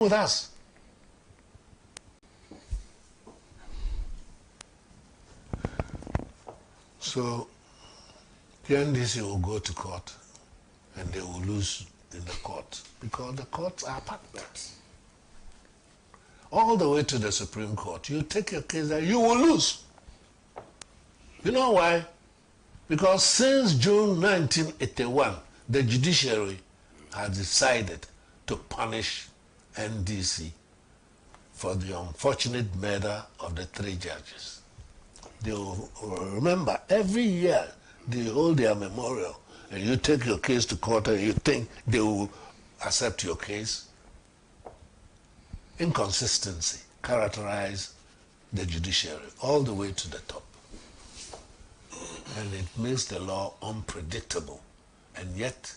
with us. So the NDC will go to court and they will lose in the court because the courts are packed. All the way to the Supreme Court. You take your case there, you will lose. You know why? Because since June 1981, the Judiciary has decided to punish NDC for the unfortunate murder of the 3 judges. They will remember every year they hold their memorial and you take your case to court and you think they will accept your case. Inconsistency characterize the judiciary all the way to the top. And it makes the law unpredictable. And yet,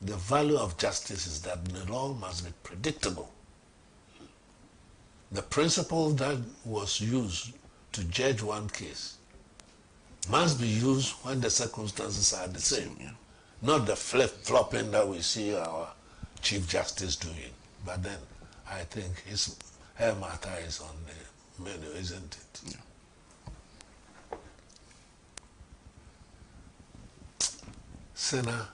the value of justice is that the law must be predictable. The principle that was used to judge one case must be used when the circumstances are the same. Yeah. Not the flip-flopping that we see our Chief Justice doing. But then, I think her matter is on the menu, isn't it? Yeah. Sinner,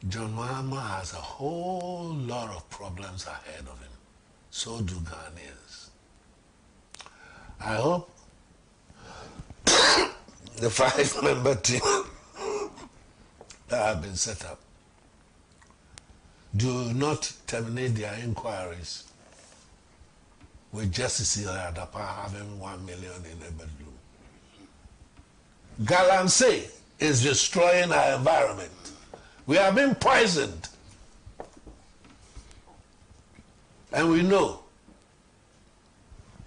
John Mahama has a whole lot of problems ahead of him. So do Ghanaians. I hope the 5-member team that have been set up do not terminate their inquiries with Justice Adapa having 1 million in a bedroom. Galamsey is destroying our environment. We are being poisoned. And we know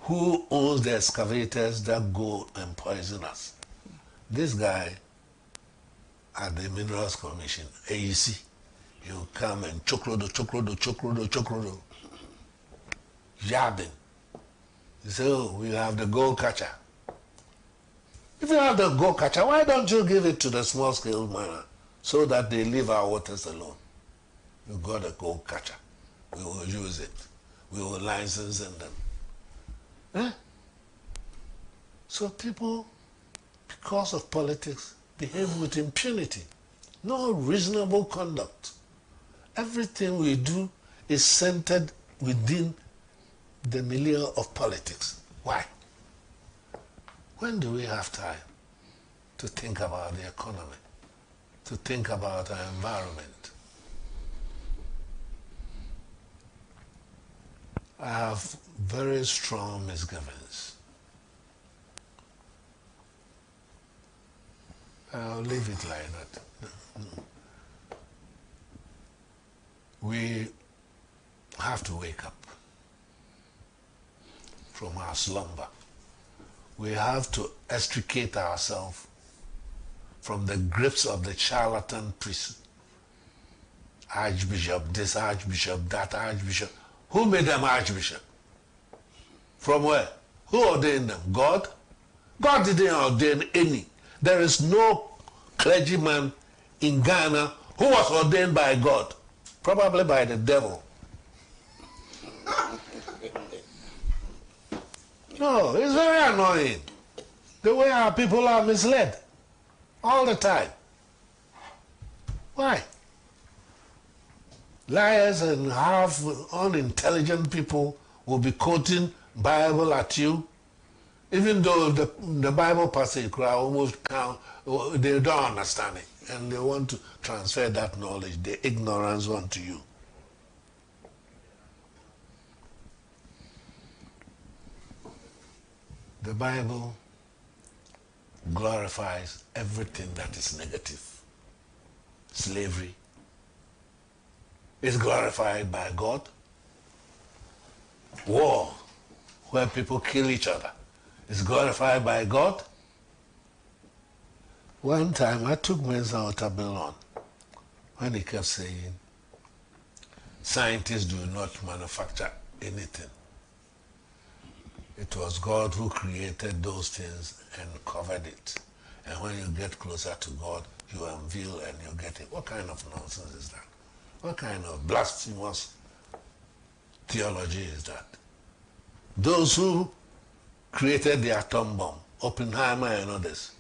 who owns the excavators that go and poison us. This guy at the Minerals Commission, AEC, he'll come and chokrodo. Yabbing. You say, oh, we have the gold catcher. If you have the gold catcher, why don't you give it to the small-scale miner so that they leave our waters alone? You got a gold catcher. We will use it. We will license them. Eh? So people, because of politics, behave with impunity. No reasonable conduct. Everything we do is centered within the milieu of politics. Why? When do we have time to think about the economy, to think about our environment? I have very strong misgivings. I'll leave it like that. We have to wake up from our slumber. We have to extricate ourselves from the grips of the charlatan priest. Archbishop, this archbishop, that archbishop. Who made them archbishop? From where? Who ordained them? God? God didn't ordain any. There is no clergyman in Ghana who was ordained by God. Probably by the devil. No, it's very annoying. The way our people are misled. All the time. Why? Liars and half unintelligent people will be quoting Bible at you, even though the Bible passage almost count, they don't understand it. And they want to transfer that knowledge, the ignorance onto you. The Bible glorifies everything that is negative. Slavery is glorified by God. War, where people kill each other, is glorified by God. One time I took Mensa Otabil on when he kept saying, scientists do not manufacture anything. It was God who created those things and covered it. And when you get closer to God, you unveil and you get it. What kind of nonsense is that? What kind of blasphemous theology is that? Those who created the atom bomb, Oppenheimer and others,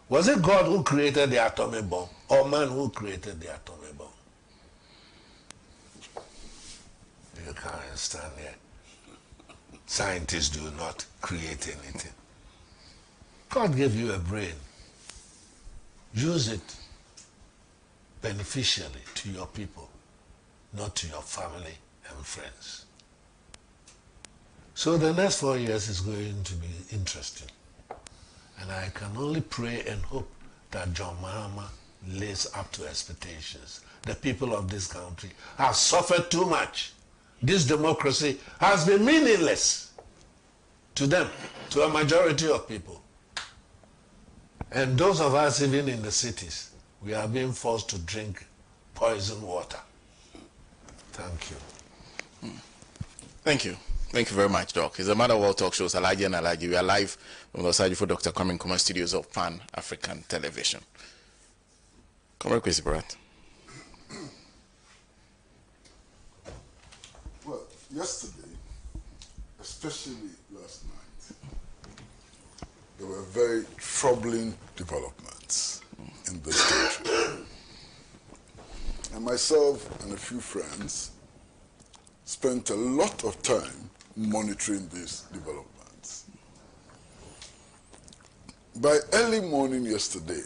was it God who created the atomic bomb or man who created the atomic bomb? You can't understand yet. Scientists do not create anything. God gave you a brain. Use it beneficially to your people, not to your family and friends. So the next 4 years is going to be interesting. And I can only pray and hope that John Mahama lives up to expectations. The people of this country have suffered too much. This democracy has been meaningless to them, to a majority of people. And those of us even in the cities, we are being forced to drink poison water. Thank you. Thank you. Thank you very much, Doc. It's a matter of all talk shows, Alaji and Alaji. We are live from the Osaji for Dr. Kwame Nkrumah studios of Pan African Television. Comrade Kwesi Barat. Well, yesterday, especially last night, there were very troubling developments in this country. And myself and a few friends spent a lot of time monitoring these developments. By early morning yesterday,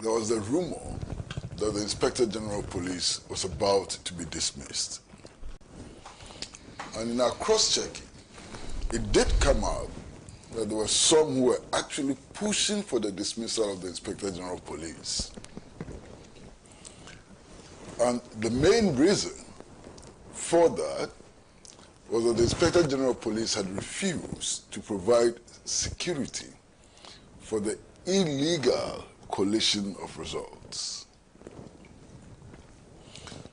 there was a rumor that the Inspector General of Police was about to be dismissed. And in our cross-checking, it did come out that there were some who were actually pushing for the dismissal of the Inspector General of Police. And the main reason for that was that the Inspector General of Police had refused to provide security for the illegal collation of results.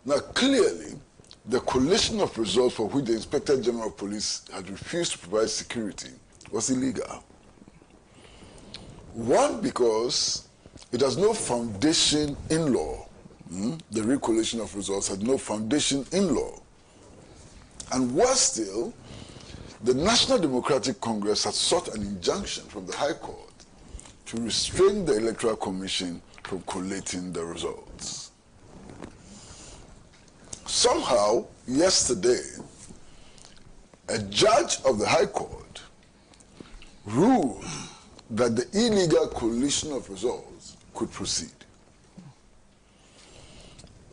Now, clearly, the collation of results for which the Inspector General of Police had refused to provide security was illegal. One, because it has no foundation in law. The recollation of results had no foundation in law. And worse still, the National Democratic Congress had sought an injunction from the High Court to restrain the Electoral Commission from collating the results. Somehow, yesterday, a judge of the High Court ruled that the illegal collation of results could proceed.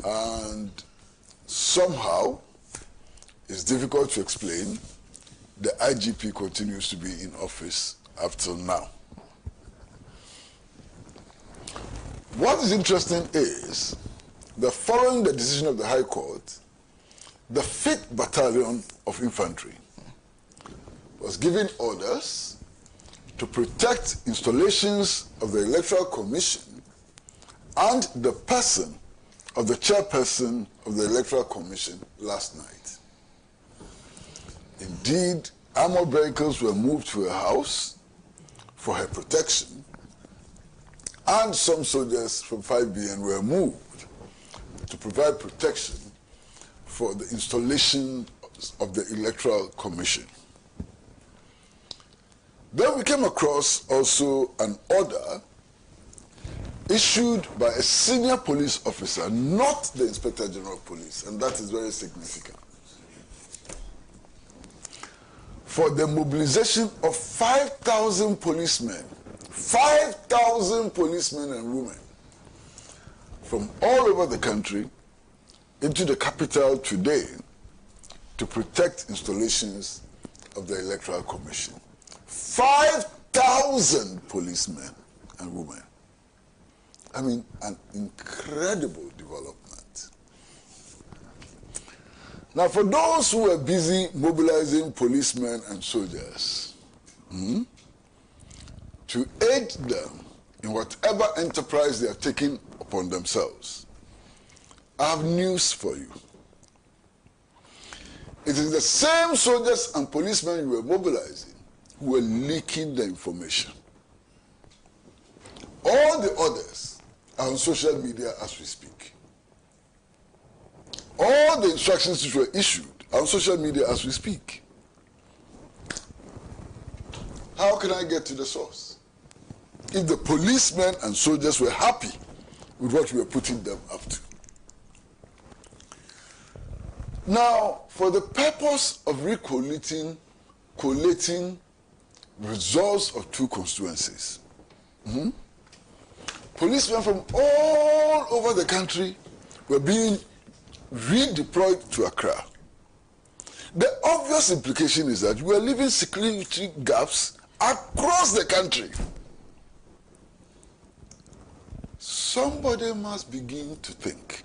And somehow, it's difficult to explain, the IGP continues to be in office up till now. What is interesting is that following the decision of the High Court, the 5th Battalion of Infantry was given orders to protect installations of the Electoral Commission and the person of the chairperson of the Electoral Commission last night. Indeed, armored vehicles were moved to her house for her protection, and some soldiers from 5BN were moved to provide protection for the installation of the Electoral Commission. Then we came across also an order issued by a senior police officer, not the Inspector General of Police, and that is very significant, for the mobilization of 5,000 policemen, 5,000 policemen and women from all over the country into the capital today to protect installations of the Electoral Commission. 5,000 policemen and women. I mean, an incredible development. Now, for those who are busy mobilizing policemen and soldiers to aid them in whatever enterprise they are taking upon themselves, I have news for you. It is the same soldiers and policemen you were mobilizing who were leaking the information. All the others are on social media as we speak. All the instructions which were issued on social media as we speak. How can I get to the source? If the policemen and soldiers were happy with what we were putting them up to. Now, for the purpose of collating results of two constituencies, policemen from all over the country were being redeployed to Accra. The obvious implication is that we are leaving security gaps across the country. Somebody must begin to think.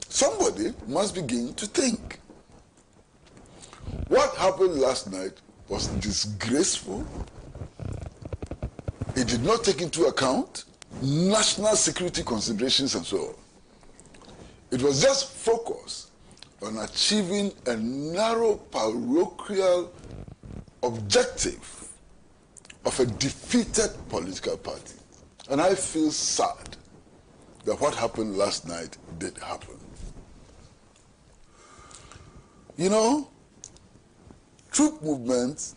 Somebody must begin to think. What happened last night was disgraceful. It did not take into account national security considerations and so on. It was just focused on achieving a narrow parochial objective of a defeated political party. And I feel sad that what happened last night did happen. You know, troop movements,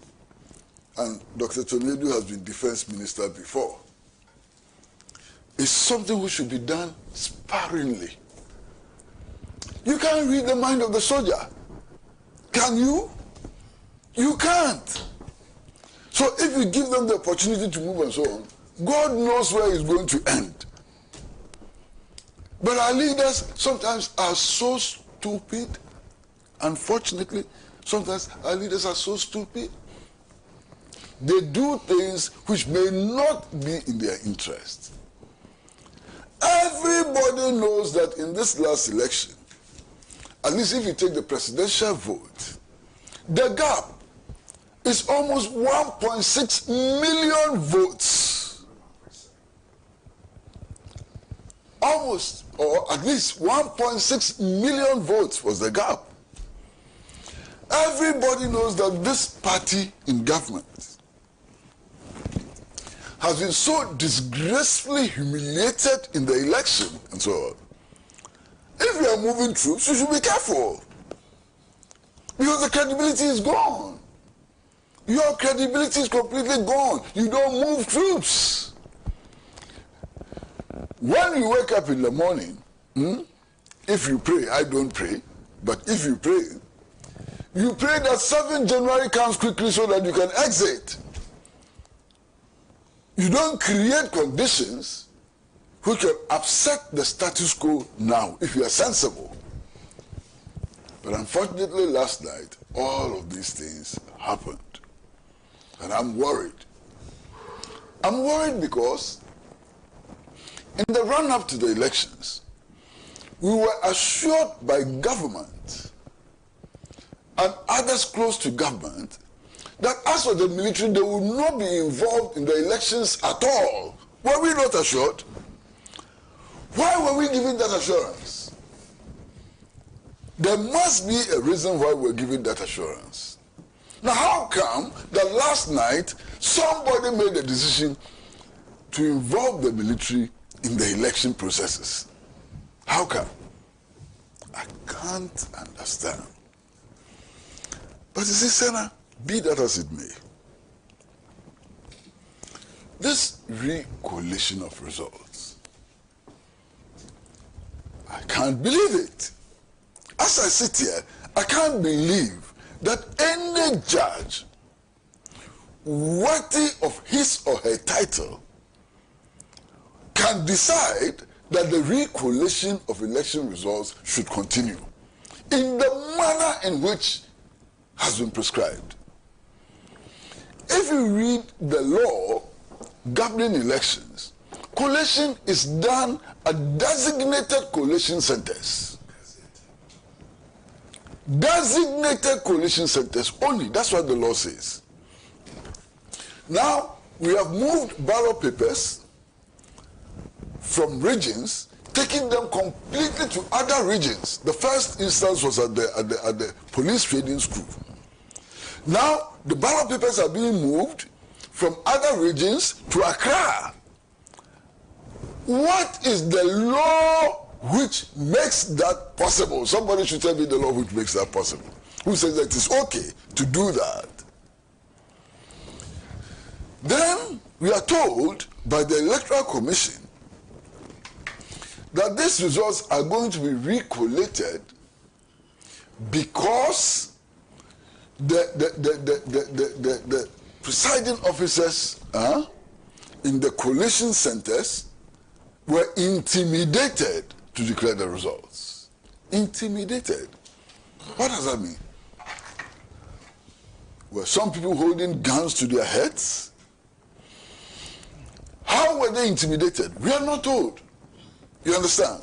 and Dr. Toledo has been defense minister before, is something which should be done sparingly. You can't read the mind of the soldier. Can you? You can't. So if you give them the opportunity to move and so on, God knows where it's going to end. But our leaders sometimes are so stupid. Unfortunately, sometimes our leaders are so stupid. They do things which may not be in their interest. Everybody knows that in this last election, at least if you take the presidential vote, the gap is almost 1.6 million votes. Almost, or at least 1.6 million votes was the gap. Everybody knows that this party in government has been so disgracefully humiliated in the election and so on. If you are moving troops, you should be careful. Because the credibility is gone. Your credibility is completely gone. You don't move troops. When you wake up in the morning, if you pray, I don't pray, but if you pray that 7 January comes quickly so that you can exit. You don't create conditions which can upset the status quo now, if you are sensible. But unfortunately, last night, all of these things happened. And I'm worried. I'm worried because in the run-up to the elections, we were assured by government and others close to government that as for the military, they would not be involved in the elections at all. Were we not assured? Why were we given that assurance? There must be a reason why we're given that assurance. Now, how come that last night somebody made a decision to involve the military in the election processes? How come? I can't understand. But you see, Senna, be that as it may, this recollation of results, I can't believe it. As I sit here, I can't believe that any judge worthy of his or her title can decide that the recollation of election results should continue in the manner in which has been prescribed. If you read the law governing elections, collation is done at designated collation centers. Designated collation centers only. That's what the law says. Now, we have moved ballot papers from regions, taking them completely to other regions. The first instance was at the police training school. Now, the ballot papers are being moved from other regions to Accra. What is the law which makes that possible. Somebody should tell me the law which makes that possible. Who says that it's okay to do that? Then we are told by the Electoral Commission that these results are going to be recollated because the presiding officers in the collation centers were intimidated to declare the results. Intimidated. What does that mean? Were some people holding guns to their heads? How were they intimidated? We are not told. You understand?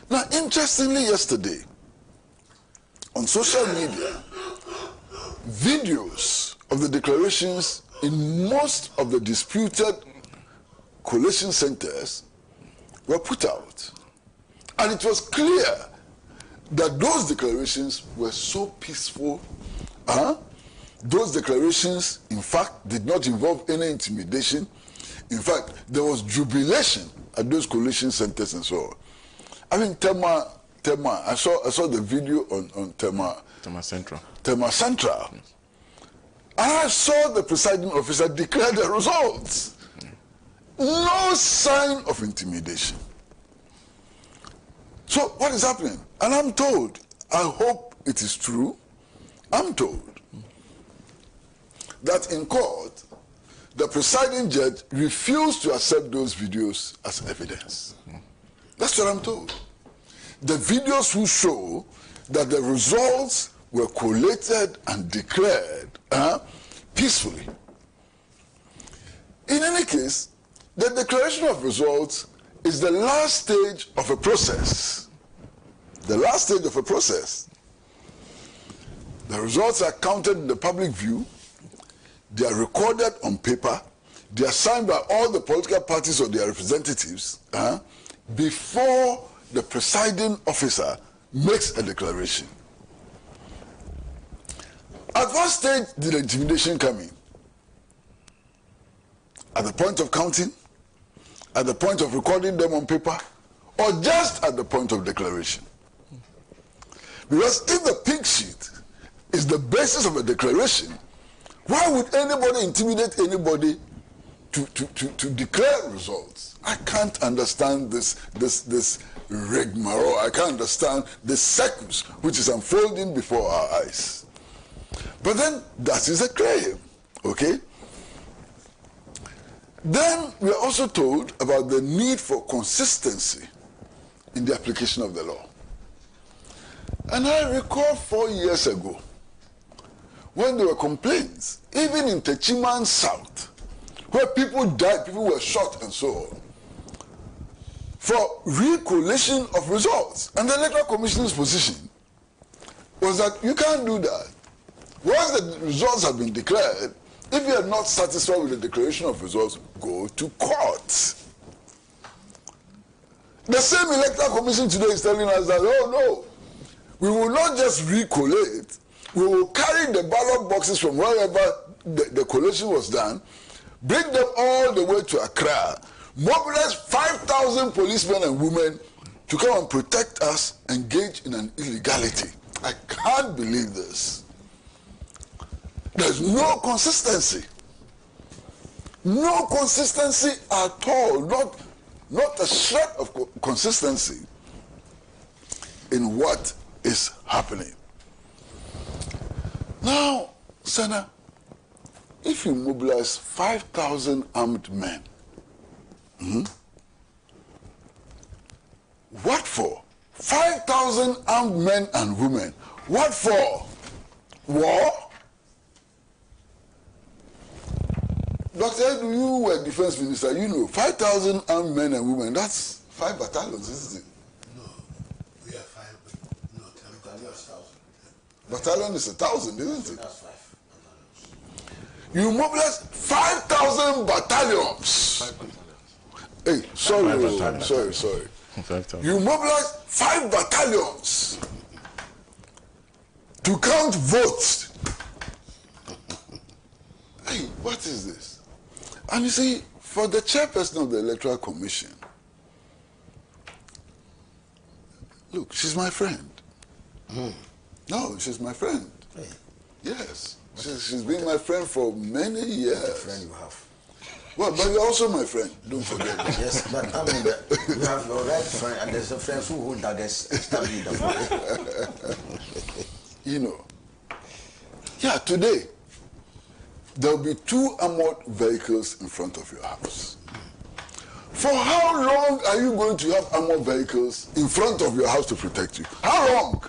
Now, interestingly, yesterday, on social media, videos of the declarations in most of the disputed collation centers were put out. And it was clear that those declarations were so peaceful. Those declarations, in fact, did not involve any intimidation. In fact, there was jubilation at those collation centers and so on. I mean, Tema, I saw the video on Tema Central. Tema Central. Yes. And I saw the presiding officer declare the results. No sign of intimidation. So what is happening? And I'm told, I hope it is true, I'm told that in court, the presiding judge refused to accept those videos as evidence. That's what I'm told. The videos will show that the results were collated and declared peacefully. In any case, the declaration of results is the last stage of a process. The last stage of a process. The results are counted in the public view. They are recorded on paper. They are signed by all the political parties or their representatives before the presiding officer makes a declaration. At what stage did the intimidation come in? At the point of counting? At the point of recording them on paper? Or just at the point of declaration? Because if the pink sheet is the basis of a declaration, why would anybody intimidate anybody to declare results? I can't understand this rigmarole. I can't understand the circus which is unfolding before our eyes. But then that is a claim, okay? Then we are also told about the need for consistency in the application of the law. And I recall 4 years ago, when there were complaints, even in Techiman South, where people died, people were shot and so on, for recollation of results. And the Electoral Commission's position was that you can't do that. Once the results have been declared, if you are not satisfied with the declaration of results, go to court. The same Electoral Commission today is telling us that, oh no, we will not just recollate, we will carry the ballot boxes from wherever the collation was done, bring them all the way to Accra, mobilize 5,000 policemen and women to come and protect us, engage in an illegality. I can't believe this. There's no consistency. No consistency at all. Not a shred of consistency in what is happening. Now, Senator, if you mobilize 5,000 armed men, what for? 5,000 armed men and women. What for? War? Dr. Edu, you were defense minister, you know, 5,000 armed men and women, that's 5 battalions, isn't it? No, we have 5, no, 10 battalions. Battalion is 1,000, isn't it? That's 5 battalions. You mobilize 5,000 battalions. 5 battalions. Hey, sorry. 5,000. You mobilize 5 battalions to count votes. Hey, what is this? And you see, for the chairperson of the Electoral Commission, Look, she's my friend. Hmm. No, she's my friend. Hey. Yes. She's been my friend for many years. What a friend you have. Well, but you're also my friend. Don't forget that. Yes, but I mean, you have your right friend, and there's a friend who hold daggers stabby the phone. You know. Yeah, today, there'll be 2 armored vehicles in front of your house. For how long are you going to have armored vehicles in front of your house to protect you? How long?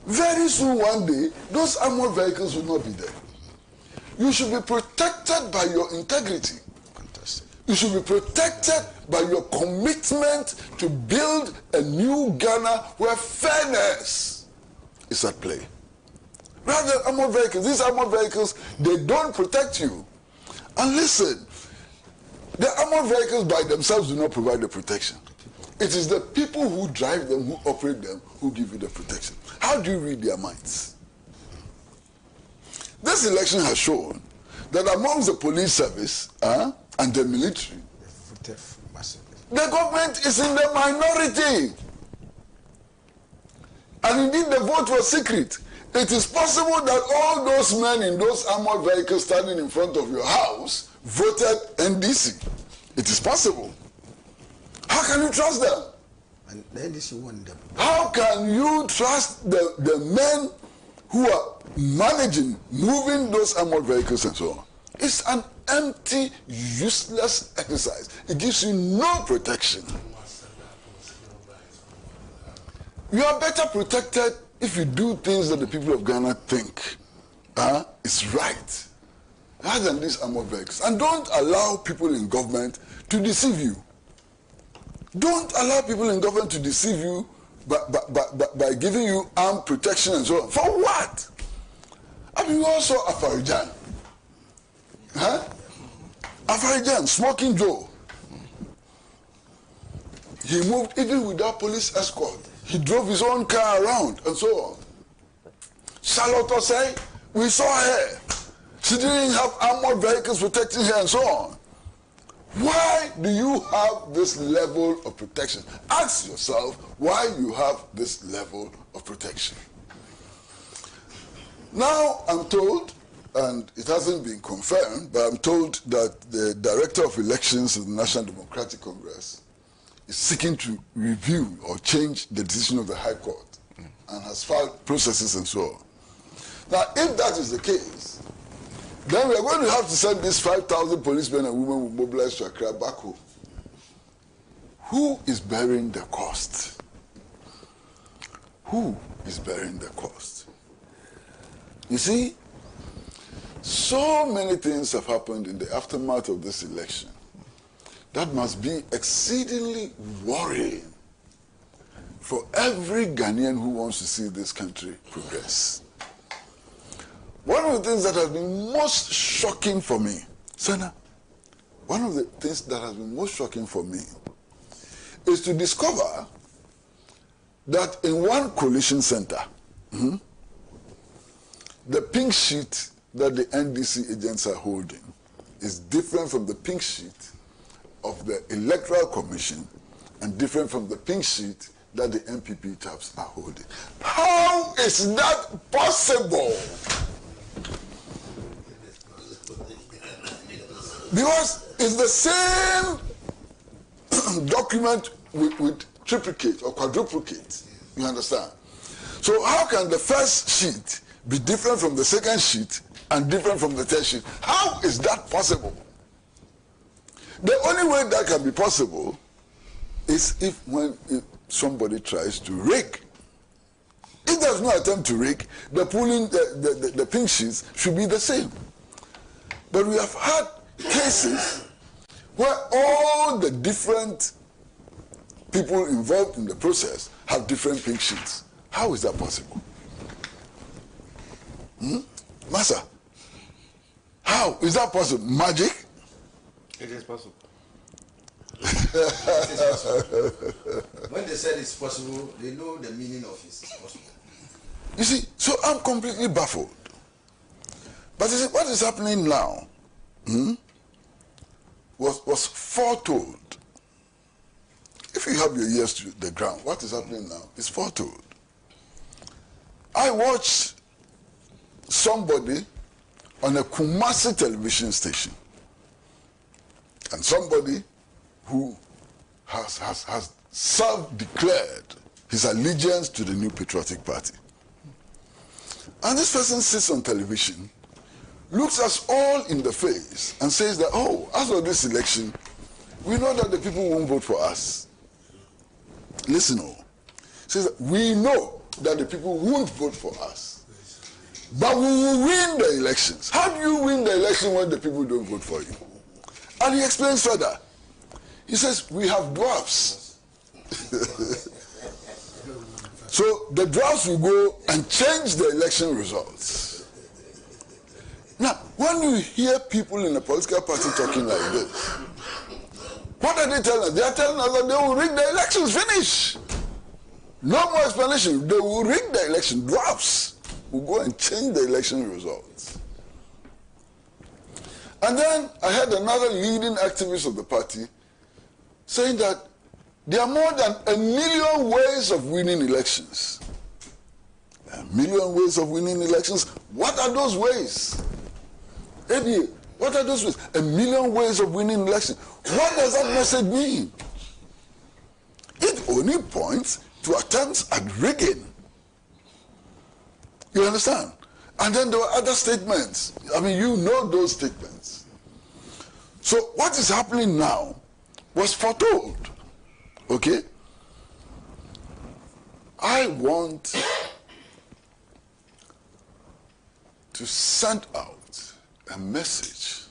Very soon, one day, those armored vehicles will not be there. You should be protected by your integrity. Fantastic. You should be protected by your commitment to build a new Ghana where fairness is at play. Rather than armored vehicles, these armored vehicles, they don't protect you. And listen, the armored vehicles by themselves do not provide the protection. It is the people who drive them, who operate them, who give you the protection. How do you read their minds? This election has shown that amongst the police service and the military, the government is in the minority. And indeed the vote was secret. It is possible that all those men in those armored vehicles standing in front of your house voted NDC. It is possible. How can you trust them? And the NDC won them. How can you trust the men who are managing, moving those armored vehicles and so on? It's an empty, useless exercise. It gives you no protection. You are better protected if you do things that the people of Ghana think is right, rather than these armored vehicles. And don't allow people in government to deceive you. Don't allow people in government to deceive you by giving you armed protection and so on. For what? I mean, we also Afarijan. Afarijan, Smoking Joe. He moved even without police escort. He drove his own car around and so on. Charlotte Osei, we saw her. She didn't have armored vehicles protecting her and so on. Why do you have this level of protection? Ask yourself why you have this level of protection. Now I'm told, and it hasn't been confirmed, but I'm told that the Director of Elections of the National Democratic Congress is seeking to review or change the decision of the High Court and has filed processes and so on. Now, if that is the case, then we are going to have to send these 5,000 policemen and women who mobilized to Accra back home. Who is bearing the cost? Who is bearing the cost? You see, so many things have happened in the aftermath of this election that must be exceedingly worrying for every Ghanaian who wants to see this country progress. One of the things that has been most shocking for me, Sana, one of the things that has been most shocking for me is to discover that in one coalition center, the pink sheet that the NDC agents are holding is different from the pink sheet of the Electoral Commission and different from the pink sheet that the MPP chaps are holding. How is that possible? Because it's the same document with triplicate or quadruplicate. You understand? So how can the first sheet be different from the second sheet and different from the third sheet? How is that possible? The only way that can be possible is if somebody tries to rig. If there's no attempt to rig, the pooling, the pink sheets should be the same. But we have had cases where all the different people involved in the process have different pink sheets. How is that possible? Massa, how is that possible? Magic? It is possible. It is possible. When they said it's possible, they know the meaning of it's possible. You see, so I'm completely baffled. But you see, what is happening now was foretold if you have your ears to the ground, what is happening now is foretold. I watched somebody on a Kumasi television station, and somebody who has self-declared his allegiance to the New Patriotic Party. And this person sits on television, looks us all in the face and says that, oh, as of this election, we know that the people won't vote for us. Listen, says that we know that the people won't vote for us, but we will win the elections. How do you win the election when the people don't vote for you? And he explains further. He says, we have dwarfs. So the dwarfs will go and change the election results. Now, when you hear people in a political party talking like this, what are they telling us? They are telling us that they will rig the elections, finish. No more explanation. They will rig the election. Dwarfs will go and change the election results. And then I heard another leading activist of the party saying that there are more than 1 million ways of winning elections. 1 million ways of winning elections? What are those ways? ABA, what are those ways? 1 million ways of winning elections. What does that message mean? It only points to attempts at rigging. You understand? And then there were other statements. I mean, you know those statements. So what is happening now was foretold. Okay? I want to send out a message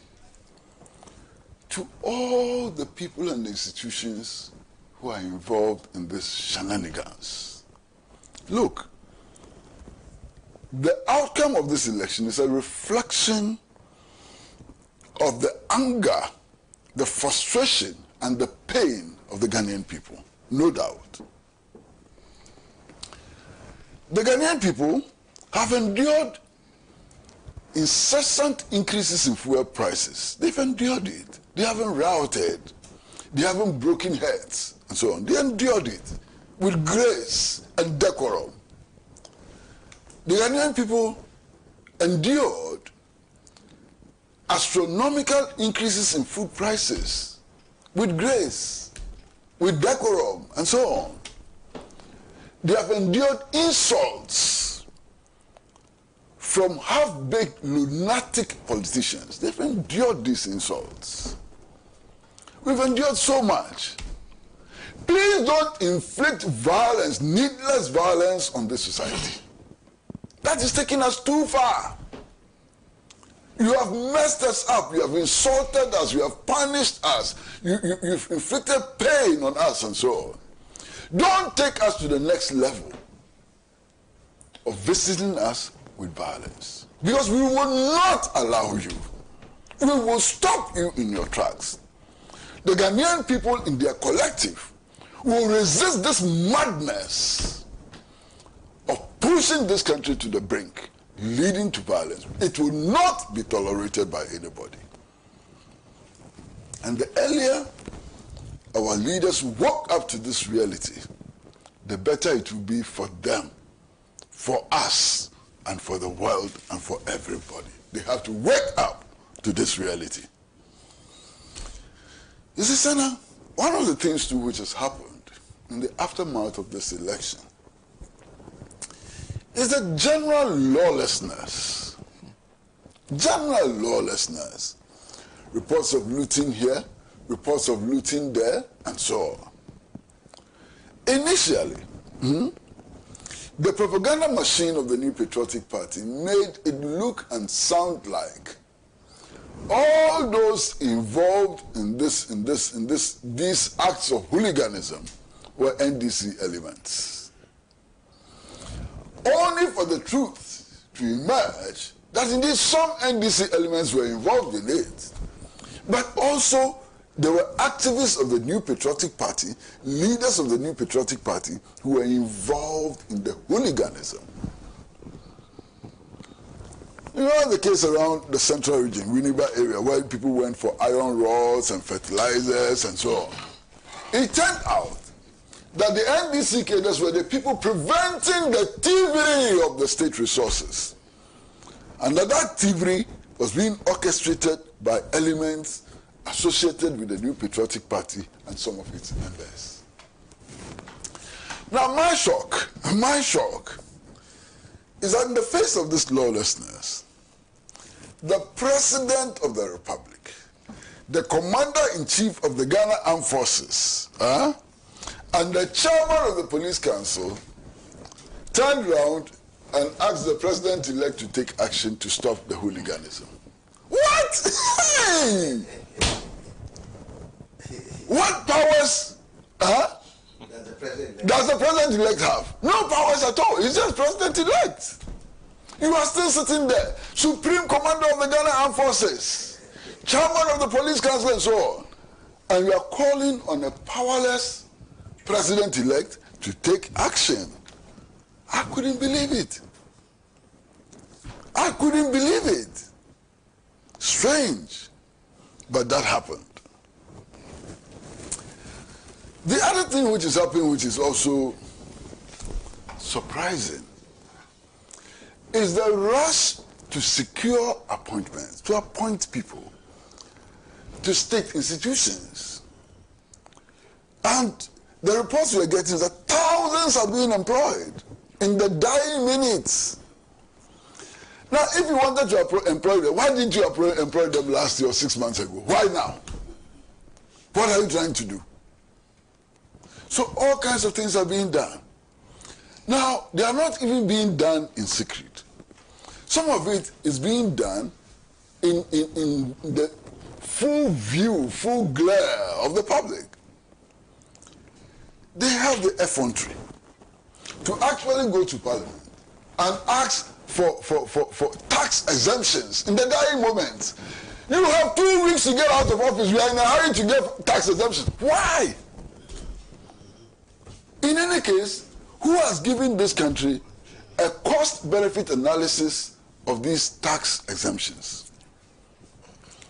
to all the people and institutions who are involved in this shenanigans. Look, the outcome of this election is a reflection of the anger, the frustration, and the pain of the Ghanaian people, no doubt. The Ghanaian people have endured incessant increases in fuel prices. They've endured it. They haven't routed. They haven't broken heads, and so on. They endured it with grace and decorum. The Ghanaian people endured astronomical increases in food prices with grace, with decorum, and so on. They have endured insults from half-baked lunatic politicians. They've endured these insults. We've endured so much. Please don't inflict violence, needless violence on this society. That is taking us too far. You have messed us up. You have insulted us. You have punished us. You've inflicted pain on us and so on. Don't take us to the next level of visiting us with violence. Because we will not allow you. We will stop you in your tracks. The Ghanaian people in their collective will resist this madness of pushing this country to the brink, leading to violence. It will not be tolerated by anybody. And the earlier our leaders woke up to this reality, the better it will be for them, for us, and for the world, and for everybody. They have to wake up to this reality. You see, Senna, one of the things too which has happened in the aftermath of this election is the general lawlessness. General lawlessness. Reports of looting here, reports of looting there, and so on. Initially, the propaganda machine of the New Patriotic Party made it look and sound like all those involved in these acts of hooliganism were NDC elements. Only for the truth to emerge that indeed some NDC elements were involved in it, but also there were activists of the New Patriotic Party, leaders of the New Patriotic Party, who were involved in the hooliganism. You know the case around the central region, Winneba area, where people went for iron rods and fertilizers and so on. It turned out that the NDC cadres were the people preventing the thievery of the state resources. And that thievery was being orchestrated by elements associated with the New Patriotic Party and some of its members. Now my shock is that in the face of this lawlessness, the President of the Republic, the Commander-in-Chief of the Ghana Armed Forces, and the Chairman of the Police Council turned around and asked the President-elect to take action to stop the hooliganism. What? Hey! What powers does the President-elect have? No powers at all. He's just President-elect. You are still sitting there, Supreme Commander of the Ghana Armed Forces, Chairman of the Police Council and so on. And you are calling on a powerless President-elect to take action. I couldn't believe it. I couldn't believe it. Strange. But that happened. The other thing which is happening, which is also surprising, is the rush to secure appointments, to appoint people to state institutions. And the reports we're getting is that thousands are being employed in the dying minutes. Now, if you wanted to employ them, why didn't you employ them last year or 6 months ago? Why now? What are you trying to do? So all kinds of things are being done. Now, they are not even being done in secret. Some of it is being done in the full view, full glare of the public. They have the effrontery to actually go to Parliament and ask for tax exemptions in the dying moments. You have 2 weeks to get out of office. You are in a hurry to get tax exemptions. Why? In any case, who has given this country a cost-benefit analysis of these tax exemptions?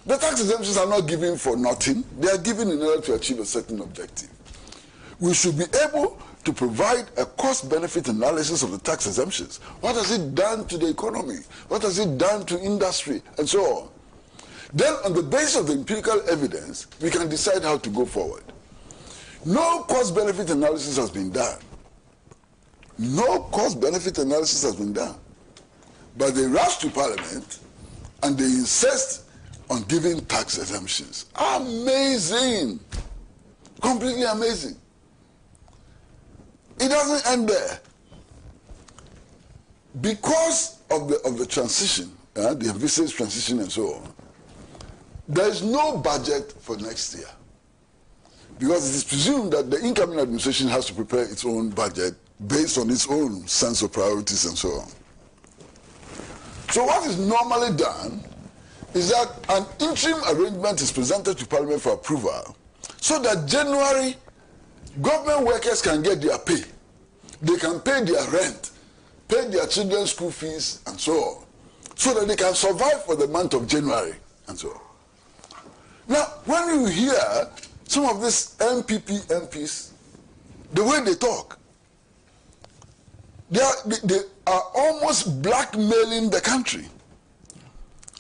The tax exemptions are not given for nothing. They are given in order to achieve a certain objective. We should be able to provide a cost-benefit analysis of the tax exemptions. What has it done to the economy? What has it done to industry? And so on. Then, on the basis of the empirical evidence, we can decide how to go forward. No cost-benefit analysis has been done. No cost-benefit analysis has been done. But they rush to Parliament and they insist on giving tax exemptions. Amazing! Completely amazing. It doesn't end there. Because of the transition, the envisaged transition and so on, there is no budget for next year. Because it is presumed that the incoming administration has to prepare its own budget based on its own sense of priorities and so on. So what is normally done is that an interim arrangement is presented to Parliament for approval so that January, government workers can get their pay. They can pay their rent, pay their children's school fees and so on, so that they can survive for the month of January and so on. Now, when you hear some of these MPs, the way they talk, they are almost blackmailing the country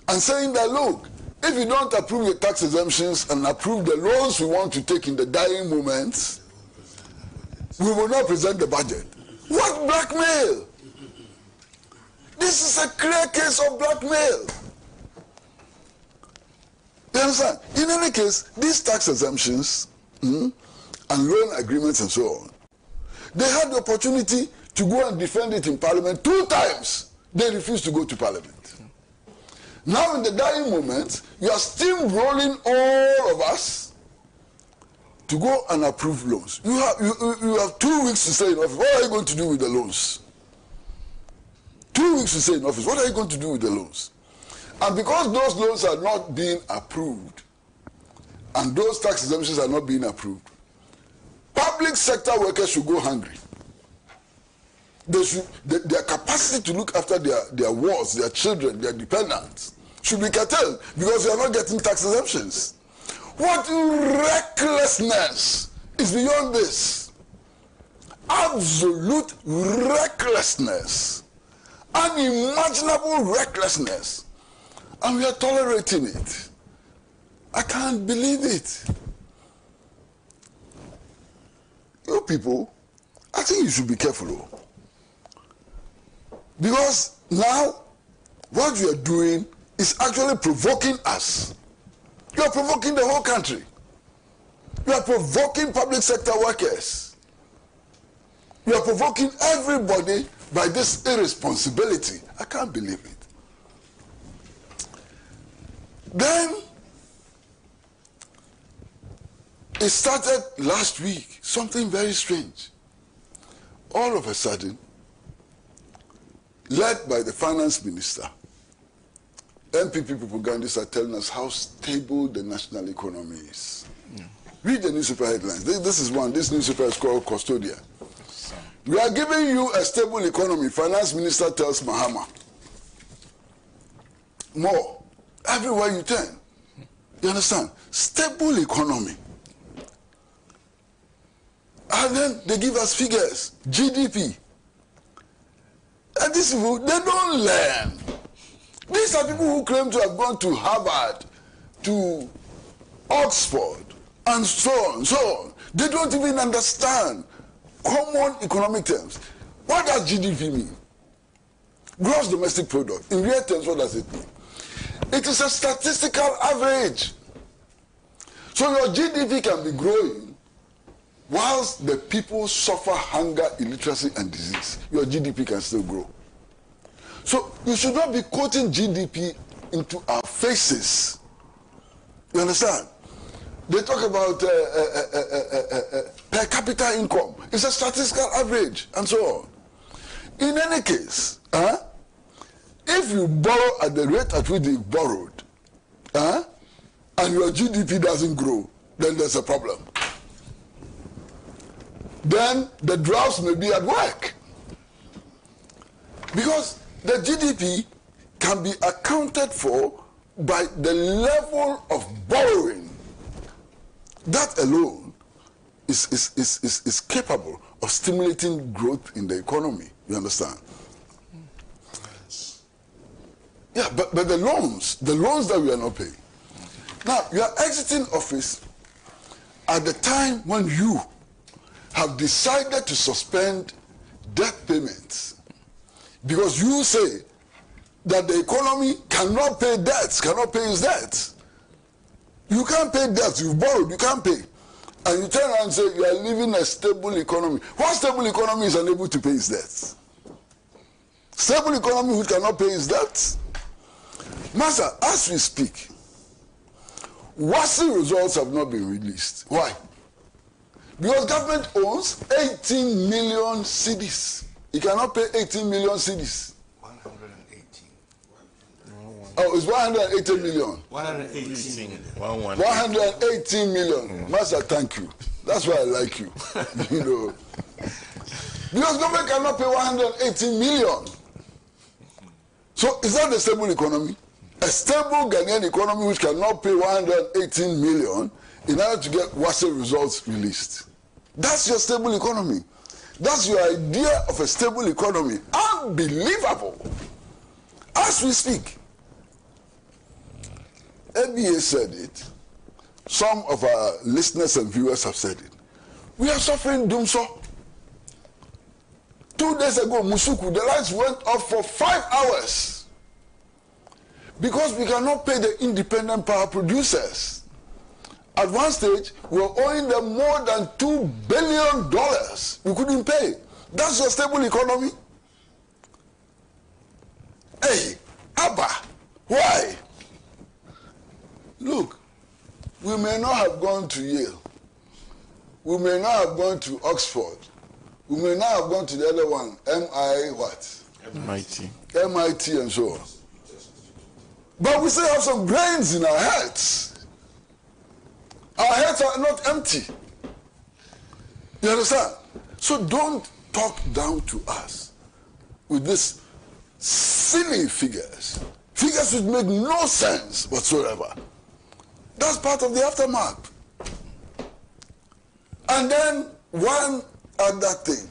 and saying that, look, if you don't approve the tax exemptions and approve the loans we want to take in the dying moments, we will not present the budget. What blackmail? This is a clear case of blackmail. You understand? In any case, these tax exemptions and loan agreements and so on, they had the opportunity to go and defend it in Parliament 2 times. They refused to go to Parliament. Now in the dying moment, you are steamrolling all of us to go and approve loans. You have 2 weeks to stay in office. What are you going to do with the loans? 2 weeks to stay in office. What are you going to do with the loans? And because those loans are not being approved, and those tax exemptions are not being approved, public sector workers should go hungry. Their capacity to look after their wards, their children, their dependents, should be curtailed because they are not getting tax exemptions. What recklessness is beyond this? absolute recklessness, unimaginable recklessness, and we are tolerating it. I can't believe it. You people, I think you should be careful, because now what you are doing is actually provoking us. You are provoking the whole country. You are provoking public sector workers. You are provoking everybody by this irresponsibility. I can't believe it. Then, it started last week, something very strange. All of a sudden, led by the finance minister, MPP propagandists are telling us how stable the national economy is. Read the newspaper headlines. This is one. This newspaper is called Custodia. We are giving you a stable economy, finance minister tells Mahama. More. Everywhere you turn. You understand? Stable economy. And then they give us figures. GDP. And these people, they don't learn. These are people who claim to have gone to Harvard, to Oxford, and so on, so on. They don't even understand common economic terms. What does GDP mean? Gross domestic product. In real terms, what does it mean? It is a statistical average. So your GDP can be growing whilst the people suffer hunger, illiteracy, and disease. Your GDP can still grow. So you should not be quoting GDP into our faces. You understand? They talk about per capita income. It's a statistical average and so on. In any case, if you borrow at the rate at which they borrowed, and your GDP doesn't grow, then there's a problem. Then the drafts may be at work. Because the GDP can be accounted for by the level of borrowing. That alone is capable of stimulating growth in the economy. You understand? Yeah, but the loans that we are not paying. Now, you are exiting office at the time when you have decided to suspend debt payments because you say that the economy cannot pay debts, cannot pay its debts. You can't pay debts, you've borrowed, you can't pay. And you turn around and say you are living a stable economy. What stable economy is unable to pay its debts? Stable economy which cannot pay its debts? Master, as we speak, WASI results have not been released. Why? Because government owns 18 million cedis. It cannot pay 18 million cedis. 118. Oh, it's 180 million. 118 million. 118 million. Master, thank you. That's why I like you. You know. Because government cannot pay 118 million. So is that a stable economy? A stable Ghanaian economy which cannot pay 118 million in order to get WASI results released. That's your stable economy. That's your idea of a stable economy. Unbelievable. As we speak, ABA said it. Some of our listeners and viewers have said it. We are suffering doomsday. 2 days ago, Musuku, the lights went off for 5 hours because we cannot pay the independent power producers. At one stage, we were owing them more than $2 billion. We couldn't pay. That's your stable economy? Hey, Abba, why? Look, we may not have gone to Yale. We may not have gone to Oxford. We may not have gone to the other one, MIT. MIT and so on. But we still have some brains in our heads. Our heads are not empty. You understand? So don't talk down to us with these silly figures. Figures which make no sense whatsoever. That's part of the aftermath. And then one other thing.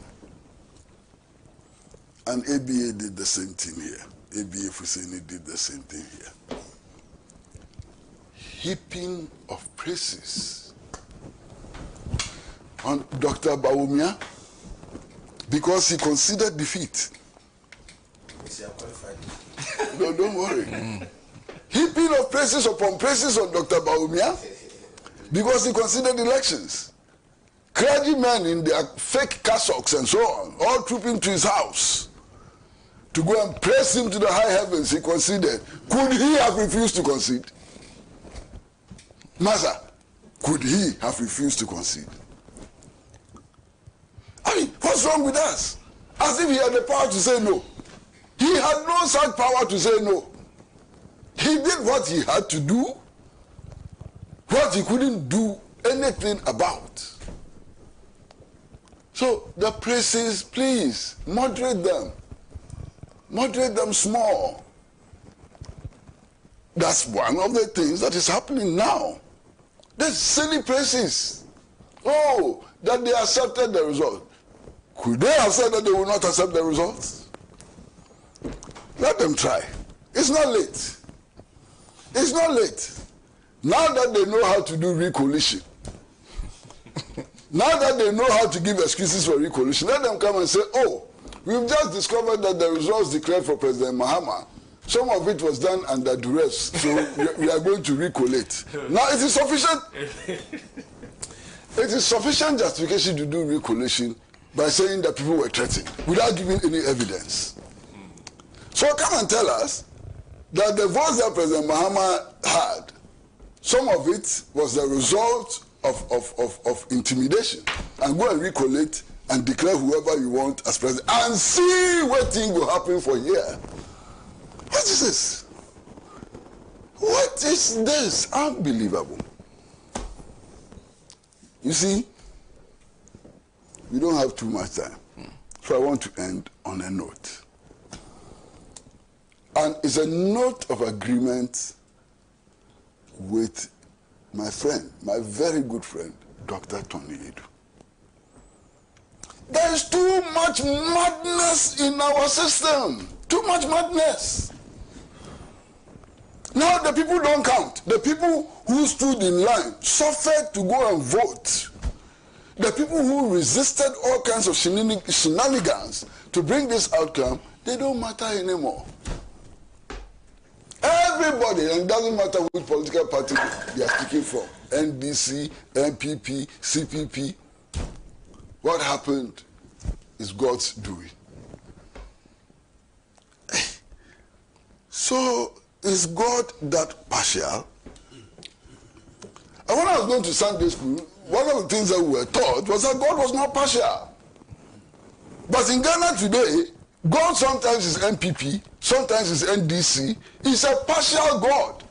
And ABA did the same thing here. ABA Fuseni did the same thing here. Heaping of praises on Dr. Bawumia because he considered defeat. No, don't worry. Heaping of praises upon praises on Dr. Bawumia because he considered elections. Clergymen in their fake cassocks and so on, all trooping to his house to go and praise him to the high heavens, he considered. Could he have refused to concede? Master, could he have refused to concede? I mean, what's wrong with us? As if he had the power to say no. He had no such power to say no. He did what he had to do, what he couldn't do anything about. So the praises, please, moderate them. Moderate them small. That's one of the things that is happening now. There's silly praises. Oh, that they accepted the result. Could they have said that they will not accept the results? Let them try. It's not late. It's not late. Now that they know how to do recoalition, now that they know how to give excuses for recoalition, let them come and say, oh, we've just discovered that the results declared for President Mahama, some of it was done under duress, so we are going to recollate. Now it is sufficient. It is sufficient justification to do recoalition by saying that people were threatened without giving any evidence. So come and tell us that the votes that President Mahama had, some of it was the result of intimidation, and go and recollate and declare whoever you want as president and see what thing will happen for here. What is this? What is this? Unbelievable. You see, we don't have too much time, so I want to end on a note. And it's a note of agreement with my friend, my very good friend, Dr. Tony Edu. There is too much madness in our system. Too much madness. Now the people don't count. The people who stood in line suffered to go and vote. The people who resisted all kinds of shenanigans to bring this outcome, they don't matter anymore. Everybody, and it doesn't matter which political party they are speaking from, NDC, MPP, CPP, what happened is God's doing. So, is God that partial? And when I was going to Sunday school, one of the things that we were taught was that God was not partial. But in Ghana today, God sometimes is MPP, sometimes is NDC. He's a partial God.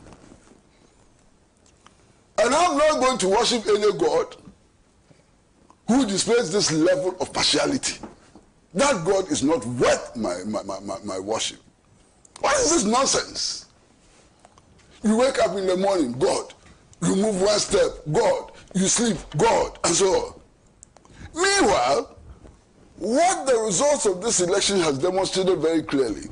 And I'm not going to worship any God who displays this level of partiality. That God is not worth my worship. What is this nonsense? You wake up in the morning, God. You move one step, God. You sleep, God, and so on. Meanwhile, what the results of this election has demonstrated very clearly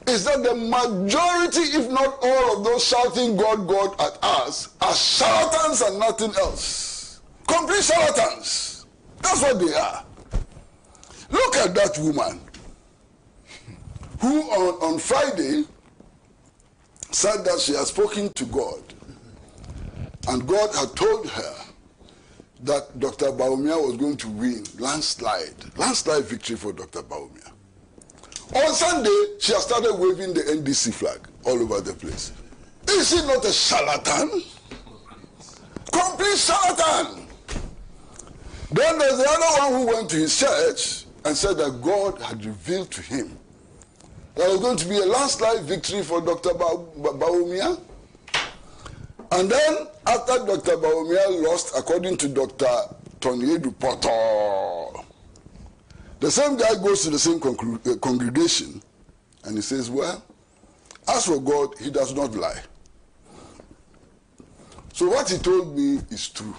is that the majority, if not all, of those shouting God, God at us are charlatans and nothing else. Complete charlatans. That's what they are. Look at that woman who on Friday said that she had spoken to God, and God had told her that Dr. Bawumia was going to win landslide victory for Dr. Bawumia. On Sunday, she has started waving the NDC flag all over the place. Is she not a charlatan? Complete charlatan. Then there's the other one who went to his church and said that God had revealed to him that there was going to be a landslide victory for Dr. Bawumia. And then, after Dr. Bawumia lost, according to Dr. Tony Edu Poto, the same guy goes to the same congregation and he says, well, as for God, he does not lie. So what he told me is true.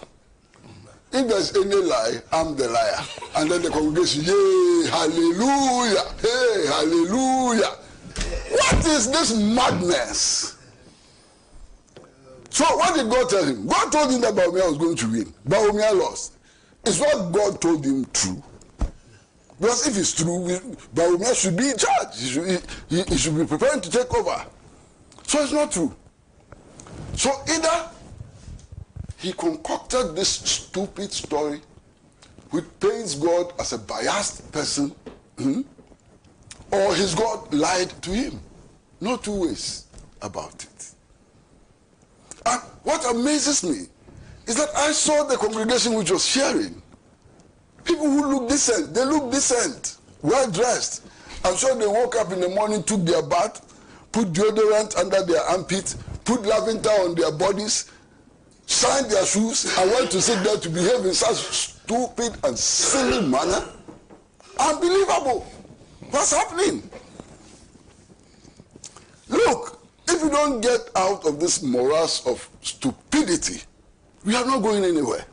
If there's any lie, I'm the liar. And then the congregation, yay, hallelujah, hallelujah. What is this madness? So what did God tell him? God told him that Bawumia was going to win. Bawumia lost. Is what God told him true? Because if it's true, Bawumia should be in charge. He should be preparing to take over. So it's not true. So either he concocted this stupid story which paints God as a biased person, or his God lied to him. No two ways about it. And what amazes me is that I saw the congregation which was sharing. People who look decent, they look decent, well dressed. I'm sure they woke up in the morning, took their bath, put deodorant under their armpit, put lavender on their bodies, signed their shoes, and went to sit there to behave in such stupid and silly manner. Unbelievable. What's happening? Look, if we don't get out of this morass of stupidity, we are not going anywhere.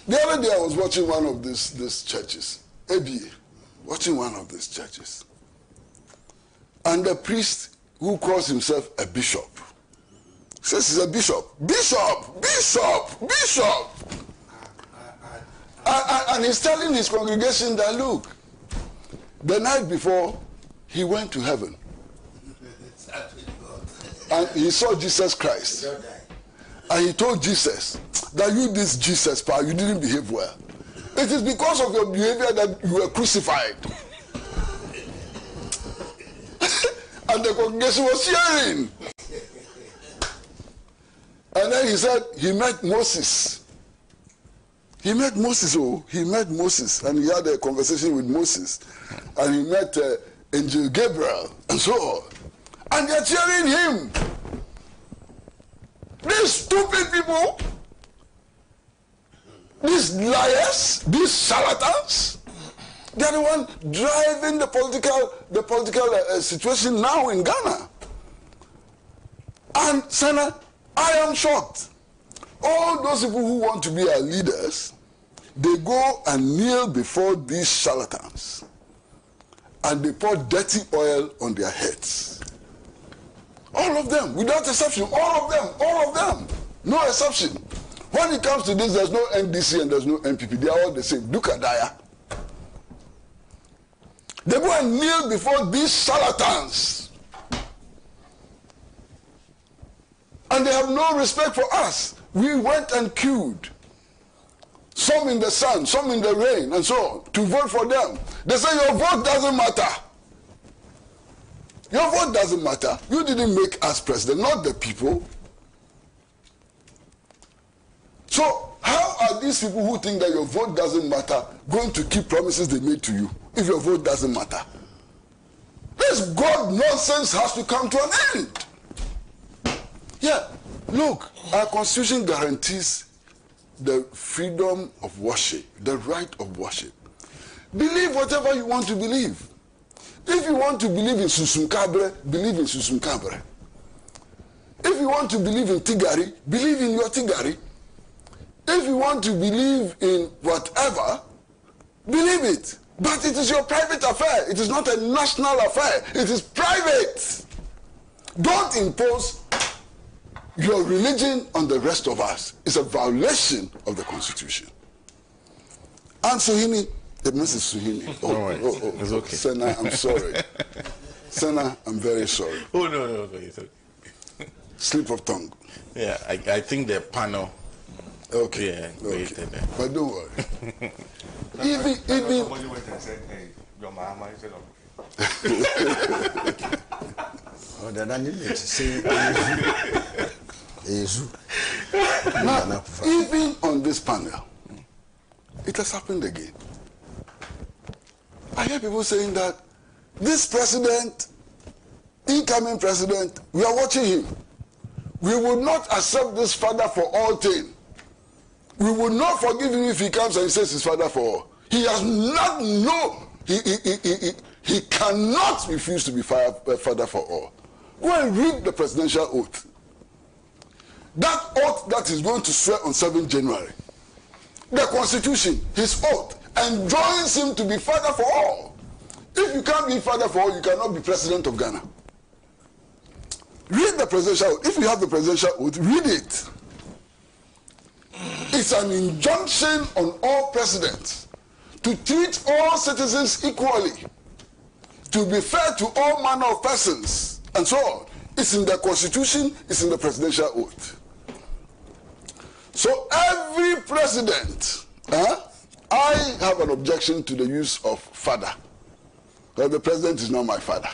The other day I was watching one of these churches, ABA, watching one of these churches. And the priest who calls himself a bishop says he's a bishop. Bishop! Bishop! Bishop! And he's telling his congregation that, look, the night before, he went to heaven. And he saw Jesus Christ. And he told Jesus that you, this Jesus, you didn't behave well. It is because of your behavior that you were crucified. And the congregation was cheering. And then he said he met Moses. He met Moses, and he had a conversation with Moses. And he met Angel Gabriel, and so on. And they're cheering him. These stupid people, these liars, these charlatans, they're the one driving the political situation now in Ghana. And Senator, I am shocked. All those people who want to be our leaders, they go and kneel before these charlatans. And they pour dirty oil on their heads. All of them, without exception, all of them, no exception. When it comes to this, there's no NDC and there's no NPP. They are all the same. Dukadaya. They go and kneel before these charlatans. And they have no respect for us. We went and queued. Some in the sun, some in the rain, and so on, to vote for them. They say your vote doesn't matter. Your vote doesn't matter. You didn't make us president, not the people. So how are these people who think that your vote doesn't matter going to keep promises they made to you if your vote doesn't matter? This God nonsense has to come to an end. Yeah, look, our constitution guarantees the freedom of worship, the right of worship. Believe whatever you want to believe. If you want to believe in Susum Kabre, believe in Susum Kabre. If you want to believe in Tigari, believe in your Tigari. If you want to believe in whatever, believe it. But it is your private affair. It is not a national affair. It is private. Don't impose your religion on the rest of us. It's a violation of the Constitution. And Suhini, Mrs. Suhini. It's okay. Senna, I'm sorry. Senna, I'm very sorry. Oh, no, it's okay. Slip of tongue. Yeah, I think the panel. Okay. Yeah, okay. But don't worry. Even somebody went and said, hey, your mama is okay. Oh, then I need to say, now, even on this panel, it has happened again. I hear people saying that this president, incoming president, we are watching him. We will not accept this father for all things. We will not forgive him if he comes and says his father for all. He has not, no, he cannot refuse to be father for all. Go and read the presidential oath. That oath that is going to swear on 7 January. The Constitution, his oath, enjoins him to be father for all. If you can't be father for all, you cannot be president of Ghana. Read the presidential oath. If you have the presidential oath, read it. It's an injunction on all presidents to treat all citizens equally, to be fair to all manner of persons, and so on. It's in the Constitution, it's in the presidential oath. So every president, I have an objection to the use of father. Well, the president is not my father.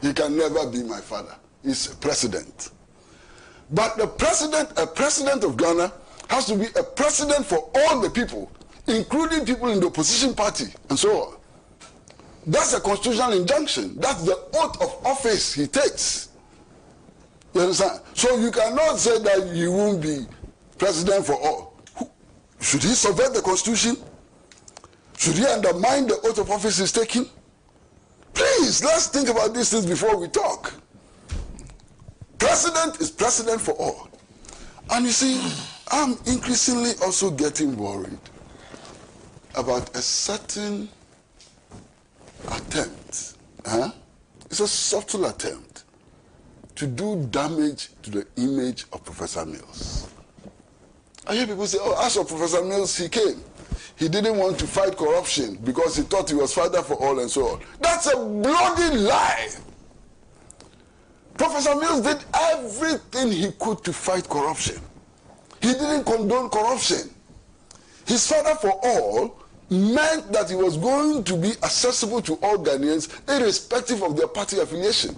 He can never be my father. He's a president. But the president, a president of Ghana, has to be a president for all the people, including people in the opposition party, and so on. That's a constitutional injunction. That's the oath of office he takes. You understand? So you cannot say that you won't be president for all. Should he subvert the constitution? Should he undermine the oath of office he's taking? Please, let's think about these things before we talk. President is president for all. And you see, I'm increasingly also getting worried about a certain attempt. It's a subtle attempt to do damage to the image of Professor Mills. I hear people say, oh, as for Professor Mills, he came. He didn't want to fight corruption because he thought he was father for all and so on. That's a bloody lie. Professor Mills did everything he could to fight corruption. He didn't condone corruption. His father for all meant that he was going to be accessible to all Ghanaians irrespective of their party affiliation.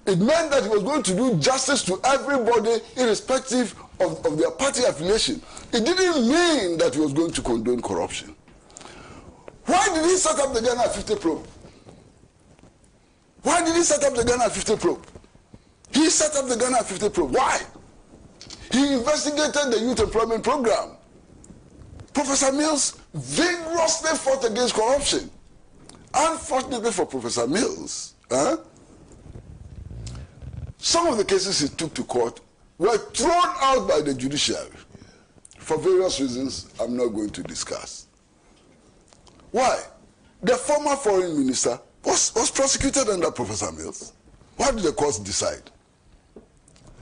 It meant that he was going to do justice to everybody irrespective of their party affiliation. It didn't mean that he was going to condone corruption. Why did he set up the Ghana 50 probe? Why did he set up the Ghana 50 probe? He set up the Ghana 50 probe. Why? He investigated the youth employment program. Professor Mills vigorously fought against corruption. Unfortunately for Professor Mills, some of the cases he took to court were thrown out by the judiciary for various reasons I'm not going to discuss. Why? The former foreign minister was prosecuted under Professor Mills. What did the courts decide?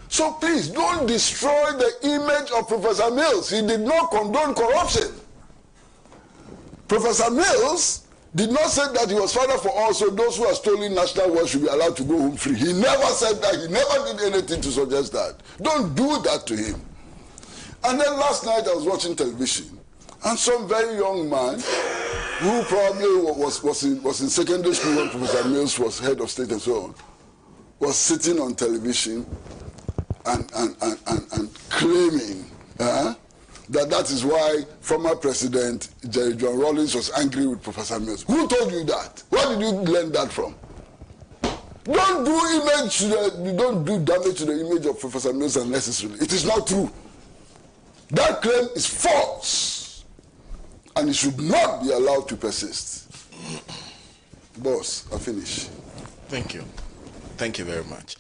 So please, don't destroy the image of Professor Mills. He did not condone corruption. Professor Mills did not say that he was father for all, so those who are stolen national wealth should be allowed to go home free. He never said that. He never did anything to suggest that. Don't do that to him. And then last night I was watching television, and some very young man who probably was in secondary school when Professor Mills was head of state and so on, was sitting on television and claiming that is why former President Jerry John Rawlings was angry with Professor Mills. Who told you that? Where did you learn that from? Don't do damage to the image of Professor Mills unnecessarily. It is not true. That claim is false, and it should not be allowed to persist. Boss, I finish. Thank you. Thank you very much.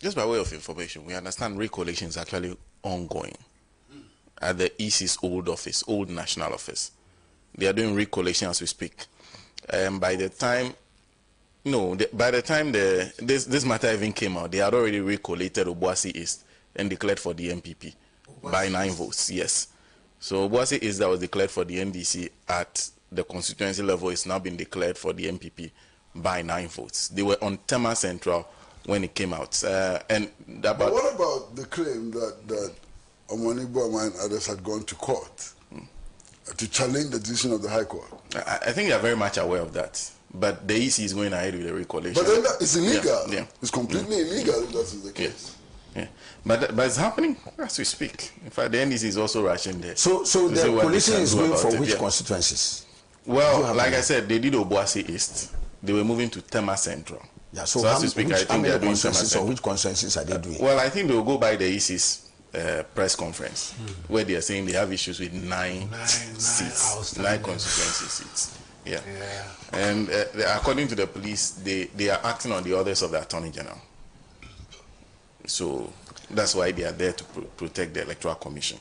Just by way of information, we understand recollation is actually ongoing at the EC's old office, old national office. They are doing recollation as we speak. By the time this matter even came out, they had already recollated Obuasi East and declared for the MPP by 9 votes. Yes. So Obuasi East that was declared for the NDC at the constituency level is now been declared for the MPP by 9 votes. They were on Tema Central when it came out. But what about the claim that Omani Boama and others had gone to court to challenge the decision of the High Court? I think they are very much aware of that. But the EC is going ahead with the recollation. But then it's illegal. Yeah. It's completely illegal if that is the case. Yeah. But it's happening as we speak. In fact, the NDC is also rushing there. So the coalition is going for which constituencies? Well, like I said, they did Obuasi East. They were moving to Tema Central. Yeah, so as we speak, I think they are doing Tema Central. Which constituencies are they doing? Well, I think they will go by the EC's press conference, where they are saying they have issues with 9 seats, 9 constituency seats. Yeah. And according to the police, they are acting on the orders of the Attorney General. So that's why they are there to protect the Electoral Commission.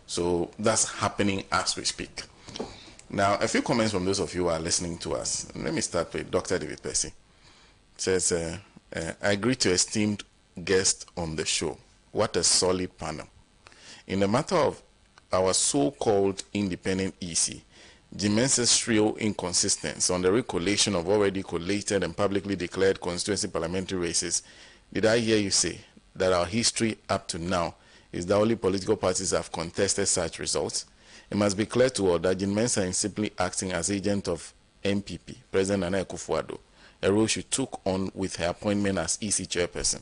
So that's happening as we speak. Now, a few comments from those of you who are listening to us. Let me start with Dr. David Percy. It says, I agree to esteemed guest on the show. What a solid panel. In the matter of our so-called independent EC, Jimenez's shrill inconsistency on the recollation of already collated and publicly declared constituency parliamentary races, did I hear you say that our history up to now is that only political parties have contested such results? It must be clear to all that Jimenez is simply acting as agent of MPP, President Nana Akufo-Addo, a role she took on with her appointment as EC chairperson.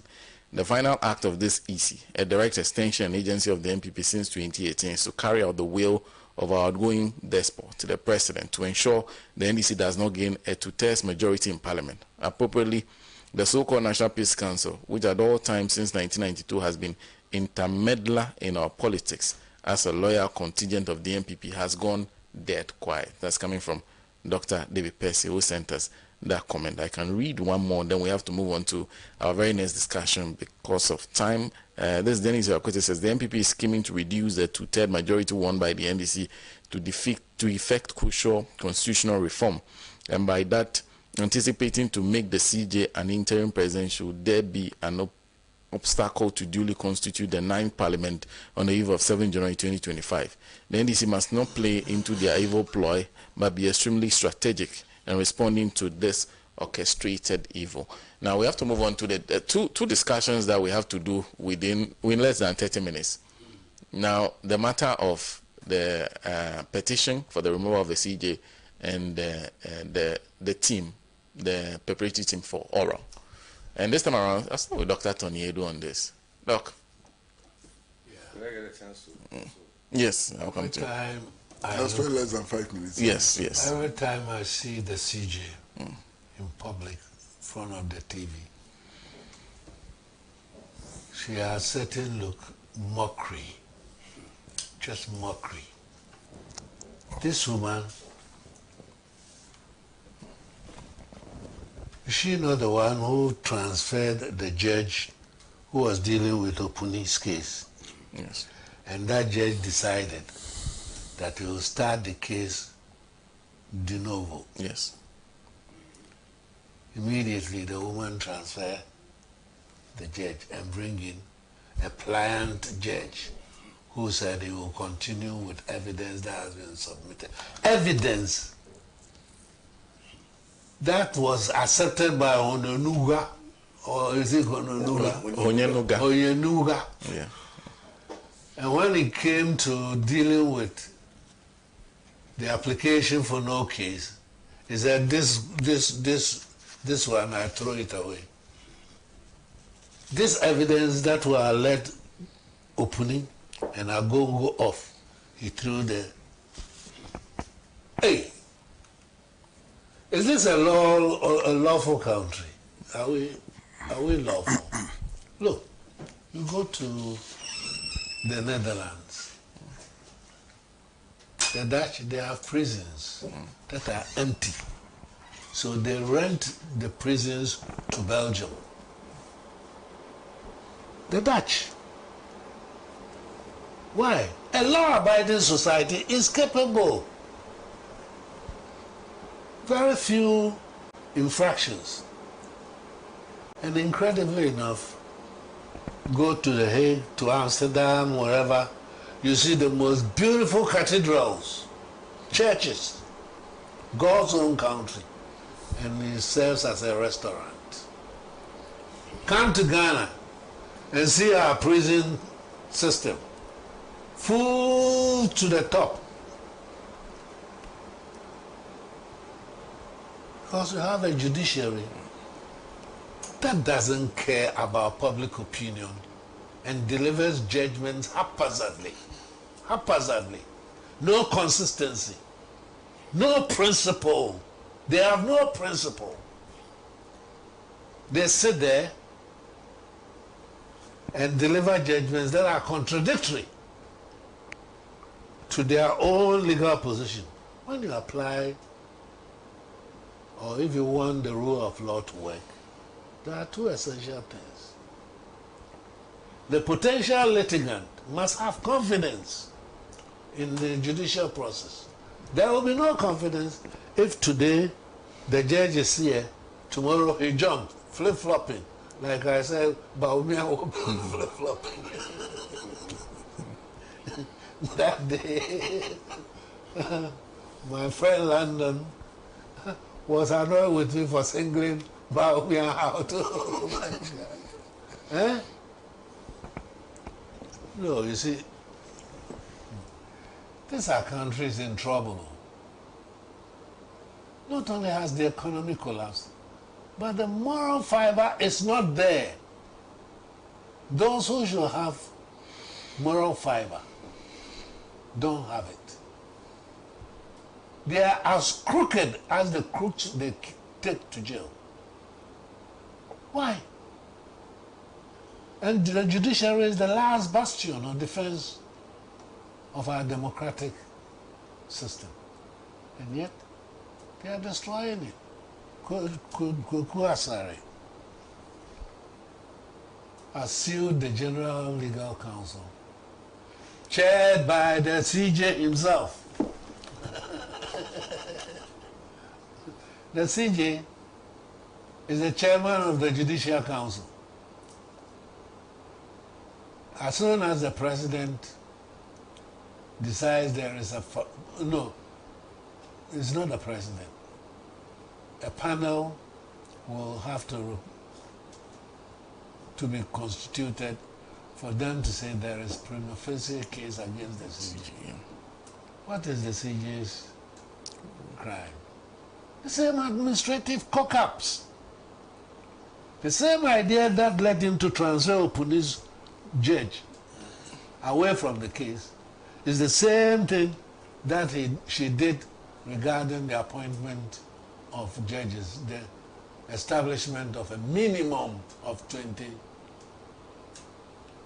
The final act of this EC, a direct extension and agency of the MPP since 2018, is to carry out the will of our outgoing despot, the president, to ensure the NDC does not gain a two-thirds majority in parliament. Appropriately, the so-called National Peace Council, which at all times since 1992 has been intermeddler in our politics as a loyal contingent of the MPP, has gone dead quiet. That's coming from Dr. David Percy, who sent us that comment. I can read one more, then we have to move on to our very next discussion because of time. This Dennis Yakote says the MPP is scheming to reduce the two-third majority won by the NDC to effect crucial constitutional reform, and by that anticipating to make the CJ an interim president should there be an obstacle to duly constitute the 9th Parliament on the eve of 7 January 2025. The NDC must not play into their evil ploy, but be extremely strategic and responding to this orchestrated evil. Now we have to move on to the two discussions that we have to do within less than 30 minutes. Now the matter of the petition for the removal of the CJ and the team, the preparatory team for oral. And this time around, I'll start with Dr. Tony Edu on this. Doc. Did I get a chance to? Yes, I'll come to you. That's for less than 5 minutes. Yes, yes. Every time I see the CJ in public, in front of the TV, she has a certain look, mockery, just mockery. This woman, is she not the one who transferred the judge who was dealing with Opuni's case? Yes. And that judge decided that he will start the case de novo. Yes. Immediately the woman transferred the judge and bring in a pliant judge who said he will continue with evidence that has been submitted. Evidence that was accepted by Onenuga, or is it Onenuga? Onyenuga. Yeah. And when it came to dealing with the application for no case, he said, this one, I throw it away. This evidence that were let opening and I go off, he threw the, hey, is this a lawful country? Are we lawful? Look, you go to the Netherlands, the Dutch, they have prisons that are empty. So they rent the prisons to Belgium. The Dutch. Why? A law-abiding society is capable. Very few infractions. And incredibly enough, go to The Hague, to Amsterdam, wherever, you see the most beautiful cathedrals, churches, God's own country, and it serves as a restaurant. Come to Ghana and see our prison system, full to the top. Because we have a judiciary that doesn't care about public opinion and delivers judgments haphazardly. Haphazardly. No consistency. No principle. They have no principle. They sit there and deliver judgments that are contradictory to their own legal position. When you apply, or if you want the rule of law to work, there are two essential things. The potential litigant must have confidence in the judicial process. There will be no confidence if today the judge is here, tomorrow he jumps, flip-flopping. Like I said, Baumia will be flip-flopping. That day, my friend London was annoyed with me for singling Baumia out. Oh my God. Eh? No, you see, this our country is in trouble. Not only has the economy collapsed, but the moral fiber is not there. Those who should have moral fiber don't have it. They are as crooked as the crooks they take to jail. Why? And the judiciary is the last bastion of defense of our democratic system. And yet, they are destroying it. Kuasari has sued the General Legal Council, chaired by the CJ himself. The CJ is the chairman of the Judicial Council. As soon as the president decides there is no, it's not the president. A panel will have to be constituted for them to say there is prima facie case against the CJ. What is the CJ's crime? The same administrative cock-ups. The same idea that led him to transfer a police judge away from the case is the same thing that she did regarding the appointment of judges, the establishment of a minimum of 20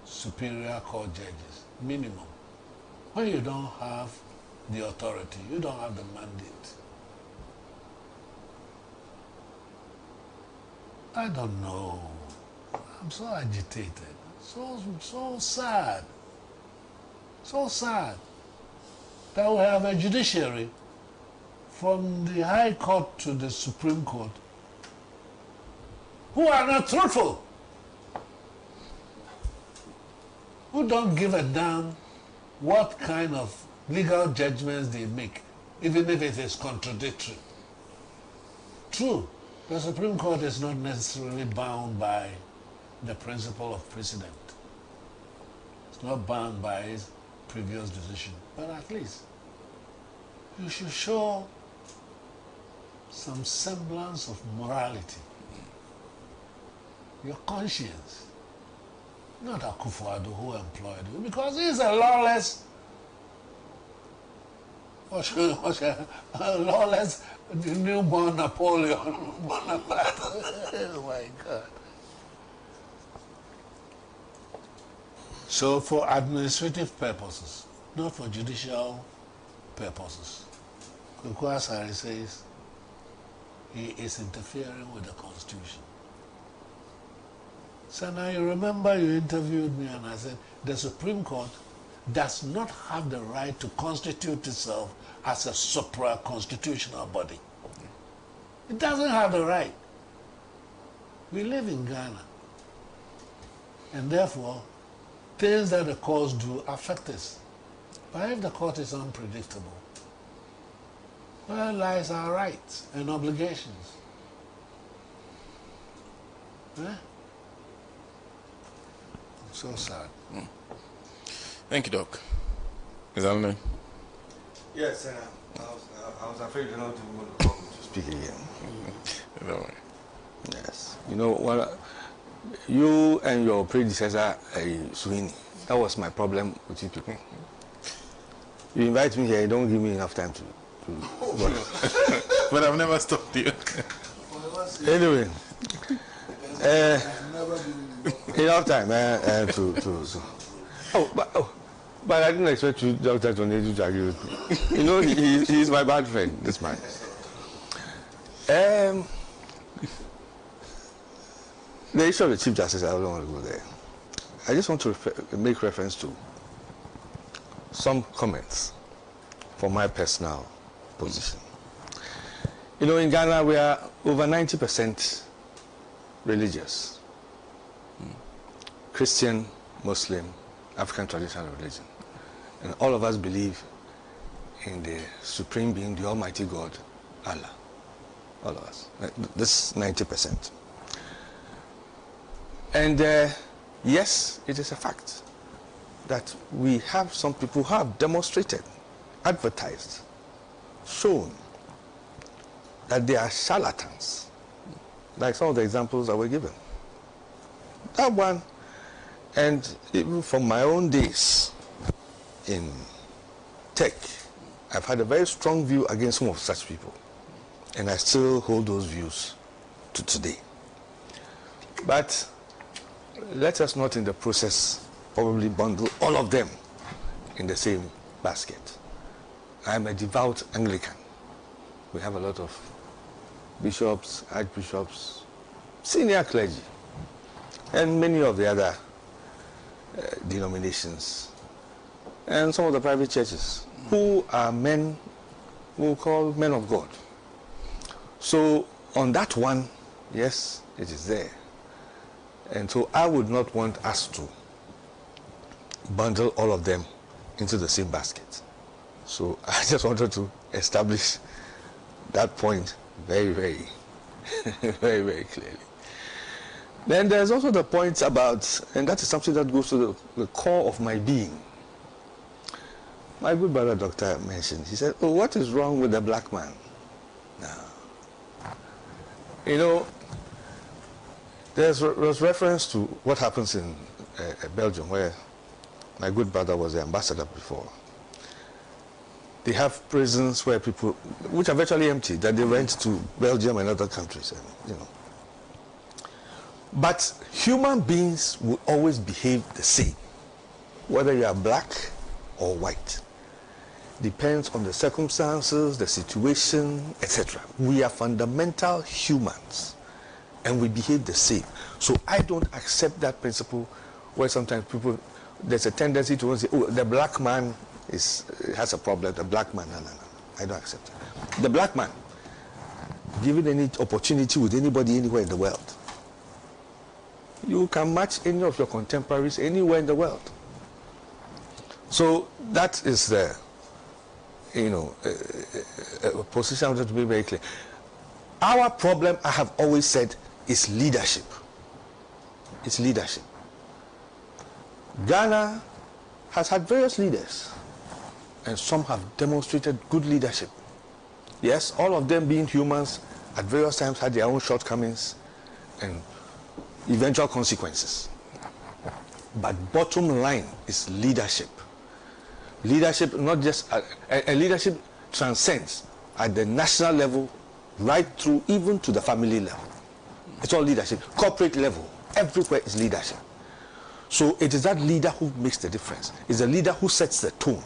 superior court judges, minimum. When you don't have the authority, you don't have the mandate. I don't know. I'm so agitated, so sad, so sad that we have a judiciary from the High Court to the Supreme Court who are not truthful, who don't give a damn what kind of legal judgments they make, even if it is contradictory. True, the Supreme Court is not necessarily bound by the principle of precedent. It's not bound by its previous decision, but at least you should show some semblance of morality. Your conscience, not Akufo-Addo who employed you, because he's a lawless, lawless newborn Napoleon Bonaparte. Oh my God. So for administrative purposes, not for judicial purposes, Kukwasari says he is interfering with the Constitution. So now you remember you interviewed me and I said the Supreme Court does not have the right to constitute itself as a supra-constitutional body. It doesn't have the right. We live in Ghana, and therefore things that the courts do affect us. But if the court is unpredictable, where lies our rights and obligations? Eh? So sad. Thank you, Doc. Is that okay? Yes, I was afraid you're not going to come to speak again. Yes. You know, well, you and your predecessor, Sweeney, that was my problem with you people. You invite me here, you don't give me enough time to But I've never stopped you. Anyway, enough time to. But I didn't expect you, Dr. Tonedu, to argue with me. You know, he's my bad friend, this man. The issue of the Chief Justice, I don't want to go there. I just want to make reference to some comments from my personal position. You know, in Ghana, we are over 90% religious. Christian, Muslim, African traditional religion. And all of us believe in the supreme being, the Almighty God, Allah. All of us. This 90%. And yes, it is a fact that we have some people who have demonstrated, advertised, shown that they are charlatans, like some of the examples that were given. That one, and even from my own days in tech, I've had a very strong view against some of such people, and I still hold those views to today. But let us not in the process probably bundle all of them in the same basket. I'm a devout Anglican. We have a lot of bishops, archbishops, senior clergy, and many of the other denominations, and some of the private churches, who are men, who call men of God. So on that one, yes, it is there. And so I would not want us to bundle all of them into the same basket. So I just wanted to establish that point very, very, very, very clearly. Then there's also the point about, and that is something that goes to the core of my being. My good brother doctor mentioned, he said, oh, what is wrong with the black man? Now, you know, there's reference to what happens in Belgium, where my good brother was the ambassador before. They have prisons where people, which are virtually empty, that they rent to Belgium and other countries, and, you know. But human beings will always behave the same, whether you are black or white. Depends on the circumstances, the situation, etc. We are fundamental humans, and we behave the same. So I don't accept that principle where sometimes people, there's a tendency to say, oh, the black man has a problem, the black man, no. I don't accept it. The black man, given any opportunity with anybody anywhere in the world, you can match any of your contemporaries anywhere in the world. So that is the, you know, a position I wanted to be very clear. Our problem, I have always said, is leadership. It's leadership. Ghana has had various leaders, and some have demonstrated good leadership. Yes, all of them being humans at various times had their own shortcomings and eventual consequences. But bottom line is leadership. Leadership, not just, leadership transcends at the national level, right through even to the family level. It's all leadership. Corporate level, everywhere is leadership. So it is that leader who makes the difference. It's the leader who sets the tone.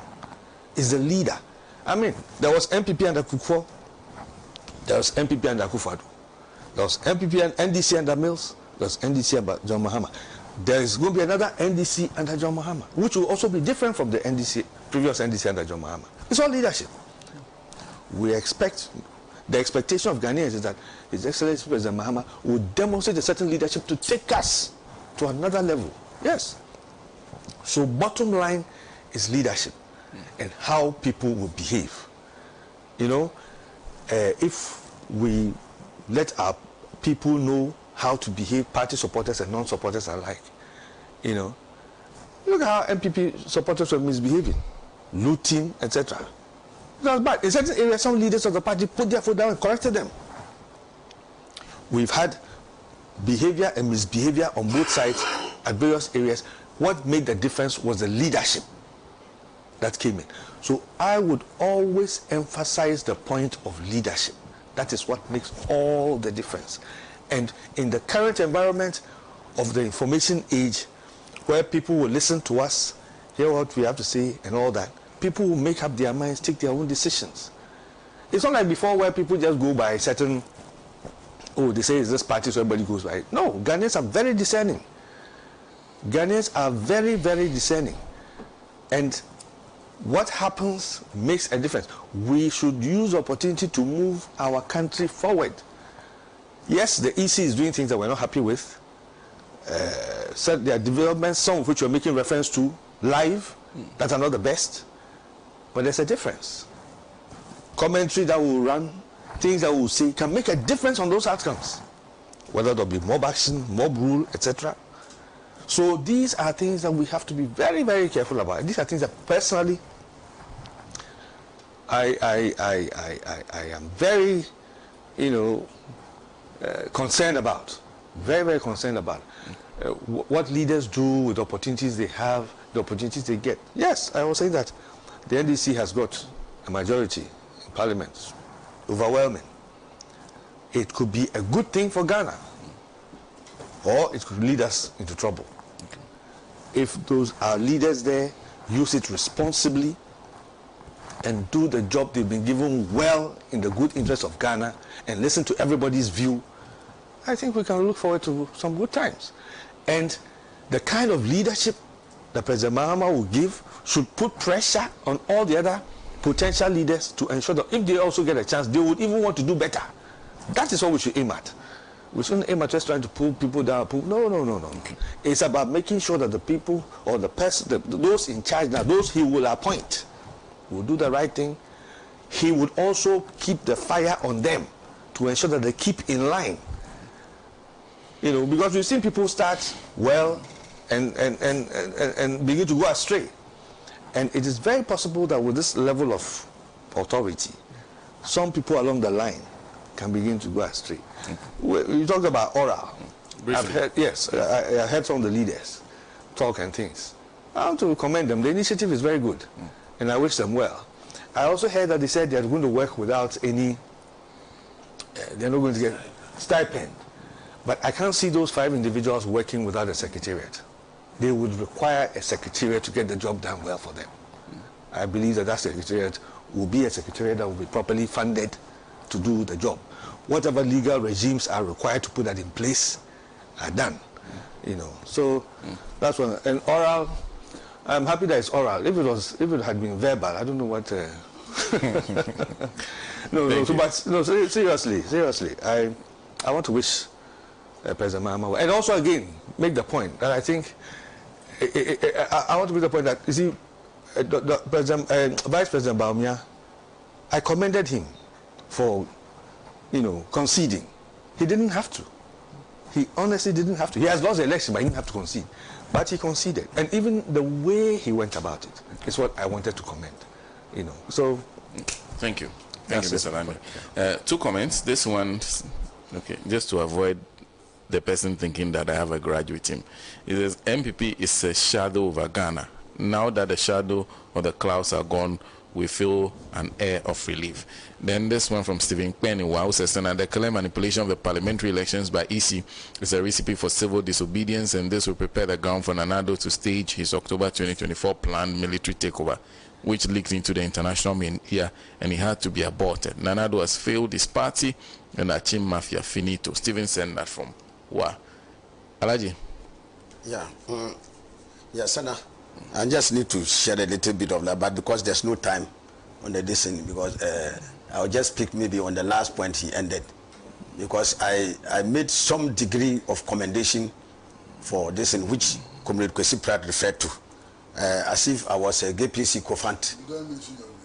It's the leader. I mean, there was MPP under Kufuor, there was MPP under Akufo-Addo, there was MPP and NDC under Mills, there was NDC under John Mahama. There is going to be another NDC under John Mahama, which will also be different from the NDC, previous NDC under John Mahama. It's all leadership. We expect, the expectation of Ghanaians is that His Excellency President Mahama will demonstrate a certain leadership to take us to another level. Yes. So bottom line is leadership and how people will behave. You know, if we let our people know how to behave, party supporters and non-supporters alike, you know, look at how MPP supporters were misbehaving, looting, etc. That's bad. In certain areas, some leaders of the party put their foot down and corrected them. We've had behavior and misbehavior on both sides at various areas. What made the difference was the leadership that came in. So I would always emphasize the point of leadership. That is what makes all the difference. And in the current environment of the information age, where people will listen to us, hear what we have to say and all that, people will make up their minds, take their own decisions. It's not like before where people just go by certain, oh, they say it's this party, so everybody goes by it. No, Ghanaians are very discerning. Ghanaians are very, very discerning. And what happens makes a difference. We should use opportunity to move our country forward. Yes, the EC is doing things that we're not happy with. Said there are developments, some of which we're making reference to live, that are not the best. But there's a difference. Commentary that will run, things that we'll say can make a difference on those outcomes. Whether there'll be mob action, mob rule, etc. So these are things that we have to be very, very careful about. These are things that personally I am very, concerned about. Very, very concerned about what leaders do with the opportunities they have, the opportunities they get. Yes, I was saying that the NDC has got a majority in Parliament, overwhelming. It could be a good thing for Ghana, or it could lead us into trouble. If those are leaders there, use it responsibly and do the job they've been given well in the good interest of Ghana and listen to everybody's view, I think we can look forward to some good times. And the kind of leadership that President Mahama will give should put pressure on all the other potential leaders to ensure that if they also get a chance, they would even want to do better. That is what we should aim at. We shouldn't aim at just trying to pull people down. No. It's about making sure that the people or the person, those in charge now, those he will appoint, will do the right thing. He would also keep the fire on them to ensure that they keep in line. Because we've seen people start well and begin to go astray. And it is very possible that with this level of authority, some people along the line can begin to go astray. You talked about oral. I've heard, yes, I heard some of the leaders talk and things. I want to commend them. The initiative is very good, and I wish them well. I also heard that they said they're going to work without any, they're not going to get stipend. But I can't see those 5 individuals working without a secretariat. They would require a secretariat to get the job done well for them. I believe that secretariat will be a secretariat that will be properly funded to do the job. Whatever legal regimes are required to put that in place are done. So that's one. And oral, I'm happy that it's oral. If it had been verbal, I don't know what. Seriously, I want to wish President Mahama well. And also again make the point that I think I want to make the point that you see, Vice President Bawumia, I commended him for conceding. He didn't have to. He honestly didn't have to. He has lost the election, but he didn't have to concede. But he conceded. And even the way he went about it is what I wanted to commend. So thank you. Thank you, Mr. Lamy. 2 comments. This one, okay, just to avoid the person thinking that I have a grudge with him. It says MPP is a shadow over Ghana. Now that the shadow or the clouds are gone, we feel an air of relief. Then this one from Stephen Penny, who says, the clear manipulation of the parliamentary elections by EC is a recipe for civil disobedience, and this will prepare the ground for Nana Addo to stage his October 2024 planned military takeover, which leaked into the international media, and he had to be aborted. Nana Addo has failed his party, and Achim Mafia finito. Stephen sent that from Alaji. Sana. I just need to share a little bit of that, but because there's no time on the listening, because I'll just pick maybe on the last point he ended, because I made some degree of commendation for this in which Comrade Kwesi Pratt referred to, as if I was a GPC co-fund.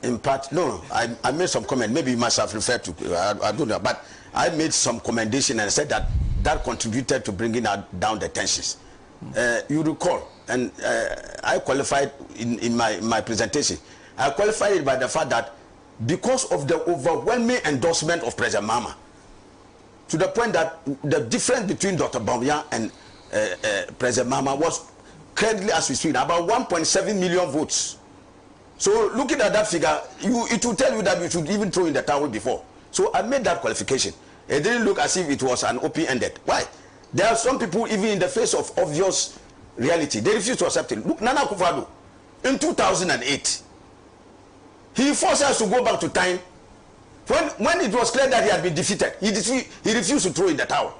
In part, no, I made some comment. Maybe you must have referred to, I don't know, but I made some commendation and said that contributed to bringing down the tensions. You recall, and I qualified in my presentation. I qualified it by the fact that because of the overwhelming endorsement of President Mahama, to the point that the difference between Dr. Bawumia and President Mahama was currently, as we speak, about 1.7 million votes. So looking at that figure, it will tell you that you should even throw in the towel before. So I made that qualification. It didn't look as if it was an open-ended. Why? There are some people, even in the face of obvious reality, they refuse to accept it. Look, Nana Akufo-Addo, in 2008, he forced us to go back to time. When it was clear that he had been defeated, he refused to throw in the towel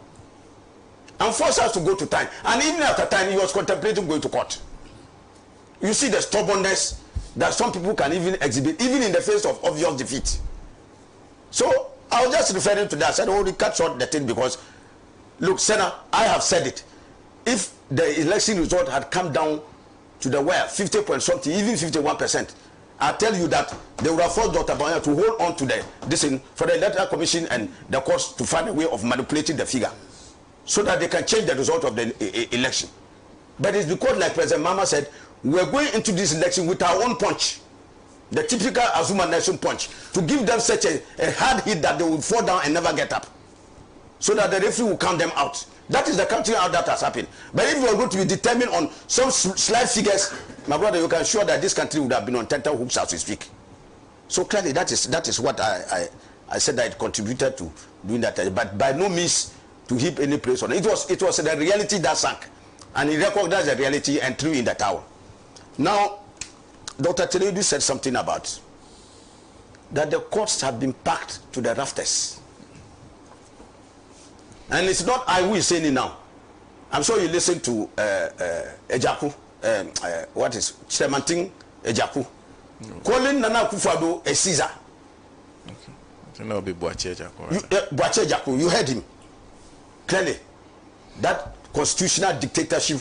and forced us to go to time. And even after time, he was contemplating going to court. You see the stubbornness that some people can even exhibit, even in the face of obvious defeat. So I was just referring to that. I said, oh, we cut short the thing because, look, Senator, I have said it. If the election result had come down to the wire, 50 point something, even 51%, I tell you that they would have forced Dr. Banya to hold on to this for the Electoral Commission and the courts to find a way of manipulating the figure so that they can change the result of the election. But it's because, like President Mama said, we're going into this election with our own punch, the typical Azuma Nation punch, to give them such a hard hit that they will fall down and never get up, so that the referee will count them out. That is the country how that has happened. But if you are going to be determined on some slight figures, my brother, you can show that this country would have been on tenterhooks as we speak. So clearly, that is what I said that it contributed to doing that. But by no means to heap any praise on it. It was the reality that sank, and he recognized the reality and threw in the towel. Now, Dr. Teledu said something about that the courts have been packed to the rafters. And it's not I who is saying it now. I'm sure you listen to Ejaku, what is Chemanting Ejaku, calling Nana Akufo-Addo a Caesar. Boache Ejaku, you heard him clearly. That constitutional dictatorship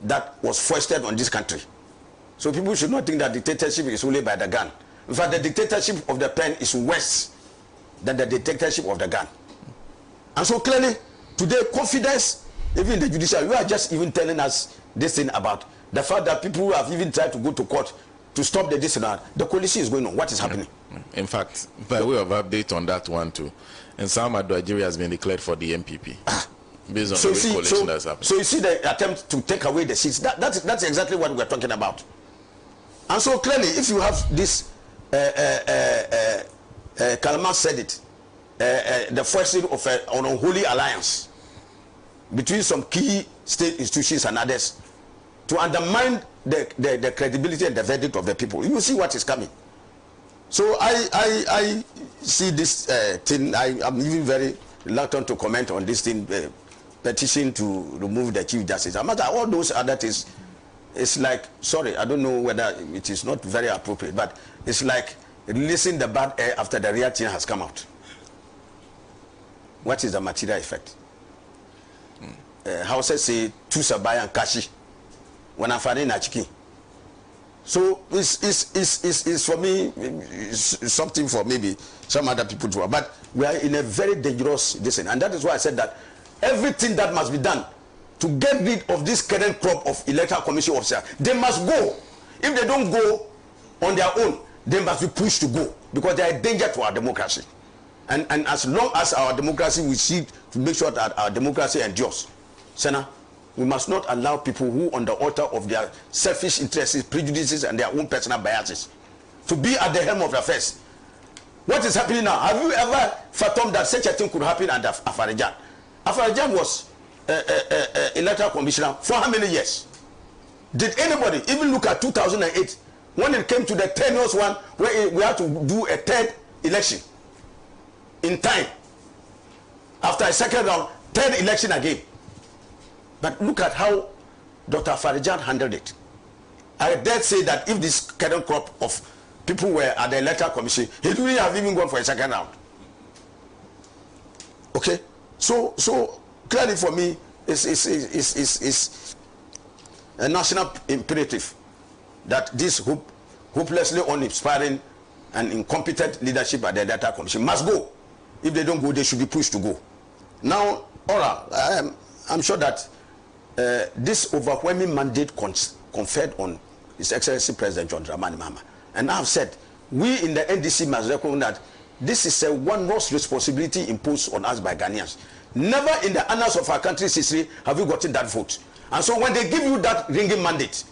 that was foisted on this country. So people should not think that dictatorship is only by the gun. In fact, the dictatorship of the pen is worse than the dictatorship of the gun. And so clearly, today, confidence, even in the judiciary, you are just even telling us this thing about the fact that people who have even tried to go to court to stop the discipline. The coalition is going on. What is happening? In fact, by way of update on that one too, and Sam Adwajiri has been declared for the MPP. Based on the coalition that's happening. So you see the attempt to take away the seats. That's exactly what we're talking about. And so clearly, if you have this, Kalama said it, the forcing of an unholy alliance between some key state institutions and others to undermine the credibility and the verdict of the people. You see what is coming. So I see this thing. I'm even very reluctant to comment on this thing, petition to remove the Chief Justice. All those other things, it's like, sorry, I don't know whether it is not very appropriate, but it's like releasing the bad air after the real thing has come out. What is the material effect? How say Tusabaya and Kashi when I'm finding a chicken. So it's for me, it's something for maybe some other people to. But we are in a very dangerous decision, and that is why I said that everything that must be done to get rid of this current crop of electoral commission officers, they must go. If they don't go on their own, they must be pushed to go, because they are a danger to our democracy. And as long as our democracy, we seek to make sure that our democracy endures, Senator, we must not allow people who, on the altar of their selfish interests, prejudices, and their own personal biases, to be at the helm of affairs. What is happening now? Have you ever fathomed that such a thing could happen under Afarajan? Afarajan was electoral commissioner for how many years? Did anybody even look at 2008 when it came to the tenuous one where we had to do a third election in time? After a second round, third election again. But look at how Dr. Afarajan handled it. I dare say that if this current crop of people were at the electoral commission, he wouldn't have even gone for a second round. Okay? So clearly for me, it's a national imperative that this hopelessly uninspiring and incompetent leadership at the electoral commission must go. If they don't go, they should be pushed to go. Now, I'm sure that this overwhelming mandate conferred on His Excellency President John Dramani Mahama, and I have said, we in the NDC must recognize that this is a onerous responsibility imposed on us by Ghanaians. Never in the annals of our country's history have we gotten that vote. And so when they give you that ringing mandate,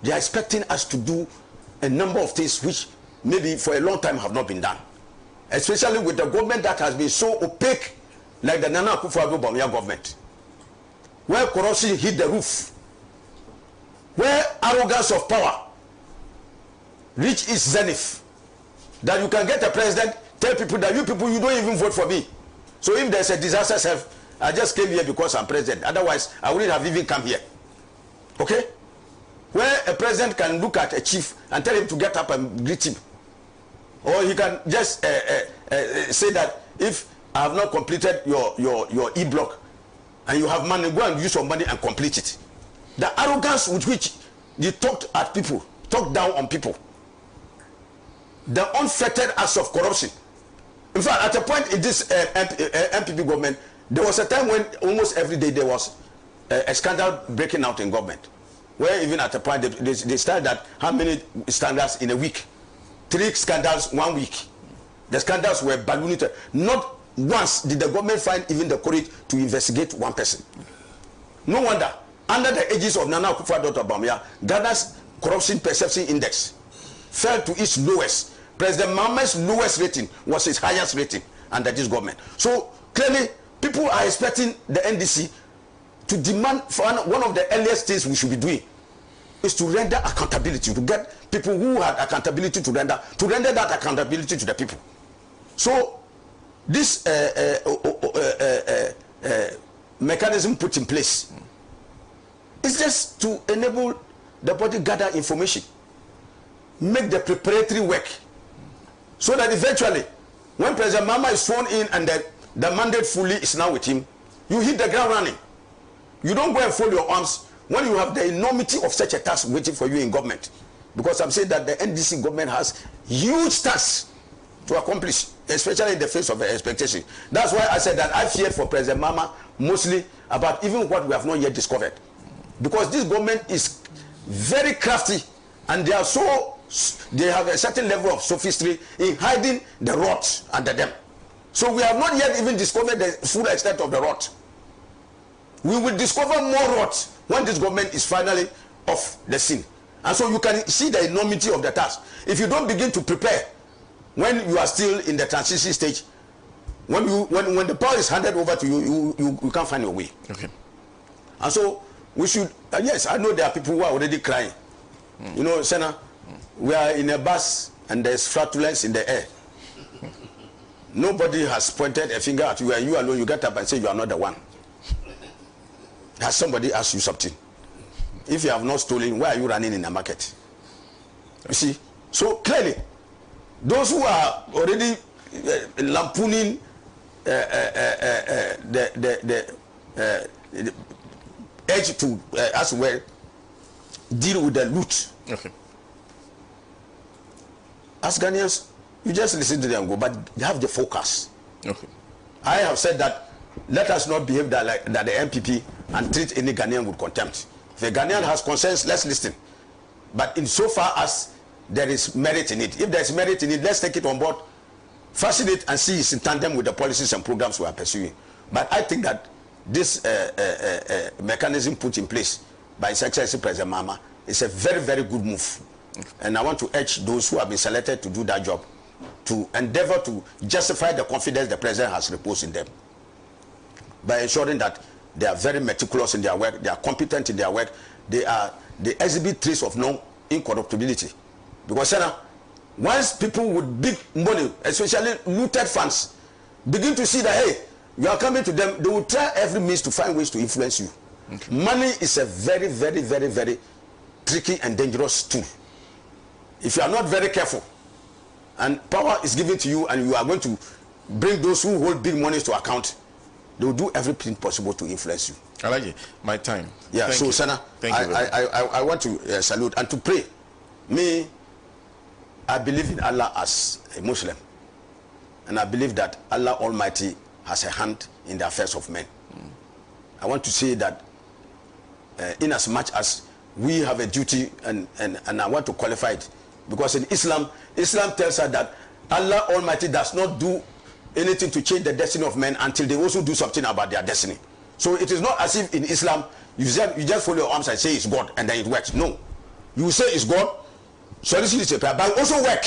they are expecting us to do a number of things which maybe for a long time have not been done. Especially with the government that has been so opaque, like the Nana Akufo-Addo Bawumia government, where corruption hit the roof, where arrogance of power reached its zenith, that you can get a president, tell people that you people, you don't even vote for me. So if there's a disaster, I just came here because I'm president. Otherwise, I wouldn't have even come here. Okay? where a president can look at a chief and tell him to get up and greet him. Or he can just say that if I have not completed your e-block and you have money, go and use your money and complete it. The arrogance with which you talked at people, talked down on people, the unfettered acts of corruption. In fact, at a point in this MPP government, there was a time when almost every day there was a scandal breaking out in government, where even at a point they started at how many scandals in a week? 3 scandals 1 week. The scandals were balloonated. Not once did the government find even the courage to investigate one person. No wonder, under the aegis of Nana Akufo-Addo Bawumia, Ghana's corruption perception index fell to its lowest. President Mahama's lowest rating was his highest rating under this government. So clearly, people are expecting the NDC to demand, for one of the earliest things we should be doing is to render accountability, to get people who had accountability to render that accountability to the people. So this mechanism put in place is just to enable the body gather information, make the preparatory work, so that eventually, when President Mahama is sworn in and the mandate fully is now with him, you hit the ground running. You don't go and fold your arms when you have the enormity of such a task waiting for you in government. Because I'm saying that the NDC government has huge tasks to accomplish, especially in the face of the expectation. That's why I said that I feared for President Mahama mostly about even what we have not yet discovered. Because this government is very crafty and they have a certain level of sophistry in hiding the rot under them. So we have not yet even discovered the full extent of the rot. We will discover more rot when this government is finally off the scene. And so you can see the enormity of the task. If you don't begin to prepare when you are still in the transition stage, when the power is handed over to you, you can't find your way. Okay. And so we should, yes, I know there are people who are already crying. You know, Senna, we are in a bus and there's flatulence in the air. Nobody has pointed a finger at you, and you alone, you get up and say you are not the one. Has somebody asked you something? If you have not stolen, why are you running in the market? You see? So clearly, those who are already lampooning the edge to as well deal with the loot. Okay. As Ghanaians, you just listen to them go, but they have the focus. Okay. I have said that let us not behave that the MPP and treat any Ghanaian with contempt. If a Ghanaian has concerns, let's listen. But insofar as there is merit in it, if there is merit in it, let's take it on board, fashion it, and see it's in tandem with the policies and programs we are pursuing. But I think that this mechanism put in place by His Excellency President Mahama is a very, very good move. And I want to urge those who have been selected to do that job to endeavor to justify the confidence the President has reposed in them by ensuring that they are very meticulous in their work, they are competent in their work, they exhibit traits of incorruptibility. Because once people with big money, especially looted funds, begin to see that, hey, you are coming to them, they will try every means to find ways to influence you. Okay. Money is a very, very, very, very tricky and dangerous tool. If you are not very careful, and power is given to you, and you are going to bring those who hold big monies to account, they will do everything possible to influence you. I like it. My time. Yeah, thank so Sana, I want to salute and to pray. Me, I believe in Allah as a Muslim. And I believe that Allah Almighty has a hand in the affairs of men. I want to say that in as much as we have a duty, and I want to qualify it, because in Islam tells us that Allah Almighty does not do anything to change the destiny of men until they also do something about their destiny. So it is not as if in Islam you just fold your arms and say it's God and then it works. No. You say it's God, solicit a prayer, but also work.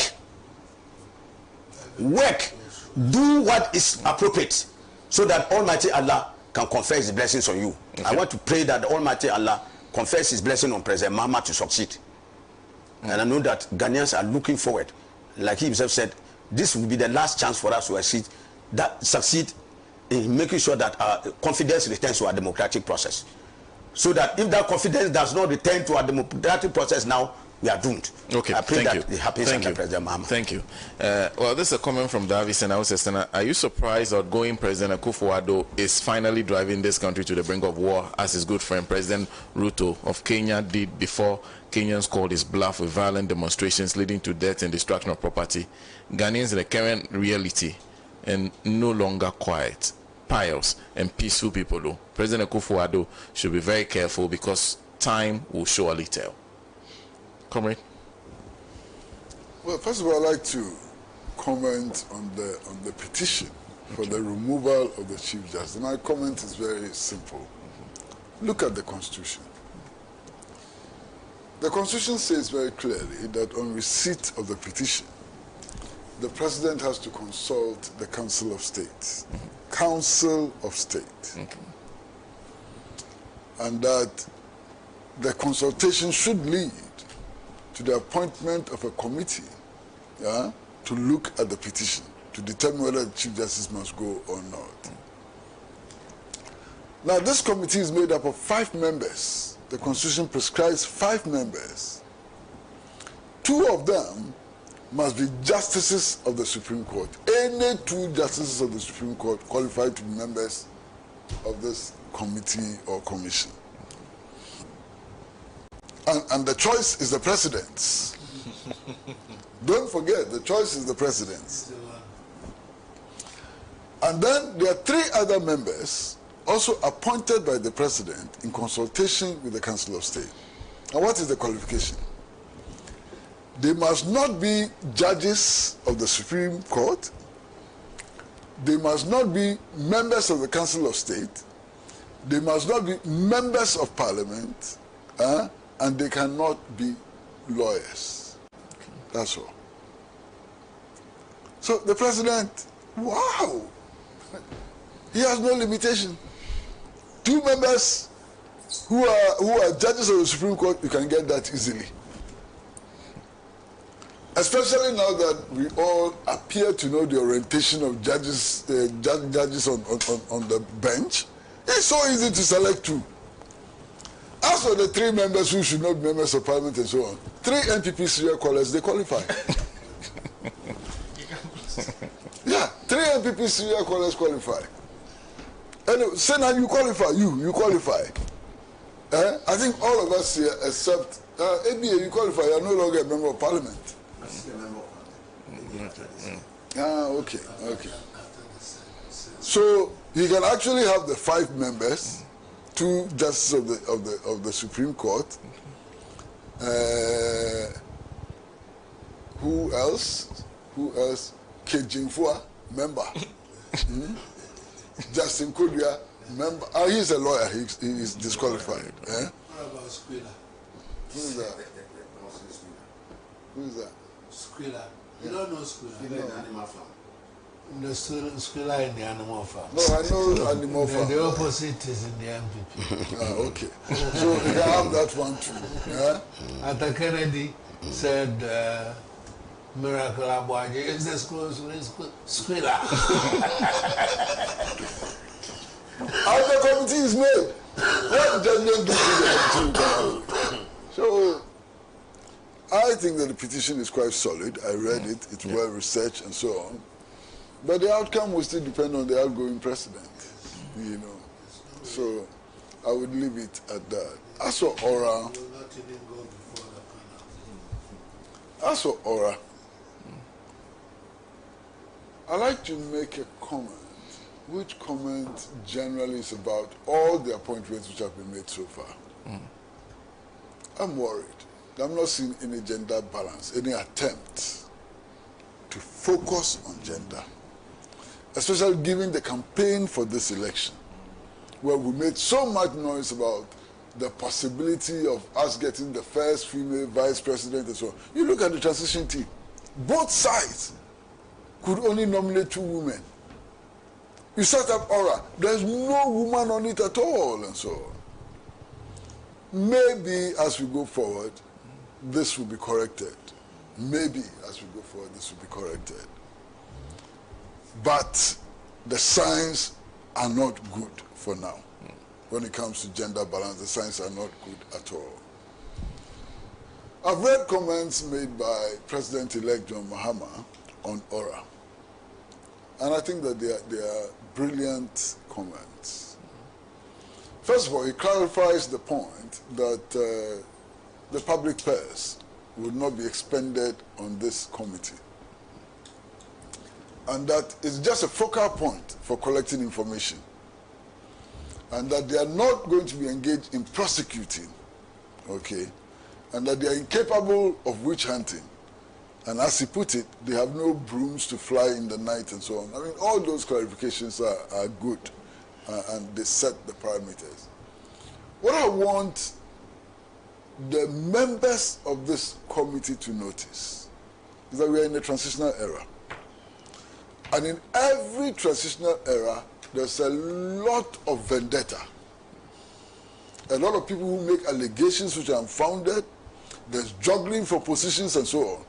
Work. Do what is appropriate so that Almighty Allah can confer His blessings on you. Okay. I want to pray that Almighty Allah confers His blessing on President Mahama to succeed. And I know that Ghanaians are looking forward. Like he himself said, this will be the last chance for us to succeed in making sure that our confidence returns to our democratic process. so that if that confidence does not return to our democratic process now, we are doomed. Okay, I pray thank that you. it happens Thank under you. President Mahama. Thank you. Well, this is a comment from Davis and Austin. Are you surprised outgoing President Akufo-Addo is finally driving this country to the brink of war, as his good friend President Ruto of Kenya did before Kenyans called his bluff with violent demonstrations leading to death and destruction of property? Ghanaians in the current reality and no longer quiet, pious and peaceful people, though. President Akufo-Addo should be very careful because time will surely tell. Comrade? Well, first of all, I'd like to comment on the petition for the removal of the Chief Justice. My comment is very simple. Look at the Constitution. The Constitution says very clearly that on receipt of the petition, the President has to consult the Council of State. Council of State. And that the consultation should lead to the appointment of a committee to look at the petition, to determine whether the Chief Justice must go or not. Now, this committee is made up of 5 members. The Constitution prescribes 5 members. 2 of them must be justices of the Supreme Court. Any 2 justices of the Supreme Court qualified to be members of this committee or commission. And the choice is the President's. Don't forget, the choice is the President's. And then there are 3 other members also appointed by the President in consultation with the Council of State. And what is the qualification? They must not be judges of the Supreme Court. They must not be members of the Council of State. They must not be members of Parliament. And they cannot be lawyers. That's all. So the President, wow, he has no limitation. 2 members who are judges of the Supreme Court, you can get that easily. Especially now that we all appear to know the orientation of judges, judges on the bench. It's so easy to select 2. As for the 3 members who should not be members of Parliament and so on, 3 NPP serial callers, they qualify. Yeah, 3 NPP serial callers qualify. Anyway, say now you qualify, you qualify. I think all of us here, except ABA, you qualify, you are no longer a member of Parliament. Okay. So you can actually have the 5 members, 2 justices of the Supreme Court. Who else? Kejimfua, member. Justin Kodua, member. He's a lawyer. He is disqualified. What about Squilla? Who is that? Who is that? Squilla. You don't know Squilla? In the animal farm. The Squilla in the animal farm. No, I know animal farm. The opposite is in the MPP. Okay. So you can have that one too. Yeah? Arthur Kennedy said, Miracle Abwaje is the Squilla. How the committee is made? What judgment do the committee? So I think that the petition is quite solid. I read it. It's well researched and so on. But the outcome will still depend on the outgoing president, you know. So I would leave it at that. As for Aura, I'd like to make a comment, which comment generally is about all the appointments which have been made so far. I'm worried. I'm not seeing any gender balance, any attempt to focus on gender, especially given the campaign for this election, where we made so much noise about the possibility of us getting the first female vice president and so on. You look at the transition team, both sides could only nominate 2 women. You set up Aura, there's no woman on it at all and so on. Maybe as we go forward, this will be corrected. Maybe as we go forward, this will be corrected. But the signs are not good for now. when it comes to gender balance. The signs are not good at all. I've read comments made by President-elect John Mahama on Aura. And I think that they are brilliant comments. First of all, he clarifies the point that the public purse would not be expended on this committee. And that it's just a focal point for collecting information. And that they are not going to be engaged in prosecuting, okay? And that they are incapable of witch hunting. And as he put it, they have no brooms to fly in the night and so on. I mean, all those clarifications are good, and they set the parameters. What I want the members of this committee to notice is that we are in a transitional era. And in every transitional era, there's a lot of vendetta. A lot of people who make allegations which are unfounded. There's juggling for positions and so on.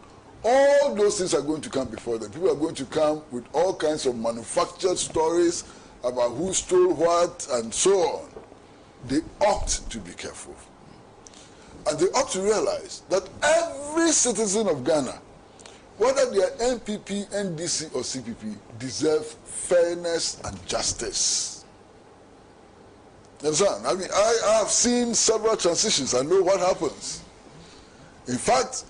All those things are going to come before them. People are going to come with all kinds of manufactured stories about who stole what and so on. They ought to be careful. And they ought to realize that every citizen of Ghana, whether they are NPP, NDC, or CPP, deserve fairness and justice. You understand? I mean, I have seen several transitions. I know what happens. In fact,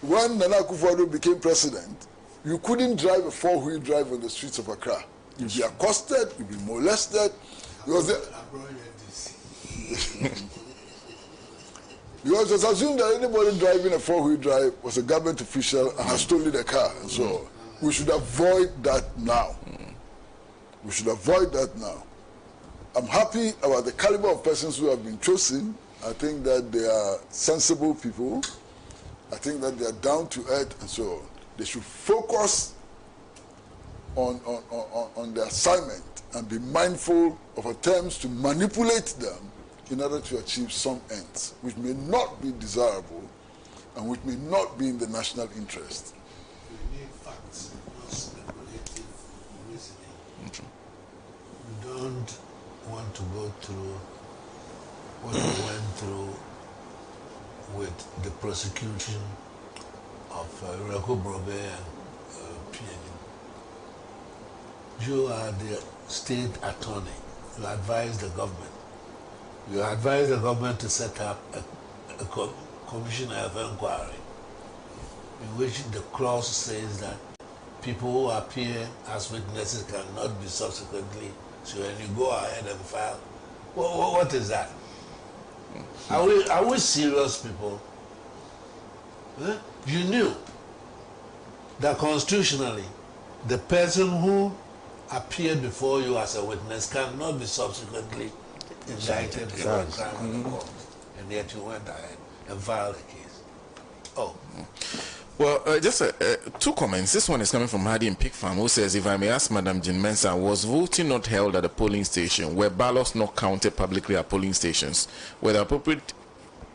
when Nana Akufo-Addo became president, you couldn't drive a four-wheel drive on the streets of Accra. You'd be accosted, you'd be molested. Because it was assumed that anybody driving a four-wheel drive was a government official and has stolen a car and so on. We should avoid that now. We should avoid that now. I'm happy about the caliber of persons who have been chosen. I think that they are sensible people. I think that they are down to earth and so on. They should focus on the assignment and be mindful of attempts to manipulate them in order to achieve some ends, which may not be desirable and which may not be in the national interest. We need facts, not speculative reasoning. We don't want to go through what we went through with the prosecution of Reku Brobe and PNU. You are the state attorney. You advise the government. You advise the government to set up a commission of inquiry in which the clause says that people who appear as witnesses cannot be subsequently. So when you go ahead and file, what is that? Are we serious people? Huh? You knew that constitutionally, the person who appeared before you as a witness cannot be subsequently indicted for a crime in the court, and yet you went ahead and filed a case. Oh. Well, just two comments. This one is coming from Hadi in Pig Farm, who says, if I may ask Madam Jean Mensah, was voting not held at a polling station? Were ballots not counted publicly at polling stations? Were the appropriate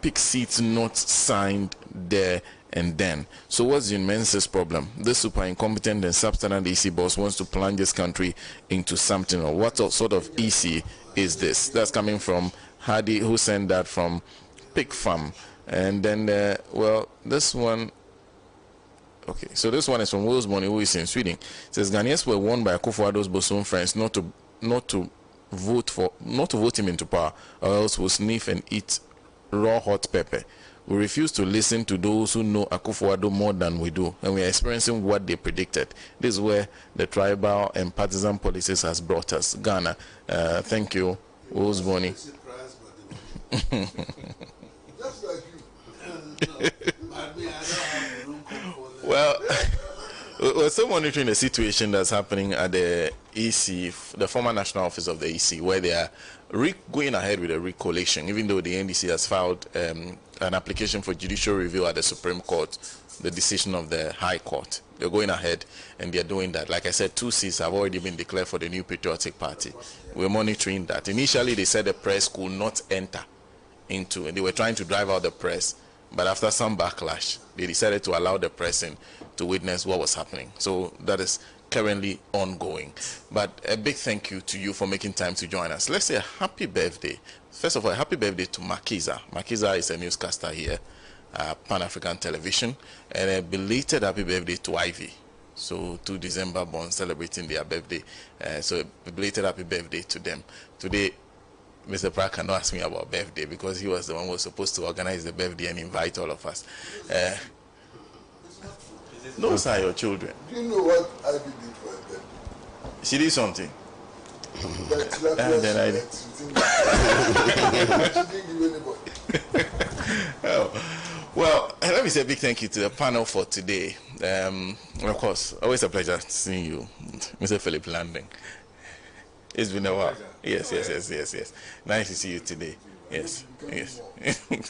pick seats not signed there and then? So what's Jean Mensah's problem? This super incompetent and substandard EC boss wants to plunge this country into something. Or what sort of EC is this? That's coming from Hadi, who sent that from Pig Farm. And then, well, this one... Okay, so this one is from Will's Money, who is in Sweden. It says Ghanaians were warned by Akufo-Addo's bosom friends not to vote him into power, or else we'll sniff and eat raw hot pepper. We refuse to listen to those who know Akufo-Addo more than we do, and we are experiencing what they predicted. This is where the tribal and partisan policies has brought us. Ghana. Thank you, Will's Money. Just like you. Well, we're still monitoring the situation that's happening at the EC, the former national office of the EC, where they are going ahead with a recollation, even though the NDC has filed an application for judicial review at the Supreme Court, the decision of the High Court. They're going ahead and they're doing that. Like I said, 2 seats have already been declared for the New Patriotic Party. We're monitoring that. Initially, they said the press could not enter into, and they were trying to drive out the press. But after some backlash, they decided to allow the press in to witness what was happening. So that is currently ongoing. But a big thank you to you for making time to join us. Let's say a happy birthday. First of all, a happy birthday to Makiza. Makiza is a newscaster here, Pan-African Television, and a belated happy birthday to Ivy. So 2 December born, celebrating their birthday. So a belated happy birthday to them. Today, Mr. Pratt cannot ask me about birthday because he was the one who was supposed to organize the birthday and invite all of us. Those are your children. Do you know what Ivy did for her birthday? She did something. And then I did. She didn't give anybody. Well, let me say a big thank you to the panel for today. Of course, always a pleasure seeing you, Mr. Philip Landing. It's been a while. Yes. Nice to see you today. Yes.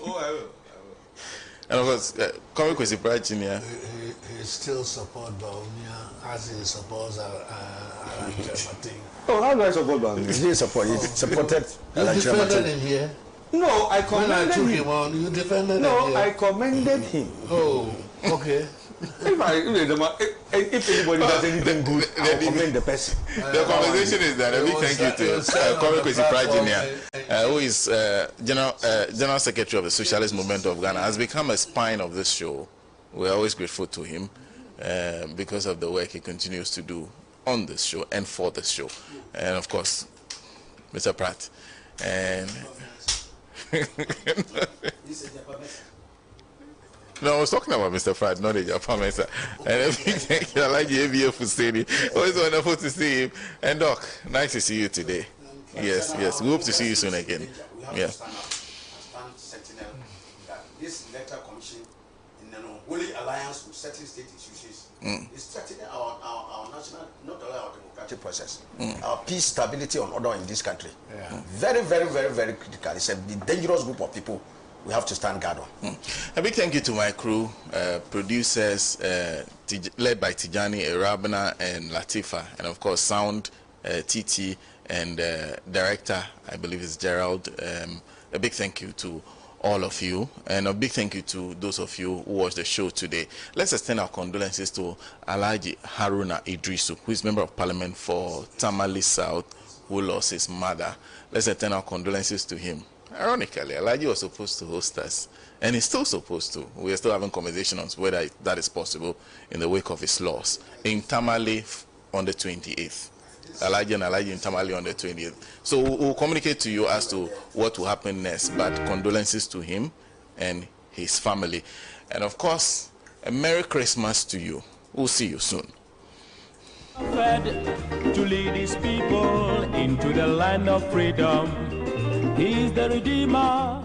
Oh, I will. And of course, coming with the Junior. He still supports Baumia as he supports Arachemating. Oh, how do I support Bang? He didn't support. He supported. You defended him here. No, I When I commended took him. him on, you defended him No, here. I commended him. Oh, okay. If anybody does anything good, I'll commend the person. The conversation is that a big thank you to Kwame Kwesi Junior, who is General Secretary of the Socialist Movement of Ghana, has become a spine of this show. We're always grateful to him because of the work he continues to do on this show and for this show. And of course, Mr. Pratt. And no, I was talking about Mr. Pratt, not the Japan sir. And a big thank you. I like the ABF for saying it. Always wonderful to see him. And Doc, nice to see you today. Yes. We hope to see you soon again. Yeah. Sentinel that this electoral commission in an unholy alliance with certain state institutions is threatening our national, not only our democratic process, our peace, stability, and order in this country. Yeah. Very, very, very, very critical. It's a dangerous group of people we have to stand guard on. A big thank you to my crew, producers led by Tijani, Rabana, and Latifa, and of course sound, TT, and director, I believe is Gerald. A big thank you to all of you, and a big thank you to those of you who watched the show today. Let's extend our condolences to Alhaji Haruna Idrisu, who is Member of Parliament for Tamale South, who lost his mother. Let's extend our condolences to him. Ironically, Alhaji was supposed to host us, and he's still supposed to. We are still having conversations on whether that is possible in the wake of his loss. In Tamale on the 28th. Alhaji and Alhaji in Tamale on the 20th. So we'll communicate to you as to what will happen next, but condolences to him and his family. And of course, a Merry Christmas to you. We'll see you soon. Fed to lead his people into the land of freedom. He's the Redeemer.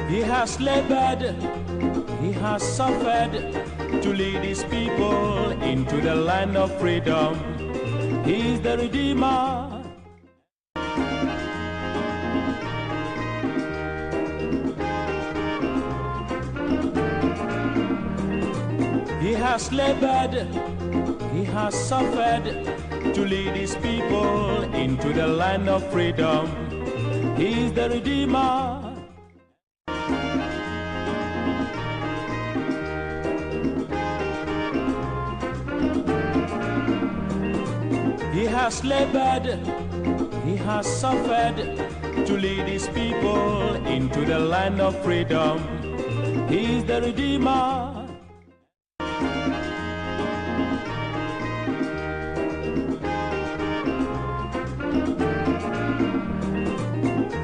He has labored, he has suffered to lead his people into the land of freedom. He's the Redeemer. He has labored, he has suffered to lead his people into the land of freedom. He's the Redeemer. He has labored, he has suffered to lead his people into the land of freedom. He's the Redeemer.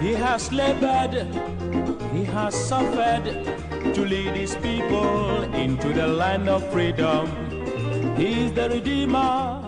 He has labored, he has suffered to lead his people into the land of freedom. He's the Redeemer.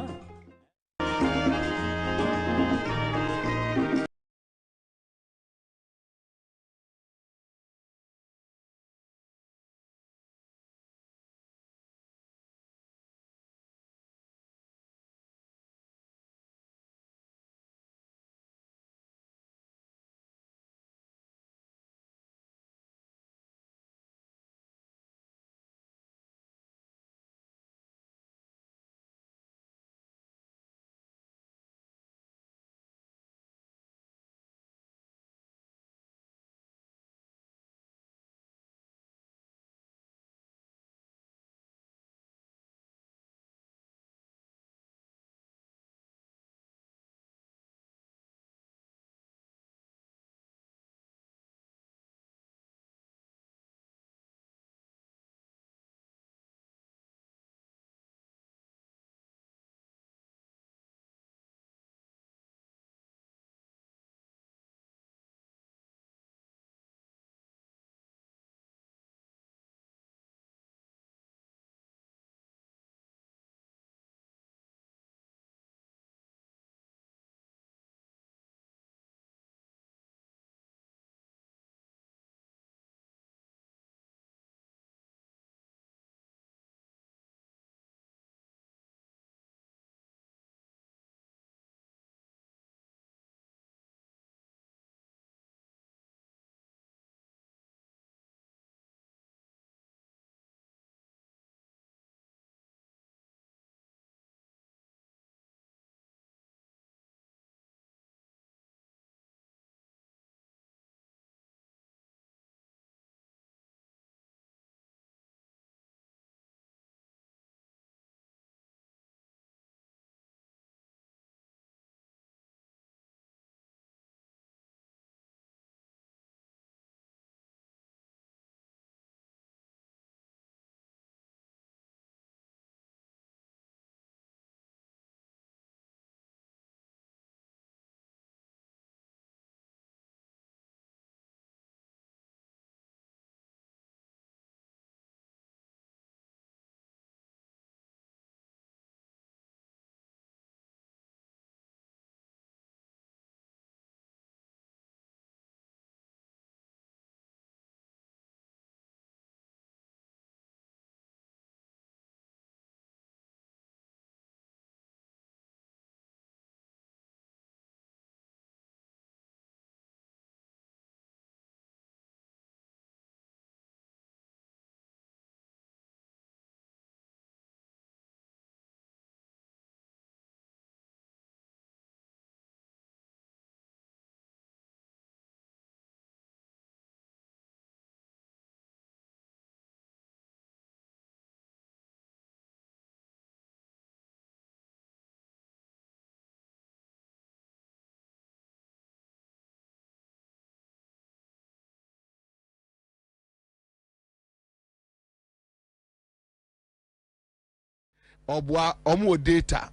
obwa omo data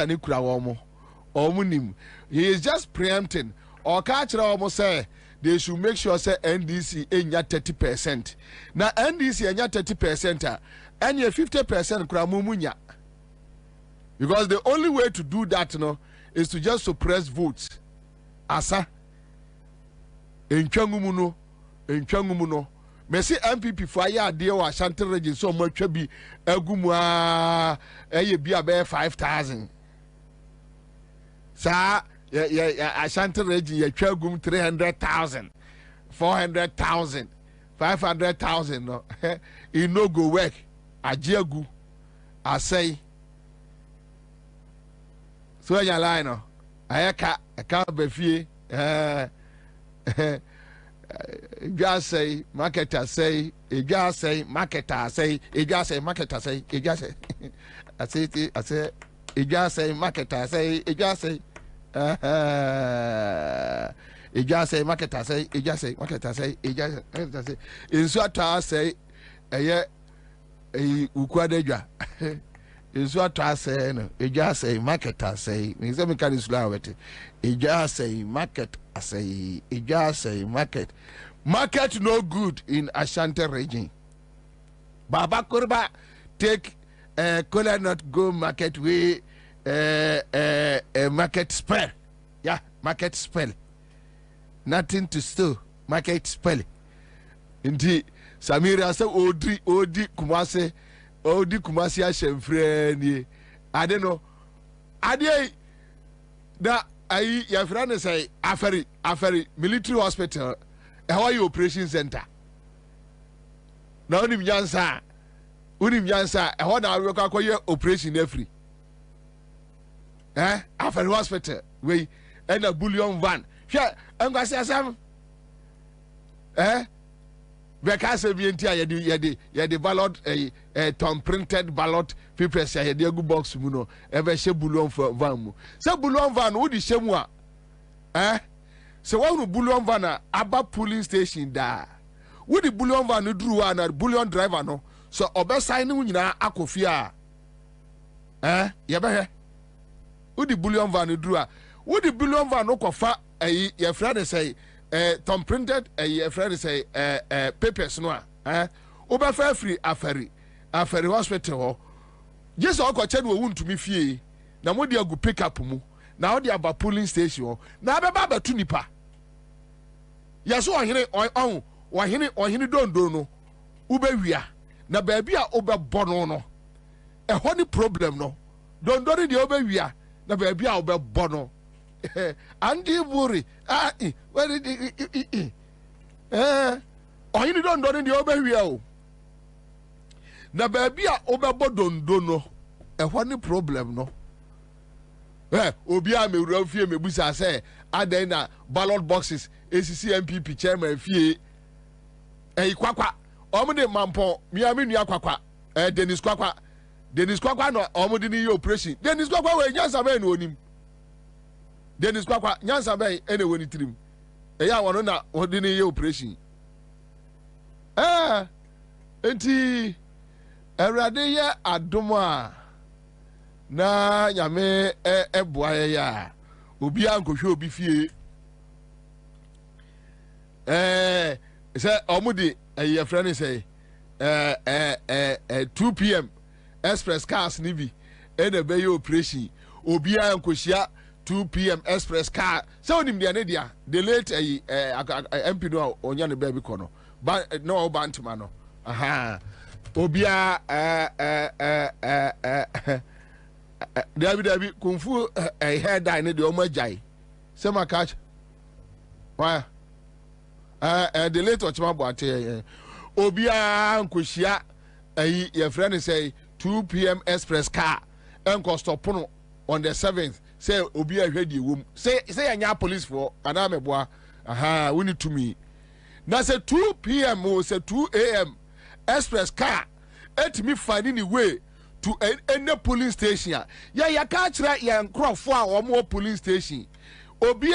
ni kura womo omunim. He is just preempting or catch omo say they should make sure say NDC enya 30%. Na NDC enya 30% and 50% kura mumunya. Because the only way to do that is to just suppress votes. Asa enchangumuno Messi MPP for ya dear wa Ashanti region so much be agumwa be about 5,000. Sa Ashanti region ya chagum 300,000, 400,000, 500,000 no. It no go work. Ajiagu I say so ya line no. Ayaka be fie just say marketer say just say marketer say just say marketer say just say I say just say marketer say just say just say marketer say just say marketer say just say in so say ukwadejwa is what I say no just say marketer say me say me can slow it just say market I say just say market no good in Ashanti region. Baba Kurba take could not go market way market spell. Yeah, market spell. Nothing to steal. Market spell. Indeed, Samira say Odi Kumase Odi Kumasi Ashemfreni. I don't know. Adi that your friend say Aferi military hospital. How are you operation center? Now unim jansa, how na we ka koye operation every. After hospital, we and a bullion van. Sure, I'm going to say some. Because we the ballot, tom printed ballot papers. Here, the good box, muno. Ever she bullion for van. So bullion van, who the shemwa? So one bullion van aba polling station da. Who the bullion van drew and bullion driver no. So obe sign na akofia. Yabe. Who the bullion van drew? Who the bullion van no kofa? Your friend say. Tom printed a friend say papers no oba free aferi hospital just all ko check wo wuntu mi fie na mo dia go pick up mu na o dia ba polling station na be ba tu nipa yeso ohene dondo no ube wia na ba bia obe bono no e ho ni problem no dondo ni dia obe wia na ba bia obe bono Andy Buri, where did you don't do the over na baby a obabodon dono e what problem no obi a me rafie me busa say adan na ballot boxes ACC MPP chairman fie kwakwa omde mampo miami nua kwakwa Dennis kwakwa no omde ni operation Dennis kwakwa we nyansa be no onim Dennis Kwakwa nyansa bay ene woni trim eya wono na wodi ne ye operation enti Awurade ye adomo a na nyame eboaye ya obi ankohwe obi fie say omudi ye friend say 2 p.m. express cars ni bi ene be ye operation obi ankohia 2 p.m. express car. So nim dia ne dia. The late MP no onya ne baby kono. Ba no bantuma no. Aha. Obia David kumfu head die ne de omajai. Se ma catch. Why? The late ochima boate. Obia nkohia your friend say 2 p.m. express car. Enko stop on the 7th. Say obi ahwedi wom say anya police for anameboa aha we need to me na say 2 p.m. or say 2 a.m. express car etimi find any way to any police station ya ka kira ya nkrofo a omo police station obi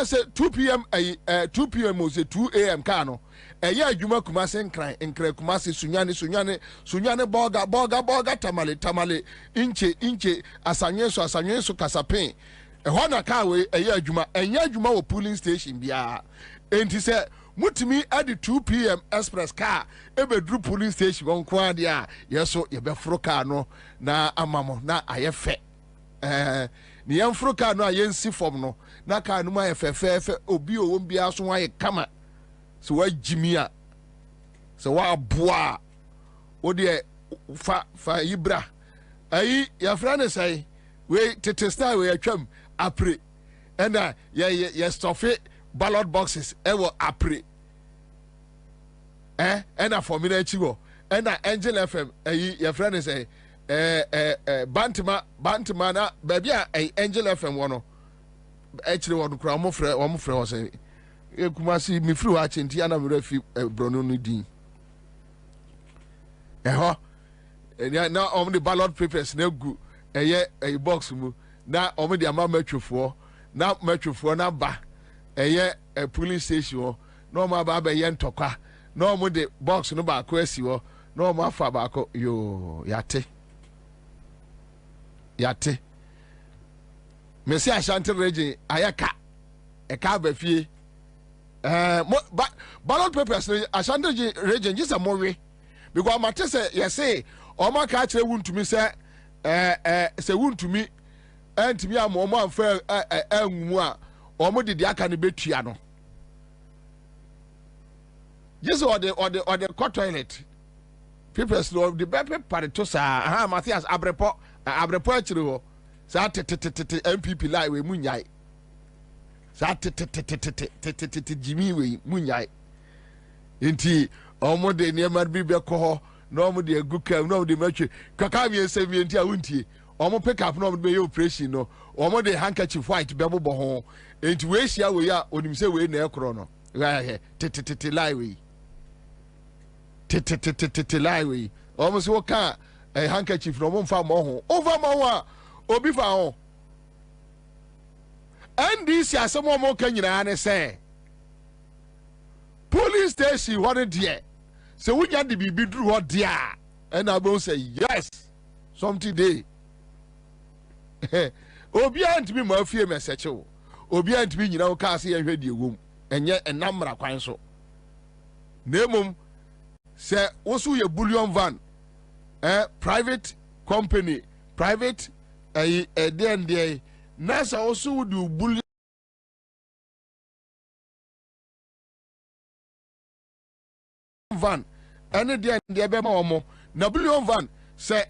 say 2 p.m. 2 p.m. or say 2 a.m. car no eya adwuma Kumasi nkran Kumasi sunyane boga tamale inche asanwe so kasapen ehɔ na car we eya adwuma enya adwuma wo polling station bia enti sɛ mutimi at the 2 p.m. express car ebedru polling station won kwa ade a yeso yebɛforo car no na amamo na ayɛ fɛ ni yɛmforo car no a yɛnsi fam no na car no ma yɛ fɛfɛɛfɛ obi o won bia so ayɛ kama so wa jimia so wa boa o de fa ibra ayi ya frane sai we tete star we atwam apre and ye stuff ballot boxes ewo apre and for me na chiwo and Angel FM ayi ya frane sai Bantima na baby a Angel FM wono actually won kura mo frɛ wo say Kumasi mi free watch nti ana me fi brono no din na on the ballot papers na gu a box mu na on the ama matwefo na ba a police station no ma ba ye ntokwa na on the box no ba ko asi wo na on ma fa ba ko yo yate Messi Ashanti region ayaka e ka ba fie ballot papers Ashanti region just a more because matter say yes say o ma ka kire wuntumi say say wuntumi antimi am o ma fa anwumu a o mo de aka ne betua no just or the court toilet papers no the paper parito sa Matthias abrepo akire ho sa MPP lie we munyai sa Jimmy we munyai inti omo de niema bi be ko no omo de aguka no de matwe kaka mi ensemi enti a wuntie omo pick up no be operation no omo de handkerchief white be bobo ho enti we hia we ya onim se we na ekro no lie we lie we omo se wo ka handkerchief no mo mfa mo ho over mo a obi fa ho NDC asemo mo ka nyina ne say police station one there so we get the bibi dru ho there and I will say yes something day obi antimi ma afie message wo obi antimi nyina wo ka se ye hwede ewom enye enamra kwan so nemum say wosu ye bullion van private company private there nasa wosu do bullion van any there be ma omo na bullion van say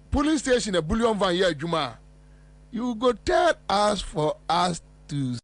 police station a bullion van here adwuma you go tell us for us to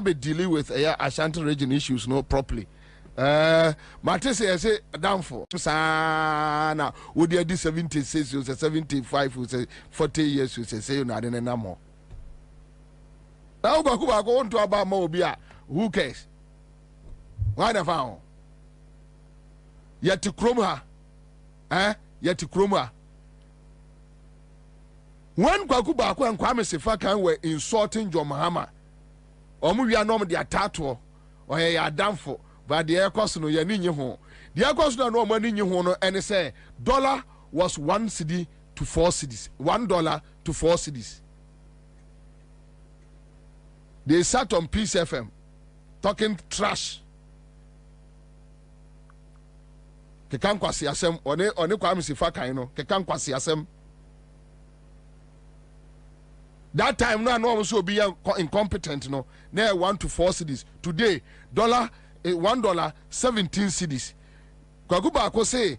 be dealing with Ashanti region issues no properly. Matter say down for sana would you do 76 you say 75 you say 40 years you say you na dey na more. Now go on to about more bia who cares? Why the found? Yet to chroma yet to chroma. When Kwaku Bako and Kwame Sefa were insulting John Mahama. Omu wi anom de atato o ye adamfo but the air cost no ye ni ho. The air cost no money ho no and say dollar was 1 cedi to 4 cedis. $1 to 4 cedis. They sat on Peace FM talking trash. Kekan kwasi asem one kwa msifa kan no kekan kwasi asem. That time no also be incompetent no. Now 1 to 4 cedis. Today $1 17 cedis. Kwakuba ko say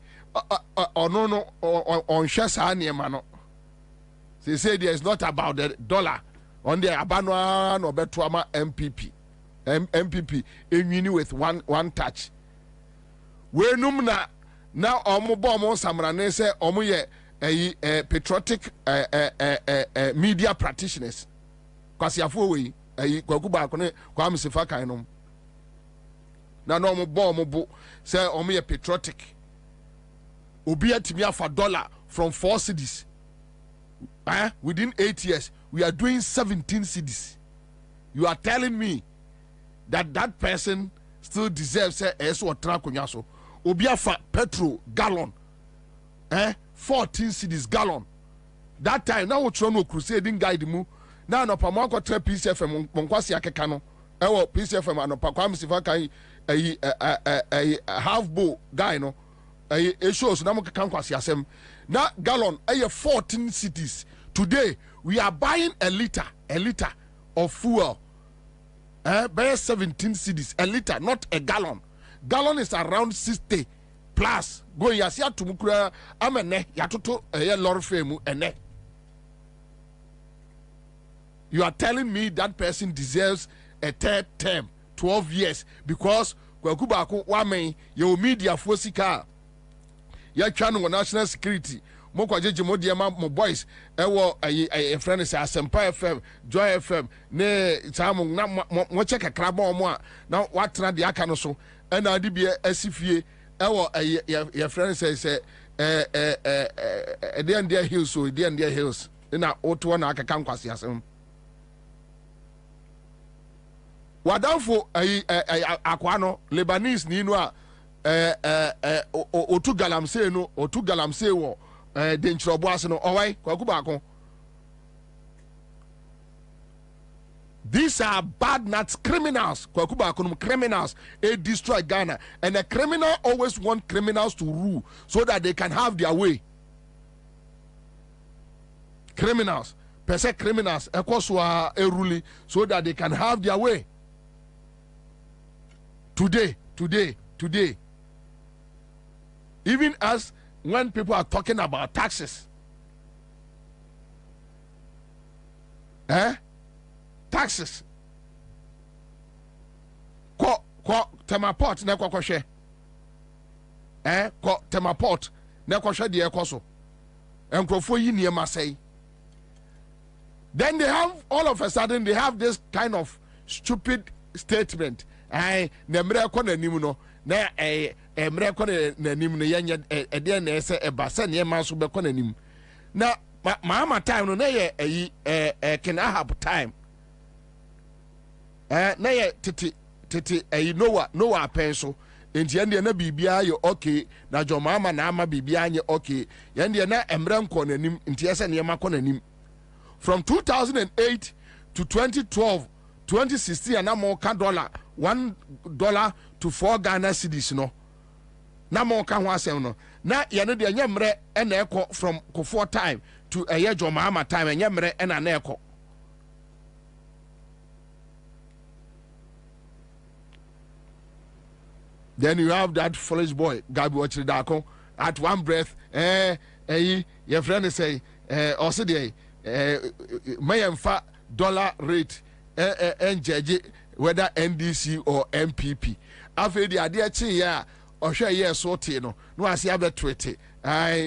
no on share sa niema no. They say there is not about the dollar on the abanwa no betuama MPP enwini with one touch. We num na omo bo omo samrane say omo ye patriotic media practitioners. Kwasiafo we kwakuba ko ne kwa msifa kan no. Na no omo bo omo bo say omo ye patriotic. Obi atimi afa dollar from 4 cedis. Within 8 years, we are doing 17 cedis. You are telling me that person still deserves or trakunyaso. Obiafa petrol gallon, 14 cedis gallon. That time now we try crusading guide mu. Now no pamako tre PCFM monkwasi akekano. Ewo PCFM anopakwam sifaka a half bow guy no. It shows now now gallon 14 cities. Today we are buying a liter of fuel. By 17 cities, a liter, not a gallon. Gallon is around 60 plus. Go yasia to mukura amene yatoto lor femu ene. You are telling me that person deserves a third term, 12 years, because kwakubako wame your media fosika. Ya channel national security mo kwajeje mo dia mo boys ewo a friend say Asempa FM Joy FM ne tamu na mo check kraba mo a na watena de aka no so na ade bia asifie ewo ya friend say the India Hills so the India Hills na oto na aka kan kwase asem wadanfo akwa no Lebanese ni no a otu galamse wo de nchrobo ase no owai kwakubako. These are bad nuts, criminals. Kwakubako criminals. They destroy Ghana, and a criminal always want criminals to rule so that they can have their way. Criminals, per se criminals, ekoswa eruli so that they can have their way. Today. Even as when people are talking about taxes, taxes. Ko temaport na kwakoshe. Ko temaport na kwakoshe de ekoso. Enkrofo yi niema say. Then they have all of a sudden they have this kind of stupid statement. Nemre ko na nimu no na emre ko na nim no yenye de na ese eba se ne ma so be ko na nim na ma time no na ye can I have time na ye tete Noah pen so enti ende na bibia ye okay na jo mama na ama bibia nye okay yende na emre nko na nim enti ese ne ma ko na nim from 2008 to 2012 2016 and more $1 to 4 Ghana cedis no na mo ka ho asem no na ye no de nyemre e na ekọ from Kofo time to Eyejo Mahama time nyemre e na ekọ. Then you have that foolish boy Gabi Ochridako at one breath your friend say also the mayemfa dollar rate NJJ whether NDC or MPP after the idea ya or share yes so no ase abetwete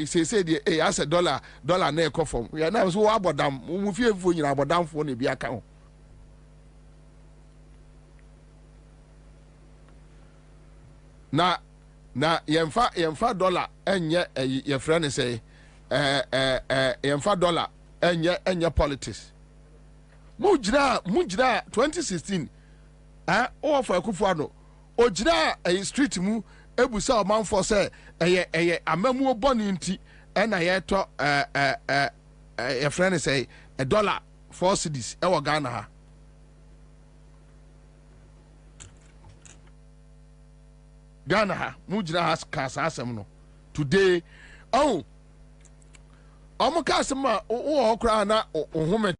say the as a dollar na ekọ from we na so abodam mu fiefo nyina abodamfo na bi aka ho na yemfa dollar enye your friend say yemfa dollar enye politics mujira 2016 offer Akufo-Addo ojina a street mu ebusa omanfo say eye amamu oboni nti na ye to your friend say $1 4 cedis e wo Ghana ha. Ghana ha mujina has kasa asem no today oh omo kasa ma wo okra na ohumete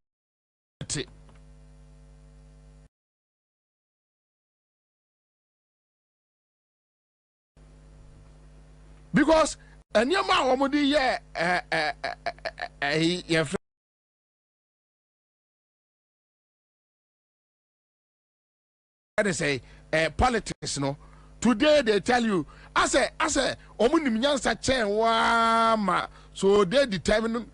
because anyama omo di ye they say politics no today they tell you I say omo nimnyansa chen wa ma so they determine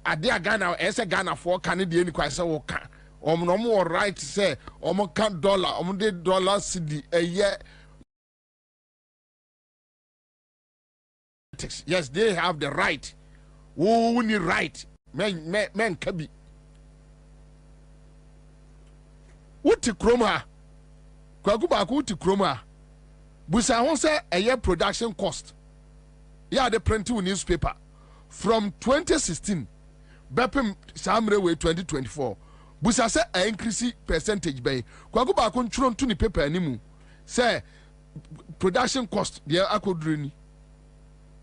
ade Ghana ese Ghana for can dey ni kwase wo ka omo no mo right say omo kan dollar omo de dollar cedi eye. Yes, they have the right. Who need right? Men kabi. Uti kroma. Kwaguba uti kroma. Busa won say a year production cost. Yeah, the printing newspaper from 2016. Bepem Samrewe 2024. Busa say a increase percentage by. Kwaguba kun chron to ni paper animu. Say production cost. Yeah, akodrini.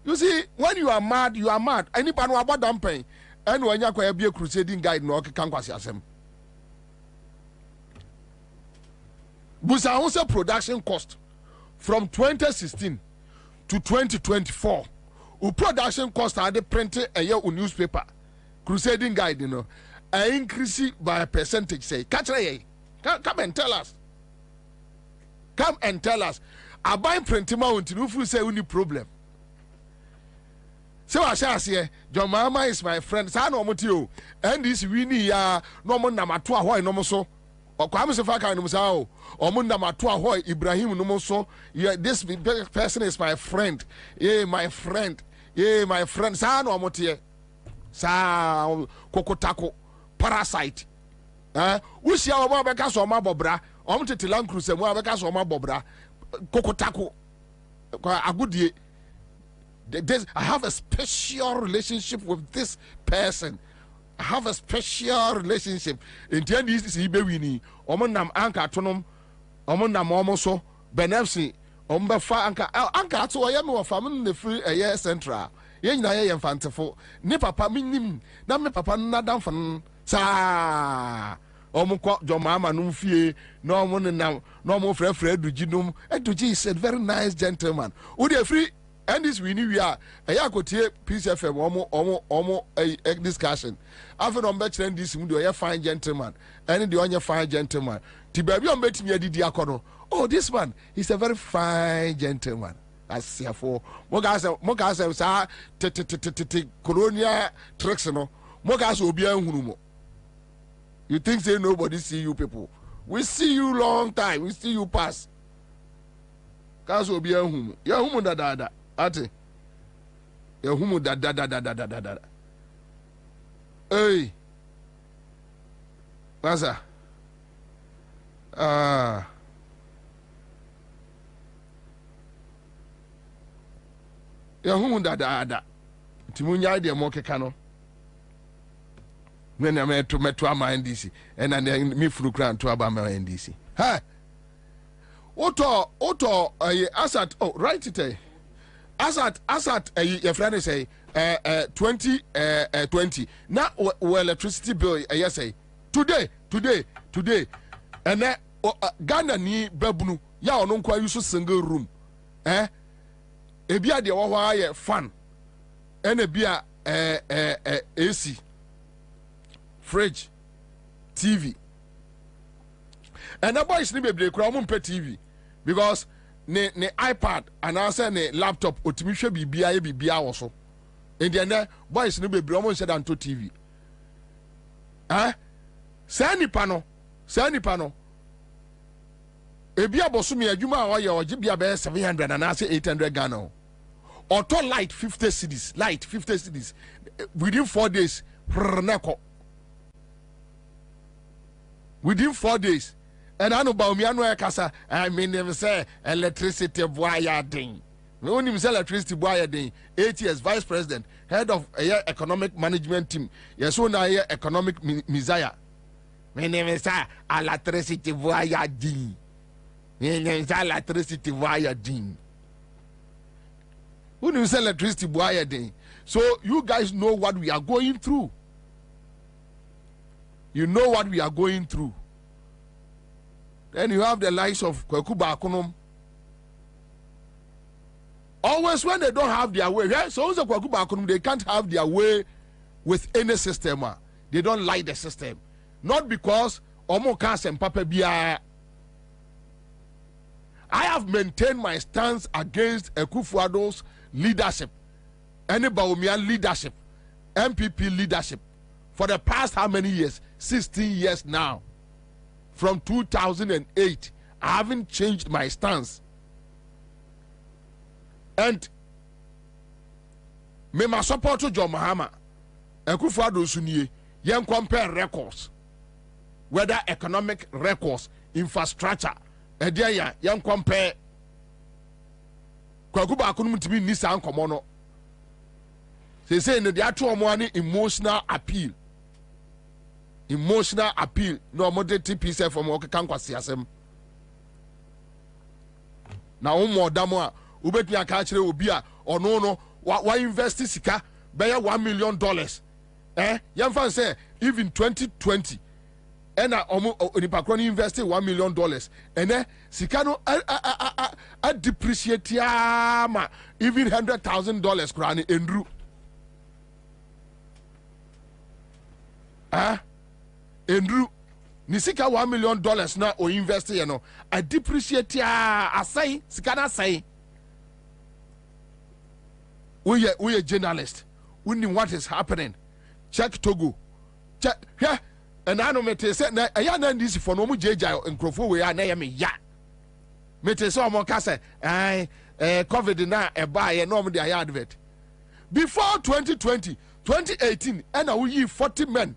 You see, when you are mad, you are mad. Anybody who about dumping, and when you are be a crusading guide, no can quasi asem. Busa also production cost from 2016 to 2024. Who production cost are they printed a year on newspaper, crusading guide, you know, a increase by a percentage. Say, catch a come and tell us. Come and tell us. I buy printing mountain. If we say only problem. So I shall say, John Mama is my friend. Sa no motio. And this winnie ya no mon na matua hoy no so. Or kwame se fa kan no sa o. O mon na matua hoy Ibrahim no so. Yeah, this person is my friend. Yeah, my friend. Yeah, my friend. Sa no motie. Sa kokotako parasite. Usia o ma beka so ma bobra. O mo tete Land Cruiser mo beka so ma bobra. Kokotako. Agudie. I have a special relationship with this person. I have a special relationship. In the end, this is Ibewini. Omonam anka tonom. Omonam omoso. Benefsi. Ombefa anka. Anka to ayami wa family ne free a year central. Yen na ye infanteful. Ne papa minim. Na me papa na damfan. Sa. Omukwa jomama numfie. No omonam. No mo frefre dujinum. Eduji is a very nice gentleman. Udi free. And this we knew we are a yakotie PCFM almost a discussion. After on better this we do a fine gentleman and the only fine gentleman. Tibabi on betting me diacono. Oh, this man is a very fine gentleman. As therefore Mogas sa colonial tricks no Mogas will be a humo. You think say nobody see you people? We see you long time, we see you pass. Gas will be a humo. Ya humo da. Ate ya humu da. Hey, Masa. Ya humu da. Timunya de mo keka no. Me na meto ama NDC. Ena me furu kran to aba ma NDC. Ha. Oto asat right it. Asat your friend say 2020 now electricity bill say today and then Ghana ni babunu ya ono kwa use single room ebia de wo hwa fan and ebia AC fridge TV and the boys ni bebre kura mo mpe TV because ne iPad and answer ne laptop otimi hwe bibia wo so and boys no bebre omo nse danto TV sa nipa no ebi abosomi adwuma a oye oje bia be 700 and answer 800 Ghana auto light 50 cedis within 4 days within 4 days and I know about me, I know Casa. I mean, them say electricity boy ding. We only sell electricity boy ding. 8 years, vice president, head of economic management team. Yes, so now economic messiah. My name is electricity boy ding. My name is electricity boy ding. Who knows electricity boy ding? So you guys know what we are going through. You know what we are going through. Then you have the likes of Kwaku Bakonum. Always when they don't have their way, right? So the Kwaku Bakonum, they can't have their way with any system. They don't like the system. Not because Omo Kas and Papa Bia. I have maintained my stance against Akufo-Addo's leadership, any Bawumia leadership, MPP leadership, for the past how many years? 16 years now. From 2008, I haven't changed my stance. And me my support to John Mahama, Akufo-Addo Sunye, yen compare records, whether economic records, infrastructure, edia yen compare. Kwaku Bakonum to be Nissan Komono. They say no, they are too money emotional appeal. Emotional appeal. No more TP from Okankwa Siasem. Now, more damo, Ubet me a catcher will be or no, why invest Sika, buy $1 million. Young fan say, even 2020, and Onipacroni invested $1 million. And then Sikano a depreciate even $100,000 crown in Drew. Andrew, Nisika $1 million now or invest, you know. I depreciate I say, Sikana say. We are journalists. We know what is happening. Check Togo. Check here. And I know me say na I na this for no mu jeja nkrofo we na me ya. Me say o mo ka say COVID na e ba ye no mo dey advert. Before 2020, 2018 and we yi 40 men.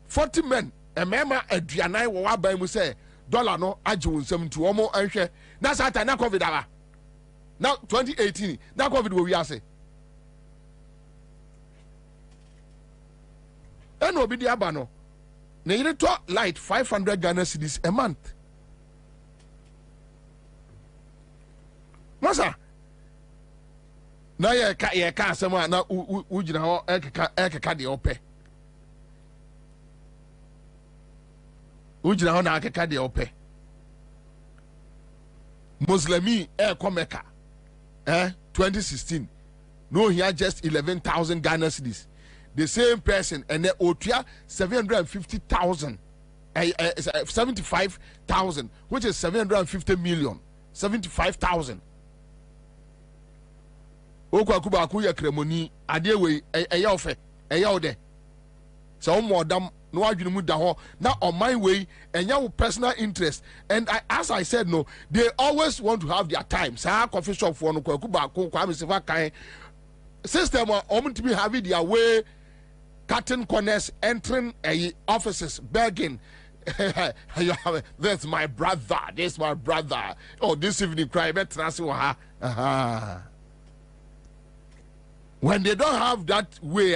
40 men e mema aduanan wo aban mu say dollar no age won sam to omo anhwe. Na sata na COVID aba. Now 2018 na COVID we ase. And no be the abano. Na you talk light 500 Ghana cedis a month. Masa. Na ye ka asema na ujina ho ekeka de ope. Ujina ho na ekeka de ope. Muslimi Komeka 2016. No here just 11,000 Ghana cedis. The same person and then Otia 750,000, 75,000, which is 750 million, 75,000. Okwakuba akuya kremoni adewe eyaofe eyawde. So more dam no adwunumu da ho na on my way enya personal interest, and as I said no, they always want to have their time. Sa coffee shop for no kwakuba akun kwa mesifa kan system on to be having their way. Cutting corners, entering offices, begging. That's my brother. This my brother. Oh, this evening cry. When they don't have that way,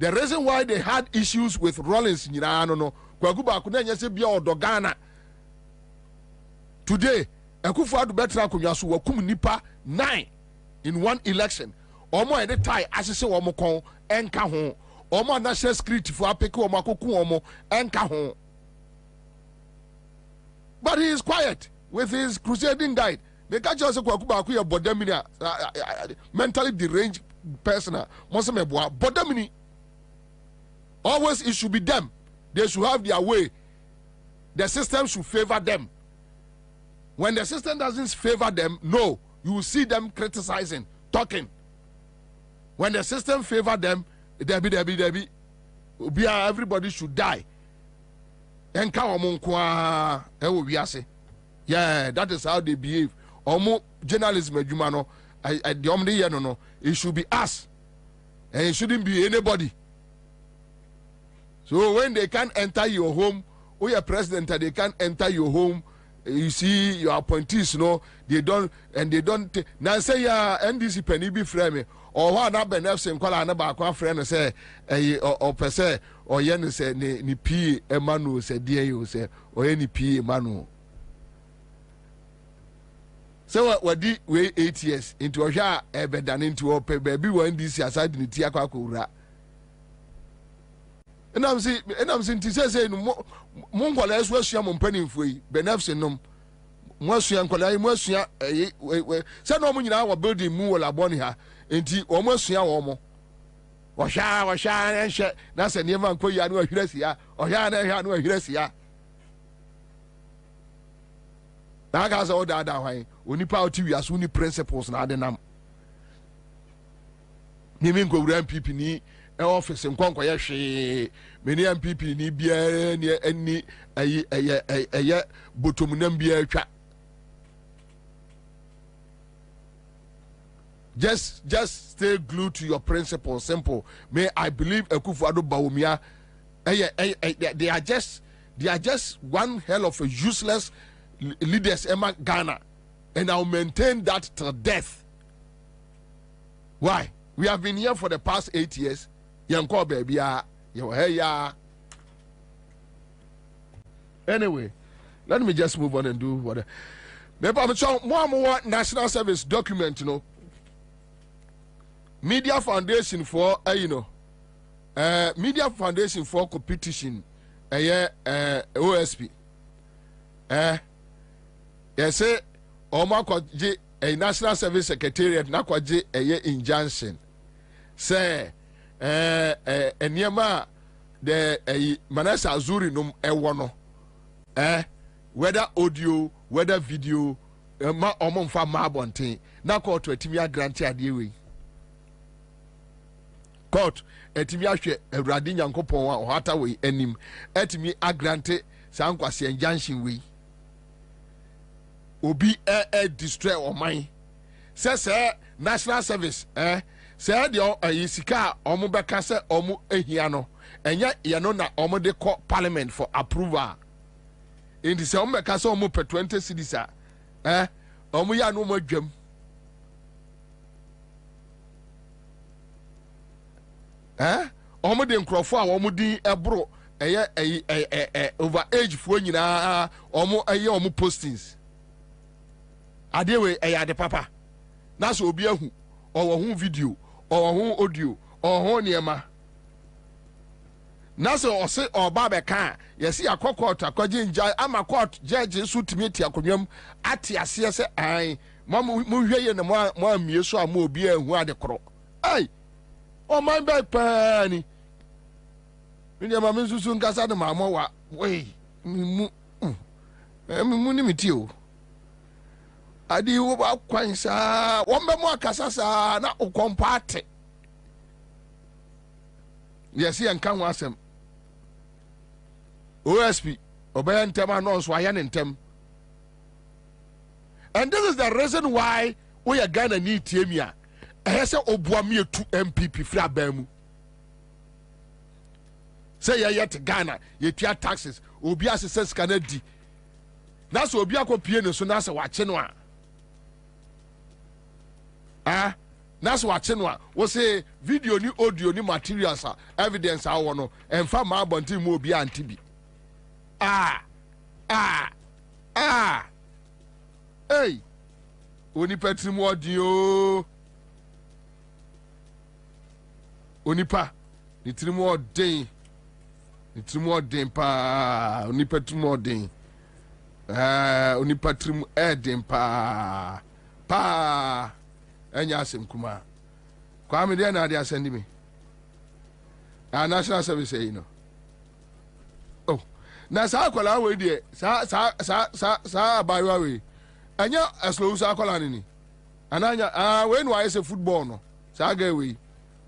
the reason why they had issues with Rollins, I don't know. Today, Akufo-Addo betra kunyasu wakum nipa 9 in one election. Omo ede tie asese omo kon enka ho. Omo national security for apeke omo akoku omo enka ho. But he is quiet with his crusading guide. They catch us Kwaku bodemini mentally deranged person. Bodemini. Always it should be them. They should have their way. The system should favor them. When the system doesn't favor them, no, you will see them criticizing, talking. When the system favor them, everybody should die. Yeah, that is how they behave. Almost journalism, it should be us, and it shouldn't be anybody. So when they can't enter your home who are president, they can't enter your home. You see your appointees, they don't. Now say ya NDC penny be frame or what not benefits and call another friend and say, or per se, or yen say ni P. Emmanuel say, dear you say, or any P. Emmanuel. So what did we 8 years into a share ever done into a baby when this aside in the Tiakakura. And I'm saying to say, Mongola as well, she am penny free, beneficent. Monsieur and Colai, Monsieur, send no money now, building Moola Bonia, and tea almost ya almost. Or shall, and shall, that's a never quay no Hresia, or Yana no Hresia. That has all that way. Only power to you as only principles, not the name. Naming go grand people ni office and conquer she many MPP ni beer near any a bottom beer trap. Just stay glued to your principles. Simple. May I believe Akufo-Addo Bawumia. They are just one hell of a useless leaders Emma Ghana, and I'll maintain that till death. Why? We have been here for the past 8 years. Yanko baby, ya. Anyway, let me just move on and do what. Maybe I'm more national service document, Media Foundation for Media Foundation for Competition, OSP. Yes, Omako a National Service Secretariat, Nakwaji a injunction. Say, Niema the Manasa Azuri num ewano. Whether audio, whether video, ma omon fa mabonte, Nako to a timia grantee adiwe. Court, etimia hwe Awurade Nyankopon a ohata we anim etimi agrante sankwase injunction we obi destroy or mine say national service say the sika omo beka say omo ehia no enya ye no na omo de call parliament for approval in the say omo beka say omo pe 20 cedis omo ya no mo dwam omo de nkrofo a omo din ebro over age fo nyina omo omo postings adewe ade papa na so obi ahu or hu video or hu audio or hu niema na so o se oba be kan yesi akokot akwaje nja ama court judge so timeti akonwam ate ase se ai mo hweye ne mo amie so ama obi ahu ade koro ai o man be pani ni ma mensusu nkasa de ma mo wa we mu ni mitio adi wo ba kwansa won be mo akasa sa na ukompate yesi enka ho asem OSP obey ntem announce wa ya ntem and this is the reason why we are Ghana need tiemia ehese obuami etu MPP free abamu say ya yet Ghana ye tua taxes obi asese Canada na so obi akopie ne so na se wache no na so wache no wo say video ni audio ni materials evidence awo no emfa ma abonti mu obi antibi hey oni petrimu audio onipa ni trimu odin pa onipa trimu odin onipa trimu edin pa enya asem kuma kwa me dey na dey send me national service oh na sa akola we dey sa abayo we anya aslo sa akola ni ananya we no why say football no sa ga we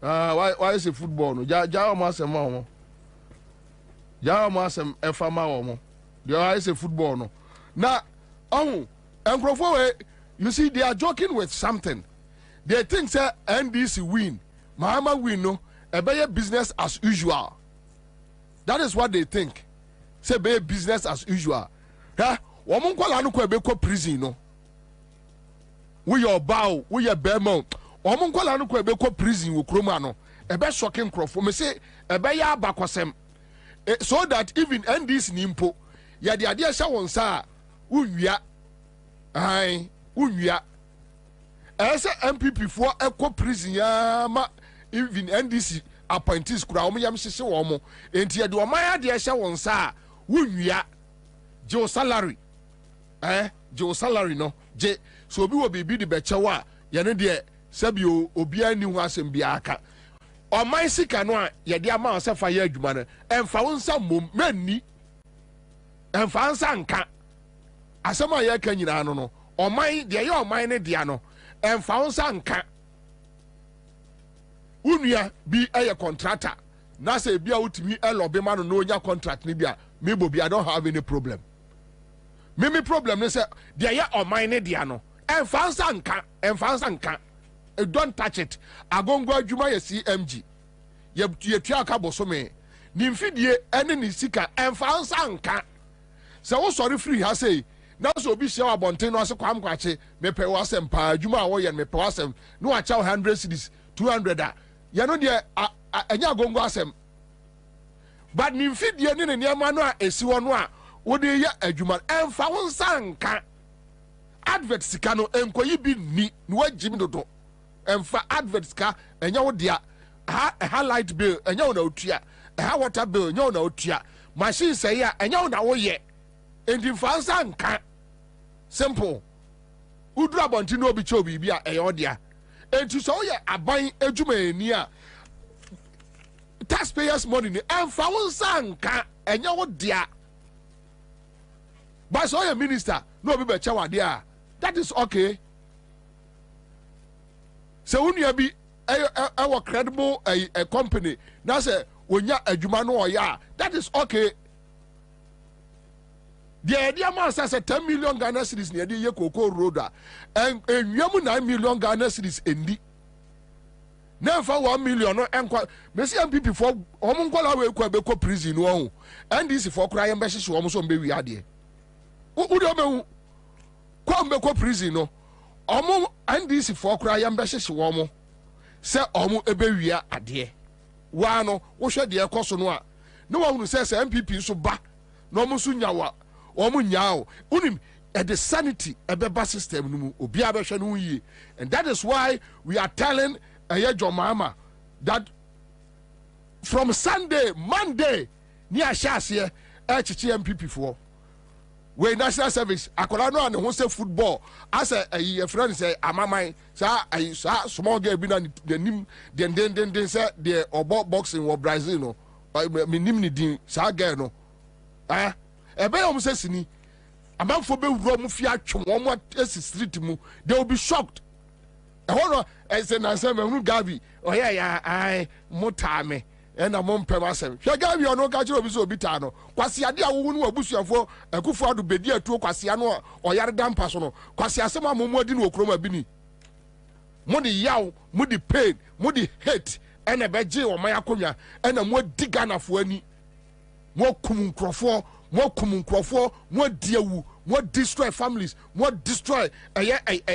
why is football no ja o masem ma o ja o masem efa ma o mo why is football no na enkrofo we you see they are joking with something. They think say NDC win Mahama win no ebeye business as usual. That is what they think. say be business as usual. Ha, woman kwala no kwa be ko prison no. We your bow, we your bemo. Woman kwala no kwa be ko prison wo kroma no. Ebe shocking crofo. Me say ebe ya abakwasem. So that even NDC nimpo ya de ade sha won sa unwia. Ai, unwia. Ese MPP for eco prison ya ma even NDC appointees kura omo yam hyehyɛ wo mo enti ye de oman ade ɛhyɛ won sa wunwia je salary je salary no je so obi wo bibi de bɛkyɛw a ye ne de sabio obi ani ho asɛm bia aka oman sika no a ye de ama ɔsɛ fa yɛ adwuma no ɛmfa wo nsa mom manni ɛmfa nsa nka asɛm a yɛ ka nyina no oman de yɛ oman ne dia no ɛmfa wo nsa nka unia bi a contractor na say bia utimi elobe ma no onya contract ni bia me bobi I don't have any problem me problem ne say dia ya oman ne dia no enfansa nka don't touch it agongo adwuma ya CMG ye tua aka bosome ni mfidie ene ni sika enfansa nka se wo sorry free ha say na so obi hia abonten no se kwam kwache me pe wasem pa adwuma a wo ye me pe wasem no a cha 100 cedis 200 a ya no de anya gongo asem but ni mfidie ne niam no a esi wo no a wo de ya adwuma emfa wo nsanka advert sika no enkoyi bi ni no wagim dodo emfa advert sika enya wo dia ha light bill enya wo na otua ha water bill enya wo na otua machine say ya enya wo na wo ye endi mfa nsanka simple udura bonti no obi cho bibi a eyo dia enti so ye aban adwuma eni a taxpayers money ni emfa wo nsanka enya wo dia but so ye minister no obi be chewa dia that is okay so unia bi a credible a company na say wonya adwuma no oya that is okay the idea man says 10 million Ghana cedis near the Koko Road and yamu 9 million Ghana cedis endi na fa 1 million no enko mesi MPP for omunkola we kwa be ko prison no and this for cry am be hye wo so mbe wi ade udi omehu kwa mbe ko prison no omo and this for cry am be hye wo mo se omo ebe wi ade wa no wo hwe de ekoso no a no wa hunu se MPP so ba no mo so nyawa omu nyao unim the sanity ebeba system no mu obi abehwe no yi and that is why we are telling John Mahama that from Sunday Monday ni ahase chichi MPP for we national service akola no an ho say football as a friend say amaman sa small girl bi na nim den say the obo boxing wo Brazil no me nim ni din sa girl no ebe yom say sini amanfo be wuro mu fi atwe won esi street mu they will be shocked no say na say me Gabi oya ya ai mutame na mo mpem asem hwe Gabi ono ka kire obi so obi ta no kwase ade a wo nu abusuafo akufo ado bedi atuo kwase no oyare dampa so no kwase asem amomu adi no okroma bi ni mo di yaw mo di pain mo di hate ena beje o man akonwa ena mo di Ganafo ani mo kum nkrofo mo kum nkrofo mo diewu mo destroy families mo destroy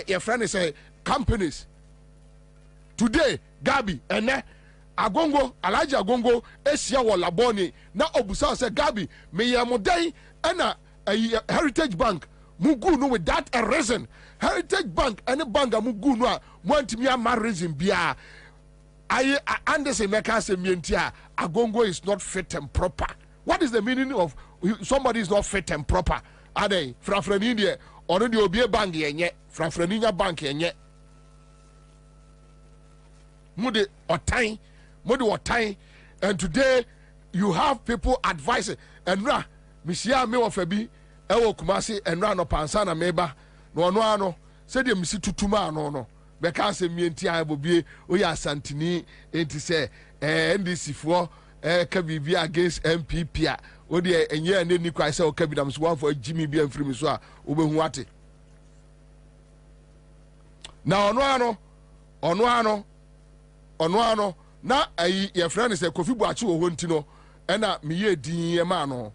your friend say companies today Gabi ene agongo alaji agongo esia wo laboni na obusa say Gabi me ye modan ena Heritage Bank mugu no with that a reason Heritage Bank any bank mugu no a montimi ama reason bia I understand meka say mientia agongo is not fit and proper. What is the meaning of somebody is not fit and proper? Are they frafrani there already obi bank yenye frafrani nya bank yenye mudi otai and today you have people advising enra misia me ofabi ewo Kumasi enra no pansa na meba no ono ano se de misi tutuma ano no beka se mienti abobie oya asantini enti se NDC for ka bibia against MPP a odi enye aneni kwai se o ka bidam so one for Jimmy bi amfiri mi so a obehu ate na ono ano na ayi ye friend say Kofi Buachi wo honti no na me ye din ye ma no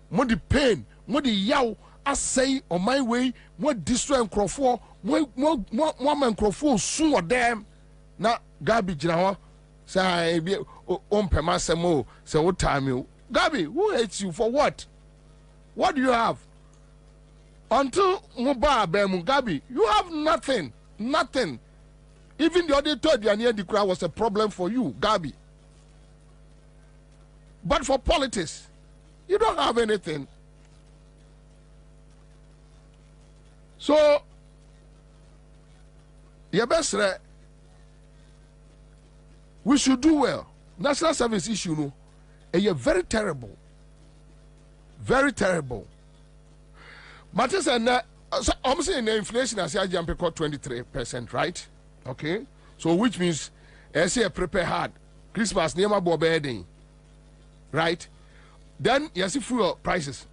mo the pain mo the yaw asay on my way mo destroy nkrofo mo man nkrofo sun o dem na Gabi gyina ho say bi on pema semo say what time Gabi, who hates you for what do you have until Muba Bemu Gabi? You have nothing. Even the other third year the crowd was a problem for you, Gabi. But for politics, you don't have anything. So, your best, we should do well. National service issue, no, and you're very terrible. Very terrible. Matters and I'm saying the inflation has jumped 23%, right? Okay, so which means I say prepare hard. Christmas near my boy, right? Then you see fuel prices.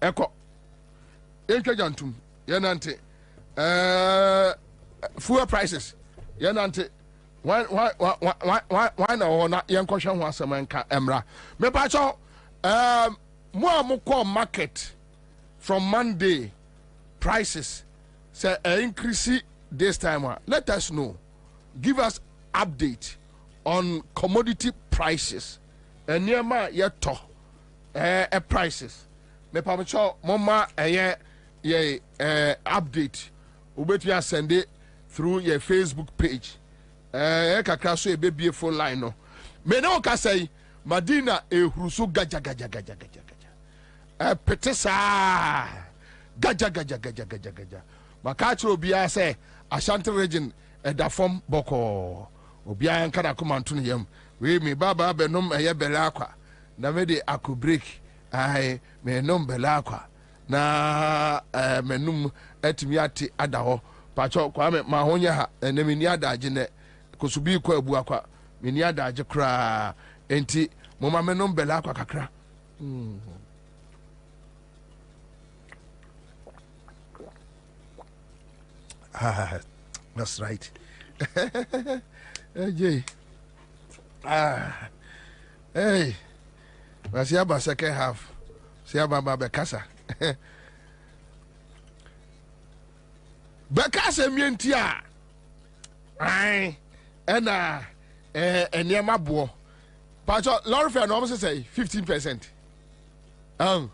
Echo, Jantum, Yanante, fuel prices, Yanante. Why not? Young question was a man Emra. Me pacho, more market. From Monday, prices say increase this time. Let us know. Give us update on commodity prices. And near my yeto prices. Me pamicho mama update. Ubeti send it through your Facebook page. Kakra so baby phone line no. Me no ka say Madina ehrusu gaja. Petesa gaja. Makachi obia say Ashanti region da form boko. Obia nkana komantun yam. We me baba benom bela akwa. Na me de aku break. Ai me nom bela akwa. Na menum etimi ate ada ho. Pacho kwa me ma honya ha na me ni ada agene kosubi kwa abu akwa. Me ni ada age kra enti moma menom bela akwa kakra. That's right. Hey, hey, but see about second half. See about Bekasa. Bekasa mientia. Aye, and near my boy. Pacho, Lord Fair normally say 15%. And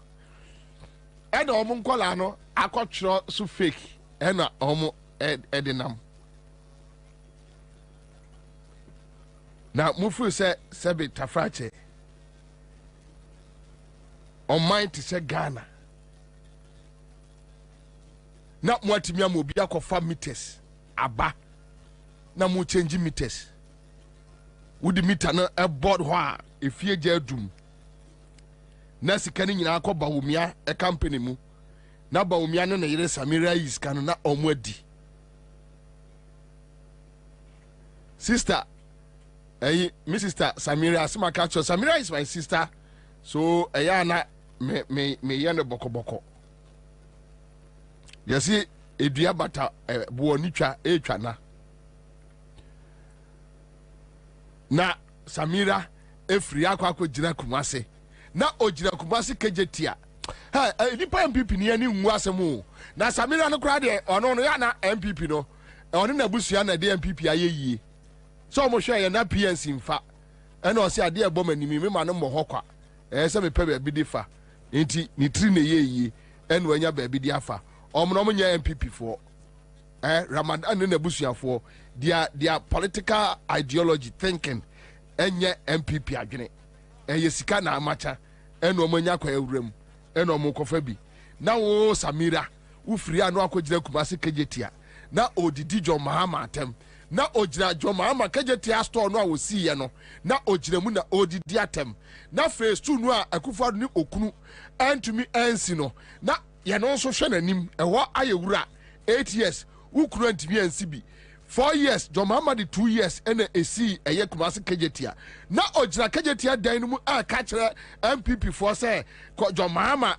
Omunkolano, I got so fake, and Edinam. Now, Mufu said, Sebi Tafrache. On mine to say Ghana. Not what me am be a meters. Aba. Na mu change meters. Would the meter no a board wa if ye jedum. Nasi kani nyina akọ Bawumia a company mu. Na Bawumia no na yere Samira is kanu na omwadi. Sister, my sister Samira, Asima Kacho. Samira is my sister. So ayana me yende boko. You see, edua bata buonitwa etwa na Samira efri akwa jira Kumase na ojira Kumase kejetia ha nipa MPP ni ani nwu asemu na Samira no kra de ono no ya na MPP no ono na busua na de MPP ayeyie so mo hwe ye na PNC mfa ena o se ade ebo manimi me ma no mo hokwa se me pe ba bi difa enti ni tri na yeyie ena wanya ba bi di afa omno mo nya MPP for Ramadan na busuafo their political ideology thinking enye MPP adwene sika na amacha ena omanya kwa ewrem ena omokofa bi na wo Samira wo firi anu akogire Kumase kejetia na odidi John Mahama atem na ogira John Mahama kejetia store no a wo siye no na ogira mu na odidi atem na phase 2 no a Akufo-Addo ni okunu antumi ansi no na ye no so hwe nanim ewo ayewura 8 years ukuru antimi ansi bi 4 years John Mahama di 2 years ena esi eye Kumase kejetia na ogira kejetia dan mu a ka kire MPP for say John Mahama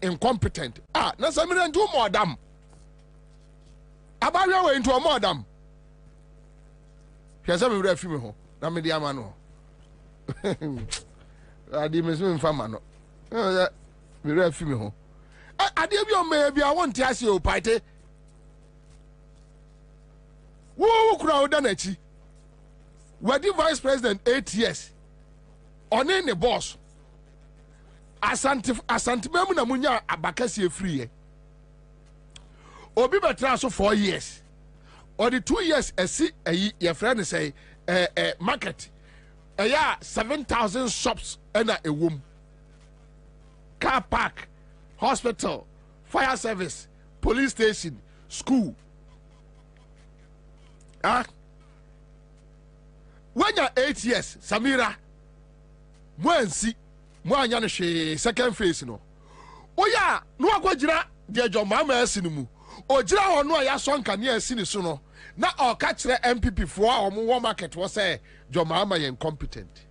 incompetent na Samira ntu mo adam abawe we ntu mo adam hwese me wura fi me ho na me di ama no adi me so mfa ma no me refi me ho ade bi o me bi a won ti ase o paite wo kura o da na chi wadi vice president 8 years one ne boss asante memu na munya abakase free obi betra so 4 years or the 2 years esi your friend say market yeah 7,000 shops and a womb car park hospital fire service police station school when you're 8 years Samira mwansi mwanya no hwe second phase no oya no akwagira de jo mama asinimu ogira ho no ya so nka ne asini so no na o ka kire MPP fo a omo wo market wo say jo mama ye incompetent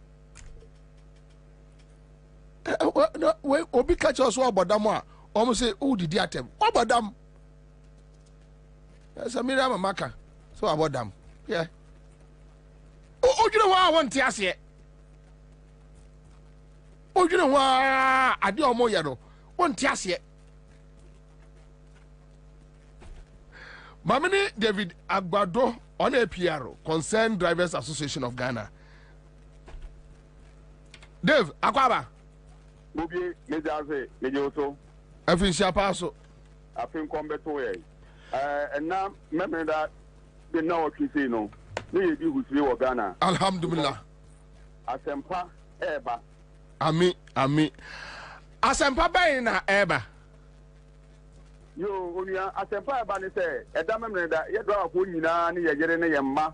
we obi ka kire so obodam a omo say o didi atem obodam Samira mamaka so abodam yeah ogira wa won ti ase ojune wa ade omo ye no won ti ase Mamini David Agbado on APR Concerned Drivers Association of Ghana. Dave Akwaba Mubi mejaze mejoso afin shapaso afin kombeto ye and now remember that the now kisi no we di husri wo Ghana Alhamdulillah asempa eba ami asempa bayi na eba yo onia asempa eba ni se eda memre da ye do afo nyina ne ye yere ne ye mma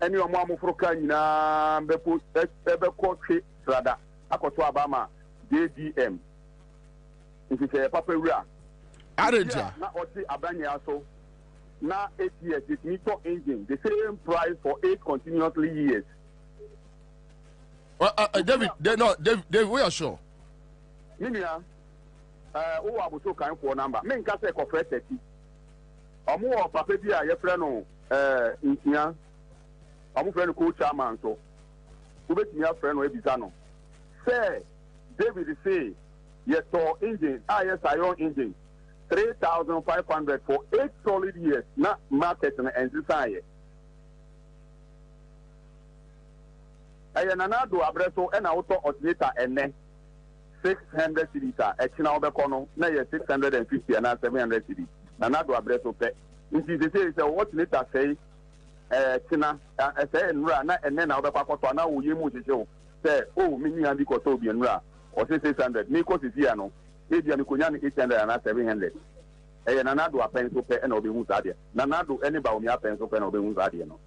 eni omo amoforo ka nyina bepo ebe ko twe trada akoto abama JDM nti se papa wura Arenja na oti abanya so na 8 years it meter engine the same price for 8 continuously years. David, we are sure. Minia, who are so kind for number? Men can say for 30. Or more papa dia, your friend, Intia, or friend coach chairman. So, who bet me a friend or Bizano. Say, David say, yes, so engine, yes, iron engine, 3,500 for 8 solid years, not market and society. Ayananado abreso and auto alternator ene 600 cities echina obekono na ye 650 and 700 cities nanado abreso pe nti they say alternator say china say nra na ene na obekwakoto na wo yemu cheche say oh mini andi ko to bi nra o say 600 mi ko sisi ano e dia mi konya ni 800 and 700 ayananado apenso pe na obehu sadia nanado ene ba o mi apenso pe na obehu sadia no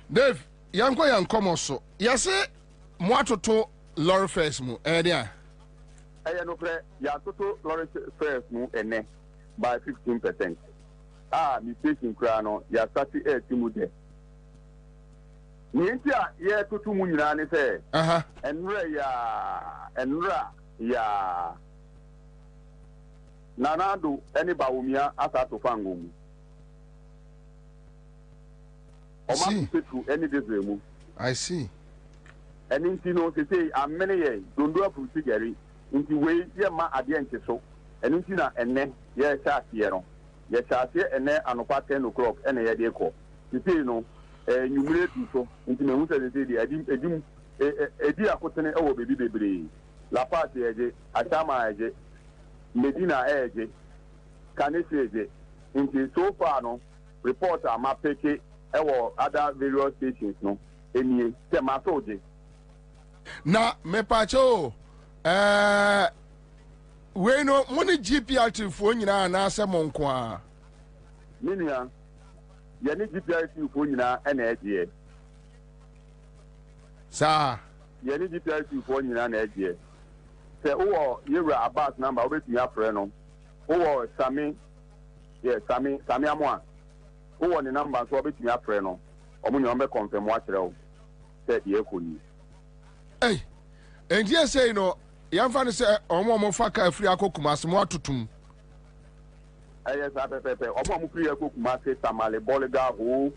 Dave yanko so yase mo atoto lorry fares mu dia no pre ya toto lorry fares mu ene by 15%. Mistake kra no ya start mu de ni ntia ye toto mu nyina ne se enra ya nanado ene ba wumia asa to fango mu any desremu. I see. And in Tino say, I'm many years, don't do a procedure. Into way, ye ma adiante so. And in Tina and then, yes, Sassiero. Yes, Sassia and then, and about 10 o'clock, and a day call. You say, no, you made so into the Musa city. I didn't a dear cotton over baby. La Party, Atama, Medina, Canese, into so far, no, reporter, my peke. Other various stations no eni temasoje na mepacho we no money GPRT fo nyina na asemo nko a minia ye ni GPRT fo nyina na eje sa ye ni GPRT fo nyina na eje se wo yewra about number obetumi afre no wo sami amwa who won the number so between your friend no omunyo ombe confirm wa kire o said ye koni eh and you say no yamfa ne say omo fa ka afri akokuma asemo atutum yes apepepe omo free akokuma say tamale boliga ho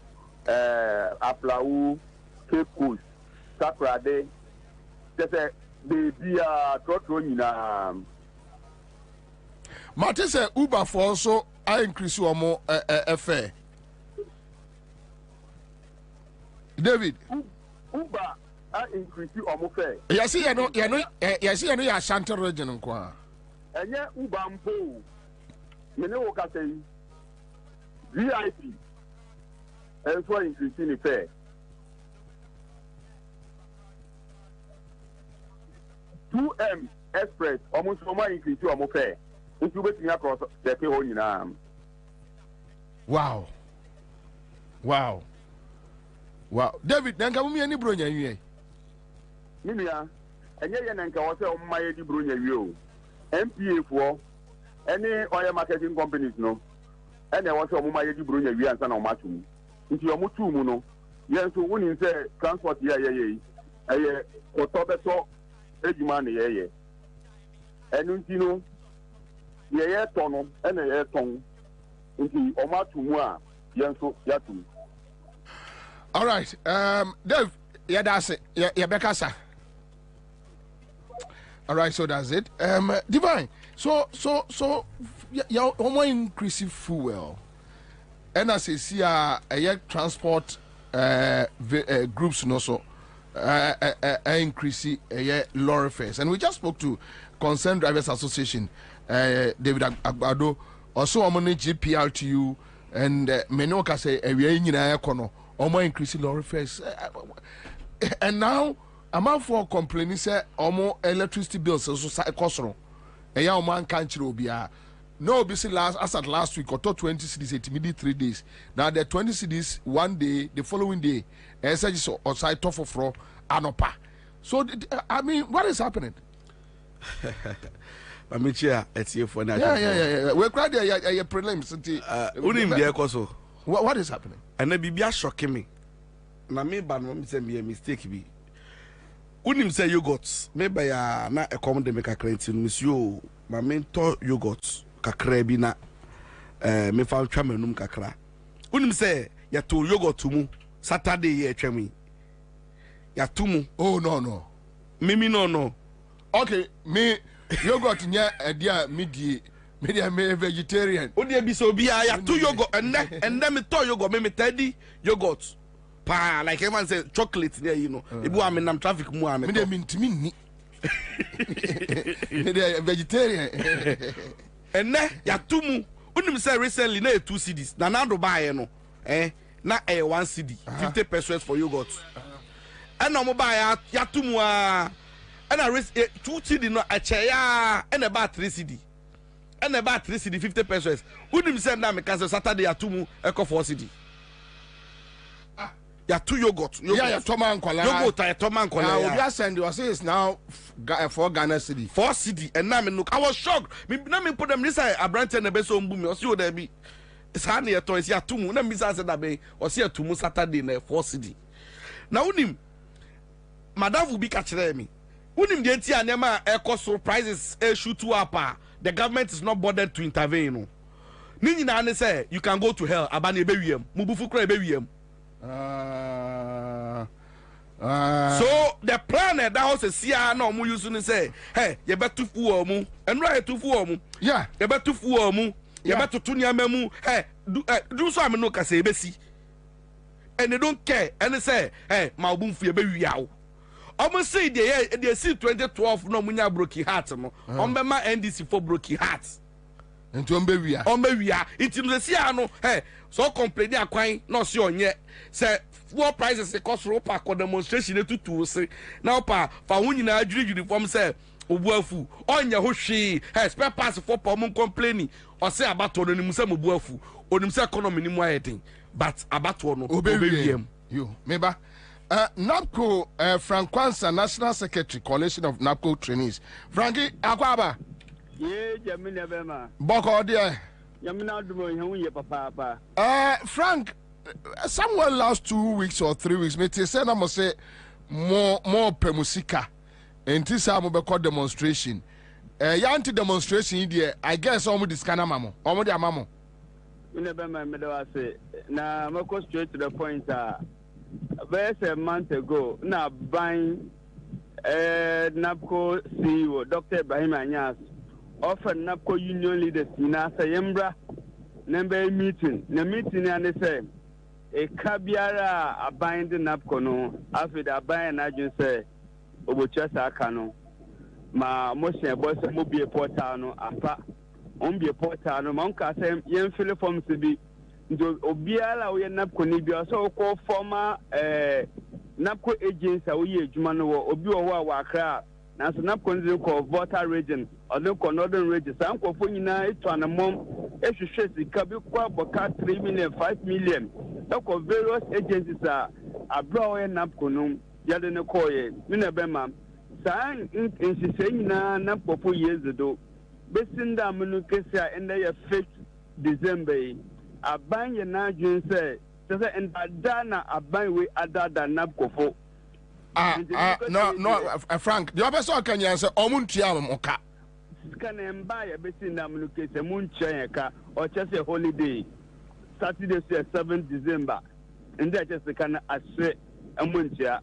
aplawu kekus sakrade say the bia trotro nyina Mate say Uber for also I increase your more fare. David. Uber I increase your more fare. Yes, you know, you Shanty region and qua. And yet Uber mpo. You know what I say? VIP. And so increasing the fare. M Express almost no more increase your more fare. If you wait across the whole in Wow. David, then come me any bronya you. Minia, and yet and can also my bronya you. MPA for any oil marketing companies no. And there was a my bronya you and son of Matum. Into your mutu muno. Yes, so when you say transport yeah. Or top so money yeah. And you know, yeah, tono, and a tongue into Omatumua, Yanso Yatu. All right, Dave, yeah, that's it. Yeah, Becca. All right, so that's it. Divine. So, yeah, more increasing fuel. And as you see, transport groups and also increasing lorry fares. And we just spoke to Concerned Drivers Association, David Agbado, also among GPRTU, and Menoka say we are in Econo, or more increasing lorry fares. And now I'm out for complaining, say, or more electricity bills, so cost. A young man can't be no busy last week or 20 cities 8 3 days. Now the 20 cities 1 day, the following day, and such or side top of floor anopa. So I mean, what is happening? It's here for now. Yeah. We're glad you're prelims. What is happening? And then be shocking me. Na me ban mom say me a mistake be. Unim say yogurt. Maybe ya na e come de make a credit monsieur. Ma me to yogurt kakra bi na me fa twa manum kakra. Unim say ya to yogurt mu Saturday ye twa me. Ya to mu. Oh no. Mimi no. Okay, me yogurt nya dia me vegetarian. O dia bi so bia ya to yogurt and then me to yogurt me teddy yogurt. Pa like everyone say chocolate there you know. Ibu am nam traffic mu am. Me dey mintimi ni. Me dey vegetarian. And then ya to mu. Unim say recently na 2 cedis. Na do buy no. Na 1 cedi. 50 pesos for yogurt. And no buy ya to mu and I risk 2 cedi no a chair and about 3 cedi. And about 3 cedi 50 pesos. Unim say na me can Saturday ya to mu eco 4 cedi. Ya 2 yogurt. Yeah, Toman Kola. Yogurt, Toman Kola. Now, we send you say it's now 4 Ghana city. 4 cedi. And now me look, I was shocked. Me put them this a branch and a beso boom. Or see there be. It's hardly a toy. Yeah, 2 mu. Then me say that be. Or see a 2 mu Saturday na 4 cedi. Now unim, Madam will be catching me. Unim the tia nema echo surprises shoot to up. The government is not bothered to intervene. No. Nini na ane say you can go to hell. Abani ebewiem. Mubufu kra ebewiem. So the plan that was a CR no mu use to say, hey, you better fool mu, and right to fool mu. Yeah, you better fool mu, you better tunya memu, hey, do so I'm no kase besi. And they don't care, and they say, hey, my boom for your baby yow. Almost say they see 2012 no munya broken heart no. Ombema NDC for broken hearts. And to Ombewia. It in the CR no, hey, so complain their coin, no see on yet. Say four prices a cost rope or demonstration to say now pa for when you uniform say obuafu on your hoshi has spare parts for pomon complaining or say about on him some obuafu on himself economy ni more thing but about one obey you maybe NAPCO Frank Kwanza National Secretary Coalition of NAPCO Trainees Frankie Akwaba Jamina Bema Boko dear Yamina Dumo papa Frank somewhere last 2 weeks or 3 weeks, me say I must say more pemusika. And this I be called demonstration. Yanti demonstration here. I guess almost this kind of mamo. Almost their mamo. You never mind. I say now. I'm go straight to the point. About a month ago, now buying NAPCO CEO Dr. Ibrahim Anyas often NAPCO union leaders in Asayembra, number meeting. The meeting and they say a cabiara a bind NAPCO no, after the bind agent say, Obochasa Kano, ma motion boss mobile portano, apa, on be a portano, Monka say, young Philip from Sibi, Obiala, we NAPCO Nibia, so called former NAPCO agents, a we Jumano, Obiwa Wakra. Now, so NAPCO is called Volta region, or the northern region. Some Kofunina, it's on a mom, if you say the Kabukwa, Boka 3 million, 5 million. Talk of various agencies are abroad NAPCO, no, Yadenokoye, Minabema. Sang in Sisena, NAPCO 4 years ago. Besinda Munukesia, and they are 5th December. A bang and Najun say, and Dana, a bang with other than NAPCO 4. No, Frank, the other side can answer Omuntia Moka. Can and buy a basin namucate a moon chayaka or just a holiday. Saturday, 7th December. And that just the kind of say a muntia.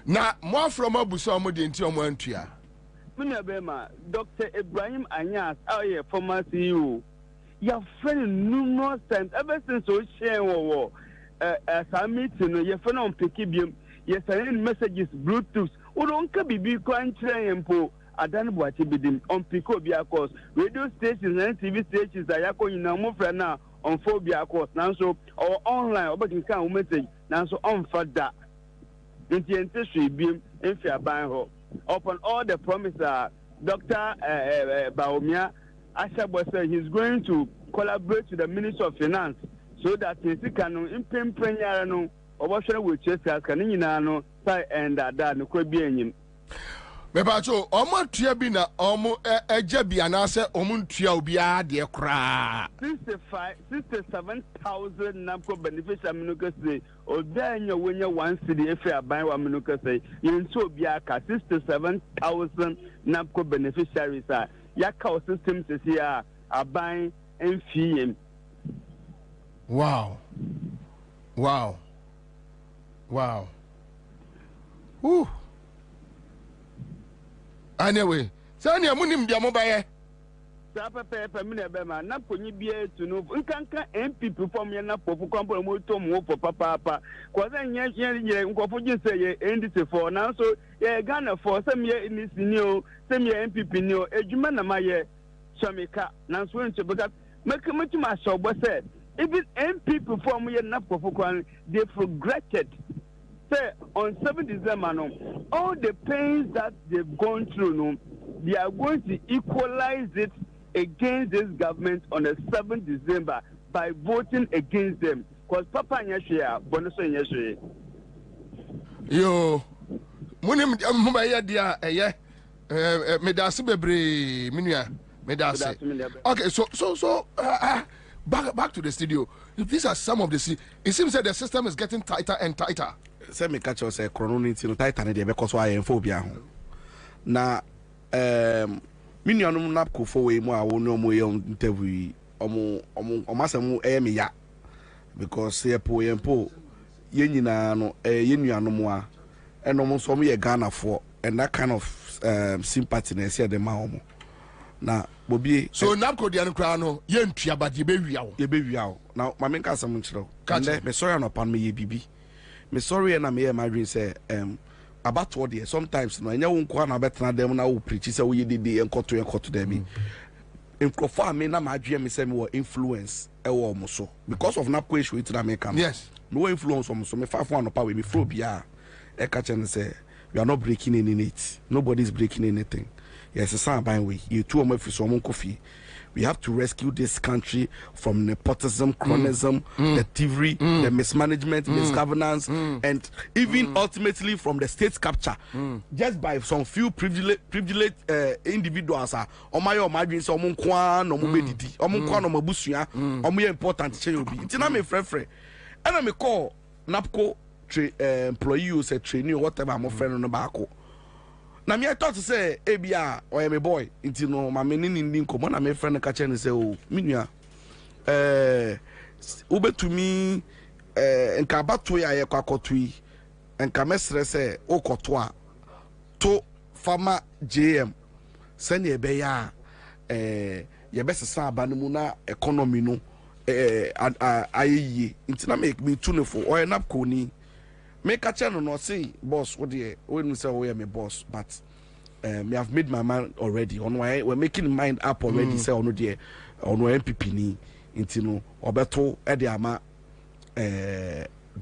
Now, more from Abusamu into Omuntia. Munabema, Dr. Ibrahim Anyas, our former CEO. Your friend numerous times ever since we share war. As I meet your phone on Pikibium, yes, I send messages, Bluetooth, or don't be quite trying po. I don't watch it on Pico Biacos, radio stations and TV stations. I are going now on Phobia course now so or online, but you can't message now so on for that. In the ancestry beam in Fairbairn upon all the promises, Dr. Baumia Ashabwa said he's going to collaborate with the Minister of Finance. So that he can implement no or what shall we chase as can no and that no could be in him. Mebacho, Omontia bina Omo Ejabi and answer Omuntia Bia de Cra 67,000 NAPCO beneficial Minuka say, or then you win your 1 city if you buy 1 Minuka say, you so Biaka 67,000 NAPCO beneficiaries are Yakao systems is here are buying and feeing. Wow. Wow. Wow. Woo. Anyway, Sanya Munim Diamobaye. Sapa Pepper Minabema, Naponi Bia to know. Uncanka MP perform your Napo for Compo Motom for Papa. Quasan Yan, Quafuji say, and this for now. So, yeah, Ghana for some year in this new, some year MP Pino, a Jumana Maye, Shamika, Nanswin to but make a much my show, but said. Even MP perform here Napo, they regretted. Say on 7th December, no, all the pains that they've gone through, no, they are going to equalize it against this government on the 7th December by voting against them. Because Papa Nyashia, Bonoso Nyashia. Yo, Munim Mumaya dia, Medasi Bebre, Minia, Medasi. Okay, so, back to the studio. These are some of the. It seems that the system is getting tighter and tighter. Say me catch us a chronology no tighter than the because why phobia. Na minianum napco for way more I will know more interview omasemu me ya because say po yempo yenina no yenuanom a enom so mo ye Ghana for and that kind of sympathy na say the ma na bobi so napco dia no kra no ye ntua ba de bewia wo na ma me nka sam nkyerɛ wo me sorry no pan me ye bibi me sorry na me ye my dream say about what there sometimes no enya wo nko na betena dem na wo preach say wo ye dede enkoto dem nkofo me na ma adwe me say me wo influence e wo mo so because of napco issue it na me kan yes me wo influence mo so me fa no pa we me fro bia e ka chen say we are not breaking anything, nobody's breaking anything. Yes, it's not buying way. You two of my coffee. We have to rescue this country from nepotism, cronyism, the thievery, the mismanagement, misgovernance, and even ultimately from the state's capture. Just by some few privileged individuals. My dreams, no important. It's not my friend. And I call NAPCO employee you say trainee or whatever. I'm a friend on the back. Na me I thought to say ebia or am a boy into no my meaning come on my friend catch and say oh minua ube to me enka bato ya kwakotui enka mesre say okoto a to farmer JM send ye be ya ye best sa ba no mu na economy no aye nti na make me tune for or napco ni make a channel no say boss what the when you say we are my boss but me have made my mind already on why we're making mind up already say on the on MPP ni nti no obeto e de ama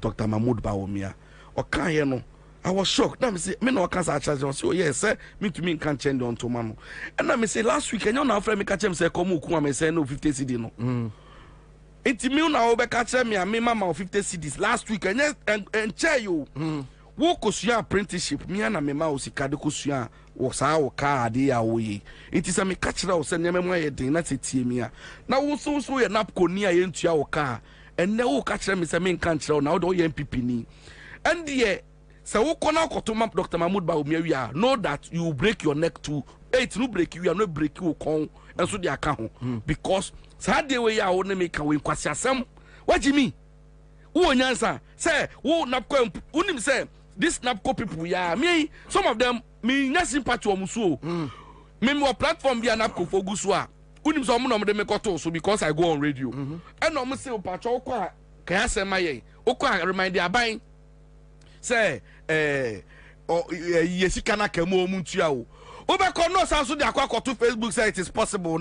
Dr. Mahmoud Bawumia o kan ye no I was shocked. Now me say me no cancer charge on so yes sir me to me can change on to man. And now me say last week you na friend me catch me say come oku me say no 50 cedi no. Enti me na obe catch me and me mama 50 cedis last week and chair you. Wo kosua apprenticeship me na me ma osika de kosua wo sa wo ka ade ya wo yi. Enti say me catch ra wo say nyame mo ye den na tetie me a. Na wo so ye napko ni a ye ntua wo ka. And na wo catch me say me kan kire na wo do ye MPP ni. And the so who kona kotoma Dr. Mahmoud Bawumia know that you break your neck too. It no break you are not break you con and so they account because sad day way ya won't make away kwasi asem. What do you mean? Who answer? Say who napko unim say this napko people ya me some of them me nya sympathy omuso. Me more platform be napko for gusua. Unim so mo no me make so because I go on radio. And no me say o pacho okwa kan asema ye. Okwa remind the aban say yesi kana kemo omuntua o obekọ no sanso de akwa to Facebook say it is possible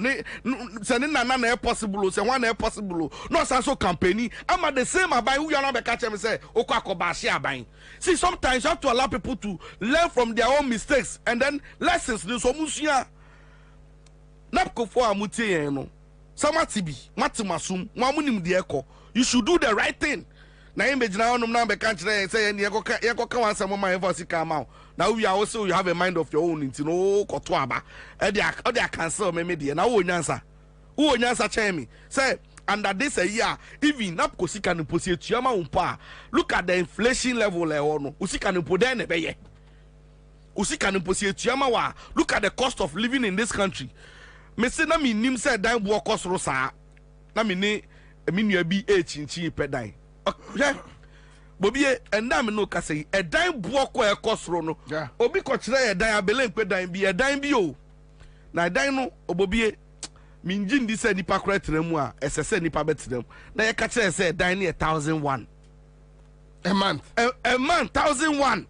say na na possible say one possible no sanso campaign am the same abai who you not be catch me say okwa akoba hye abai. See sometimes you have to allow people to learn from their own mistakes and then lessons ni so musua napko for amutie yen no samati bi matimasum mo amunim de ekọ you should do the right thing. Na image na onum na be kan kire say ye go kan wan some man for sika ma now we are also you have a mind of your own nti no koto aba e dey cancel me dey na wo nyansa chen me say under this a year even napko sika no posi etuama umpa look at the inflation level e no usika no poden na be ye usika no posi etuama wa look at the cost of living in this country me say na me nim say dan bo kosoro sa na me ni nua bi chinchi pedan. Yeah, Bobie, and damn no kase, a dime buoko a cosrono. Obi cochre a diabelen pedan be a dime bio. Na dino, Obobie, Minjin this any pacret remua, as a seni pabet them. Na catch say dining 1,001 a month. A month, 1,001.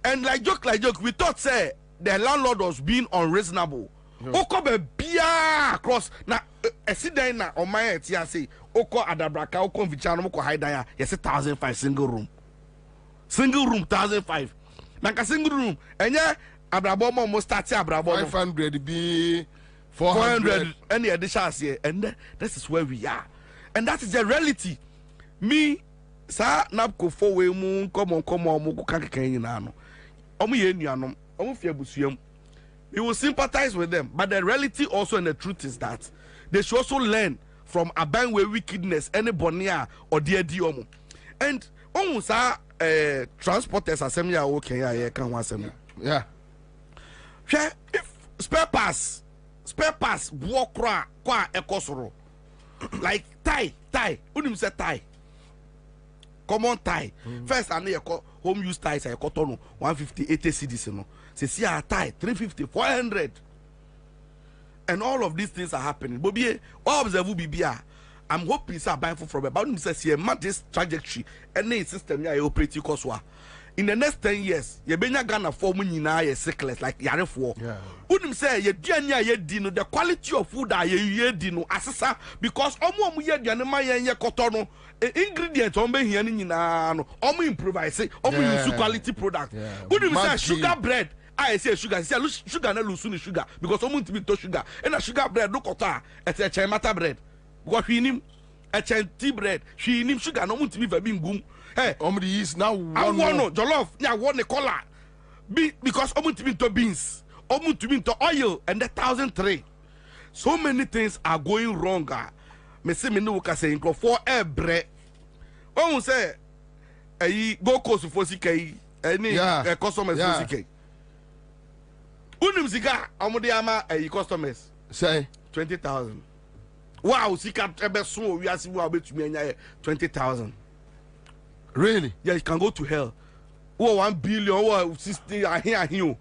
And like joke, we thought say the landlord was being unreasonable. Okobe bia across na esiden na o my etia say oko adabraka oko vichano mko haidaya yes 1,005 single room 1,005 na ka single room enye abrabo mo start abrabo 500 be 400 any addition here and this is where we are and that is the reality me sa napko for we mu come on mo kan kan nyina no omo ye nuanom omo fie busuam. You will sympathize with them, but the reality also and the truth is that they should also learn from abandoned wickedness, any bonia or dear diomo. And almost transporters assembly are okay. Yeah, can one assembly. Yeah. If spare pass, walk qua ekosoro like tie. Unim say tie. Common tie. First, I need home use ties. I got on 150, 80 cedis. No. Say see a tie 350, 400, and all of these things are happening. But be observe Bibia. I'm hoping it's a buying from about him says here this trajectory and the system ya operate koswa. In the next 10 years, you be not gonna form ye sickness like yare for. Wouldn't say ye dianya ye dino the quality of food that ye dino asasa because omo ye dianema ye kotono ingredients on be here ni na no omo improvise omo use quality product. Wouldn't say sugar bread. I say sugar na lose ni sugar because omo ntimi to sugar and sugar bread no kota et a chemata bread because we nim a tea bread she nim sugar no ntimi va bi ngum. Hey, omri is now one jollof. Yeah, one the color. Because to beans, to oil, and the 1,003. So many things are going wrong. Me say me no ka say for a bread. Say, go cost for CK. Any customers for CK. Unim sika ama customers say 20,000. Wow, sika ebe so we are see we bet me 20,000. Really? Yeah, you can go to hell. Oh, 1 billion, oh, 60, I hear you.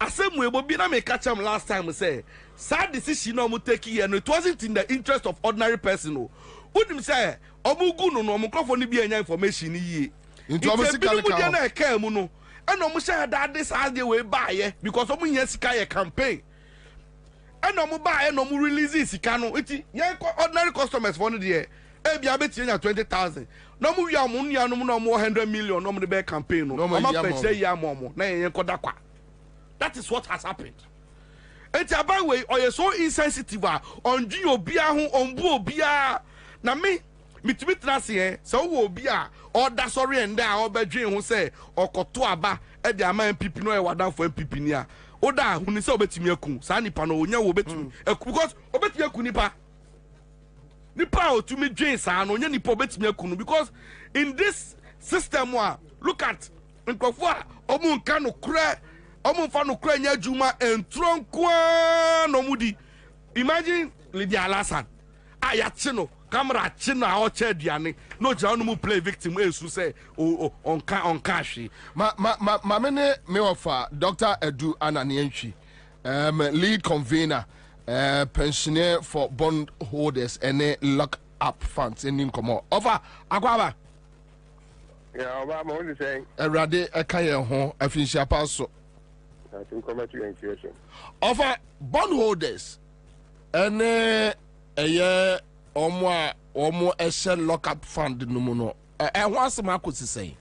asem we bi na me catch am last time say sad decision no mo take here no it wasn't in the interest of ordinary person no unim say omugu no no microphone ni bi anya information ni yie into omo sika ka na ka mu no and omo say that this has the way buy because omo nya sika ye campaign and omo buy no mo release sika no iti yen ordinary customers for no there e bia beti nya 20,000 no mo wi amu nya no mo 100 million no mo de be campaign no omo pese ya mo na yen koda kwa. That is what has happened. Enti abawe or you so insensitive on ji obia ho on bu obia na me mitimi trase so wo obia or da sorry and da obedwen ho say okoto aba e de ama MPP no e wadan for MPP ni a oda huni say obetimi akun sa nipa no onya wo betimi because obetimi akun nipa otumi dwen sa no onya nipa obetimi akun because in this system look at nkofo a omunka no kura omunfa no kura nya juma entronkwa no mudi imagine Lydia Alasan ayache no camera che na o che diane no ja no mu play victim esu say on cash ma me offer Dr. Edu Ananientwi lead convener pensioner for bond holders and lock up funds in komo offer akwaba yeah oba mo ni say erade eka ye ho afinhia pa so I think come to information offer bond holders and omo ese lock up fund no mu no ho asema akosi say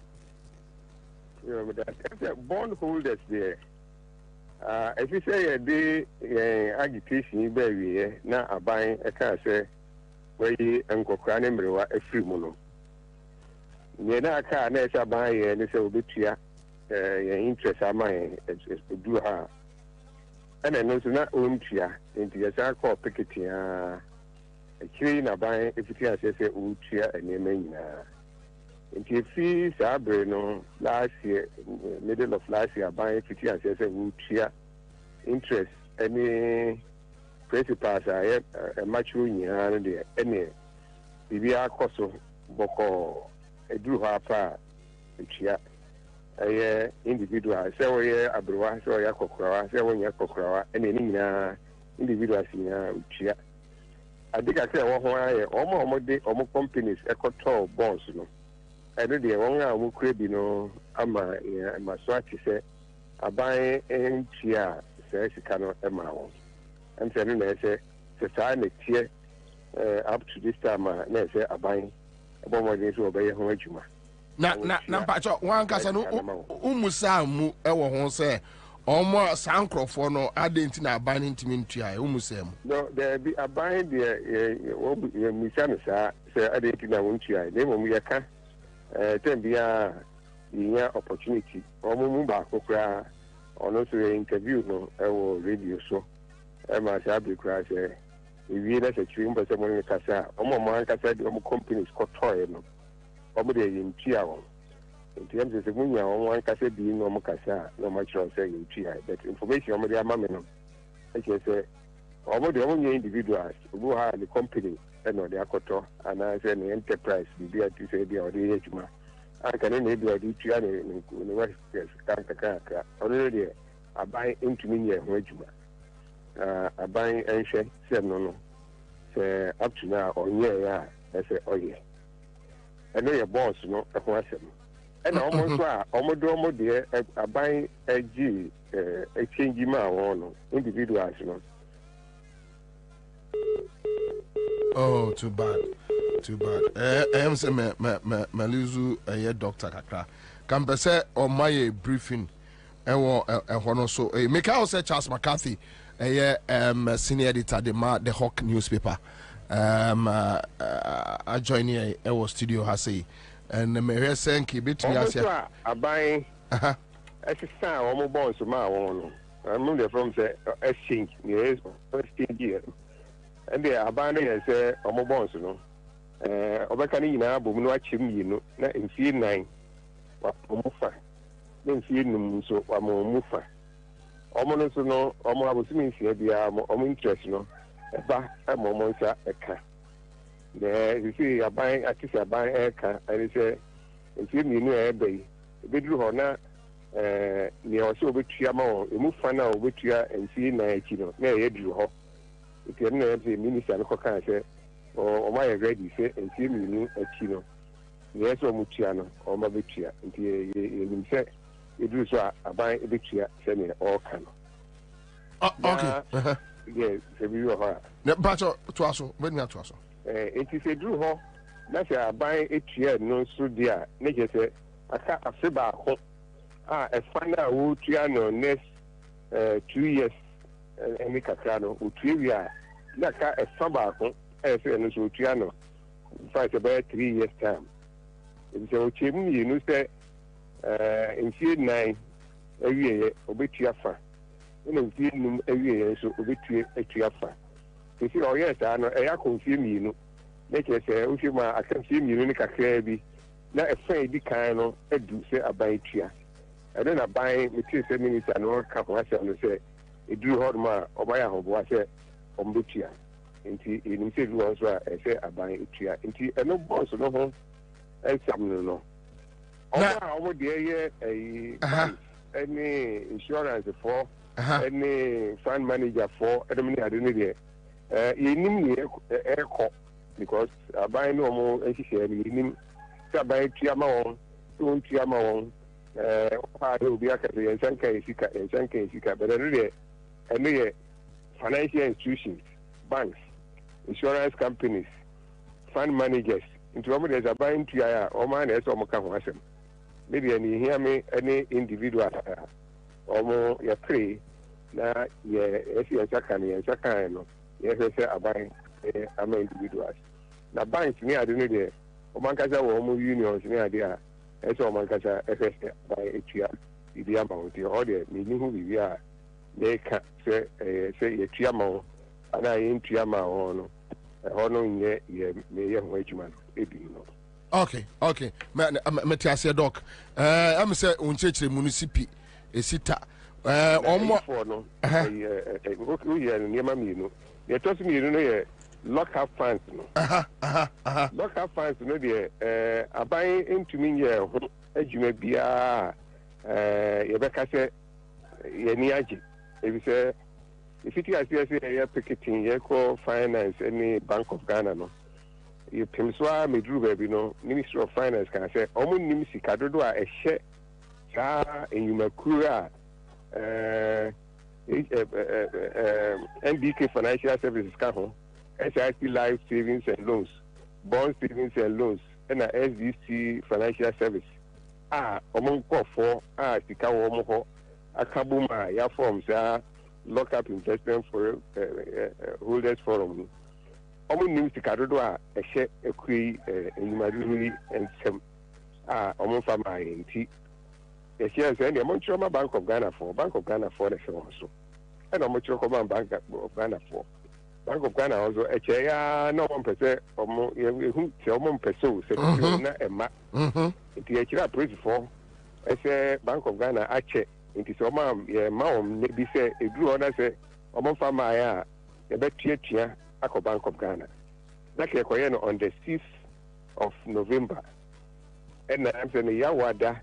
yeah but that bond holders there if you say the agitation be we na aban e ka say we enkokra ne mrewa afiri mu no ye na aka na e sha ban ye ne say obetua interest amount do ha and no so na ontua into your call picketing actually na ban if you say ontua enema nyina into fees abre no last year middle of last year ban if you say ontua interest any principals are mature nyina no de any bibia koso boko eduru ha pa etua individual say we abrowa say ya kokrawa say we ya kokrawa ene ni nyina individual sina utia adika say wo ho aye omo companies ekoto bonds no eno de won a mo krebi no ama ma so ati say aban entia say sika no ema won ante no na say say na tie up to this time na say aban ebo mo dey so obey ho adwuma na pacho wan kasa no umusa mu ewo ho se omo sankrofo no adenti na aban ntimi ntua umusa mu no there be aban there misa no sa se adenti na ntua na mo ya ka tembia yinya opportunity omo mu ba kokra ono so interview no ewo radio so e ma sa bi kra se ewie na se twi mba se mo ni kasa omo man kasa de omo companies ko toy no omo de yintia won ntiyam se munya won kasa bi no omo kasa no ma chiro se yintia that information omo de amame no e say omo de omo nye individuals who ha the company no de akoto ana se ne enterprise bi ati se bi odi yejuma aka ne ne bi odi tua ne workers kanka ono de aban ntumi nye ho adwuma aban enhwe se no se up to now onye ya ese oye eno ye boss no e ho asem ena omo so a omo do omo de aban agi exchange ma won no individuals no. Oh, too bad. Em say me lizu doctor kakra kan pese o my briefing ewo no so make I say Charles McCarthy senior editor the Hawk newspaper I join here our studio has say and me hear saying ki betimi asia aban exercise omo bonds ma won no I'm the from say exchange yes exchange here and the aban say omo bonds no obeka ni nyina bom no achim yi no na mfie 9 wa omufa na mfie num so wa omufa omo no so no omo abosimi mfie bia omo interest no eba omo nsa eka de you see aban atisi aban eka and say mfie mi no ebe bedru ho na ne also betua ma o emu fa na o betua nsi na echi no na ye duru ho iti na ye minister no kan say o ma ye ready say nsi minu echi no ne eso mu tua no o ma betua nti ye nim say e duru so aban e betua say ne o kan okay yes se bi ho ne bacho to aso me nya to aso enti se duru ho na say aban etua no so dia ne je say aka afeba ho a final who no next 2 years any kakra who 2 years na ka a saba ko say no so no fight about 3 years time it say o chemu you know say in 9 every obetua fa in 9 every so obetua fa you see oh yes no e ya confirm you know make say o fi ma akan fi you ni kakra bi na e fa di kan no edu say abayitua I don't buy material minister no cap was on say it drew hard ma obaya hobo say ombetia nti enim say do also say aban etua nti eno boss no ho exam no omo de any insurance for any fund manager for edemini adeni de enim ni eko because aban no mo ehihie ni enim say aban etua ma won so ntua ma won will be a but anyway, financial institutions, banks, insurance companies, fund managers, into there's a buying to or man as or Mokawasem. Maybe any hear me any individual or more your pray now, yes, yes, a buying individuals. Now, banks near the day, Omankaza or unions near there. Eso mankasa FS by etua idi amount or the meaning who we are they can say etua amount and I etua amount no nye me ye ho adwuma ebi no okay me tiase doc am say unchechire municipal esita omo for no go ye no ma mi no ye to mi no ye local funds no local funds no dey aban ntumi ye ho adwuma bia ye beka se ye ni age e bi se ifiti ase ye picketing ye ko finance any Bank of Ghana no ye pemswa medru ba bi no Ministry of Finance kan say omo nim sika dodo a ehye sa enyuma kura NBK Financial Services ka ho SIC Life Savings and Loans, Bond Savings and Loans, and SDC Financial Service. Among for Tika Womoho, Akabuma, ya forms lock up investment for holders forum. Omo news Tikadoa, a share a quay in Maduri and some Omo Fama in T. The shares and the Montreal Bank of Ghana for the show also. And Montreal Bank of Ghana for. Bank of Ghana also no 1% who tell 1% secretary na emma nti akira praise for say Bank of Ghana ache nti so ma ne bi say eduru ona say omo fama ya e betua akọ Bank of Ghana na ke koye no on the 6th of November and I'm saying ya wada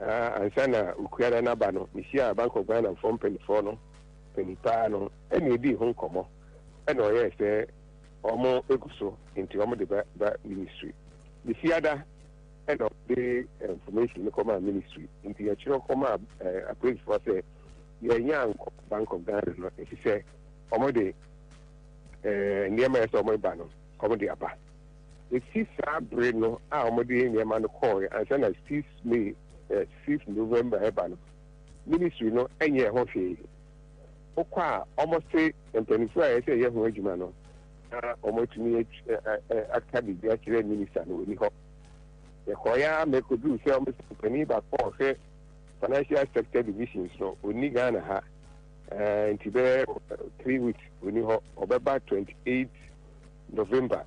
ansana ukuya na ba no misia Bank of Ghana from penny no penny pa no ene di ho nkomo and yes, almost equal into the ministry. The theater end of the information command ministry into your children come up a place for say your young Bank of Ghana. If you say, Omode near my summer banner, comedy about. The 6th Breno, Omode near man call and send us 6th May, 6th November, banner. Ministry no any hoffe. Okwa almost say mpenifu say ye ho adwuma no omotumi akabi bi akire minister no ni ho ye koya me kodu say mpeni ba ko say financial sector divisions no oni Ghana ha ntibe 3 weeks oni ho obeba 28 November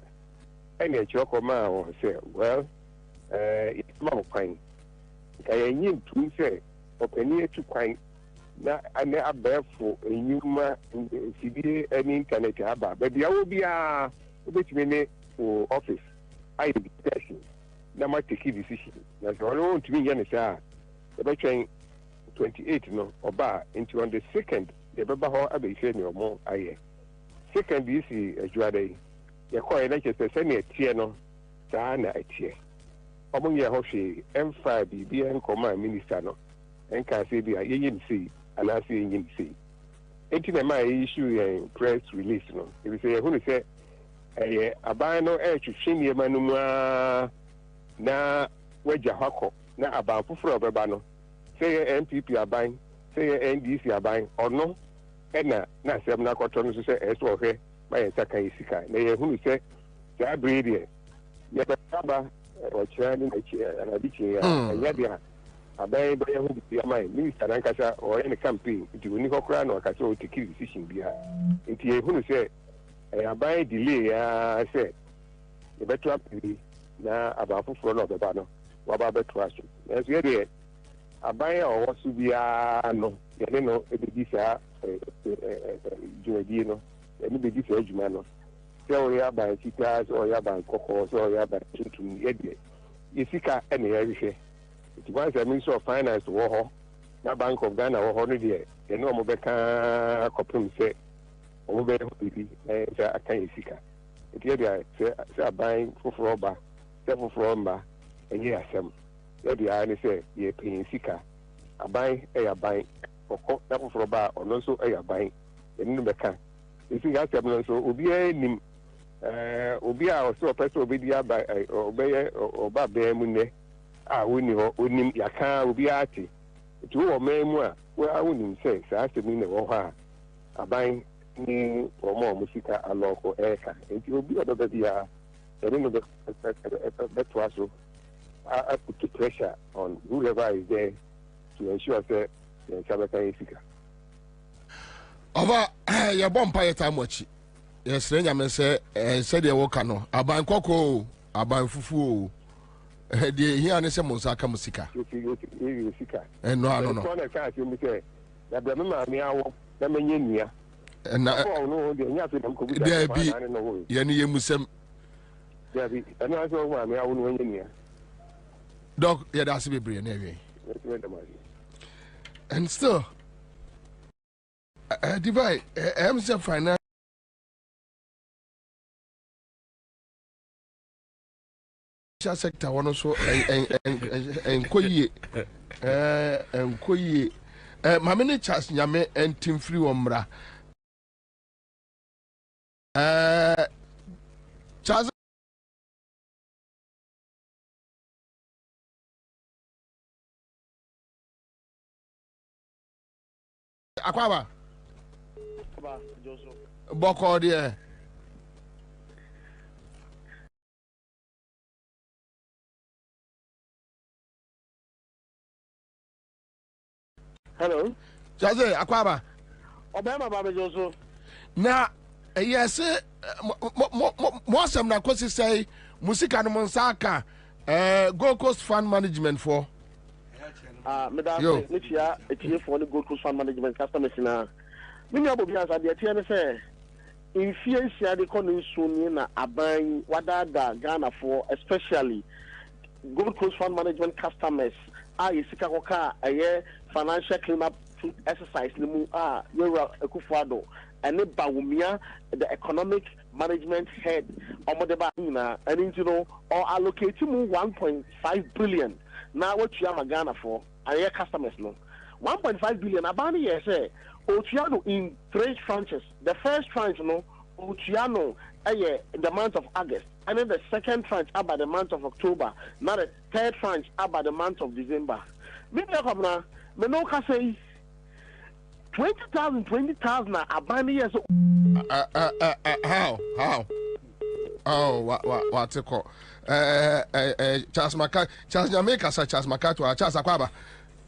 ene choko ma o say well it's ma kwan kaya nyin tu say openi etu kwan na ane abefo enyuma civil any internet aba but ya obi a obetime ne office I decision na ma take decision na so no ntumi ye ne sa e be twen 28 no oba into on the second the baba ho abehwe ne omo aye second is ajuade ye call e na chese se ne tie no saa na atie omo ye ho hwe M5 bi enkoma minister no enka se bi ye yin sei ana se yin sei enti na ma issue press release no e bi se ye hu ni se aban no twhwe ne manum na wagya hako na aban foforo obeba no say MPP aban say NDC aban ono na asem na kwoto no say eso ohwe ma ye saka isika na ye hunu say ya breed ye baba o chira ni na chi na bi chi ya dia aban be ye hu bi amai minister na nkasa o ye ne campaign ti oni kokora na okasa o take decision bi ha nti ye hunu say aban delay ya say ye beto apiri na aban foforo no obeba no waba beto aso eso ye de aban a wasu biya no yene no ebedi sa juwadi no yene bedi sa adwuma no se o ya ban sika se o ya ban kokko se o ya ban tuntum yede yesika ene ya hwehwe it was a minister of finance wo ho na bank of Ghana wo ho no de yene o mo beka kopim se o mo be bibi se akan yesika it yede se aban foforo ba se foforo mba enye asem yadi ani say ye pin sika aban aban kokko na foforo ba ono so aban enu beka isi ga tem no so obi anim obi a so person obedi aba obeye oba be mu ne a woni ho onim yaka obi ati tu wo memu a wo awunim say sa asemi ne wo ha aban ni omo sika aloko eka enti obi odo be ya enu no be twaso I put pressure on whoever is there to ensure that the Sabbath is fika. Over your bumpire time watch. Yes, Renyaman said the Wokano, Aban Coco, Aban Fufu, the Hianese Mosaka Musika. And no, I can't you say that the Mamma, the Mania, and now there be Yanni Musem. There be another one, I won't win here. Dog, yeah, that's a brilliant anyway. And still, divide, I'm the finance sector, one also, and Koye, my many chas Yame and Tim Free Ombra. Charles. Akwaba Boko dear. Hello. Jaze Akwaba. Obama Baba Joso. Na yes mo sam na kwesi say musika no monsaka Gold Coast Fund Management for Madam, Nichia, a chief for the Gold Coast Fund Management customers now. Many of us are the TNSA. In fear, the economy soon are buying what Ghana for, especially Gold Coast Fund Management customers. A Sikakoka, a year financial cleanup exercise, Limu, Yura Ekufado, and Bawumia, the economic management head, Omodeba, and you know, or allocating 1.5 billion. Now, what you are Ghana for? Your customers know 1.5 billion. Abani yes, Ochiano in 3 tranches. The first tranche, no, Ochiano, the month of August, and then the second tranche about the month of October. Now the third tranche about the month of December. Maybe I come now. Me no can say 20,000. Abani yes. How? Oh, what's it called? Charles Maca, Charles Jamaica, Charles Macato, Charles Aquaba.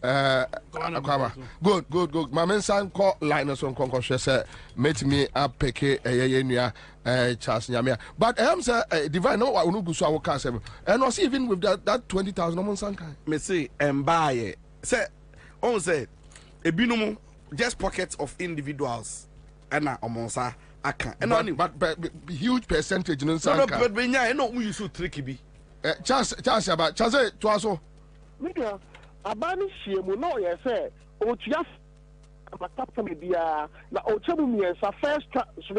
Aquaba. Good. My man son called Linus on Concourse said, met me up Peke, Charles Yamia. But I am say, divine, no, I will go so our castle. And was even with that 20,000 on Sankai. Me say, and buy it. Say, on say, a binom, just pockets of individuals. And now, Omonsa. I can't. And but huge percentage in Sanka. No, but I know we so tricky be. Charles, about Charles, Twaso. Abani Shimu, no, yes, sir. otua customer biara na ochamu miensa first so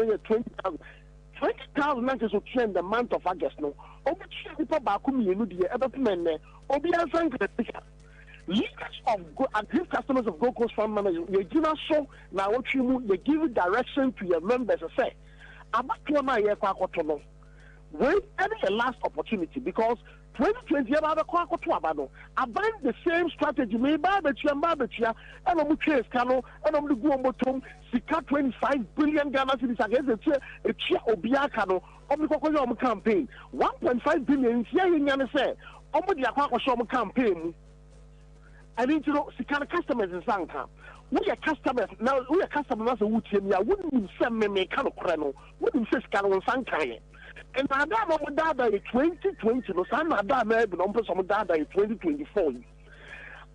20,000 na so trend the month of August no obi twa people back mienu de ebepemenne obi ansan kritika leaders of go and these customers of Gold Coast Fund Management you give us so na ochimu you give direction to your members say abato na ye kwa akoto no wait any last opportunity because 2020 about kwa akoto abano aban the same strategy me ba betua and omu chase kano and omu go motom sika 25 billion Ghana cedis against a chia obiaka no omu kokoyo omu campaign 1.5 billion here yin say omu dia kwa akoso omu campaign and you know sika customers in sanka we are customers now we are customers who tell me I wouldn't say me kind of crano wouldn't say sika on sanka. And Madame Dada in 2020, no, some Madame Ebon, some Dada in 2024.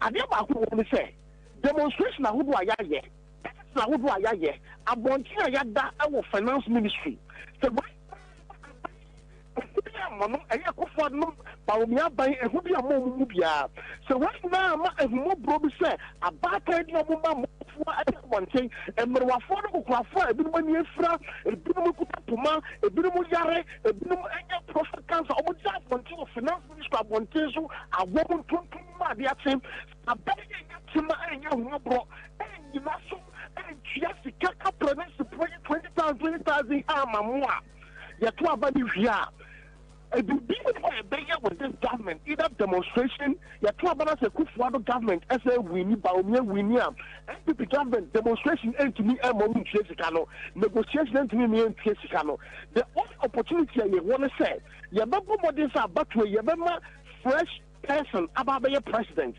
I never want to say demonstration. Who do I hear? That's who do I hear? I want to hear that our finance ministry. So why? So right now, I'm more broadly say about one thing, and we are for a bit of money, a bit of Puma, a bit of Yare, a bit of profit cancer, or just one thing of finance minister, one thing, I won't talk to my team. I bet you and bro, and you must and just the caca province to 20,000 more. You're 12 years. It would be a bigger with this government, either demonstration, your two abundance a Kufuado government, as a winnie, Baumia, Winnia, NPP government, demonstration, and to me, a moment, Chesicano, negotiation, and to me, and Chesicano. The only opportunity I want to say, Yababu Modisa, but we Yabama, fresh person about your president,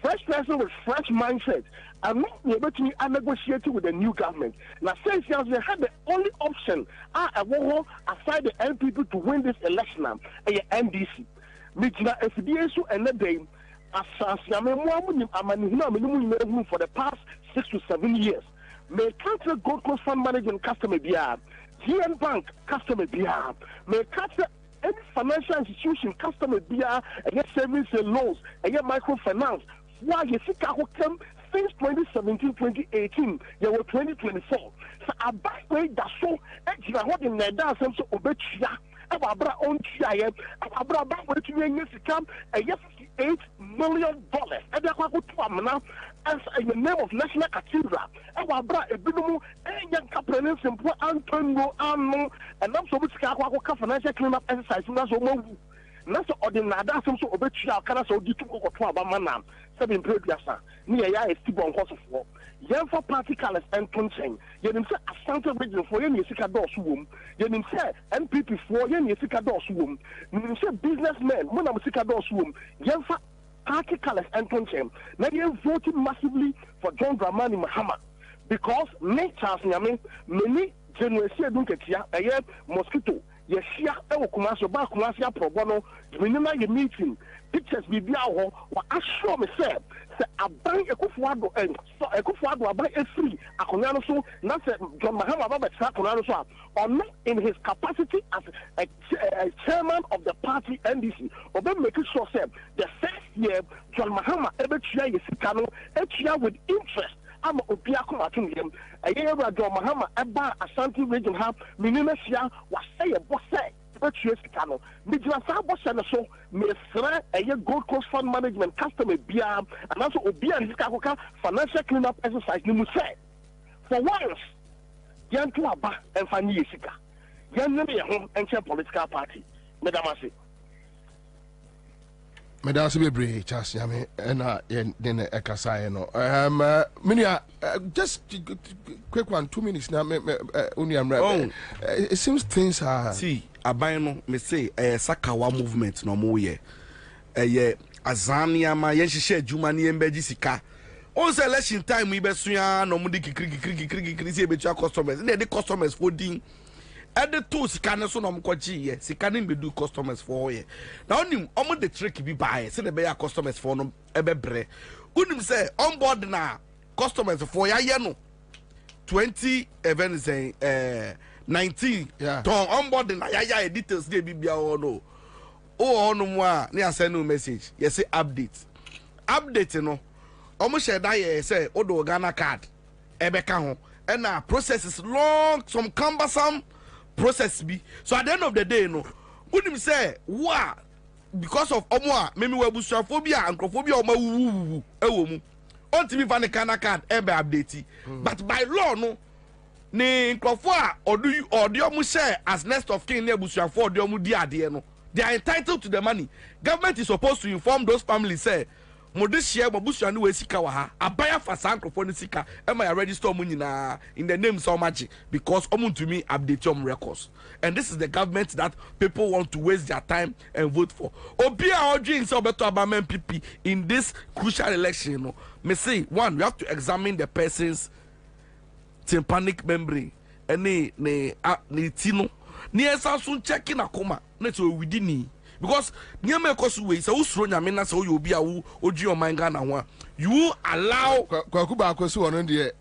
fresh person with fresh mindset. I'm not able to negotiate with the new government. Now, since they had the only option, aside the NPP to win this election, NDC. Mijina FDSU and the day, as for the past 6 to 7 years. May country Gold Coast Fund Management customer BR, GN Bank customer BR, may country any financial institution customer BR, against savings and loans, against microfinance. Why you see come since 2017-2018, you were 2024. So I buy way that so extra what in the dance some so obetia. Abra on chia. Abra back when you come a $58 million. And they go to Amana as in the name of National Cathedral. Abra a binumu and young captains and poor Antonio Arno and I'm so much financial cleanup exercise. That's ordinary. That's also obetia. Can I so get to go to Abamana? 7 previous near ya is Tibon Kosovo. Yen for particles and punching. Yen say Asante region for yen Yesika Dos womb. Yen say NPP for yen Yesika Dos womb. Yen say businessmen, when I'm Sika Dos womb. Yen for particles and punching. Now yen voting massively for John Dramani Mahama. Because me Charles Nyame, many generation Dunketia, a year mosquito. Yes, here, I will come so back, Kumasia Pro Bono, minimize your meeting. Pictures be biaho, or assure me, say, I buy a Kufuado and so a Kufuado, I buy a free, a Konano so, not John Mahama Baba Sakonano so, or not in his capacity as a chairman of the party NDC, or then make it sure, say, the first year, John Mahama, every year is Sikano, each year with interest. I'm a Piaco Matungium, a year ago, Mahama, Eba, Ashanti region have, Minimesia, was say a boss, but years Cano. Midjasa was so, may threat a year Gold Coast Fund Management customer BR, and also Obia and Hikakoka financial cleanup exercise, you must say. For once, Yan Tuaba and Fanny Sika, Yan Name home and chair political party, Madamasi. Medasi bebre Charles Yame and then Ekasai no. Minia, just quick 1-2 minutes now. It seems things are. See, Abano me say Sakawa movement no more ye. Azania ma yen share Jumani embeji sika. On election time we be suya no mudi kriki be customers. The customers for ding. At the two scanner so no mkwaji scanning be do customers for ye. Now only the trick be buy say the be customers for no ebebre. Unim say on board na customers for ya no 20 events say 19 ton on board na ya details dey bibia o no. O no mo a na send no message. You say update no almost share that say odo Ghana card ebeka ho and process is long, some cumbersome process be. So at the end of the day, no, wouldn't say wow because of maybe we bushrophobia and crophobia on TV fan Ghana card ebe update. But by law no ni crofo or do you or the almost share as next of kin near bushropho the omu dia no. They are entitled to the money. Government is supposed to inform those families say Modis share Babushia no sika waha. A buyer for Sankrofoni sika. Am I register money na in the name so much because to me update your records. And this is the government that people want to waste their time and vote for. Obia or dreams so better about MPP in this crucial election. You know, me say one, we have to examine the person's tympanic membrane. And ne tino. Ni esa sun checking akoma. Net within me. Because near me cause way so usro nyamena so you be a oji your mind Ghana one. You allow Kwakuba kosu ono de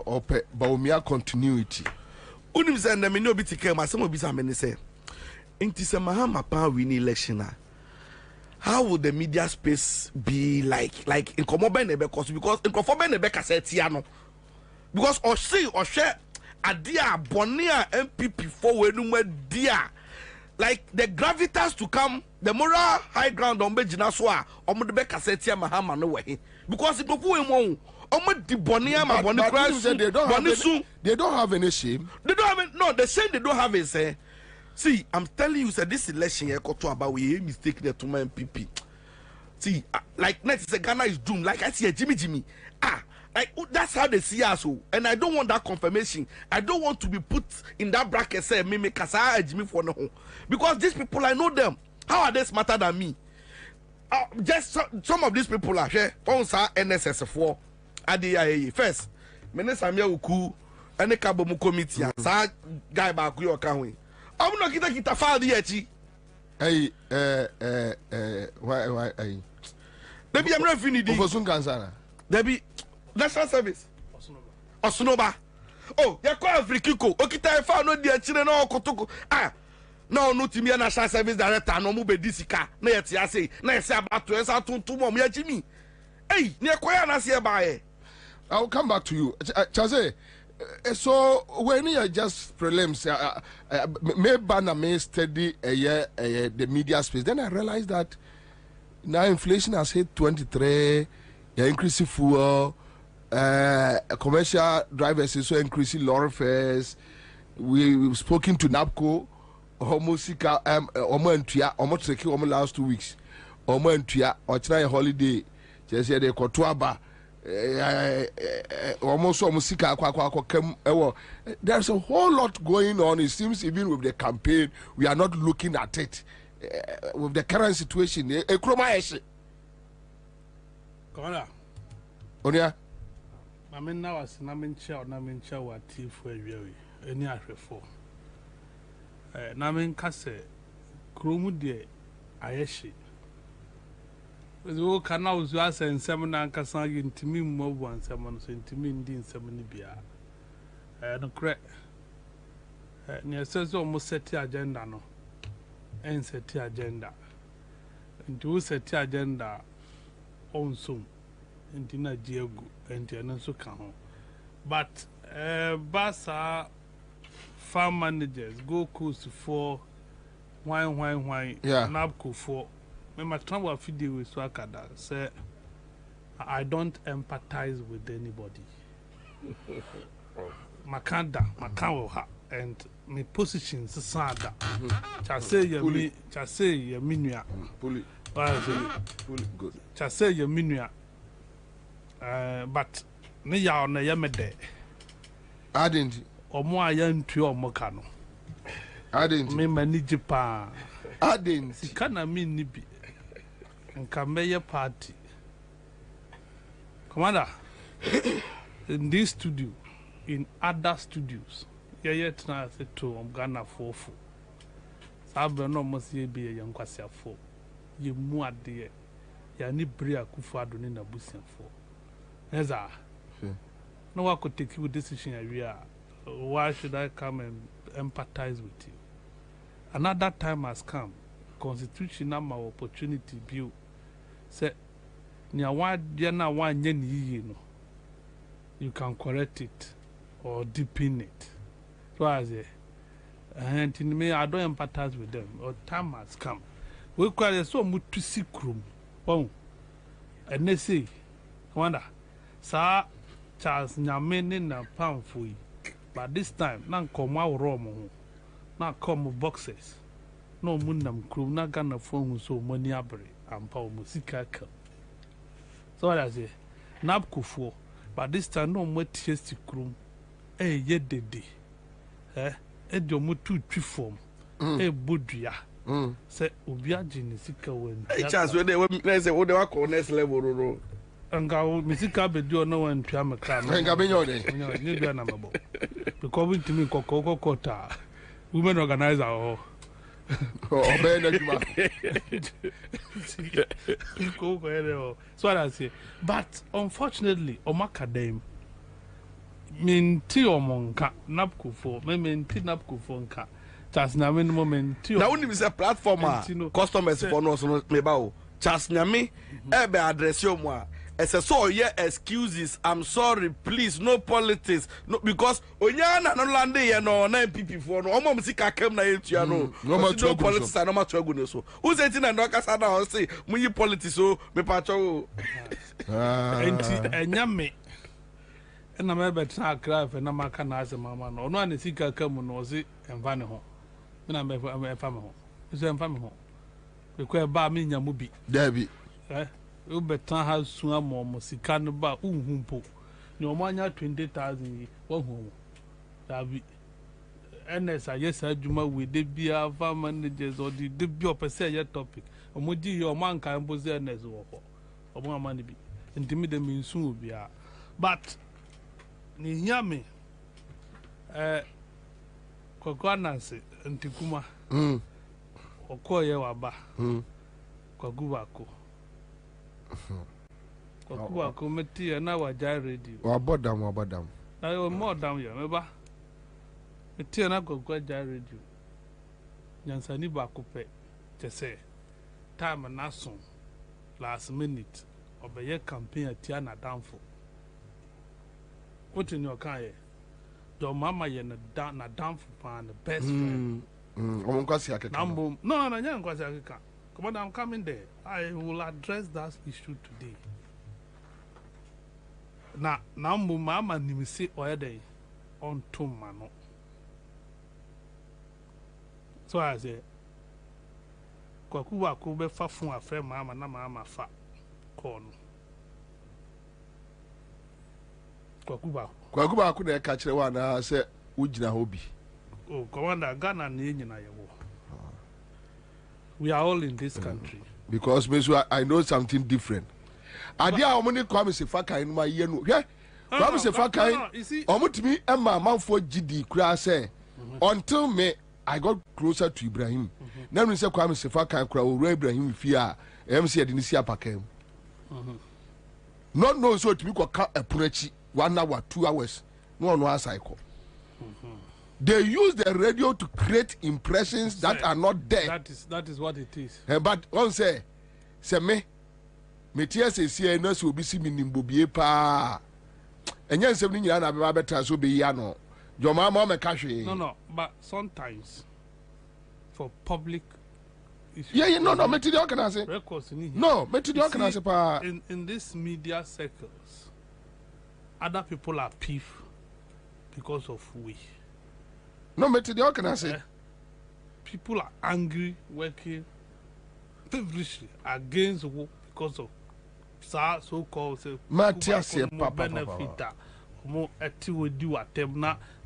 ope baumia continuity. Unim say na me no biti kema some obi say me say. Inti se mahama pa win election. How would the media space be like in komobe nebe cause because in kofobe nebe kaseti no. Because or share adia bonia MPP for we dia. Like the gravitas to come, the moral high ground on Bejina Swa, or the Cassetia Mahama no way. Because it won't. They don't have any shame. They don't have no, the shame they don't have is see, I'm telling you, this election here got to about we mistake the 2 man PP. See, like next Ghana is doomed. Like I see a Jimmy. Like that's how they see us, and I don't want that confirmation. I don't want to be put in that bracket. Say me kasa Jimmy for no, because these people I know them. How are they smarter than me? Just some of these people are here. On sa NSS4 at the first. Mene Samia Uku, and the Kabomu committee. Sa guy back you can I'm not kita file the Hey, why? Debbie, I'm not finished. Debbie. National Service. Osunoba. Oh, you call Afrikiko. Okita fa no dia chire na okotoko. No timi National Service Director no mu be disika. Na yet ya say, na yesi abato esa tuntum mo ya jimi. Hey, ne koya na se ba e. I will come back to you. Chaze, so when you just prelims, me study the media space, then I realized that now inflation has hit 23, increasing fuel. Commercial drivers is so increasing lorry fares. We've spoken to NAPCO, almost almost last 2 weeks. Or try a holiday. Just here they Kotuaba. There's a whole lot going on. It seems even with the campaign, we are not looking at it. With the current situation, Onia. I mean, now as Namincha, what tea for you, any after Namin Casse, Krumude, Ayeshi. The old canals you are saying 7 and Cassang in Timmy Mob 1 7 to me in 70 beer. No crack. Near says almost set the agenda no. And set the agenda. And to set the agenda on soon. And dinner Diego and Tianaso Canon. But Bassa farm managers go coast for wine, Nabco for. My travel video with Swakada say I don't empathize with anybody. Makanda, Makawa, and my position is sad. Chase your minia. Fully good. Chase your minia. But Nia on a Yamede. I didn't. Or more young to your Mocano. I didn't. Me Manijipa. I didn't. Can I mean Nibi? And can be a party. Commander, in this studio, in other studios, yet now I said to Ghana 4. Sabe no must be a young Quasia 4. You more dear. Yani Bria Kufado in a bushing 4. As no one could take you decision area. Why should I come and empathize with you? Another time has come. Constitutional opportunity bill say nia wa dia na wa nya ni yi no you can correct it or deepen it so as and in me I don't empathize with them or time has come we call so mutu sikrum oh and they say wonder sa Charles Nyame na pamfo but this time na nkoma woro mo ho na come boxes no munam krum na Ghana phone so money abre ampa o musika ka so what I say napkufo but this time no mo tiesti krum ye dede edo mutu twi form bodua se obi agi ni sika wan chance we dey say we dey wa next level ro anga misika be dio no wan twa mekra no anga be nyode ni bia na mabo because we timi kokota women organizer oh obey na juma so I say but unfortunately omakadem minti omonka napkufo minti napkufo nka Charles Nyame no momenti na woni say platform customers for no so me ba o Charles Nyame ebe address yo mo a ese so ye excuses I'm sorry please no politics no because onya na no land ye no na MPP for no omo msika kam na yetua no no politics na ma to agu ne so who say tin na no kasa na o say munyi politics so me pa cho enti enyame na me betra akra fe na maka na ase mama no ono an sika kam no o se enva ne ho na me fa me ho so enva me ho because ba me nya mu bi dabi you better have soon more sika no ba unhumpo ni o manya 20,000 wo hu dabi NS yes adwuma we de bia fa managers or the bia opese ye topic o mo di o man kan bo ze NS wo ho o mo amani bi ntimi de mi nsu obia but ni hiame kokonanse ntikuma okoye waba kwaguwako kwaguwako meti na waja radio wabodam na yo more down ya meba meti na kwaguwaja radio nyansani ba kope tese time na so last minute obeye campaign atia na danfo what in your car your mama ye na danfo pa the best friend omonkwasi akeka no nya nkwasi akeka come on, I'm coming there. I will address that issue today. Now mama ni say oyede on to mano. So I say kwakuwa ko be fa fun afre mama na mama fa call no. Kwakuwa ko na ka kire wa na say ugina hobi. Oh, commander Ghana na nyina yewo. We are all in this country. Because I know something different. Adia omuni kwame se faka inu ma ye no. Hwe. Kwame se faka omutimi emma manfo gidi kura say until me I got closer to Ibrahim. Na no say kwame se faka kura owura Ibrahim fi a MC ade ni si apaka. Not know so timi ko ka epunachi 1 hour 2 hours. No no cycle. They use the radio to create impressions that are not there. That is what it is. But on say me TS say no so be see me nimbobie pa. Enya nsem ni nyina na be better so be ya no. Your mama me ka hwe. No, but sometimes for public issues. Yeah, no, me ti dey can say. Records ni. No, me ti dey can say pa. In this media circles, other people are peeved because of we. No, me today, can I say? People are angry, working feverishly against war because of so-called benefit.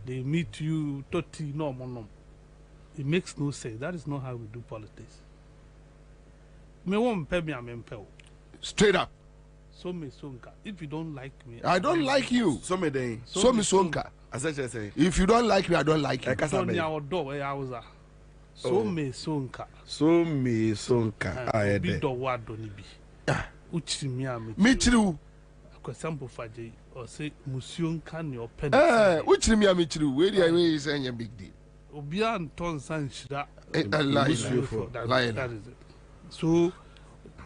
They meet you, no. It makes no sense. That is not how we do politics. Me won't pay me, I'm straight up. So me sonka. If you don't like me, I don't like you. So me day. So me sonka. If you don't like me, I don't like you. So me sonka. So me sonka. Bi do wa do ni bi. Uchi mi am. Me chiru. Ko sample faje or say musionka ni open. Uchi mi am chiru. We dey we is any big deal. Obi an ton san shida. That is it. So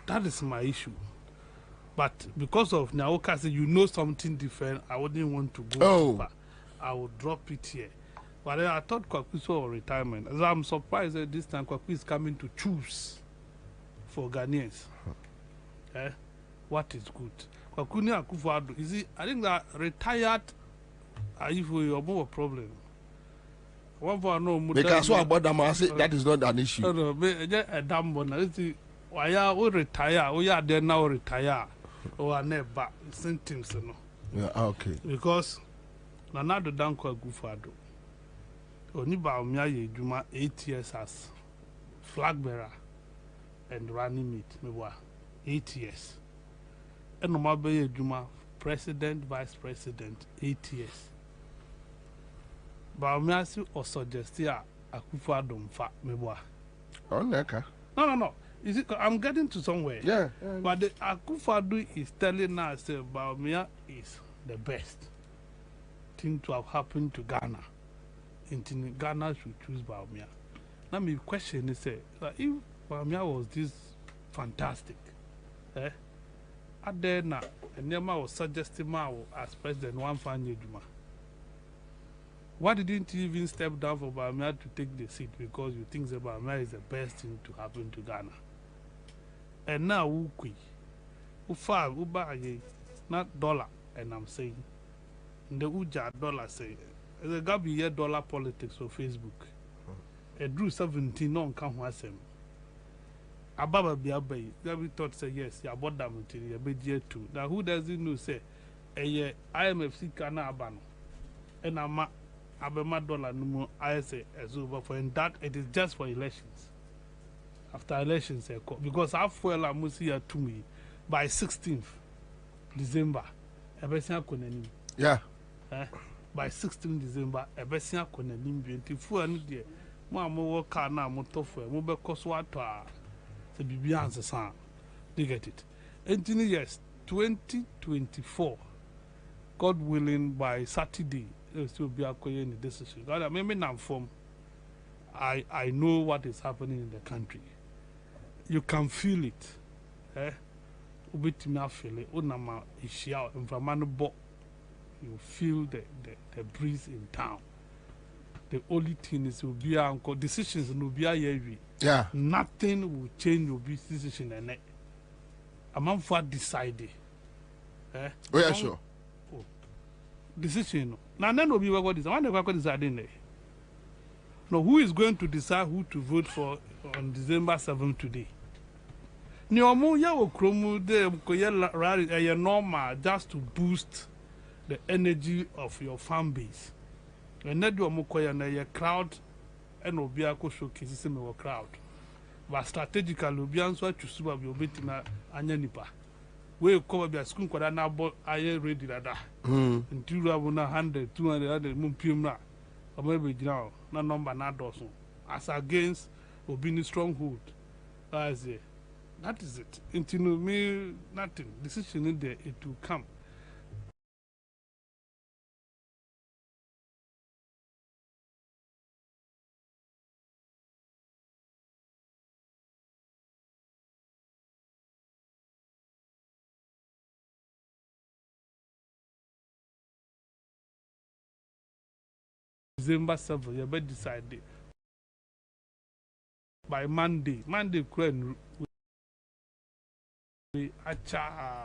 that is my issue. But because of Naoka, you know something different, I wouldn't want to go deeper. I would drop it here. But I thought Kwaku saw retirement. So I'm surprised that this time Kwaku is coming to choose for Ghanaians. What is good? Kwaku ni Akufo-Addo. You see, I think that retired if we have more problem. One for no because about them, I say that is not an issue. No, a damn one. Why are retire? We are there now retire. Or never symptoms, no. Yeah, okay. Because Nanado Danko Akufo-Addo. Only Baumia Juma 8 years as flag bearer and running mate. 8 years. And Nomabe Juma president, vice president, 8 years. Baumia or suggest here Akufo-Addo mfa meboa. Oh, neka. No. Is it? I'm getting to somewhere. Yeah. But the Akufo-Addo is telling us that Baumia is the best thing to have happened to Ghana. And Ghana should choose Baumia. Now my question is, if Baumia was this fantastic, Adena and Nema was suggesting Mao as president one fan Juma. Why didn't you even step down for Baumia to take the seat? Because you think that Baumia is the best thing to happen to Ghana. And now Ufa not dollar, and I'm saying the Uja dollar say there's a gap here dollar politics for Facebook. A drew 17 non come was him. Ababa Biabe, we thought say yes, you bought them until you be year two. Now who doesn't know say a IMFC Kana Abano and Abema dollar no more I say as over for in that it is just for elections. After elections, because I feel like Musia to me by 16th December, yeah. By 16th December, a Bessia Conanim, 24 and dear. Mamma work car now, Motofu, Mobile Coswata, the Bibian's son. They get it. 18 years, 2024, God willing, by Saturday, there will still be a coin decision. God, I mean, I'm from. I know what is happening in the country. You can feel it. Ubitimi feel it. Unama ishia inframano bo. You feel the breeze in town. The only thing is will be uncle decisions will be a yeah. Nothing will change your decision and it. A man for decided. Oh yeah, sure. Decision. Now then will be what is. I wonder what is deciding. No, who is going to decide who to vote for on December 7th today? Nyomu ya okromu de koye rally normal just to boost the energy of your fan base. And not do mukoya na ye crowd and obi akọ showcase se me crowd. But strategically obi anso atusuba bi obetima anya nipa. We cover be school kwada na ball aye ready dada. Ntiru abuna 100 200 mumpiem na. Maybe now na number na dozen as against Obini stronghold. I say that is it. Until me nothing decision in there it will come. December 7th, you better decide by Monday. Monday, we acha.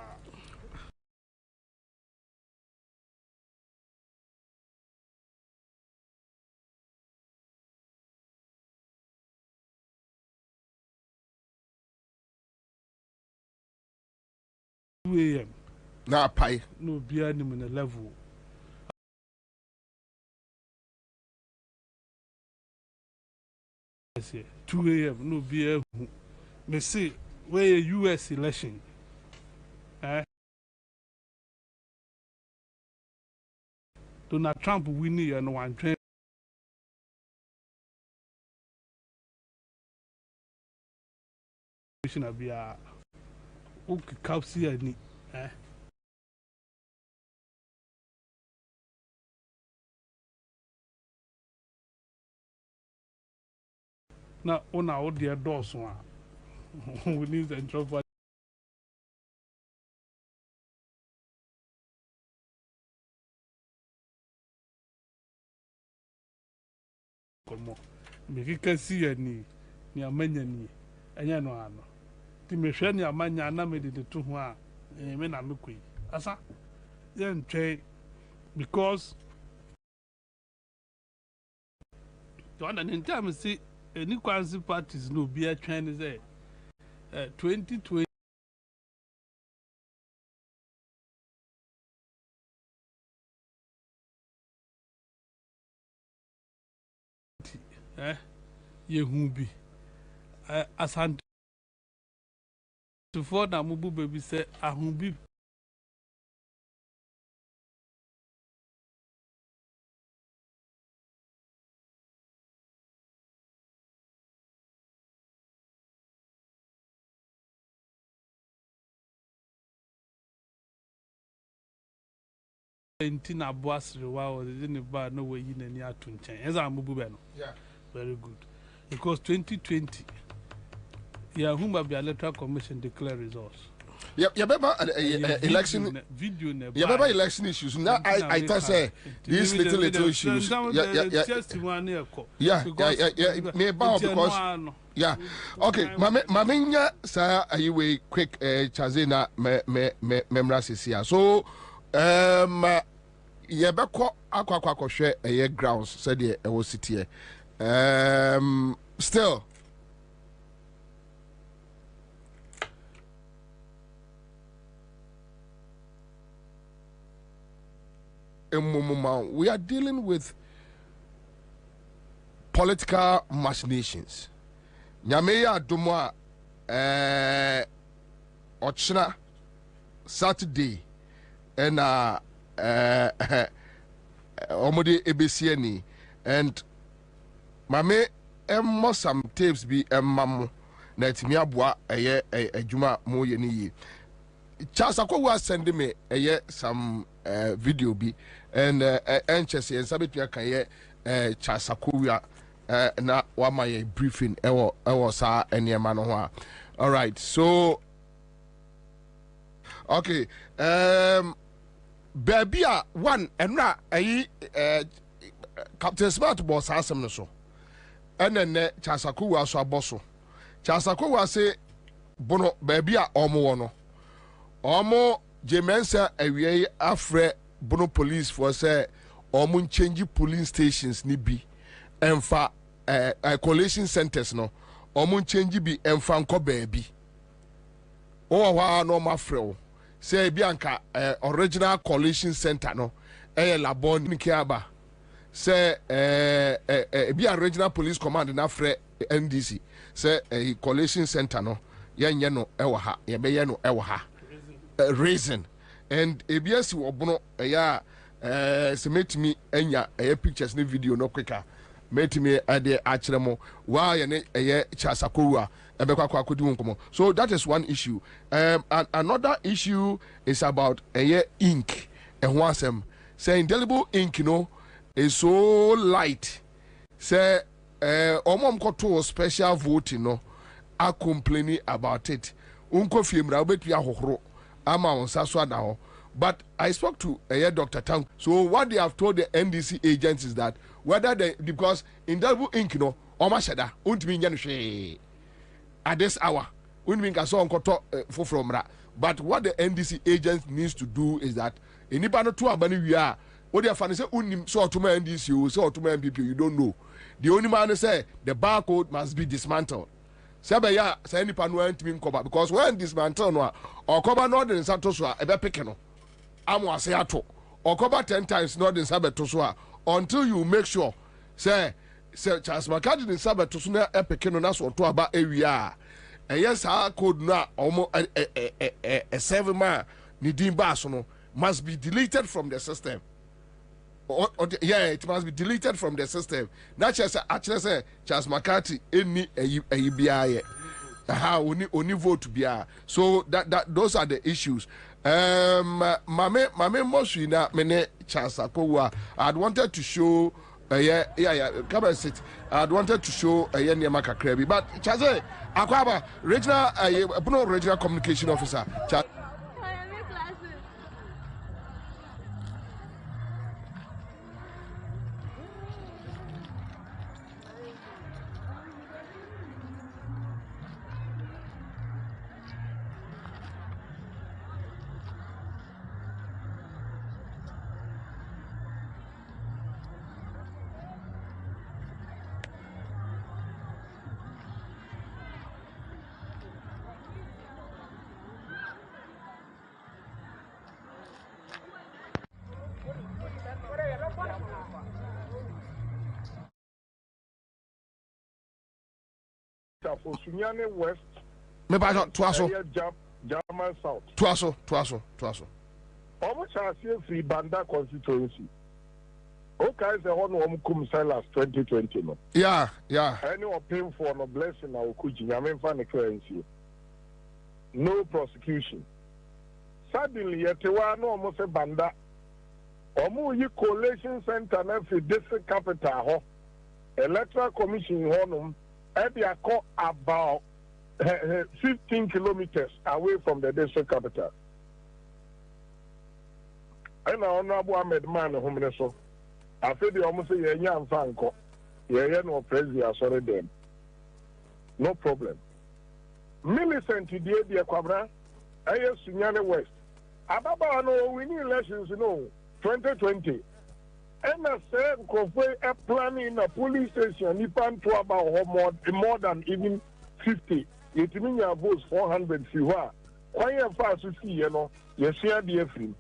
2 a.m. Now pie. No beer in the level. I say 2 a.m. no beer. Me see where US election. Donald Trump winning and one train. Be a okay, Kapsi and now on our dear doors one. We need the trouble. komo me kika si ani ni amanya ni enye no ano ti me hwe ni amanya na me de to ho a me na me koi asa yen twe because to understand time see any quasi parties no be a trend say 2020 yehu bi asante to for na mubu baby say ahun bi na boss rewa in the bar no way in any atunchen as I'm no. Yeah, very good. Because 2020 yeah whom be electoral commission declare results. Yep, election video election issues. Now I tell say these little issues. Yeah. Me because yeah. Okay, maminya sa ayiwe quick chazena me memrasisia. So yebeko akwa hwe eye grounds said the ewo city still we are dealing with political machinations. Nyame ya domo ochina Saturday and omode ebesiani and mame emmo some tapes be emmam na etimi aboa eye adwuma mo ye ni Chasako was sending me some video be and Chelsea and Sabitia Kaye Chasako na wa my briefing ewo sa ene mano. All right, so okay, baby one and na Captain Smart boss asem no so and then Chasako was so bosso Chasako was say bono baby omo no omo jemensa awie afre bono police for say omo change polling stations ni bi emfa collation centers no omo change bi emfa nko baabi o wa no mafre say bi anka original collation center no labon nkiaba say bi original police command na afre NDC say collation center no yenye no ewa ha yebeye no ewa ha reason and ABS wobono se metimi enya pictures ni video no quicker metimi ade akyeremo wa ye ne Chasakowa ebekwa akodi wonkomo. So that is one issue. And another issue is about ink and wasem say indelible ink is so light say omom koto special voting are complaining about it unko fiemra obetu ahohoro ama on saswa now. But I spoke to Dr. Tang. So what they have told the NDC agents is that whether they, because indelible ink omashada untimi nyane at this hour unmi nka so onkoto fofromra. But what the NDC agents needs to do is that anybody to abani wi a what they are say unim so otuma NDC so otuma MPP you don't know. The only man say the barcode must be dismantled. Sebe ya say nipa no antimi nkoba because when dismantle no okoba no de nsato so a ebe peke no amo ase ato okoba 10 times no de nsabeto so a until you make sure say Charles McCarthy de nsabeto so na epeke no na so to aba ewia yes our code na omo 7 man ni din ba so no must be deleted from the system. Yeah, it must be deleted from the system. Not just actually say Charles McCarthy any biaye. Only vote biya. So that those are the issues. Mame Moswina mene Charles Akowa. I'd wanted to show come and sit. I'd wanted to show Niamaka Krebi. But Charles Akwaba, regional communication officer. For Sunyane West, me ba Twaso. German South. Twaso. Almost as free Banda constituency. Okay, the one who come last 2020 no. Yeah. Any paying for no blessing now could you find currency. No prosecution. Suddenly, yet one almost a Banda. Omu collation center na fi district capital ho. Electoral commission honum. They are about 15 kilometers away from the district capital. And Honorable Ahmed Man, whom I saw, I feel the almost a young Franco, no president, sorry, them. No problem. Millicent, the Quabra, I have Sunyane West. Ababa, no, we need elections, 2020. And I said, a planning a police station, Nipan to about more than even 50. It means you have 400 fewer. Quite fast to see, you share the free.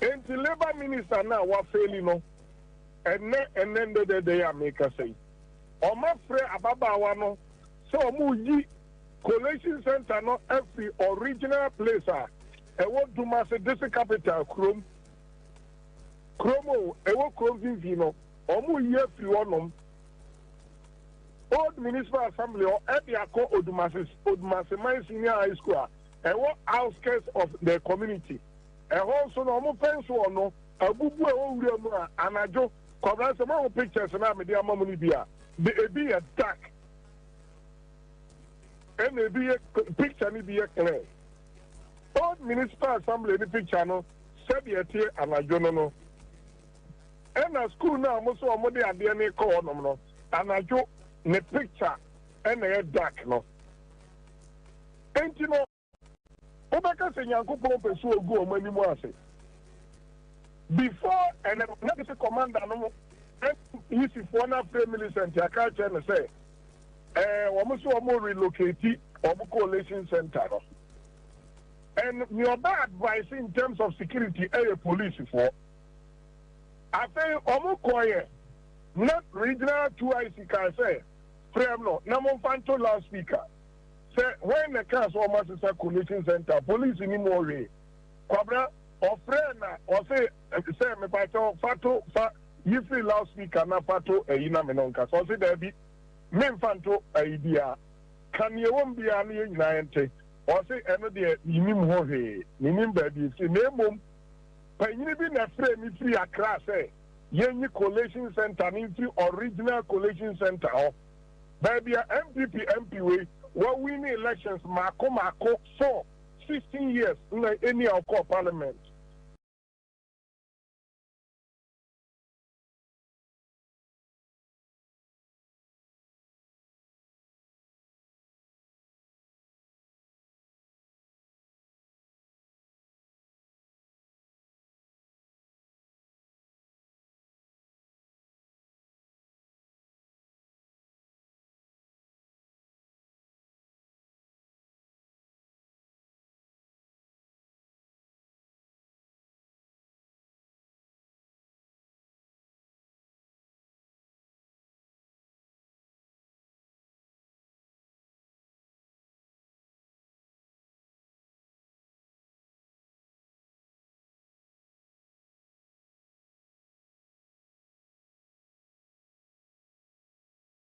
And the labor minister now was failing, and then the day I make a say. Or my friend Ababa Wano, so Muji Collation Center, not every original place. I want to master this capital, Chrome. Chromo, ewo Chrome, omu year free one. Old Municipal Assembly or Ebiako Odumase Senior High School, ewo outskirts of the community. Also, no fence or no, a bubu ewo anajo, cover some pictures and I'm a mommy beer. Be a duck. And maybe a picture, maybe a clear. Old Municipal Assembly, the picture, no, said yet here and I don't know. And a school now, most of them are DNA call no, and I joke the picture and a dark no. And you know, Obaka say Yanko Pompe so go many more say. Before and the commander no, and if one of family center, I can't tell and say, almost more relocate or coalition center. And your bad advice in terms of security, police for. I say, Omukoye, not regional 2IC can say, frame no, Namonfanto loudspeaker. Say, when the council almost is a collision center, police in Imore, Quabra, or friend, or say, me pato, fato, you free loudspeaker, na fato, ina menonka. So say, there be, menfanto, idea, can you won't be an united, or say, another, Nimim baby, see, name. But you be a frame free a class, Yenny Collation Center, original Collation Center. Baby, MPP, MPW, what we need elections, Marco, for 16 years, like any of our parliament.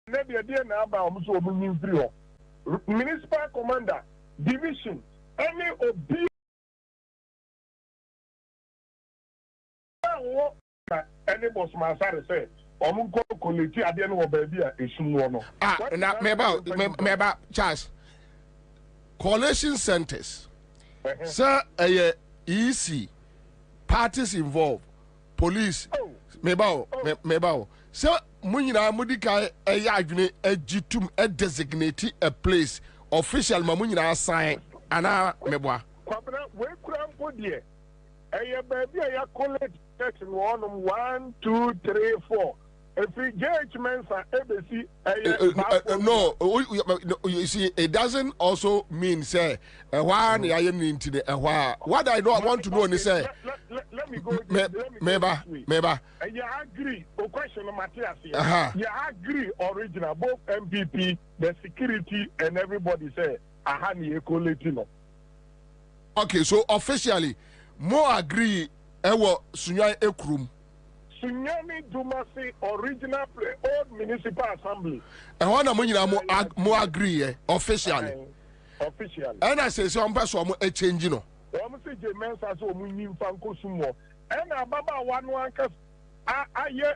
Maybe a dear now about municipal commander, division, any obedience. Any boss Masari said, Omunko Coliti at the end of baby is no. Now, maybe Charles. Coalition centers. Sir, easy. Parties involved. Police. Maybe. So, Munina Mudika Ejitum designate a place official Mamunina sign Anna Meboa. We couldn't put here. A baby, I collect section 1, 2, 3, 4. If we judgments are ABC, no, you see, it doesn't also mean say one into the what I don't want to know is say let me go this way. You agree. O question Matthias here. You agree original both MPP, the security, and everybody say ahani equality. Okay, so officially, more agree. Ewo Sunyani Ekrum. Sunyani Dumasi original old municipal assembly. And one of them more agree officially. Officially. And I say some person a change, you know. Say James as a munim fanko sumo. And Baba one cause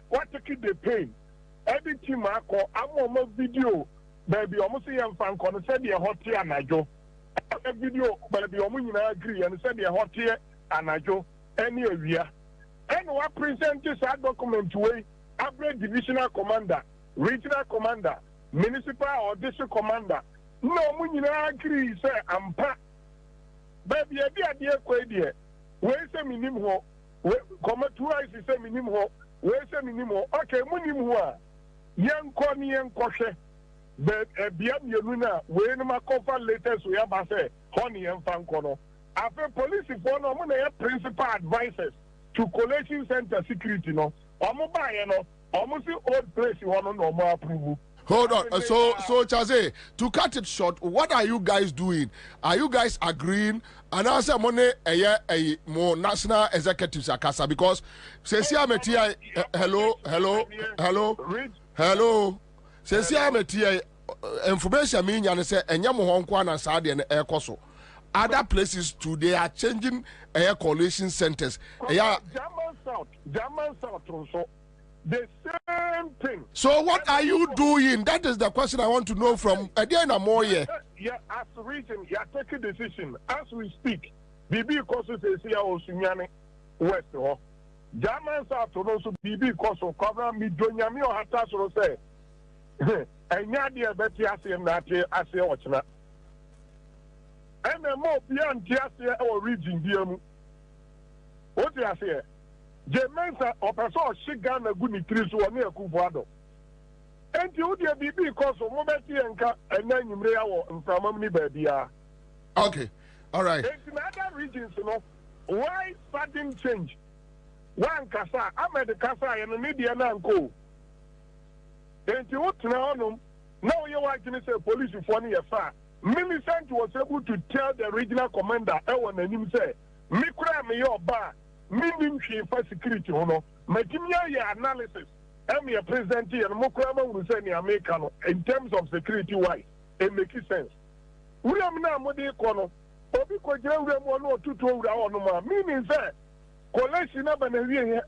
what to keep the pain. Every team I call I'm video. Baby, almost see him fanko said the hot here and I do. A video, baby, I agree and said the hot here and I do. Any area. And what present this document way, every divisional commander, regional commander, municipal or district commander. No, when you agree, say, I'm pa. Baby, a dear quadia. Where's a minimum? Come twice, is a minimum. Where's a minimum? Okay, minimum. Young Connie and Koshe. But a Biam Yeluna, when my cover letters we have say, honey and fancono. After police, if one of my principal advisors to collection center security, no, almost old place you want no more approval. Hold on. So Chaze, to cut it short, what are you guys doing? Are you guys agreeing? And answer money a more national executives akasa because since I'm a hello. Since I'm a information mean and say and yamu honkwana sadi and air koso. Other places too, they are changing air coalition centers. German South also. The same thing. So what are you doing? That is the question I want to know from again more here. Yeah, as a region, you are taking decision as we speak. BB Koso says here Sunyani West. German South also BB Koso cover me Donyami or Hatas say. And Yadia Betty Asian that I say what's not. And the more beyond Tiasia or region, dear. What do I say? Jemensa or person Shigan a good trees or near Kubuado. And you dear be because of Mobeti and then you may have from me, baby. Okay, all right. In other regions, you know, why sudden change? One Casa, I'm at the Casa and the media now go. And you want to know, now you're watching say police for near far. Millicent was able to tell the regional commander, Ewan and him say, Mikra me your bar. Meaning she for security, making your analysis. I'm your president here, and Mokrama will say American in terms of security wise. It makes sense. We are now Modi Kono, or because you have 1 or 2 hours, meaning that collection of an area.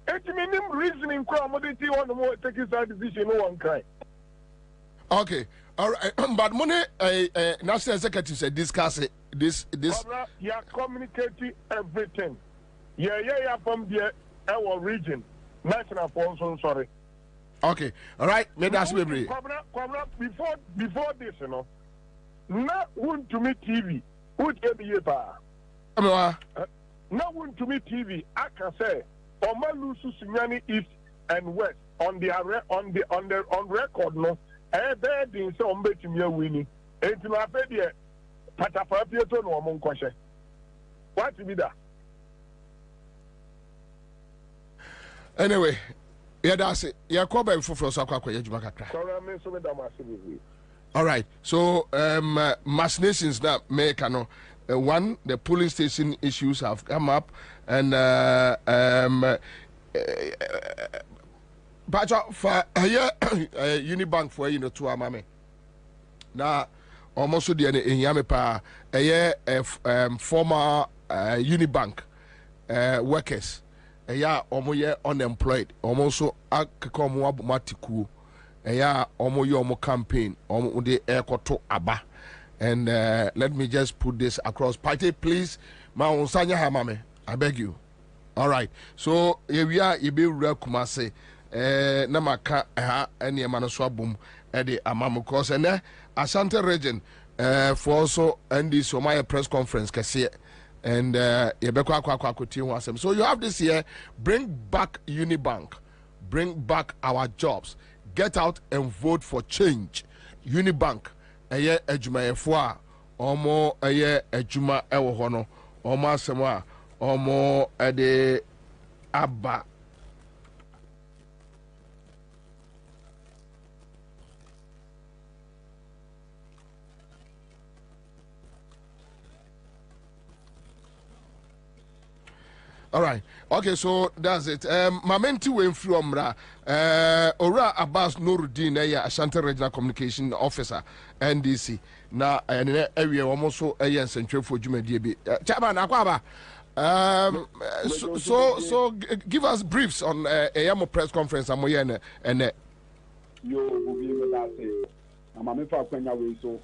It means reasoning commodity on the more taking side decision, no one cry. Okay, all right, but money, national executive said discuss it. This. You are communicating everything. Yeah, from the our region, national sponsor. Sorry. Okay, all right. May that's baby. Before this, you know, not want to meet TV. Would you be not want to meet TV. I can say, Omalusu Sunyani East and West on record. No, there didn't say Ombetimia winning. And to my baby. Patapapieto no among question. What to be that? Anyway, yeah, that's it. Yeah, call by for all right. So, mass nations that make one, the polling station issues have come up, and but for Unibank for you know to amame now. Almost the Yamepa, former Unibank workers, unemployed, almost Akakomo Matiku, omo campaign, the aircoto Abba. And let me just put this across. Party, please, Sanya Hamame, I beg you. All right, so here we are, Ibe Kumase, Namaka, and Yamanaswa boom, Eddie Amamukos, and Asante region for also and this my press conference and so you have this year, bring back Unibank, bring back our jobs, get out and vote for change. Unibank ejuma efo a omo ejuma ewo ho no omo asemo a omo ede aba. All right. Okay, so that's it. Mamenti went from Ora Abbas Nuruddin, Ashanti Regional Communication Officer, NDC. Now, an area almost so a central for Juma DB. Chaban Akwaba. So give us briefs on a Yamo press conference. And yo will be able to say, I'm a member of Kenya way so.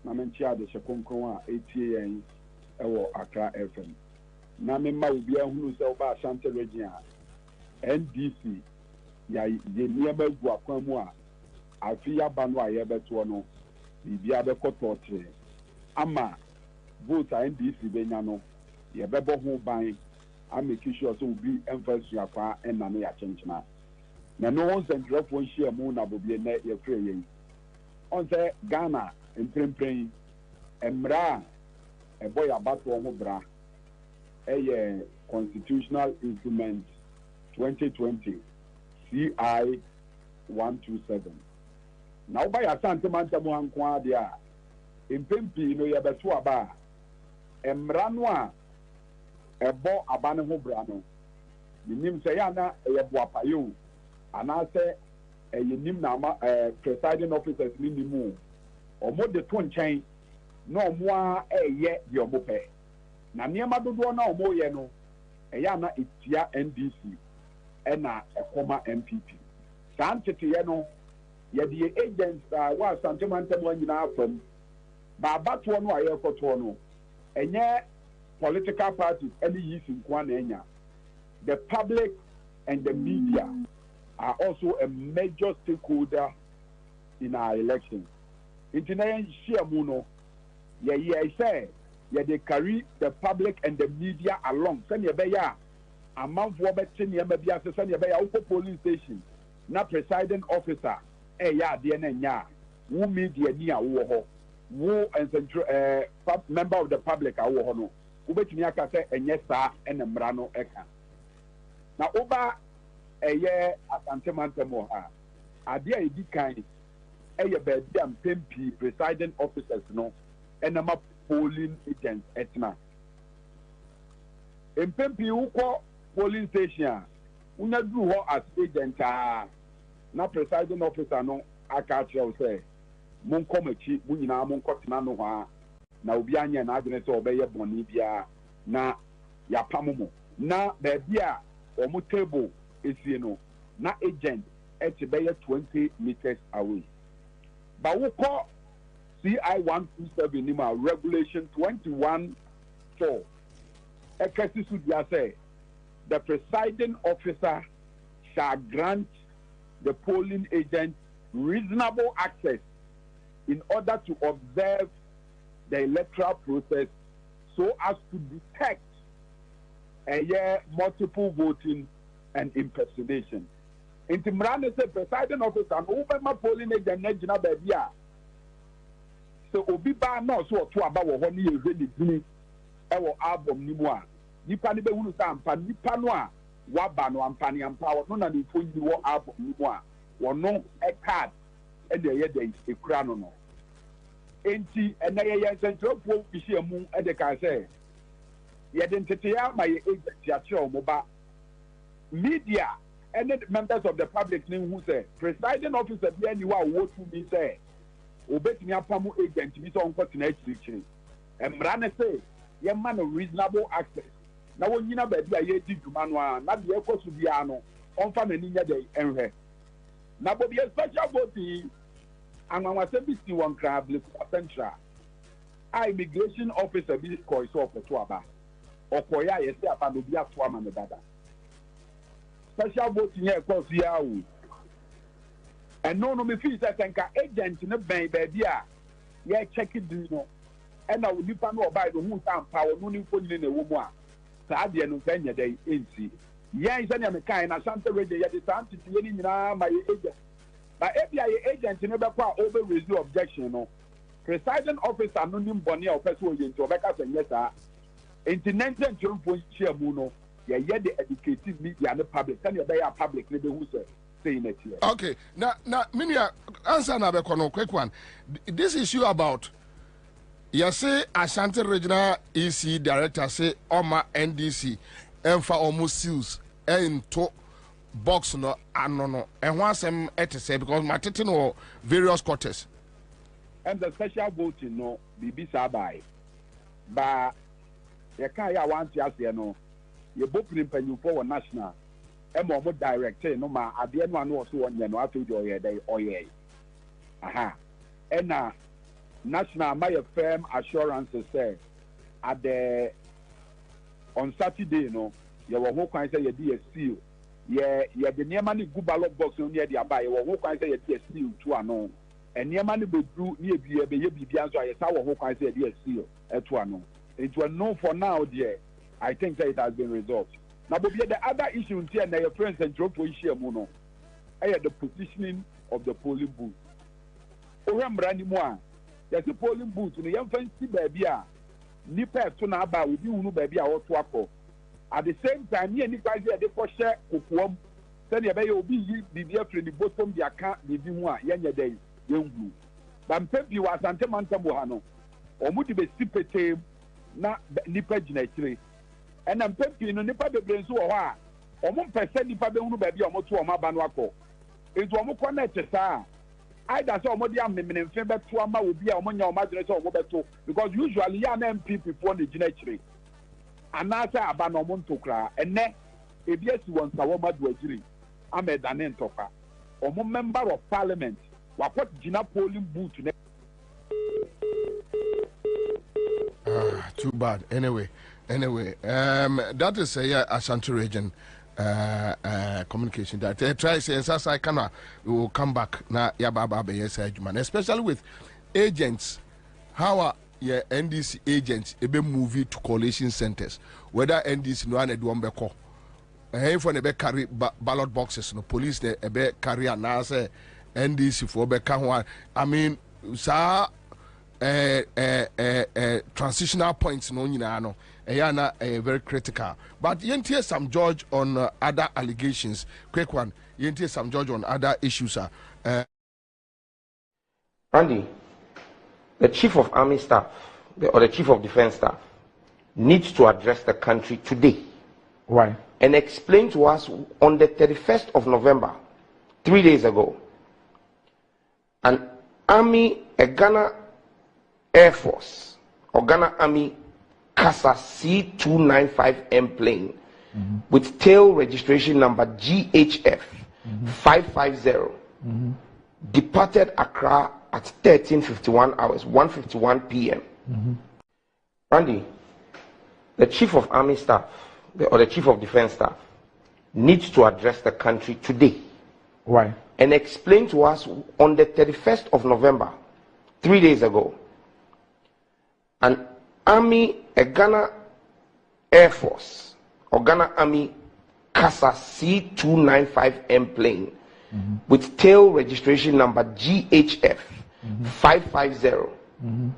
I'm chair the Shakunko 8 Accra FM. Na memma obi ahunu se oba Ashanti region NDC ya ye niema gu akwan mu a afi ya ba no a ye beto no bibia be kototre ama vote NDC benya no ye bebo ho ban a make sure so obi emphasize akwa na no ya chenchena na no one central for share mu na bobie na ye free yen on say Ghana emprempren emra eboy abato ho bra a constitutional instrument 2020 CI 127. Now by a Santa Manta Muanqua dia in Pimpi no Yabatua ba Emranwa a bo abanaho brano. The name Sayana a Yabuapayu and I say a Yanim Nama presiding officers minimum or more the twin chain no more a yet your mope. Na niema dodo na omo ye no eya na etia NDC na ekoma MPP santete ye no ye the agents wa santemantam nyina afam ba abato no aye koto no enye political parties any yisi nkwa na enya. The public and the media are also a major stakeholder in our elections. International share mu no ye say yeah, they carry the public and the media along. Send your beya a month for betting your maybe as send your beya police station. Not presiding officer. Yeah, the who media near who and member of the public are no. Who bet me say and yes sir and Mrano eka. Now over a year at Antemantemoha. Adia idi kind a bed damn PMP presiding officers no and I'm up polling agents etna MPP who call polling station unya do ho as agent na presiding officer no aka tell say mon komachi mu nyina mon kotena no ha na obi anya na adene say obeye boni bia na ya pamomo na ba bia omo table esie no na agent etibeye 20 meters away ba wo call CI 127 regulation 21(4). Say the presiding officer shall grant the polling agent reasonable access in order to observe the electoral process so as to detect multiple voting and impersonation. In Timrane say presiding officer no my polling agent na baby. So obi ba na so to aba wo ho ne ye hwe ni dini e wo album ni mu a nipa ne be hunu sa ampa nipa no a wa ba no ampa ne ampa wo no na ne fo yi wo album ni mu a wo no e card e de ye de e kura no no enti e na ye central po bihia mu e de ka say ye de ntete ya ma ye agent ya che o mo ba media and members of the public who say presiding officer be anyone wo to me say obetimi apamu agent bi so onko tena chirichiri emra ne say ye man reasonable access na wonyina ba bia ye di dwuma no a na de ekosu bia no onfa na ninya de enhwe na bo bia special vote anwanwa se bi si won krable central immigration officer bi ko iso okoto aba okoya ye se aba no bia to ama ne dada special vote here ekosu ya wo and no me feel that agent no ben baby a ye check it no and na nipa no obai do hu sam power no ni fo nyine na wo mu a saa de no fanya dey enti ye nse na me kan na Santa Radio ye de sam titi ye ni nyina ma ye agent ba ebia ye agent no be kwa over raise objection no presiding officer no nim bone a opese o ye nti obeka say yes a Into 1924 share muno, yeah, the educated media and the public, and your public, who saying it here. Okay, now, Minia, answer another quick one. This issue about, you say, Ashanti Regional EC Director say, Oma NDC, and for almost seals, and to box no, and once I'm at to say, because my or various quarters. And the special voting, no, be by. But you can't want to say, no, you book in for national. Emo mo director no ma ade no anu so onye no ato jo ye dey oye aha ena national my firm assurance say at the on Saturday no ye wo ho kwan say ye dey seal ye de niema ni gu ballot box no ye dey aba ye wo ho kwan say ye dey seal to ano eniema ni bedru ni ebie be ye bibia so ye sa wo ho kwan say ye dey seal to ano it was known for now there. I think that it has been resolved. Now, but the other issue here, now your friends and drop for issue, mono. I had the positioning of the polling booth. Remember anymore? There's a polling booth. The young fancy baby, nipa to na ba with you, baby, or twako. At the same time, you and guys they for share kukuam. Then you may be the after the bottom the account the one yanya day young blue. But maybe you was antemantamuhano. Or would be sipete na nipa jinatri. And I'm pepping no nipa be brains or wa. Omo person nipa be hunu baby omo to omo ba no akọ. Ezu omo connect sa. Either so omo dia memene mfe be to ama obi a omo nya omo adresse omo be to because usually ya na MP before the ginachiri. Anasa aba no omo ntokra. Ene ebi esi won sa wo madu agiri. Amedane ntoka. Omo member of parliament wakot gina polling booth ne. Too bad. Anyway, that is Ashanti region communication. That try say as I can, we will come back na yababa be yes man, especially with agents. How are your NDC agents ebe movie to coalition centers? Whether NDC no ane do ambeko. If one ebe carry ballot boxes, no police de ebe carry anase NDC for ebe kan. I mean, sa. Transitional points no nyina no na very critical, but yentie some judge on other allegations. Quick one, yentie some judge on other issues. Andy, the chief of army staff or the chief of defense staff needs to address the country today. Why? And explain to us on the 31st of November, 3 days ago, a Ghana Air Force or Ghana Army CASA C295M plane with tail registration number GHF 550 departed Accra at 13:51 hours, 1:51 p.m. Randy, the chief of army staff or the chief of defense staff needs to address the country today. Why? And explain to us on the 31st of November, 3 days ago, a Ghana Air Force or Ghana Army CASA C295M plane with tail registration number GHF 550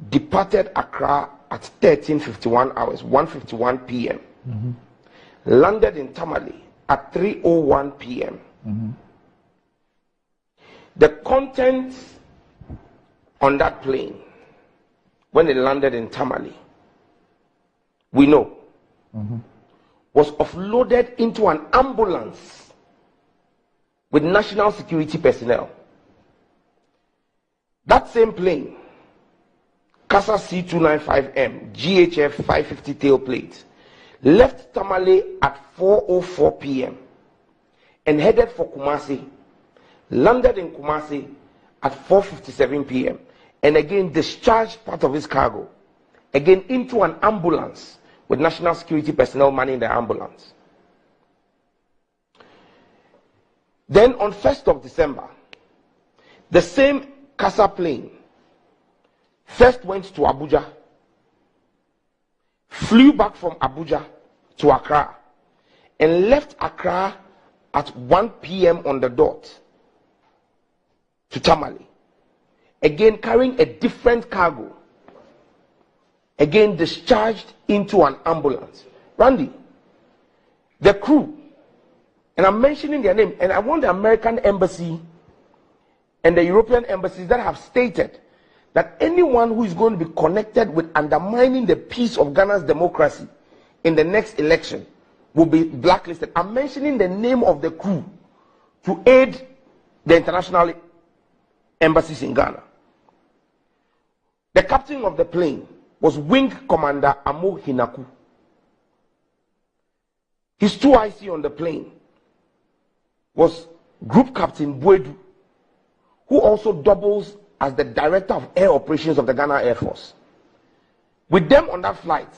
departed Accra at 13:51 hours, 1:51 p.m. Landed in Tamale at 3:01 p.m. The contents on that plane when it landed in Tamale, we know, was offloaded into an ambulance with national security personnel. That same plane, CASA C295M, GHF 550 tail plate, left Tamale at 4:04 p.m. and headed for Kumasi, landed in Kumasi at 4:57 p.m. and again discharged part of his cargo, again into an ambulance with national security personnel manning the ambulance. Then on 1st of December, the same CASA plane first went to Abuja, flew back from Abuja to Accra, and left Accra at 1 p.m. on the dot to Tamale, again carrying a different cargo again discharged into an ambulance. Randy, the crew, and I'm mentioning their name, and I want the American embassy and the European embassies that have stated that anyone who is going to be connected with undermining the peace of Ghana's democracy in the next election will be blacklisted. I'm mentioning the name of the crew to aid the international embassies in Ghana. The captain of the plane was Wing Commander Amo Hinaku. His 2IC on the plane was Group Captain Buedu, who also doubles as the Director of Air Operations of the Ghana Air Force. With them on that flight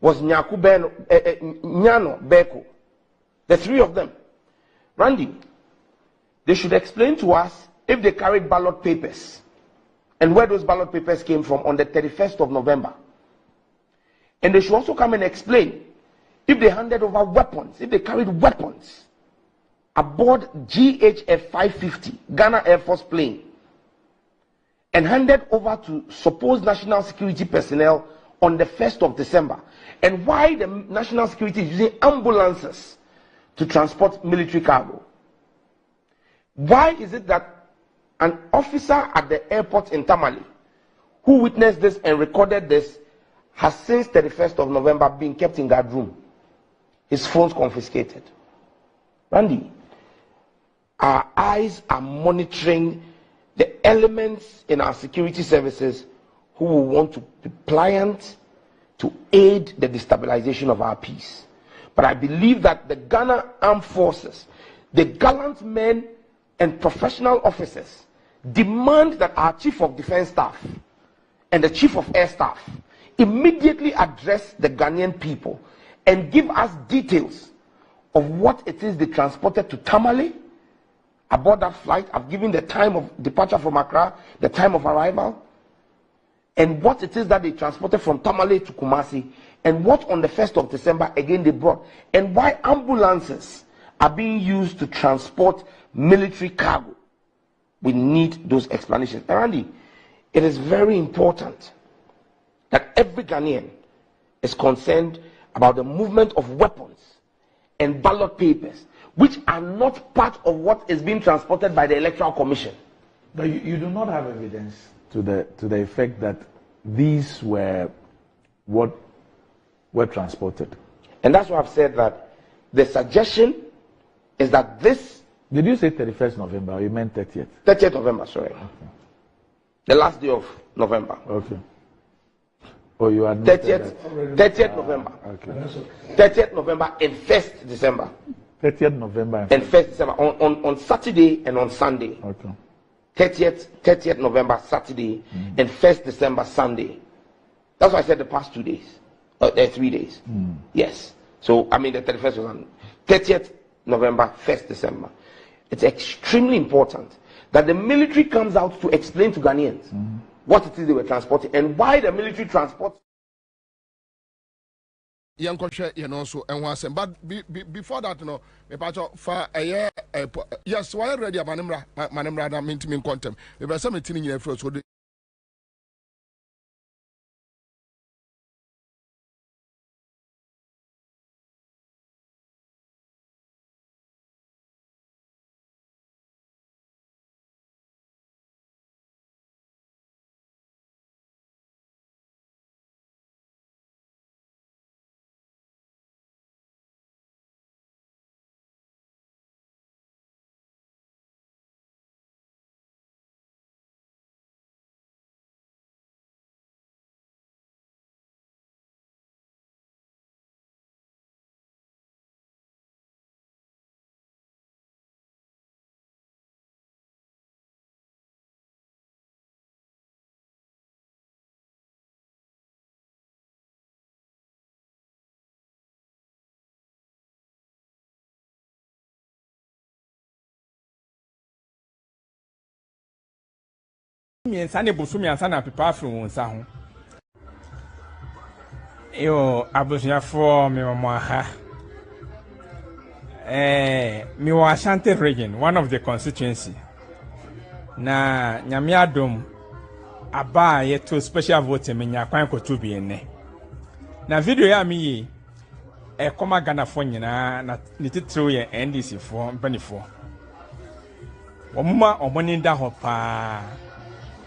was Nyano Beko, the three of them. Randy, they should explain to us if they carried ballot papers and where those ballot papers came from on the 31st of November. And they should also come and explain if they handed over weapons, if they carried weapons aboard GHF 550, Ghana Air Force plane, and handed over to supposed national security personnel on the 1st of December. And why the national security is using ambulances to transport military cargo. Why is it that an officer at the airport in Tamale who witnessed this and recorded this has since 31st of November been kept in guard room? His phone's confiscated. Randy, our eyes are monitoring the elements in our security services who will want to be pliant to aid the destabilization of our peace. But I believe that the Ghana Armed Forces, the gallant men and professional officers, demand that our Chief of Defense Staff and the Chief of Air Staff immediately address the Ghanaian people and give us details of what it is they transported to Tamale aboard that flight. I've given the time of departure from Accra, the time of arrival, and what it is that they transported from Tamale to Kumasi, and what on the 1st of December again they brought, and why ambulances are being used to transport military cargo. We need those explanations. Randy, it is very important that every Ghanaian is concerned about the movement of weapons and ballot papers, which are not part of what is being transported by the Electoral Commission. But you do not have evidence to the effect that these were what were transported. And that's why I've said that the suggestion is that this... Did you say 31st November or you meant 30th? 30th November, sorry. Okay. The last day of November. Okay. Oh, you are 30th November. Okay. 30th November and 1st December. 30th November and 1st December on Saturday and on Sunday. Okay. 30th November Saturday and 1st December Sunday. That's why I said the past 2 days. 3 days. Yes. So I mean the 31st was on 30th November, 1st December. It's extremely important that the military comes out to explain to Ghanaians what it is they were transporting and why the military transport. But before that, yes, why ready? Manimra, I mean to me quantum. If I say me telling you first, would miɛnsa ne boso miɛnsa na pepa afiri wɔn nsa ho. Yo, abusuafoɔ me wɔ aha. Me wɔ Ashanti region, one of the constituency. Na nyame adom aba ye to special vote me nya kwan ko to bi enne na video ya mi yi e koma Ghana fo nyina na ne titiro ye NDC fo mpanifo omuma omoni nda ho pa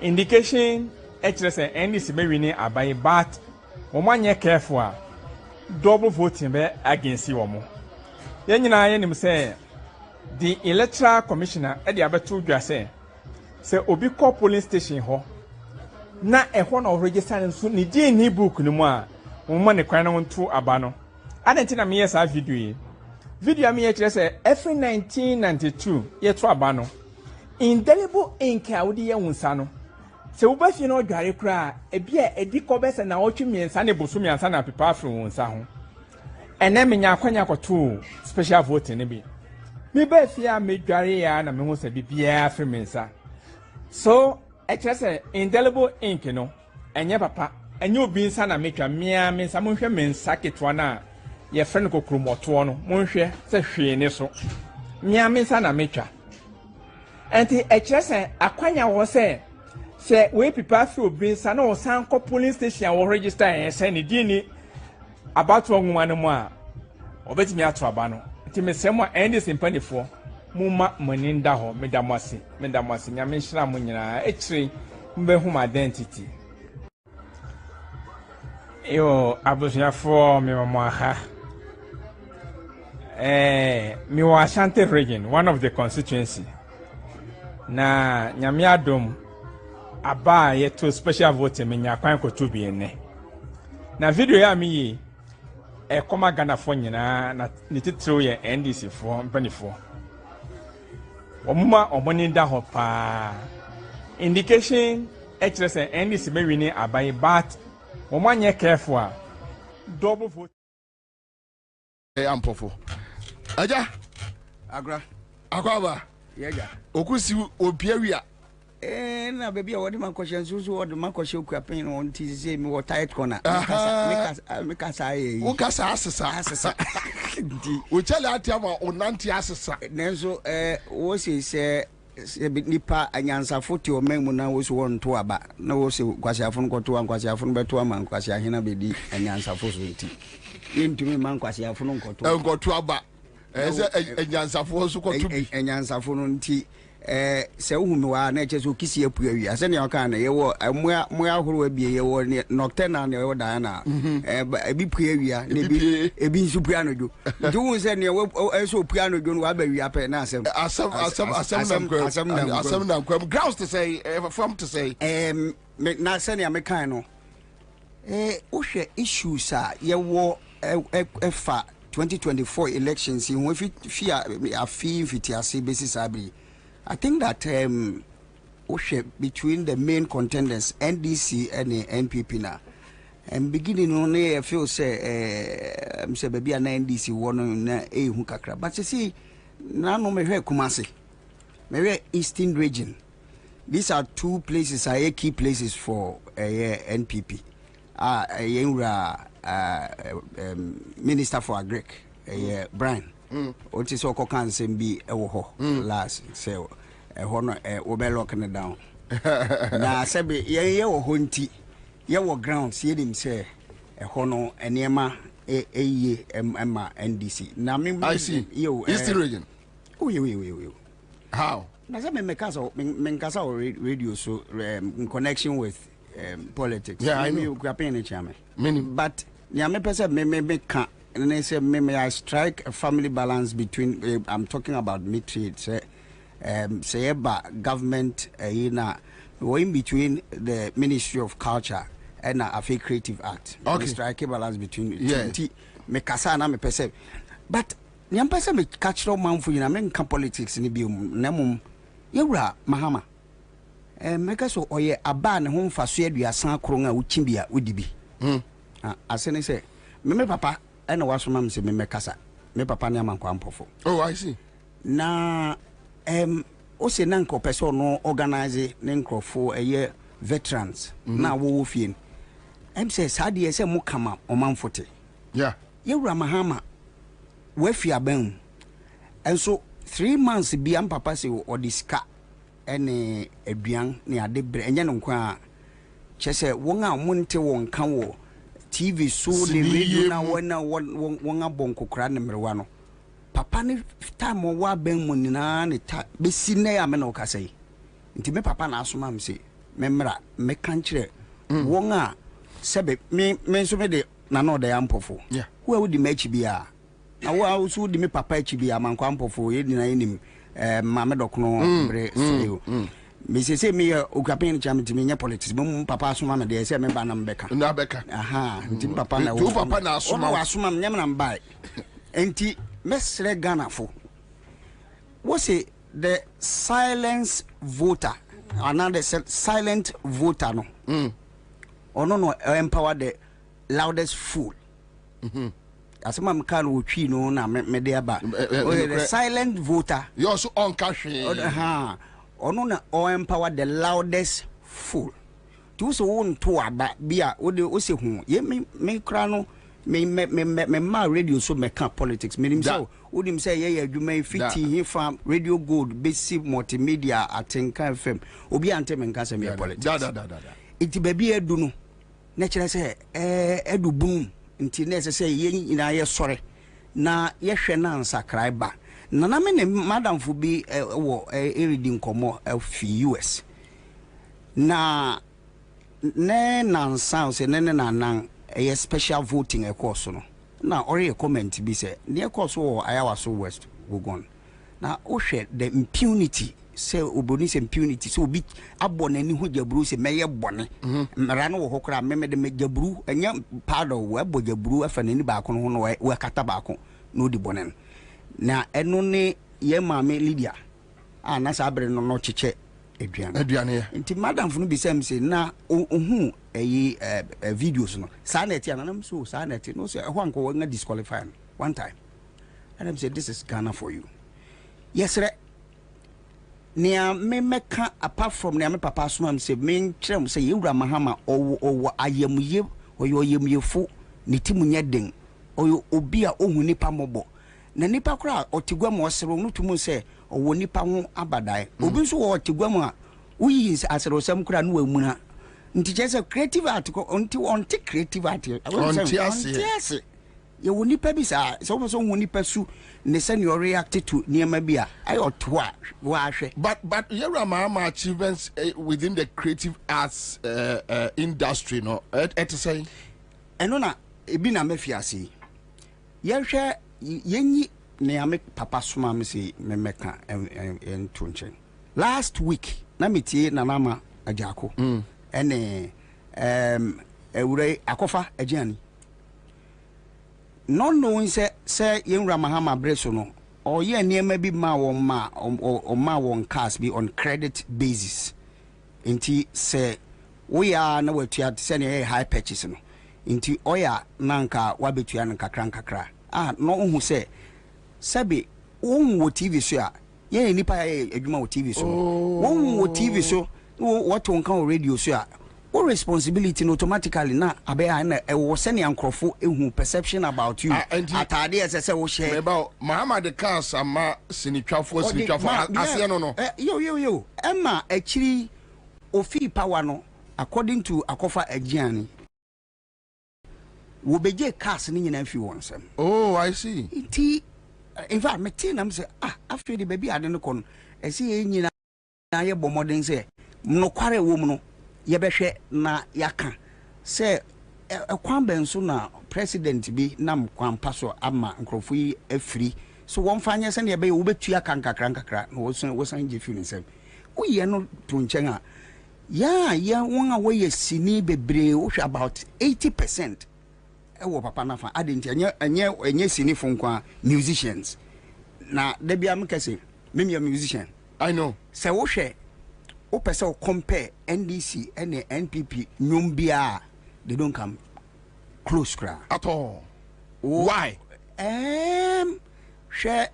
indication HRS NDC be wini abai but omanye careful a double voting be against womo ye nyina ye nim say the electoral commissioner e dey abeto dwa say obi call polling station ho na ehwo na register nso ni die ni book ni mu a omma ne kwan no nto aba no adenti na me yes a video am ye kire say every 1992 ye to aba no indelible ink a wodi ye hunsa no se wo ba fi no dware kra e bia edi ko be se na otwe miensa ne boso miensa na pepa afro hunsa ho ene menya akwanya koto special vote ne bi me ba fi a me dware ya na me hu se bibia afro miensa so I just say indelible ink no enye papa enye obi nsa na metwa mia me nsa monhwe me nsa ketwa na ye friend ko kromoto no monhwe se hwe ne so mia me nsa na metwa enti I just say akwanya wo se we people feel obi nsa na o san ko police station wo register en se ne di ni about nwuma no mu a obetimi ato aba no enti me se mo end simpanifo muma maninda ho medamase nyame nhira mo nyina ekire mbe hum identity yo abusuafo me mama ha mi wa Ashanti region, one of the constituency na nyame adom aba ye to special vote me nya kwan ko to bi ene na video ya mi yi koma Ghana fo nyina na ne titiro ye NDC fo mpanifo omuma omoni nda ho pa indication HRS NDC be wini abai but omanye careful a double vote ampofo aja agra akwaba yega okusi opiawia na baby wodi man question so wodi man question ku apen on tizeze mi wo tight corner me kasa ye wo kasa asesa wo chale atiama onanti asesa nenso wo se nipa anyansa foti o memu na wo so won to aba na wo se kwasi afun ko to an kwasi afun beto ama kwasi ahina bedi anyansa fo so nti yentumi man kwasi afun ko to aba ese anyansa fo so ko to bi anyansa fo no nti se uhumi wa na eche so kisi epu awi ase ne oka na yewo moya horo abie yewo nocturnal na yewo diana ebi pu awia ne bi ebi nsu pu anojo nti wu se ne so pu anojo no wa ba wi apɛ na asem na kwam grounds to say from to say na se ne amekan no wo hwɛ issues a yewo efa 2024 elections in we fi afi fitiase basis abi I think that between the main contenders, NDC and the NPP now, and beginning only I feel say baby and NDC one na hukakra. But you see, now no me Kumasi, me Eastern region. These are two places are key places for NPP. Minister for Agric, Brian. Oti so ko kan sem bi ewo ho last say ho no we be lock ne down na sebe ye wo ho nti ye wo grounds ye dim say ho no enema eye emma NDC na me I see yo Eastern region we how na say me kasa radio so in connection with politics yeah I know you campaign in chairman but ya me pese me can and they say, may I strike a family balance between, I'm talking about mid-trade, say about government, in between the Ministry of Culture and a Creative Act. Okay. Strike a balance between, me kasa na me pese. But, nyam pese me catch no man for you, I mean, politics in the bium, nemum, yura, mahama. Make us oye, a ban home for sued, we are san kronga, uchimbia, udibi. As I say, me papa, and was from me mekasa me papa na man kwampofo oh I see na o se na nko person no organize ne nkrofo veterans na wo fie say sade se mo kama o manfote yeah yewura mahama wa fi aban enso 3 months bi am papa se o diska ene aduan ne ade bre enye no kwa Chese wonga monte won kan wo TV so the radio na wonga bonko kra number 1 papa ne time wa ben mu nyina ne ta besi na ya me na okasai nti me papa na asoma am se me mra me kan kire wonga sebe me so me de na no da yampofo wo wudi machi bia na wo so wudi me papa achi bia manko ampofo ye dina enim ma me dokono bre so me se me okapen cham ti me nya politics me papa asoma na de se me ba na mbeka na beka aha nti papa na wo papa na asoma wo asoma me nyam na mbai enti mesre Ghana fo what's it the silence voter another silent voter no or no empower the loudest fool asema mkan wo twi no na me de aba the silent voter you also on cash ha ono na o empower the loudest fool tu so won to aba bia o se hu ye me kra no me ma radio so me can politics me nim so wodim say ye adwuma fiti he from radio gold basic multimedia atenka fm obi ante me nka se me politics iti baby edu no na kire say edu bun nti na se ye nyina ye sore na ye hwe na nsakrai na me ne madam fu bi wo reading komo fi US na ne nansan se ne nanan a special voting course no na ori comment bi say near course wo ayawa so west gogon na o hwe the impunity say oboni say impunity so obi abona ni ho jabru say meye bone mra no wo hokra memede me jabru enya pardon wo abo jabru afa ni ba ko no no we kata ba ko no di bone na eno ne ye maame Lydia na sa abre no cheche aduane nti madam fu no bi sem say na ohu eyi videos no sa na eti anam so sa na eti no say ho anko nga disqualify one time and I said this is Ghana for you yes re nia me meka apart from nia me papa so am say me kyerem say yewura mahama owo ayamuye oyoyemyefo ne timunye den oyo obi a ohu nipa mobo na nipa kra otigwa mo osero no tumu say owo nipa ho abadai obi nso wo otigwa mo a uyi asero sam kra no amuna nti chese creative article onti creative article onti ase ye wo nipa bi sa so wo nipa su ne senior react to niema bi a ayo to a wo ahwe but yera ma achievements within the creative arts industry no et say eno na ebi na mafiase ye hwe yenyi ne ame papa soma me say me meka ento nchen last week na metie na mama ajako ene ewure akofa agiani no knowing say yenra mahama breso no or ye niema bi ma won cars be on credit basis nti say we are na watua say ne high purchase no nti oya nanka wabetua nanka krankakra no hu say sabe won wo TV so a ye nipa ya adwuma wo TV so won wo TV so what on kan radio so a what responsibility automatically na abia na wo sene ankrofo ehu perception about you atade ese wo share about Muhammad the cars ama sinitwafo ase no yo emma akiri ofi power no according to akofa agiani wo beje cars ni nyina fi won sem I see in fact me tin am say after the baby ade no kon ese nyina na ye bomodin say no kware wo mu no ye behwe na yaka say ekwan benso na president bi nam kwampa so ama nkrofo yi afiri so won fanye se ne be wo betua kankakra no wo san je fi nsem wo ye no to nchen a ya won a wo ye sini bebre wo about 80% ewo papa na fa adenti enye sini fo nkwa musicians na de bia mkese me musician I know say wo hwe o pese o compare NDC and NPP nyumbia they don't come close cra at all. Why? Share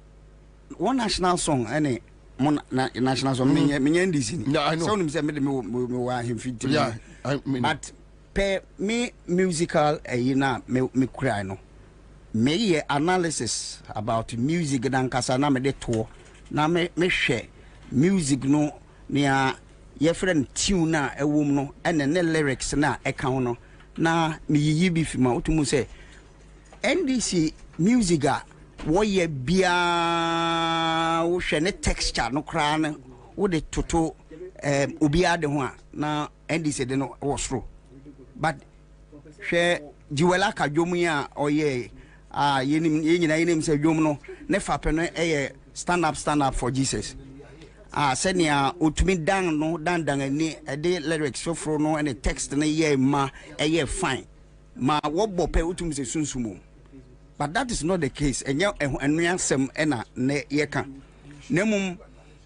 one national song any national song me NDC. Yeah, I know. So me me him fit. Yeah, I mean, but per me musical me cry no. Me analysis about music dan kasa na me de to na me share music no nia your friend tune na a woman and the lyrics na a counter. Na me bi fima utumu say NDC musica wo ye bia wo hwe ne texture no kra na wo de toto obia de ho a na NDC de no wo soro but hwe jiwela ka dwom ya oye yenyina say dwom no ne fape no stand up for Jesus senia utumi dan no dan ani de lyrics so no and text na ye ma fine ma wo bope utumi se sunsumo but that is not the case enya enuansem na ne ye kan nemum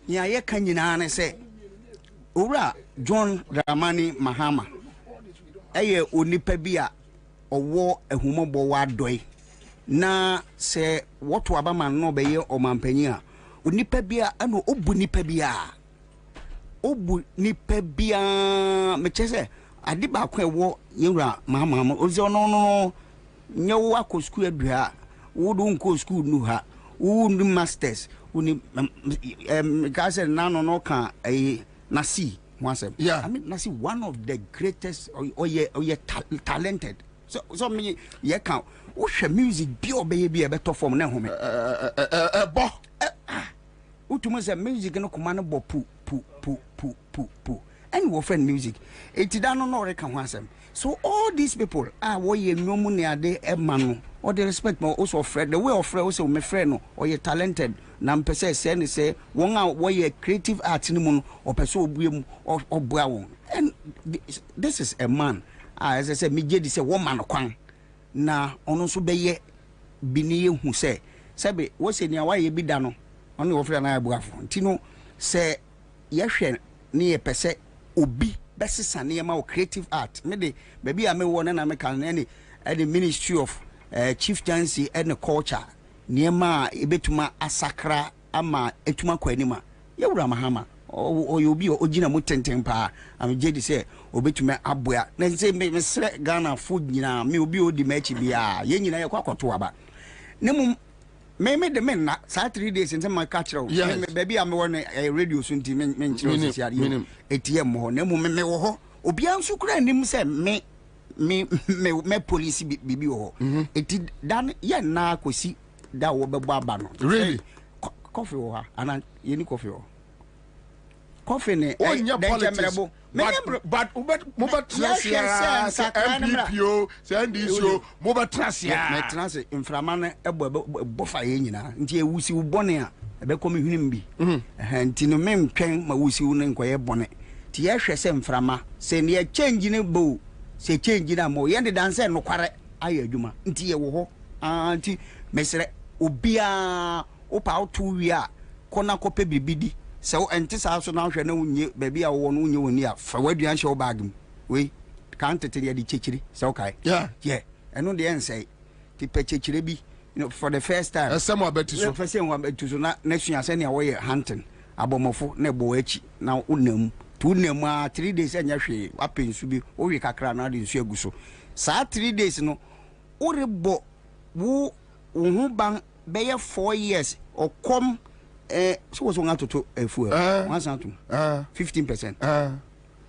ya ye kan nyina ne se owura John Dramani Mahama onipa bi a owo ehumobo wa doi na se woto abama no be ye omampanyi a onipa bia ana obu nipa bia mechese ade ba kwa wo yewura mama ozi no nyewo akosku adua wo do nko school nu ha wo ndi masters uni gase nano no ka nasi wasem I mean nasi one of the greatest talented so me ye kan wo hwe music bi obeye bi e beto form na home bo utumu say music no kuma no bo pu and wo friend music etida no re kan ho asem so all these people wo ye nwomu ne ade e ma no all the respect mo also friend the way of friend also me friend no or you talented na mpese say won a wo ye creative art ni mu no opese obuem obua won and this is a man as I say me je di say wo man kwan na ono so beye bini hu say sebe wo se nia wa ye bi da no ono wo friend na abuafo ntino say ye hwe ne ye pese obi besisa ne ma creative art me de baby a me wo na me kan ne the Ministry of Chieftaincy and Culture niema ebetuma asakra ama etuma kwanima yewura Mahama o yobi ogina mutenten pa am je di say obetuma aboa na say me sre Ghana food nyina me obi odi machi bia ye nyina ye kwakoto aba nemu me de men na sa 3 days in my catch me baby am won radio so nti men chiro sia etiem mo nemu me wo ho obi anso kura nim say me police bibi wo eti dan ye na kosi da wo bebo aba no really coffee wo ha ana ye ni coffee wo coffee ne politics but mobile trasia MPPO NDCO mobile trasia me transe inframa ne ebo fa ye nyina nti e wusi wo bone a ebe komi hwinem bi nti no mem twen ma wusi wo ne nkoye bone ti ye hwese inframa se ne change ne bo se change na mo yende danse no kware aye adwuma nti ye wo ho nti mesere obia opa otu wi a kona kope bibidi se o enti sa so na hwe na unye baby a wo no unye woni a fa waduan hye wo bag mu we kan tete ye di chechiri se o kai eno de ensei ti pe chechire bi for the first time esem abeti so first time abeti so na sua se ne wo ye hunting abomofo na bo achi na unam tu nem a 3 days anya hwe apensu bi o wi kakra na de nsu aguso sa 3 days no o rebo wo hu ban be ye 4 years okom so was one to fuel 15%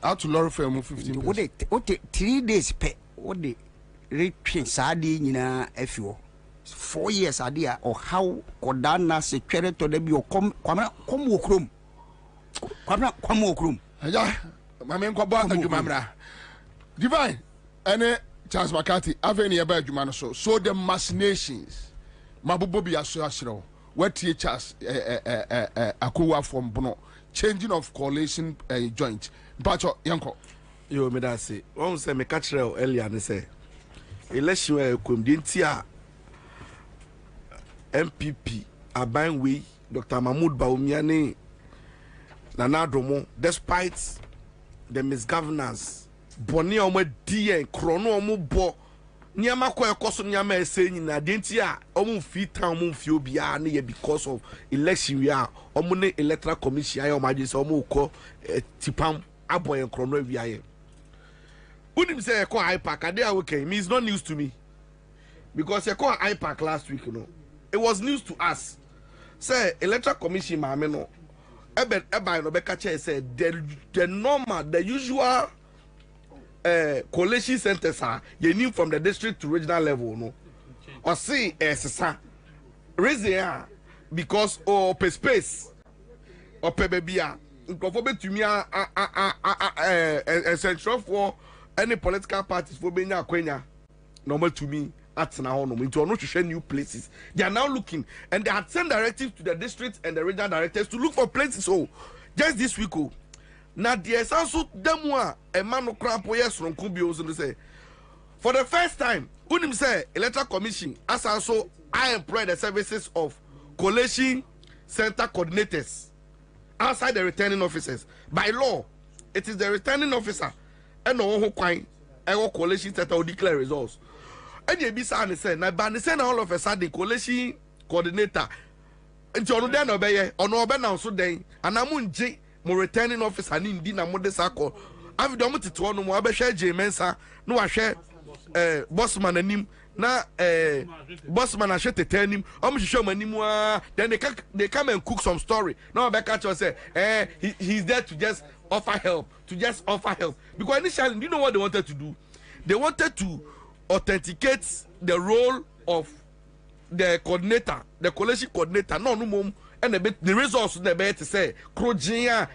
out to lorry firm 15%. What 3 days pe what the retrain sadi nyina afuel 4 years adia or how kodana se twere to de bi kom okrom kwam okrom ja mame nkwa adwuma mra divine ene Charles McCarthy aveni eba adwuma no so the machinations mabobo bi aso asero what teachers akowa from bono changing of coalition joint bacho yanko yo me da say won say me catch earlier ne say election komdintia MPP Abanwe Dr. Mahmoud Bawumia Nana Adomo despite the misgovernance boni omo die krono omo bo niama ko ekoso niama ese nyina denti a omo fi town omo fi obia na ye because of election we are omo ne electoral commission ayo maje se omo ko tipam aboyen krono wi aye unim say e ko ipac ade a okay means not news to me because e ko ipac last week no it was news to us say electoral commission maame no no beka che say the normal, the usual collation centers are you need from the district to regional level, no. Or see reason because per space or per babia nkofo to me essential for any political parties for being akwenya normal to me at now no into not to share new places. They are now looking and they had sent directives to the districts and the regional directors to look for places. So just this week, now there's also them one a man who cramp yes from Kubios and say for the first time, Unim say electoral commission as also I employ the services of collation center coordinators outside the returning officers. By law, it is the returning officer and no one who quite a collation center will declare results. And you be saying, now, but all of a sudden, collation coordinator, and John Den obey, or no ben so day, and I'm on J, more returning officer, and indeed, I'm what they sacco. I've done it to one more, I share J Mensa, no, I share Bossman and him. Na bossman I should tell him show my name then they come and cook some story. Now back at you say he's there to just offer help because initially you know what they wanted to do. They wanted to authenticate the role of the coordinator, the collation coordinator. No mom and the results the be to say krojia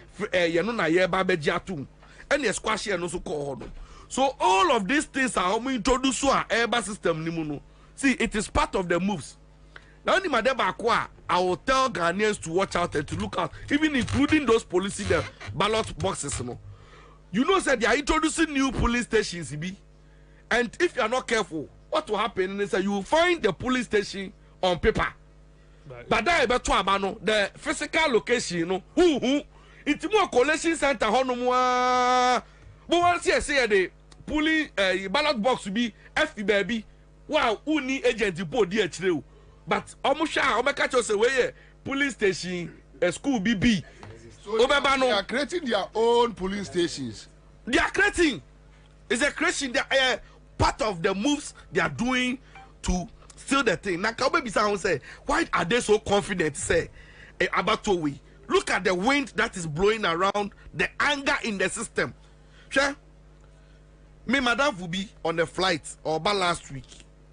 no na ye ba beji atum and the squash no so call. So all of these things are how we introduce our urban system nimuno. See, it is part of the moves. Now in I will tell Ghanaians to watch out and to look out, even including those policy the ballot boxes. You know that they are introducing new police stations, and if you are not careful, what will happen is that you will find the police station on paper. But that the physical location, it's more collection center, but once you say the police ballot box to be FB baby, wow, who need agent board here today? But almost catch us away police station, a school BB. So they are creating their own police stations. They are creating. It's a creation. They are part of the moves they are doing to steal the thing. Now, maybe someone say, why are they so confident? Say about to we look at the wind that is blowing around, the anger in the system. Sure. Me madam will be on a flight or about last week.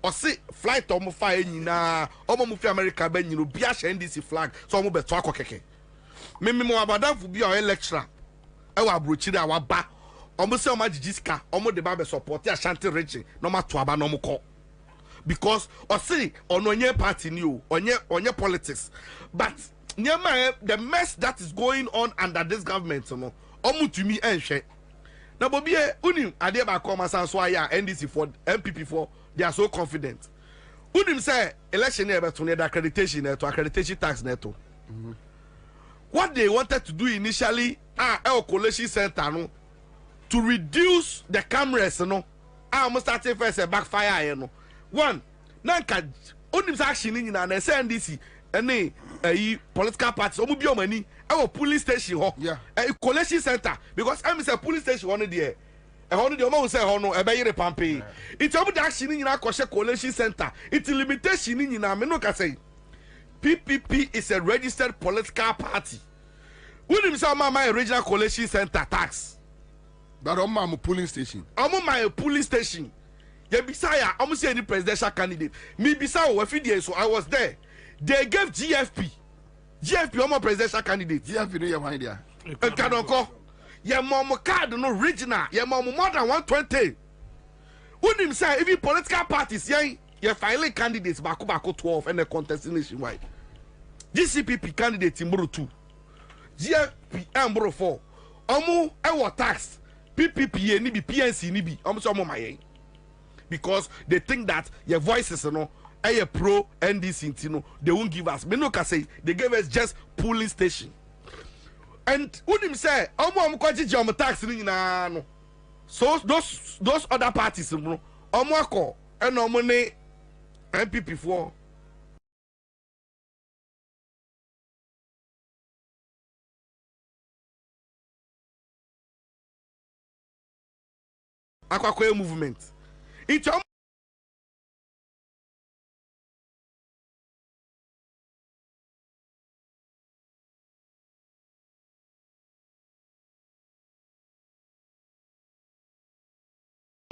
Or say flight or fire na or mufi America ben you know be a NDC flag so mo beto akokeke. Me mo madam will be on a lecturer. E wa brochi da wa ba. Omo say o ma jijiska, omo de ba be support Ashanti region no ma to aba no mo ko. Because or say onye party ni o, onye politics. But the mess that is going on under this government no omo to me enhwe. Now, Bobby, unim adeba come as answer NDC for MPP for they are so confident. Unim say election never to need accreditation to accreditation tax neto. What they wanted to do initially, our collation center no, to reduce the cameras no, almost started first a backfire no. One, nanka unim action in na NDC any political parties omo bi omani our police station ho collection center because I'm say police station one there e hono the omo say hono e be yire pampe it omo da action ni na kwhye collection center it limitation ni na me no ka say PPP is a registered political party when him say my regional collection center tax but omo polling station my polling station ye bisaya omo say any presidential candidate me bisa o afidie so I was there. They gave GFP almost presidential candidate. GFP no your idea. Kanonko. Your mom card no original. Your mom more than 120. When him say even political parties, you're filing candidates back 12 and the contest nationwide. GCPP candidate in 2. GFP and 4. Omo ewo tax. PPP ni be PNC ni be. Omo so my because they think that your voices no a pro NDC, they won't give us. Me no can say they gave us just polling station. And when him say, "Omo kwaji tax ni na no." So those other parties, omo ako and omo ne MPP for. Akwa movement. It's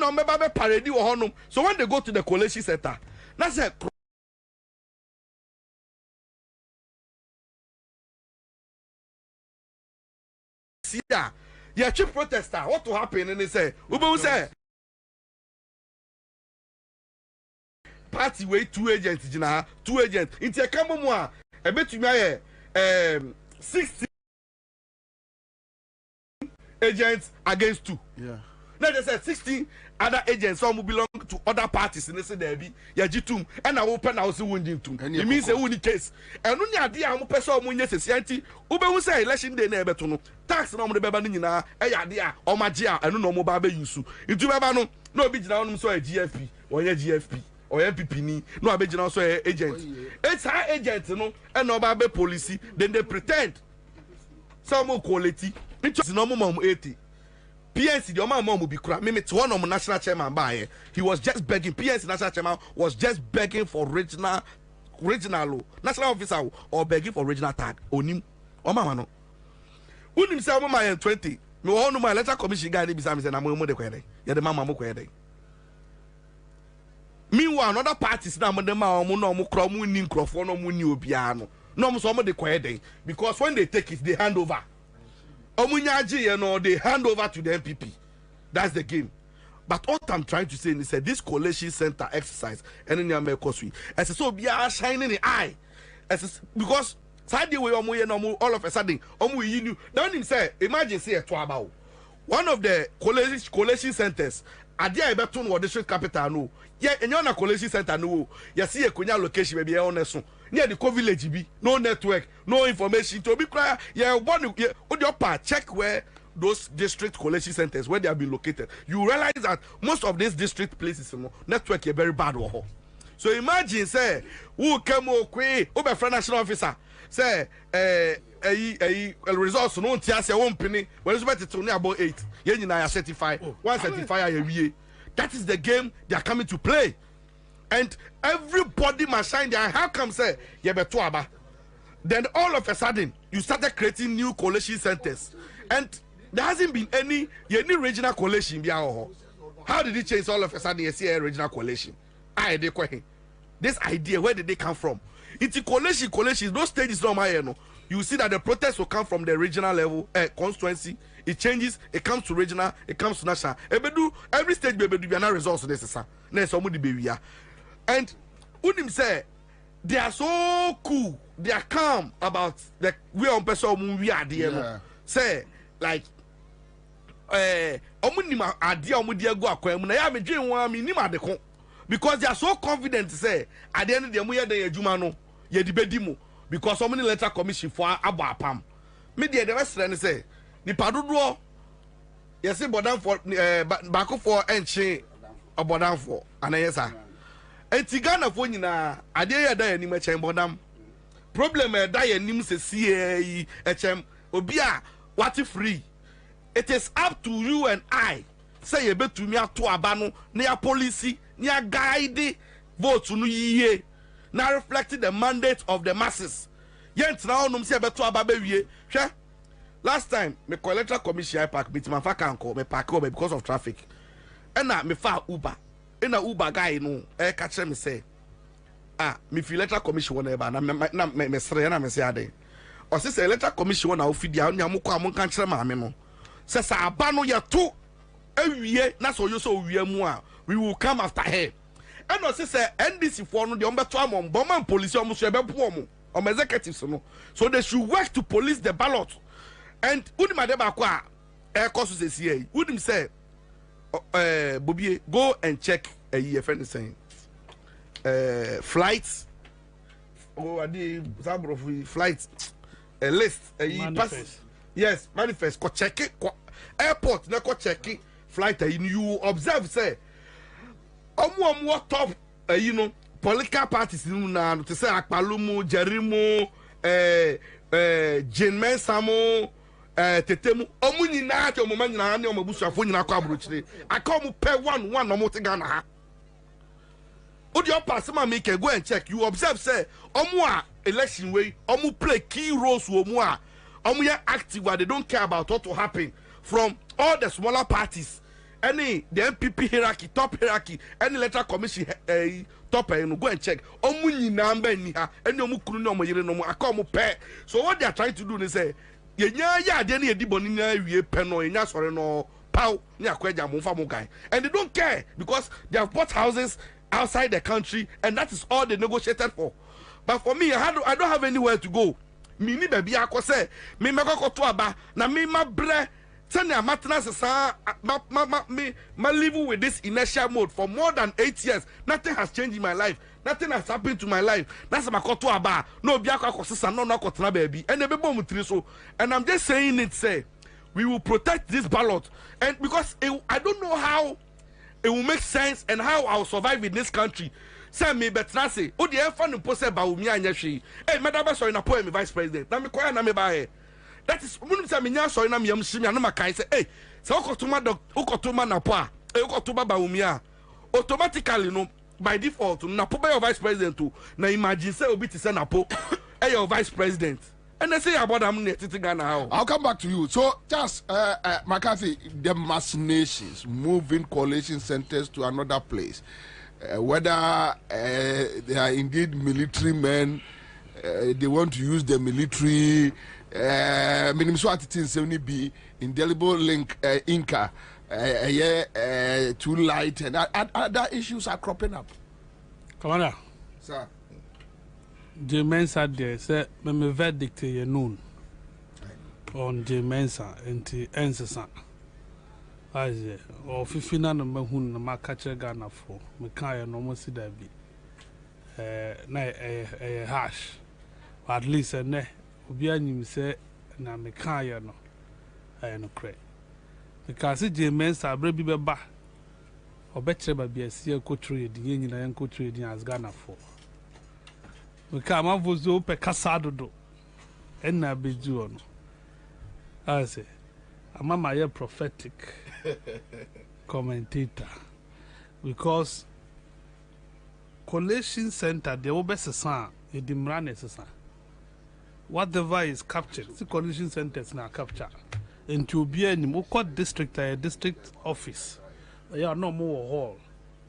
no member parade or honum. So when they go to the collation center, that's a see that. Yeah, chief protester. What will happen? And they say, Ubu say, party way 2 agents, Jina, 2 agents. Into a camera, I bet you may 60 agents against 2. Yeah. Now they said 16 other agents, some who belong to other parties, and they say there be Yajitum, and I open house wounding to. It means a winning case. And only idea I'm a person when yes, Yanti, Uber will say election day never to know. Tax no the Bebanina, a idea, or Magia, and no mobile Yusu. Into Babano, no big down so a GFP, or a GFP, or MPP, no abidjan also agents. It's high agents, you know, and no Babe policy, then they pretend some more quality. It's no more 80. PNC, the man will be crying. Maybe it's one of the national chairman by he was just begging. PNC national chairman was just begging for regional national officer or begging for regional tag. Onim, Oma no. Unim say Oma 20. Me want my letter commission guy ni bisa me say na mo de kwede. Ya de mama mo kwede. Meanwhile, another parties na mo de ma mo no mo kro mo ni nkrofo no mo ni obia no. No mo so mo de kwede because when they take it they hand over. You know, they hand over to the MPP. That's the game. But what I'm trying to say is that this collation center exercise, and then you as so be a shining the eye, because side way all of a sudden, you knew. Don't him say, imagine say a twabao. One of the collation centers, Adia Beton or district capital no. Yeah, and you're not collation center no. You see a Kunya location maybe on a son. Near the co-village be no network, no information to be clear. Yeah, one on your part, check where those district collation centers where they have been located. You realize that most of these district places, you know, network is very bad. So imagine say who came okay, over for national officer say a results no tiase one penny when it's better to about 8. You know, certify one certify a that is the game they are coming to play. And everybody must shine their how come say Yebetuaba. Then all of a sudden you started creating new collation centers. And there hasn't been any regional collation. How did it change all of a sudden you see a regional collation? This idea, where did they come from? It's collation, those stages no my no. You see that the protests will come from the regional level, constituency. It changes, it comes to regional, it comes to national. Every stage be an results necessary. And Unim say they are so cool, they are calm about the way on person we are there. Say like omunima adia omudia go akwam na ya me dwen wa me nim adeko because they are so confident say at the end of the day the adwuma no ye di bedi mu because so many letter commission for abo apam me dey the rest say ni padodo ye say bodan for back for enche obodan for anayesa enti Ghana fo nyina ade ya da yanim echem bodam problem da yanim se sie echem obi a what free. It is up to you and I say you bet to me to abano near policy near guide vote no ye now reflecting the mandate of the masses yet now no say bet to ababe last time me electoral commission I park bit my fakanko me park over because of traffic and na me fa Uber and a Uber guy no catch me say me feel electoral commission whatever na me sre na me say ade o say electoral commission na ofidia nya mo kwa mo kan kire ma me no say abano ya to awie na so yo so wie mu a we will come after her and no say NDC for no de on beto am bomb police om so ebepo om executives no so they should work to police the ballot and unim ade ba kwa e koso say see unim say Bobie go and check a friend saying flights ade sabro flights a list a pass. Yes, manifest. Go check it. Airport. Na go check it. Flight. You observe say. What top? You know, political parties. Na to say Akpalumu, Jerimo, Jinmen Samo, Tetemu. Ni na ati omo mani na ani omo busu afo nyina kwa abrochire. Aka omo pe one omo te Ghana ha. Odi your pass ma make go and check. You observe say omo a election way omo play key roles omo a active where they don't care about what will happen from all the smaller parties any the MPP hierarchy, top hierarchy, any electoral commission top go and check. Omu nyinamba ni ha, any omu kunu no mo yire no mo aka omu pe. So what they are trying to do is say, ye nya ya de na edi boni na wie pe no, ye nya sore no pow ni akwaja mo fa mo guy. And they don't care because they have bought houses outside the country and that is all they negotiated for. But for me, I don't have anywhere to go. Me ni baby akose, me mekoko to aba na me ma bre. Senior maintenance living with this inertia mode for more than 8 years. Nothing has changed in my life. Nothing has happened to my life. That's my koto aba. No biako akosisa no kotna baby. And the baby so. And I'm just saying it. Say we will protect this ballot. And because I don't know how it will make sense and how I'll survive in this country. Say me betnase. O the fan pose ba umi anyeshi. Hey, madam sorry na po me vice president. Na me koya na me ba he. That is when say me nya sorry na me yam shimi na makai say hey say okotuma na po a okotuma ba umi a automatically no by default na po by vice president to na imagine say obi ti say na po your vice president and they say about am net Ghana how. I'll come back to you. So just McCarthy, the machinations moving coalition centers to another place, whether they are indeed military men, they want to use the military. Minimum so attitude 70B indelible link Inca too light and other issues are cropping up. Commander, sir. J Mensa there say me verdict ye noon on J Mensa enti ensesa. Aye o fifina no mahun na makache Ghana for me kan no mo si da bi na hash at least ne obi anyim se na me kan ya no no kre because je men sa bra bi be ba obekere ba bi asie kotro ye din nyina yan kotro ye din as Ghana for we ka ma vozo pe kasa dodo enna beju ono ase amama ye prophetic commentator because collation center the obesesa e dimra nesesa whatever is captured, the collision centers now capture. And to be any more district, a district office. You are no more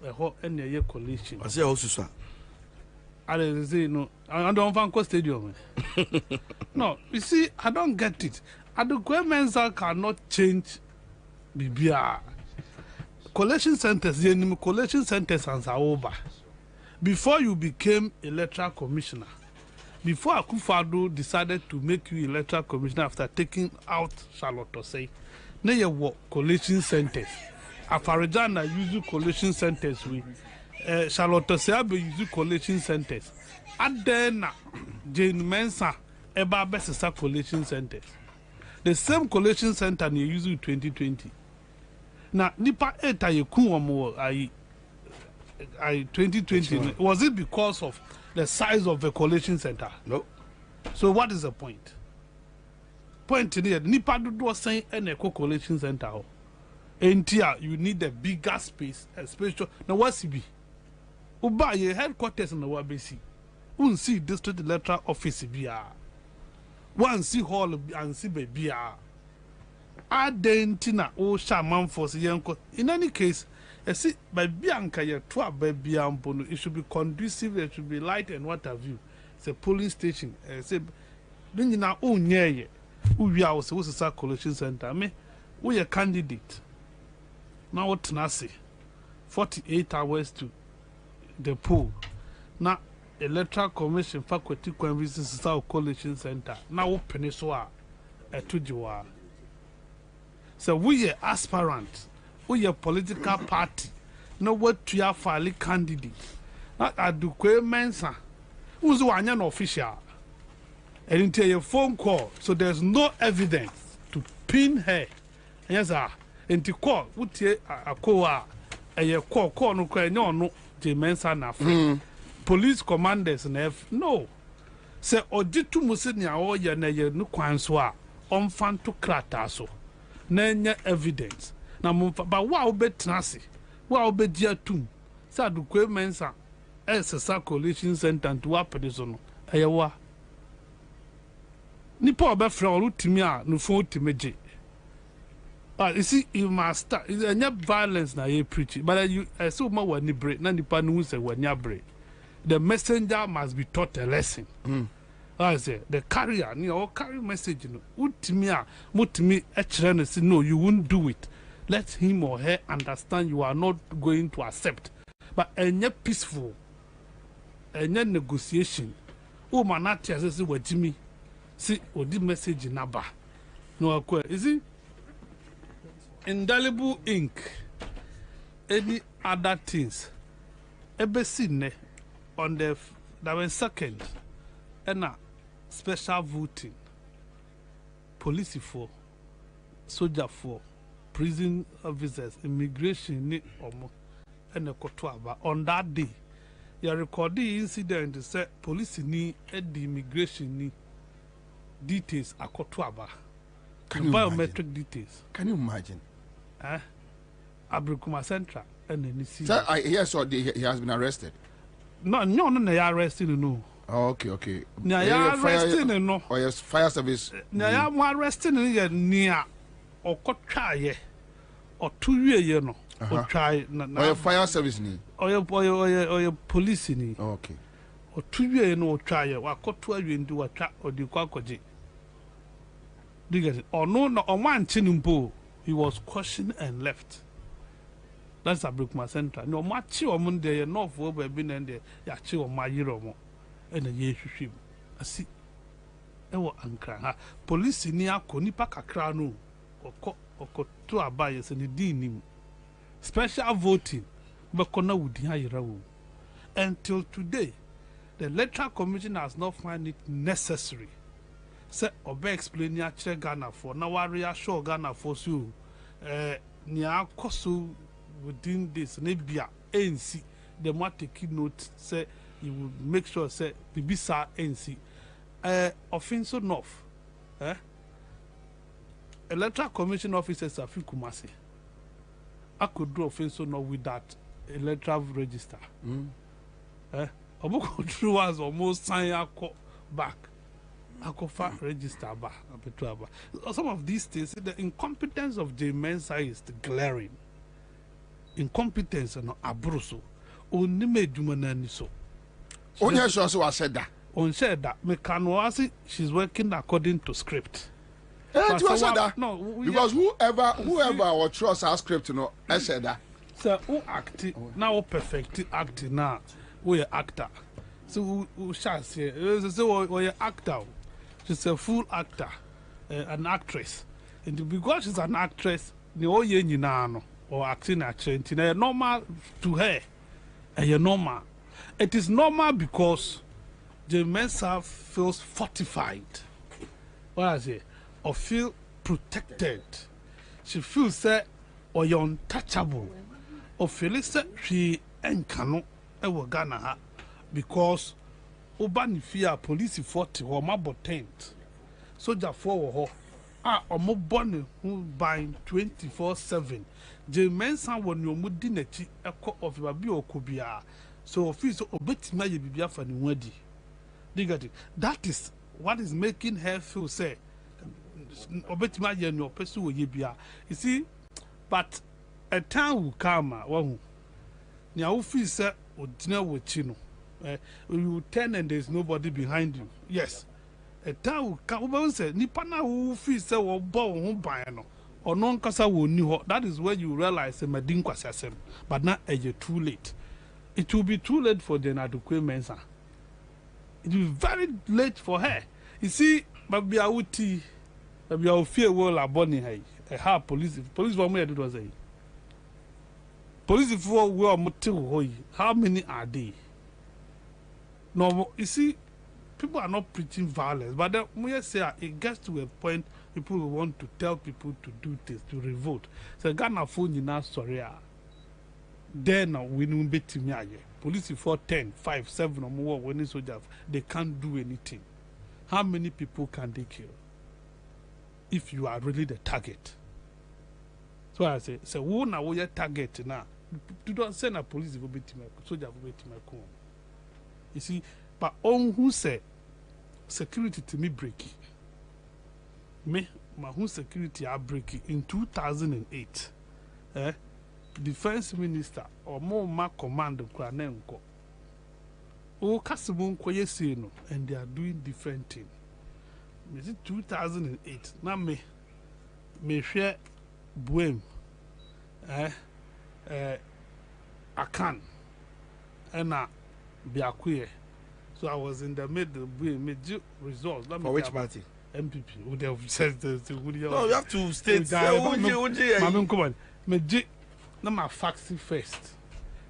a hall, any year collision. I say also, sir. I say no, I don't find stadium. No, you see, I don't get it. And the government cannot change BBR. Collection centers, the enemy collection centers are over. Before you became electoral commissioner. Before Akufo-Addo decided to make you electoral commissioner after taking out Charlotte Osei, na ye wo collation centers. Afarejana use collation centers we. Charlotte Osei be use collation centers. And then Jane Mensa eba besesa collation centers. The same collation center you use in 2020. Na nipa eta ye kun omo ai 2020 was it because of the size of the collation center? No. So what is the point? Point in here, nipa do saying an eco collation center. Entia, you need a bigger space, especially now what's it be? Uba your headquarters in the WABC. Un see district electoral office BR. One see hall and see BR. Adentina o shaman for yanko. In any case, see, by Bianca, your 12 baby, it should be conducive, it should be light and what have you. It's a polling station. Say, then you now own ye. We are also a collection center. Me, we a candidate. Now what Nasi 48 hours to the poll. Now, electoral commission faculty can visit South Collection Center. Now, open it so a to Joa. So we are aspirant. We a political party. No what to your file candidate. Not Adukwe Mensa. Who's one official? And into a phone call. So there's no evidence to pin her. Yes, sir. And to call, would you a call a call no the Mensa na police commanders and F no. Say Ojitu Musinia or ya na ye no kwanswa on fan to krataso. Nanya evidence. Na mumfa wa obetenase wa obedia tum sa Adukwe Mensa SSA Coalition Center to happen so no eyewa nipa obefra orutimi a no phone timeje You see, you must start. It's a violence now you preach it, but you so much when you break, none depend who say when you break. The messenger must be taught a lesson. I say the carrier, you know, carry message. You know, what me a say no, you won't do it. Let him or her understand you are not going to accept. But any peaceful, any negotiation. Oh, manati says what Jimmy see or the message in Abba. No, is it indelible ink? Any other things? Ebesine on the second, and special voting, police for, soldier for, prison officers, immigration ni omo, and a kotuaba on that day. You record the incident. Say police ni the immigration ni details are kotuaba. Biometric details. Can you imagine? Abrikuma Central and then see. Sir, yes, or he has been arrested. No, they are arresting no. Oh, okay. They are arresting no. Oh yes, fire service. They are arresting near or kotry or 2 years no. Or try or fire service ni. Or your police ni. Okay. Or 2 years no try or kotua you into a trap or the kwakoji. Do you get it? Or no, on one chinumpo, he was cautioned and left. That's a Brookman Center. No, machi or Monday, no for being in there, yachi or my year or more. And a year ship. I see. Ewa ankra. Police near Konipa Kakrano or to a bias and the dean. Special voting, but Kona would hire. Until today, the Electoral Commission has not found it necessary. Say, Obe explain ya che Ghana for now. I reassure Ghana for you. Nia kosu within this nebia ANC. The more take note say you will make sure say Bibisa ANC. Offense enough. Electoral Commission officers are Kumasi. I could do offense enough with that electoral register. Obuko true was almost sign back. Akofa register ba. Some of these things, the incompetence of J. Mensa is glaring. Incompetence and abruso. Only made human so. Only also said that. On said that Mekanwasi, she's working according to script. No, because whoever or trust our script, you know, I said that. So who act now perfect acting now? We are actor. So who shall say? So we are actor. She's a full actor, an actress. And because she's an actress, the old yenino or acting actress, normal to her. Normal. It is normal because the Mensa feels fortified. What I say? Or feel protected. She feels that or you're untouchable. Or feels that she ain't cannot ever Ghana her because Obani fear police 40 or mabo tent. Soldier 4 or more bonny who bind 24/7. The Mensa when you would dinner a court of Babio Kubia. So officer obet my bibia for the wedding. That is what is making her feel say obet my your pursue yibia. You see, but a time will come one. Now officer would dinner with Chino. You turn and there's nobody behind you. Yes. A time will come say Nipana who feels or bow home by or non casa will knew. That is where you realize a Madinqua system, but not a year too late. It will be too late for the Nadukwe Mensa. It will be very late for her. You see, Babi Auti, Babi Aufia will aboni her. A hard police for me, it was a police for will motil. How many are they? No, you see, people are not preaching violence, but then when you say it gets to a point, people will want to tell people to do this, to revolt. So Ghana phone you now sorry. Then we no bet me aye. Police for 10, 5, 7 or more when soldiers they can't do anything. How many people can they kill? If you are really the target. So I say, so who now we are target now? You don't send a police for bet me, soldier for bet me. You see, but on who say security to me break me mahu security outbreak in 2008. Defense minister or more ma command kwa nenko. O kasibun kwa yesi no, and they are doing different thing. Is it 2008? Na me share buem. Akan. Ena biakwe. So I was in the middle buem results. For which party? MPP. Would have said the no, you have to state. Na my faxi first.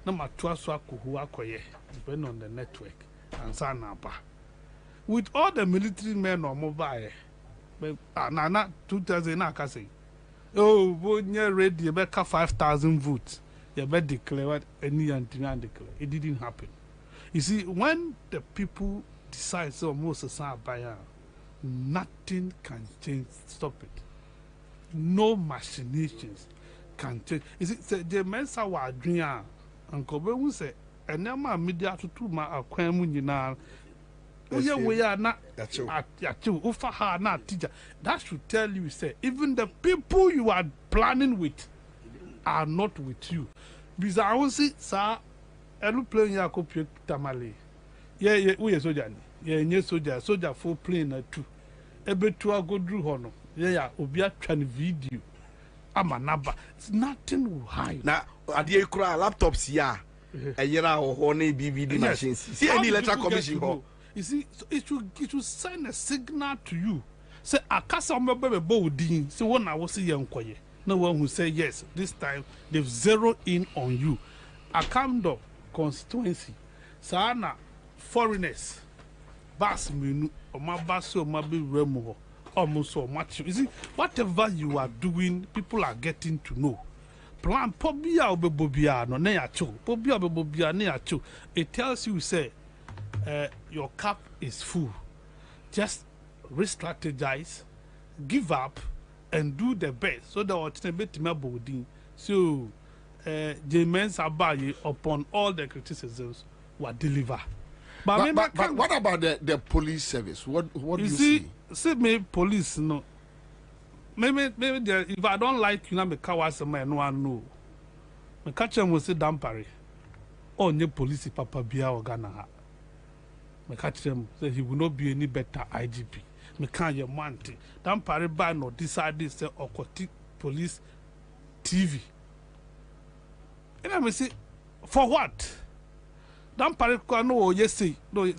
Na my trust who akoye depending on the network and sanapa. With all the military men or mobile, na 2000 na ka say. Oh, when you ready, you better 5,000 votes. You better declare what any anti-man declare. It didn't happen. You see, when the people decide so most of nothing can change. Stop it. No machinations can change. You see, the men say what dream, and Kobe say, and now my media to two my acquaintance. We are not that should tell you, say, even the people you are planning with are not with you. Because I will see, sir, aeroplane ya copy tamale. Yeah, we are soldier. Yeah, soldier full plane too. Ebe to go through hono. Yeah, obia trying video. Amanaba. Nothing will hide. Now, at the laptops, yeah. A year or honey BBD machines. See any electoral commission hall. You see, so it should send a signal to you. Say, I can't remember bolding. So when I was a young quiet, no one will say yes. This time they've zeroed in on you. I come to constituency. Sana foreigners, bas menu, or my basso, my be remo, almost so much. You see, whatever you are doing, people are getting to know. Plan pobia obebobia no ne acho. Pobia obebobia ne acho. It tells you, say, your cup is full. Just re-strategize, give up, and do the best. So that what so James Abaye upon all the criticisms will deliver. But what about the police service? What do you see? See me police no. Maybe if I don't like you, me kawas man no one know. Me catch him say dampare. Oh, nye police papa bia Ghana. Me catch him say he will not be any better IGP. Me can't your manti. Dampare by no decide this say okoti police TV. And I me say for what? Dampare no yes say no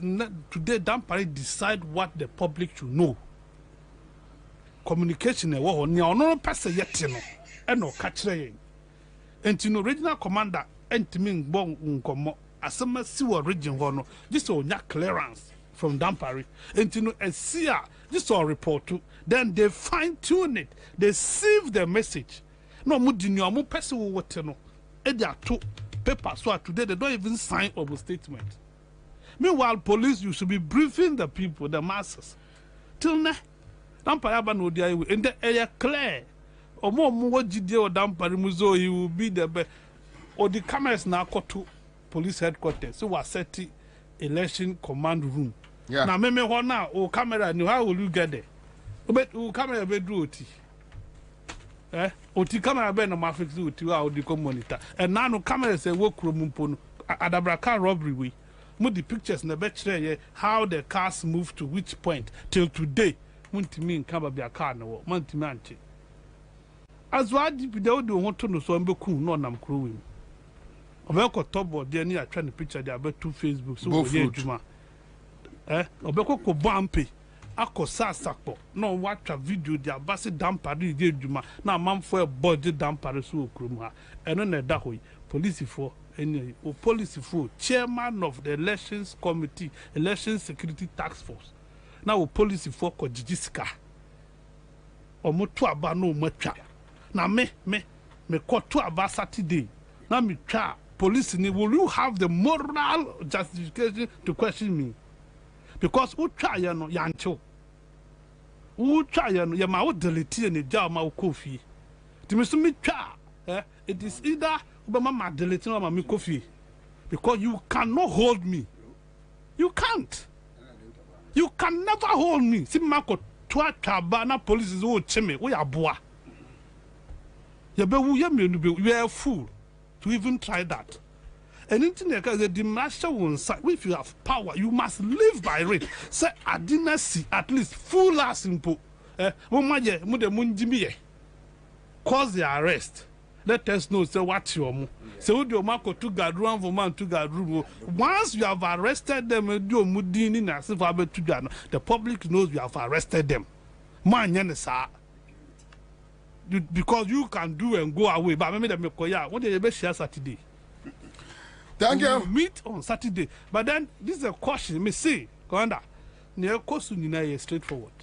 today Dampare decide what the public should know. Communication e wo ne ono pese yete no e no ka kire yen enti no regional commander entimi ngbo nkomo asema si wo region ho no this onya clearance from Dampare enti no esia this all report to then they fine tune it, they sieve the message no mu di no mu pese wo wote no e dia to paper so today they don't even sign of a statement. Meanwhile police you should be briefing the people, the masses till now. Dampare aba no dia in the area clear omo wajide o Dampare muzo he will be the best or the cameras na koto police headquarters so was set election command room. Yeah. Na me ho na o camera ni how will you get there? O camera be do oti oti camera be no ma fix oti wa o di monitor and now no camera say wo krom mpo no adabraka robbery we mo the pictures na be kire how the cars move to which point till today. Muntimi nkaba bia car no muntimi anche azwa di video de ho to no so mbeku no nam krowim obeko tobo de ni atwa ne picture de abetu Facebook so we adwuma obeko ko bampe akosa sakpo no watwa video de abase Dampare de adwuma na amamfo e body Dampare so okrom ha eno na da hoyi police for any o police for chairman of the elections committee election security task force. Now police for Judiciary. Or moto aba no matwa. Na me koto aba Saturday. Na me twa police ni will you have the moral justification to question me? Because who try ya no yancho. Who try ya no ya ma wo delete ni ja ma wo kofi. Ti me so me twa it is either obama ma delete no ma me kofi. Because you cannot hold me. You can't. You can never hold me. See, Marco, to atwaba na police is wo cheme we aboa ye be wu ye menu be you are a fool to even try that. And internet the master won't say if you have power you must live by it. Say I didn't see at least full as simple mude munjimi cause the arrest. Let us know say what you say would your mark to guard room for man to guard room. Once you have arrested them the public knows you have arrested them. Man yenesa because you can do and go away. But I mean what did you share Saturday? Thank you. Meet on Saturday. But then this is a question. Me say, Commander, near course you straightforward.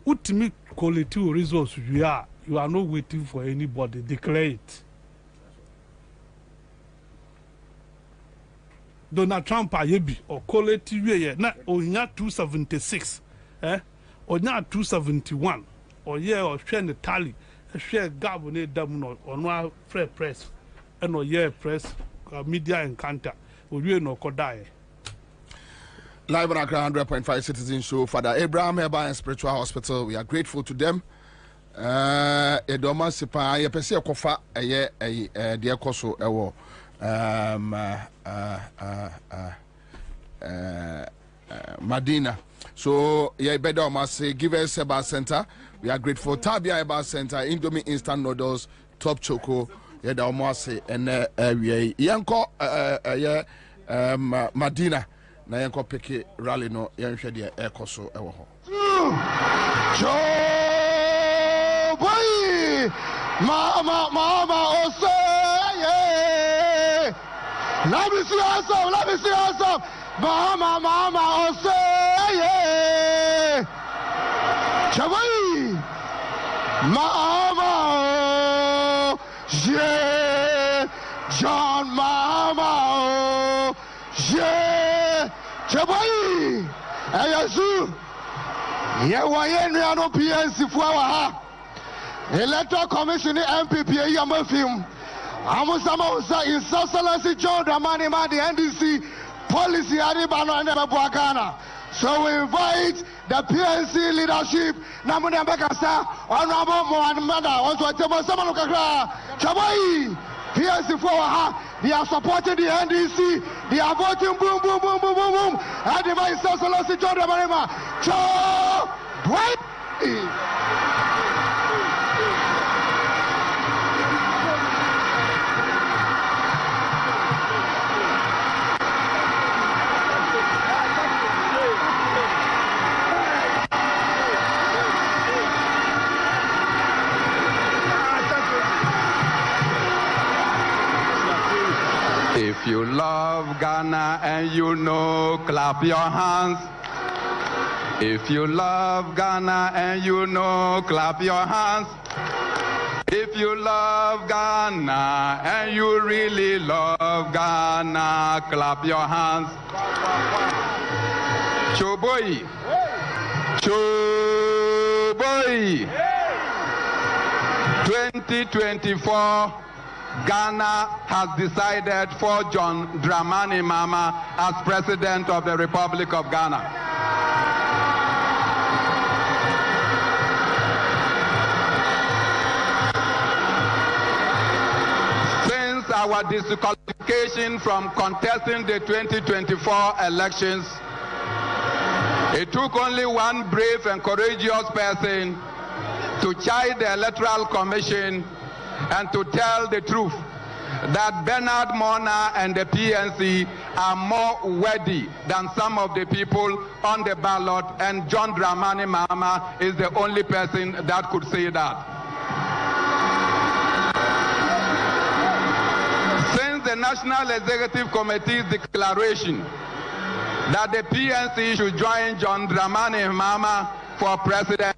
Ultimate quality results you are not waiting for anybody. Declare it. Donald Trump ayebi or quality we na onya 276 onya 271 or yeah or share the tally share gab ne dam no ono free press and or yeah press media encounter we no kodai. Live on Accra 100.5 Citizen Show. Father Abraham Herbal and Spiritual Hospital. We are grateful to them. Edoma Sipa, ye pesi kofa eye de ekoso ewo Madina. So ye better almost say give us Herbal Center. We are grateful. Tabia Herbal Center, Indomie instant noodles, top choco. Ye da almost say and we yanko Madina. Na yanko peke rally no yanhwe de ekoso ewo ho. Boy, mama ose yeah. Let me see awesome. Mama ose yeah. Chaboy, mama yeah. John mama yeah. Chaboy, ayazu. Ye waye no PNC fo ha. Electoral Commission MPP Yamafim. Amusama usa Excellency John Dramani Ma the NDC policy Aribano and Ghana. So we invite the PNC leadership. Namuna Bekasa, Honorable Mohamed also Tebo Samanukakra. Chabai, PNC for ha. They are supporting the NDC. They are voting boom. And the Vice Excellency John Dramani Ma. If you love Ghana and you know, clap your hands. If you love Ghana and you know, clap your hands. If you love Ghana and you really love Ghana, clap your hands. Choboy. 2024. Ghana has decided for John Dramani Mahama as President of the Republic of Ghana. Since our disqualification from contesting the 2024 elections, it took only one brave and courageous person to chide the Electoral Commission and to tell the truth that Bernard Mona and the PNC are more worthy than some of the people on the ballot, and John Dramani Mahama is the only person that could say that. Since the National Executive Committee's declaration that the PNC should join John Dramani Mahama for president,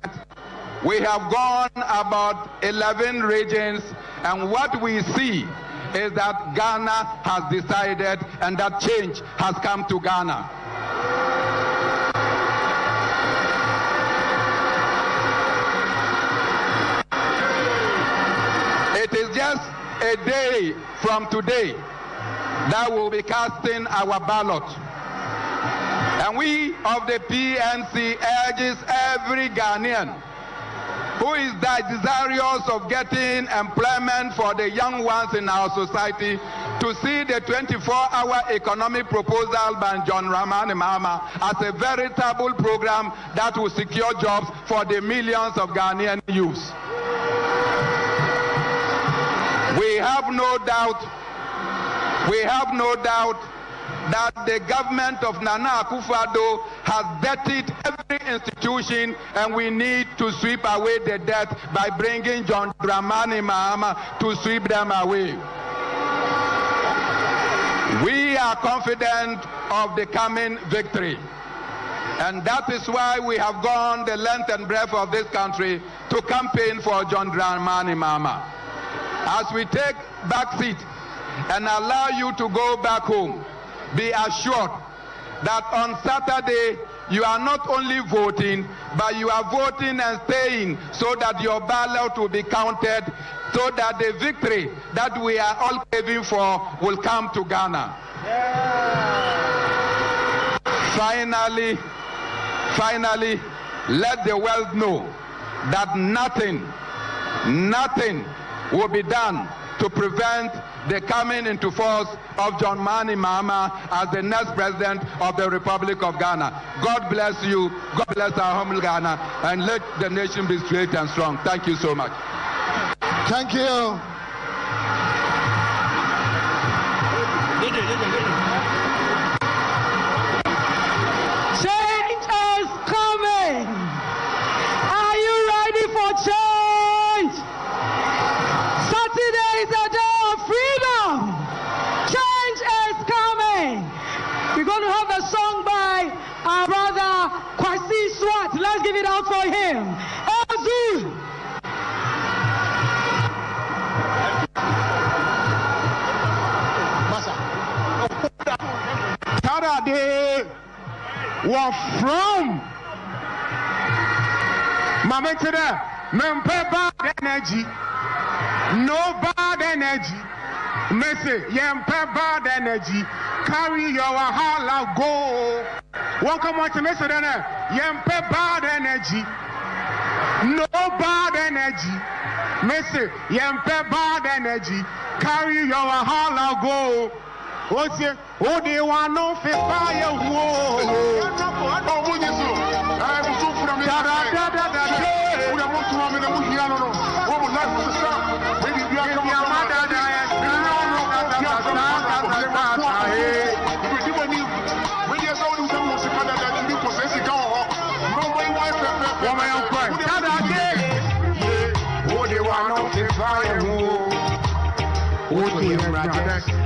we have gone about 11 regions, and what we see is that Ghana has decided and that change has come to Ghana. It is just a day from today that we'll be casting our ballot. And we of the PNC urges every Ghanaian who is desirous of getting employment for the young ones in our society to see the 24-hour economic proposal by John Dramani Mahama as a veritable program that will secure jobs for the millions of Ghanaian youths. We have no doubt that the government of Nana Akufo-Addo has dirtied every institution, and we need to sweep away the dirt by bringing John Dramani Mahama to sweep them away. We are confident of the coming victory, and that is why we have gone the length and breadth of this country to campaign for John Dramani Mahama. As we take back seat and allow you to go back home, be assured that on Saturday you are not only voting, but you are voting and staying so that your ballot will be counted, so that the victory that we are all craving for will come to Ghana. Finally, let the world know that nothing will be done to prevent the coming into force of John Dramani Mahama as the next president of the Republic of Ghana. God bless you, God bless our humble Ghana, and let the nation be straight and strong. Thank you so much. Thank you. Change is coming. Are you ready for change? Saturday is a day of freedom. Change is coming. We're going to have a song by our brother Kwasi Swat. Let's give it out for him. Azul. Saturday was from Mama today. Mempe bad energy. No bad energy. Messy, yempe bad energy. Carry your wahala go. One come on to me, yempe bad energy. No bad energy. Messy, yempe bad energy. Carry your wahala go. What's it? Oh, they want no fire. Whoa.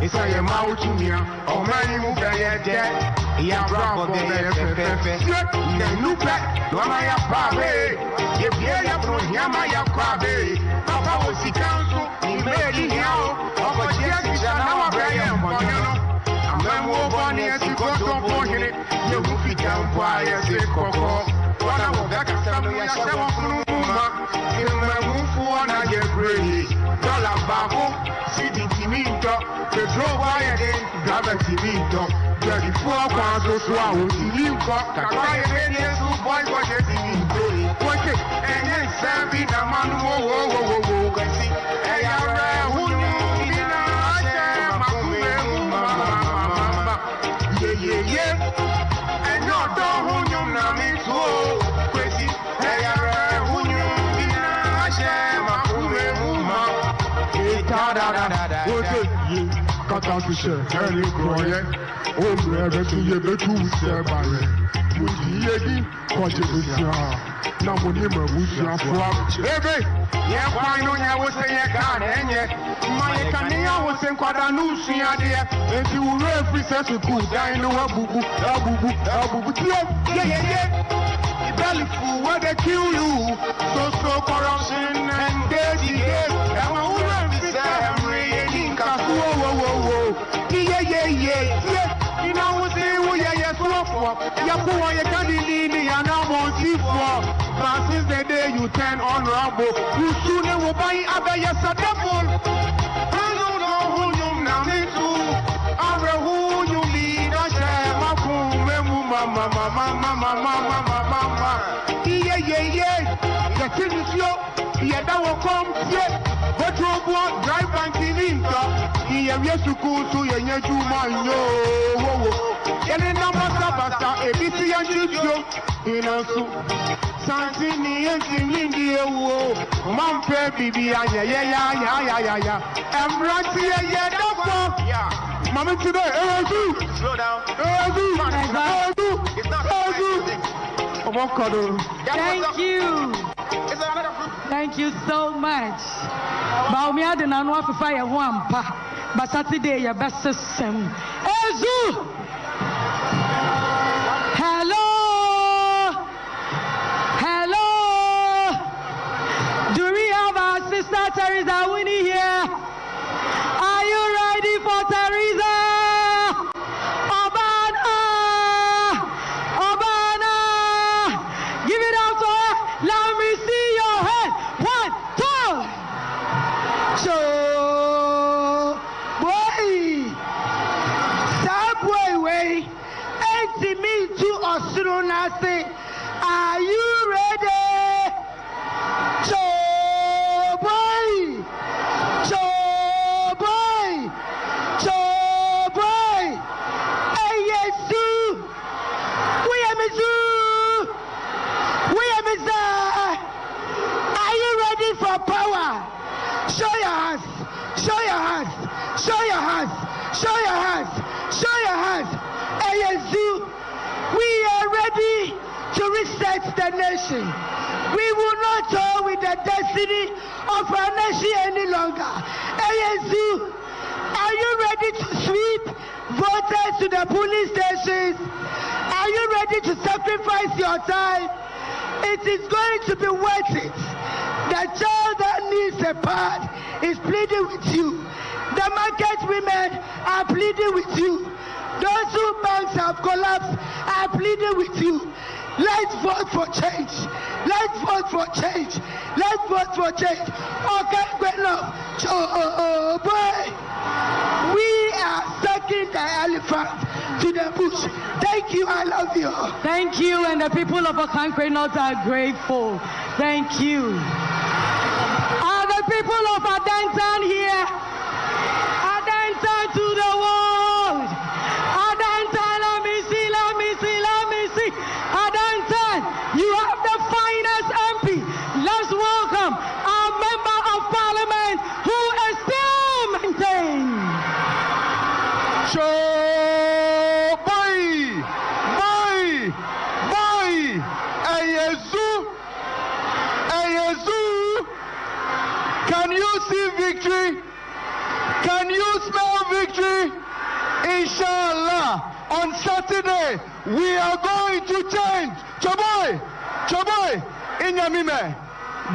It's a mouth to me, or many move a dead. Ya bravo, they have a new pack, Lamaya Pabe, if you have no Yamaya Pabe, Papa was the council, he made it now, of a church, and now Brian Bonano. I'm more bonny as you got on for it, you will be down by a sick cocoa. What I will back at some of your seven from Muma, in my move for one I get ready. Dollar Babu, City Timito, the draw by again, Gabba Timito, 34 pounds or so, I will see you got the quiet radius who boy was getting in. What's it? And then Sammy, the man who can see, and you're who knew in a yeah, and not the who knew Nami too. Crazy, and you're who knew in a shame, cut out the share, and you cry. Oh, brother, to you, the two step by it. Would you again? What you say? Now, when you were with your flock, baby, yeah, why don't I was saying a gun, and yet my Kania was saying quite a new see idea. And you will every sense of good, I know a boo boo, yeah. Belly fool, where they kill you, so corruption and dirty, and my woman is saying, whoa, yeah. You know, say, oh, yeah, so for Yakuwa, you can't leave me, and I won't see for. But since the day you turn honorable, you soon will buy other yes, a devil. I don't know who you now need to, or who you lead, I share my mama. Santini and India, Mampe, Bibi, ya. Mama today, slow down. Thank you so much. Baumia de Nanwa for fire one pa, but Saturday your best system. Ezu! Hello! Do we have our sister Teresa Winnie here? Are you ready for Teresa? Obana! Give it out to her. Let me see your hand. 1, 2. So, boy. Subway way. 80 me to Osunase. Are you ready? So, boy. Hey, yes, we are Are you ready for power? Show your hands. Hey, yes, we are ready to reset the nation. We will not toy with the destiny of our nation any longer. ASU, are you ready to sweep voters to the police stations? Are you ready to sacrifice your time? It is going to be worth it. The child that needs a pad is pleading with you. The market women are pleading with you. Those whose banks have collapsed are pleading with you. Let's vote for change. Okay, great enough. Oh boy. We are sucking the elephant to the bush. Thank you, I love you. Thank you, and the people of Okankwe North are grateful. Thank you. Are the people of Adantan here? Adantan to the world. Adantan, let me see. Adantan, you have the finest MP. Let's welcome our member of parliament who is still maintained. Can you see victory? Can you smell victory? Inshallah, on Saturday, we are going to change. Choboy, Inyamime,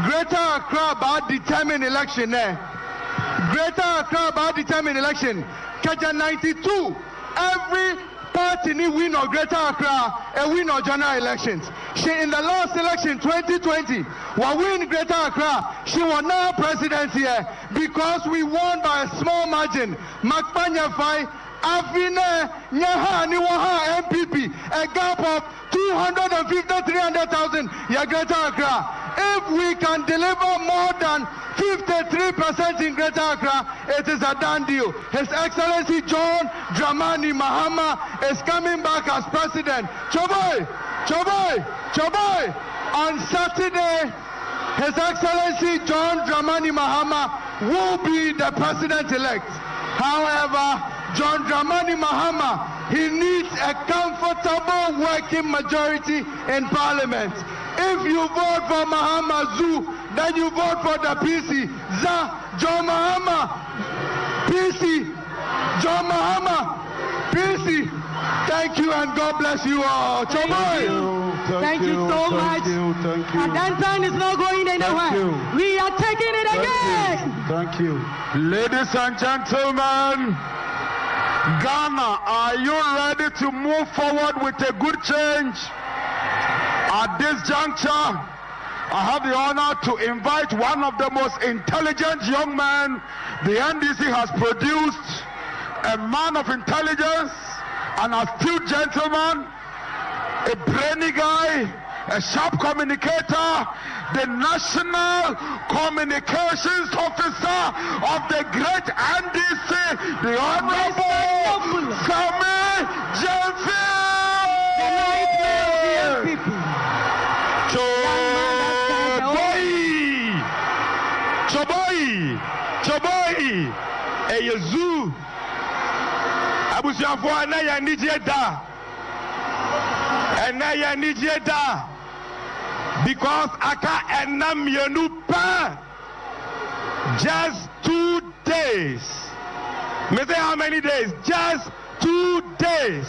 Greater Accra about determined election there. Greater Accra about determined election. Kaja 92, every party need win or Greater Accra and win or general elections. She in the last election 2020 will win Greater Accra. She was now president here because we won by a small margin. Makpanya Fai, Afine, Nyaha, Niwaha, MPP, a gap of 250,000-300,000 ya Greater Accra. If we can deliver more than 53% in Greater Accra, it is a done deal. His Excellency John Dramani Mahama is coming back as president. Choboy, on Saturday, His Excellency John Dramani Mahama will be the president-elect. However, John Dramani Mahama, he needs a comfortable working majority in Parliament. If you vote for Mahama Zoo, then you vote for the PC. John Mahama, PC. John Mahama, PC. Thank you and God bless you all. Thank you so much. Adantan is not going anywhere. We are taking it again. Thank you. Ladies and gentlemen, Ghana, are you ready to move forward with a good change? At this juncture, I have the honor to invite one of the most intelligent young men the NDC has produced, a man of intelligence, an astute gentleman, a brainy guy, a sharp communicator, the National Communications Officer of the great NDC, the Honorable Sammy Jensen. The nightmare of the young people. Choboy, a Yazoo. Abusiafo anaya nijeda. Anaya nijeda. Because aka enam yenupa. Just 2 days. Me say how many days? Just 2 days.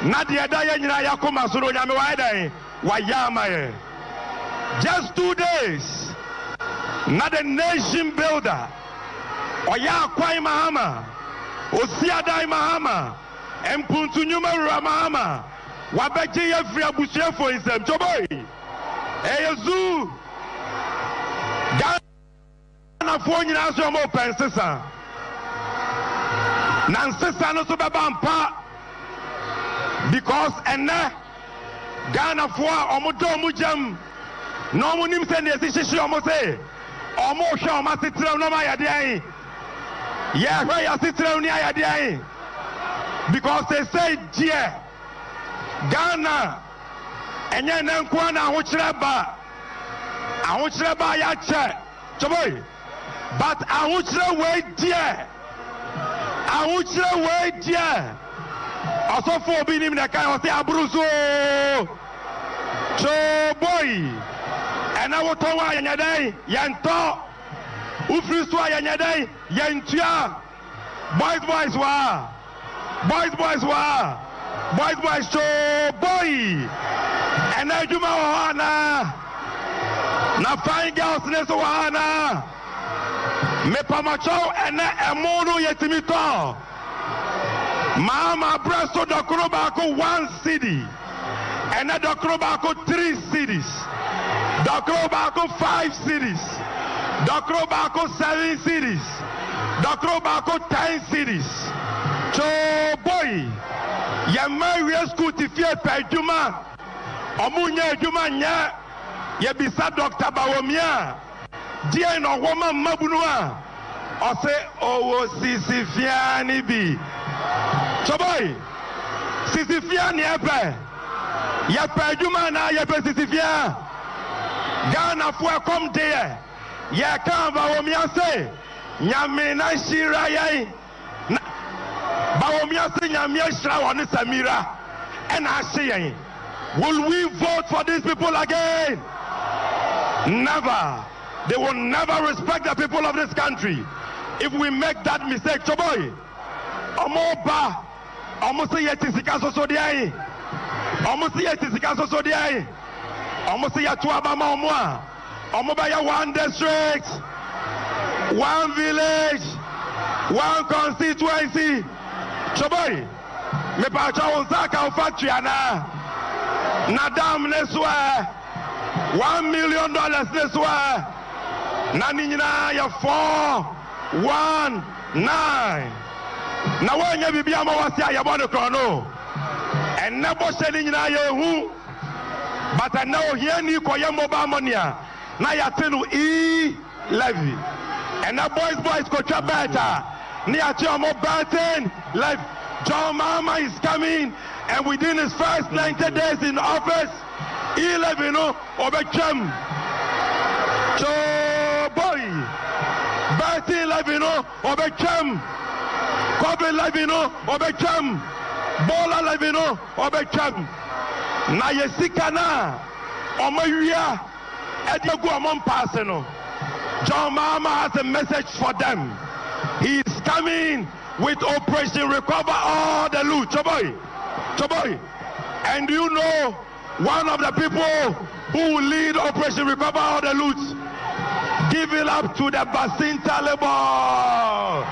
Nadia daya nyina yakoma soro nyame wa dan wa yama ye. Just 2 days. Not a nation builder. Oya kwai mahama. Osiadai mahama. Empuntu nyuma mahama. Wabeje ye free abusia for isem. Choboy. Eyezu. Ghana fo nyina so mo pensesa. Nansesa no so beba mpa. Because ene Ghana fo omodo omujam. No mo nim se ne sisi omo se. Omo hwe omo asetrem no ma yade an. Yeah, where you sit down near your because they say, dear Ghana, and then Kwana, which reba, ya check, Choboy, but I want you wait, dear. I want you wait, dear. Also, for being in the kind of the Abruzo, Choboy, and I will tell you, Yanday, Yanto. Ufriswa yanyadai yantia boys show boy and ajuma wana na fine girls neso wana me pamacho and emono yetimito mama bresto dokro bako 1 city and dokro bako 3 cities dokro bako 5 cities Dokro Bako 7 cities. Dokro Bako 10 cities. Choboy. Yama school to fear Pajuma. Omunya Juma nya. Yebisa Dr. Bawomia. Dear no woman Mabunua. Ose owo Sisifiani bi. Choboy. Sisifiani epe. Yepe Juma na yepe Sisifia. Ghana for come there. Ya kan Bawomia say nyame na shira yai Bawomia say nyame shira woni Samira and Ashiyan. Will we vote for these people again? Never. They will never respect the people of this country if we make that mistake. Choboy omoba omusi yetisika soso diai omusi yetisika soso diai omusi yatu abama omwa Omobaya 1 district, 1 village, 1 constituency. Choboy, me pa chawo zaka factory ana. Nadam neswa $1 million neswa. Na ninyina ya 419. Na wanya bibia ma wasi ayabone krono. Enebo sheni nyina ya hu. But I know here ni koye mobile money. Na ya tenu levy and that boys coach better ni ati omo Burton levy. John Mahama is coming and within his first 90 days in office levy no obechem Choboy Burton levy no obechem Kobe levy no obechem Bola levy no obechem na yesika na omayuya John Mahama has a message for them. He is coming with Operation Recover All the Loot. Choboy. And you know one of the people who will lead Operation Recover All the Loot? Give it up to the Basin Taliban.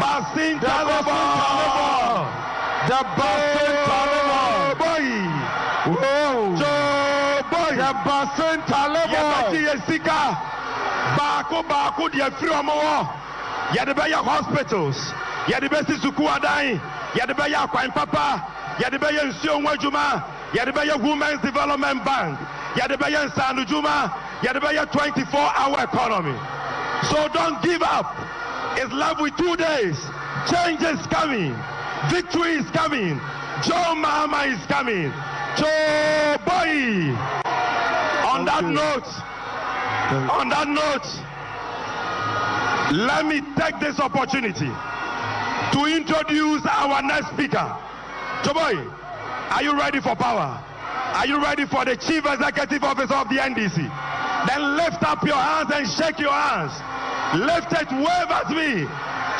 Basin Taliban. The Basin Taliban. The Basin Taliban. Yesika. Baako the free omo. Yadebeya hospitals. Yadebesi suku adai. Yadebeya kwan papa. Yadebeya nsuo nwajuma. Yadebaya Women's Development Bank, Yadebaya Sanujuma, Yadebaya 24-hour economy. So don't give up. It's left with 2 days. Change is coming. Victory is coming. Joe Mahama is coming. Joe Boy. On that note, let me take this opportunity to introduce our next speaker. Joe Boy, are you ready for power? Are you ready for the Chief Executive Officer of the NDC? Then lift up your hands and shake your hands. Lift it, wave at me.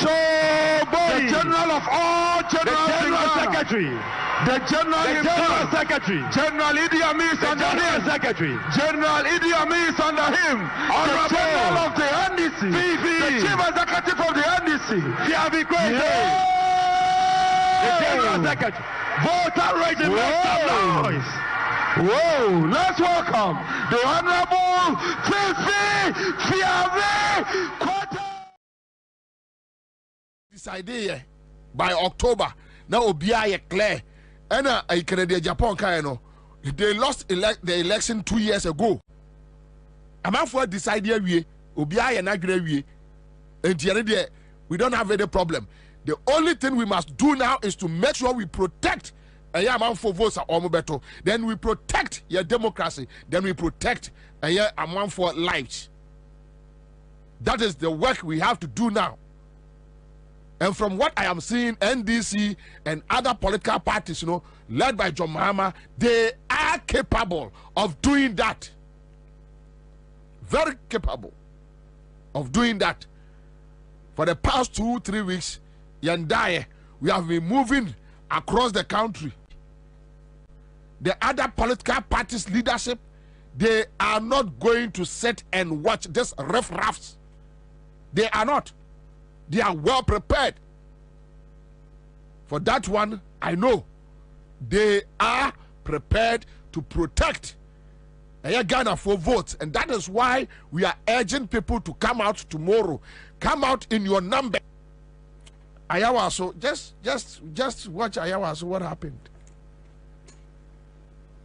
Joe Boy, the General of all Generals, the General Secretary, the General Secretary, General Idi Amin is under him. Secretary, General Idi Amin is under him. The General of the NDC, the Chief Executive of the NDC. The General Secretary. Voter rating, make some noise. Whoa, let's welcome the Honorable Fifi Fiave Quarter. This idea by October, now Obia clear. And I Canada Japan Kayano, they lost the election 2 years ago. I'm out for this idea, Obia and Agre, and we don't have any problem. The only thing we must do now is to make sure we protect a amount for votes better. Then we protect your democracy. Then we protect a amount for lives. That is the work we have to do now. And from what I am seeing, NDC and other political parties, led by John Mahama, they are capable of doing that. Very capable of doing that. For the past 2-3 weeks, Yandaye, we have been moving across the country. The other political parties' leadership, they are not going to sit and watch this riff-raffs. They are not. They are well prepared. For that one, I know. They are prepared to protect Ghana for votes. And that is why we are urging people to come out tomorrow. Come out in your number. Ayawaso, just watch Ayawaso, what happened.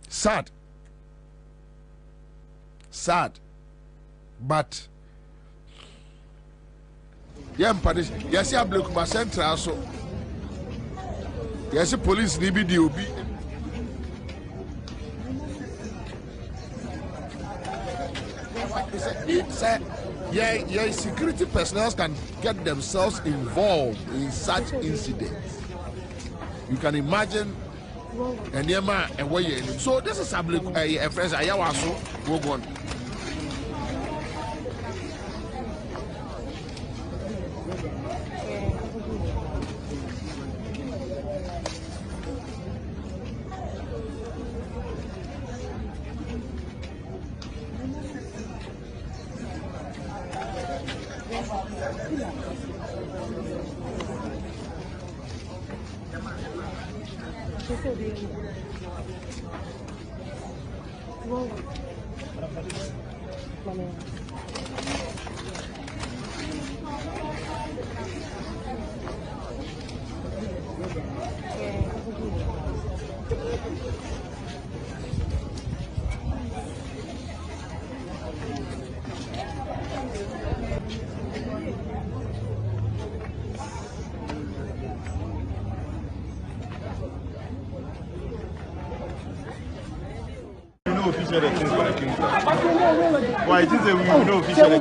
Sad. But yes, you have Central, so yes, police need be the yeah, security personnel can get themselves involved in such incidents. You can imagine, and so this is a friend Ayawaso go on. Why it is that we know officially?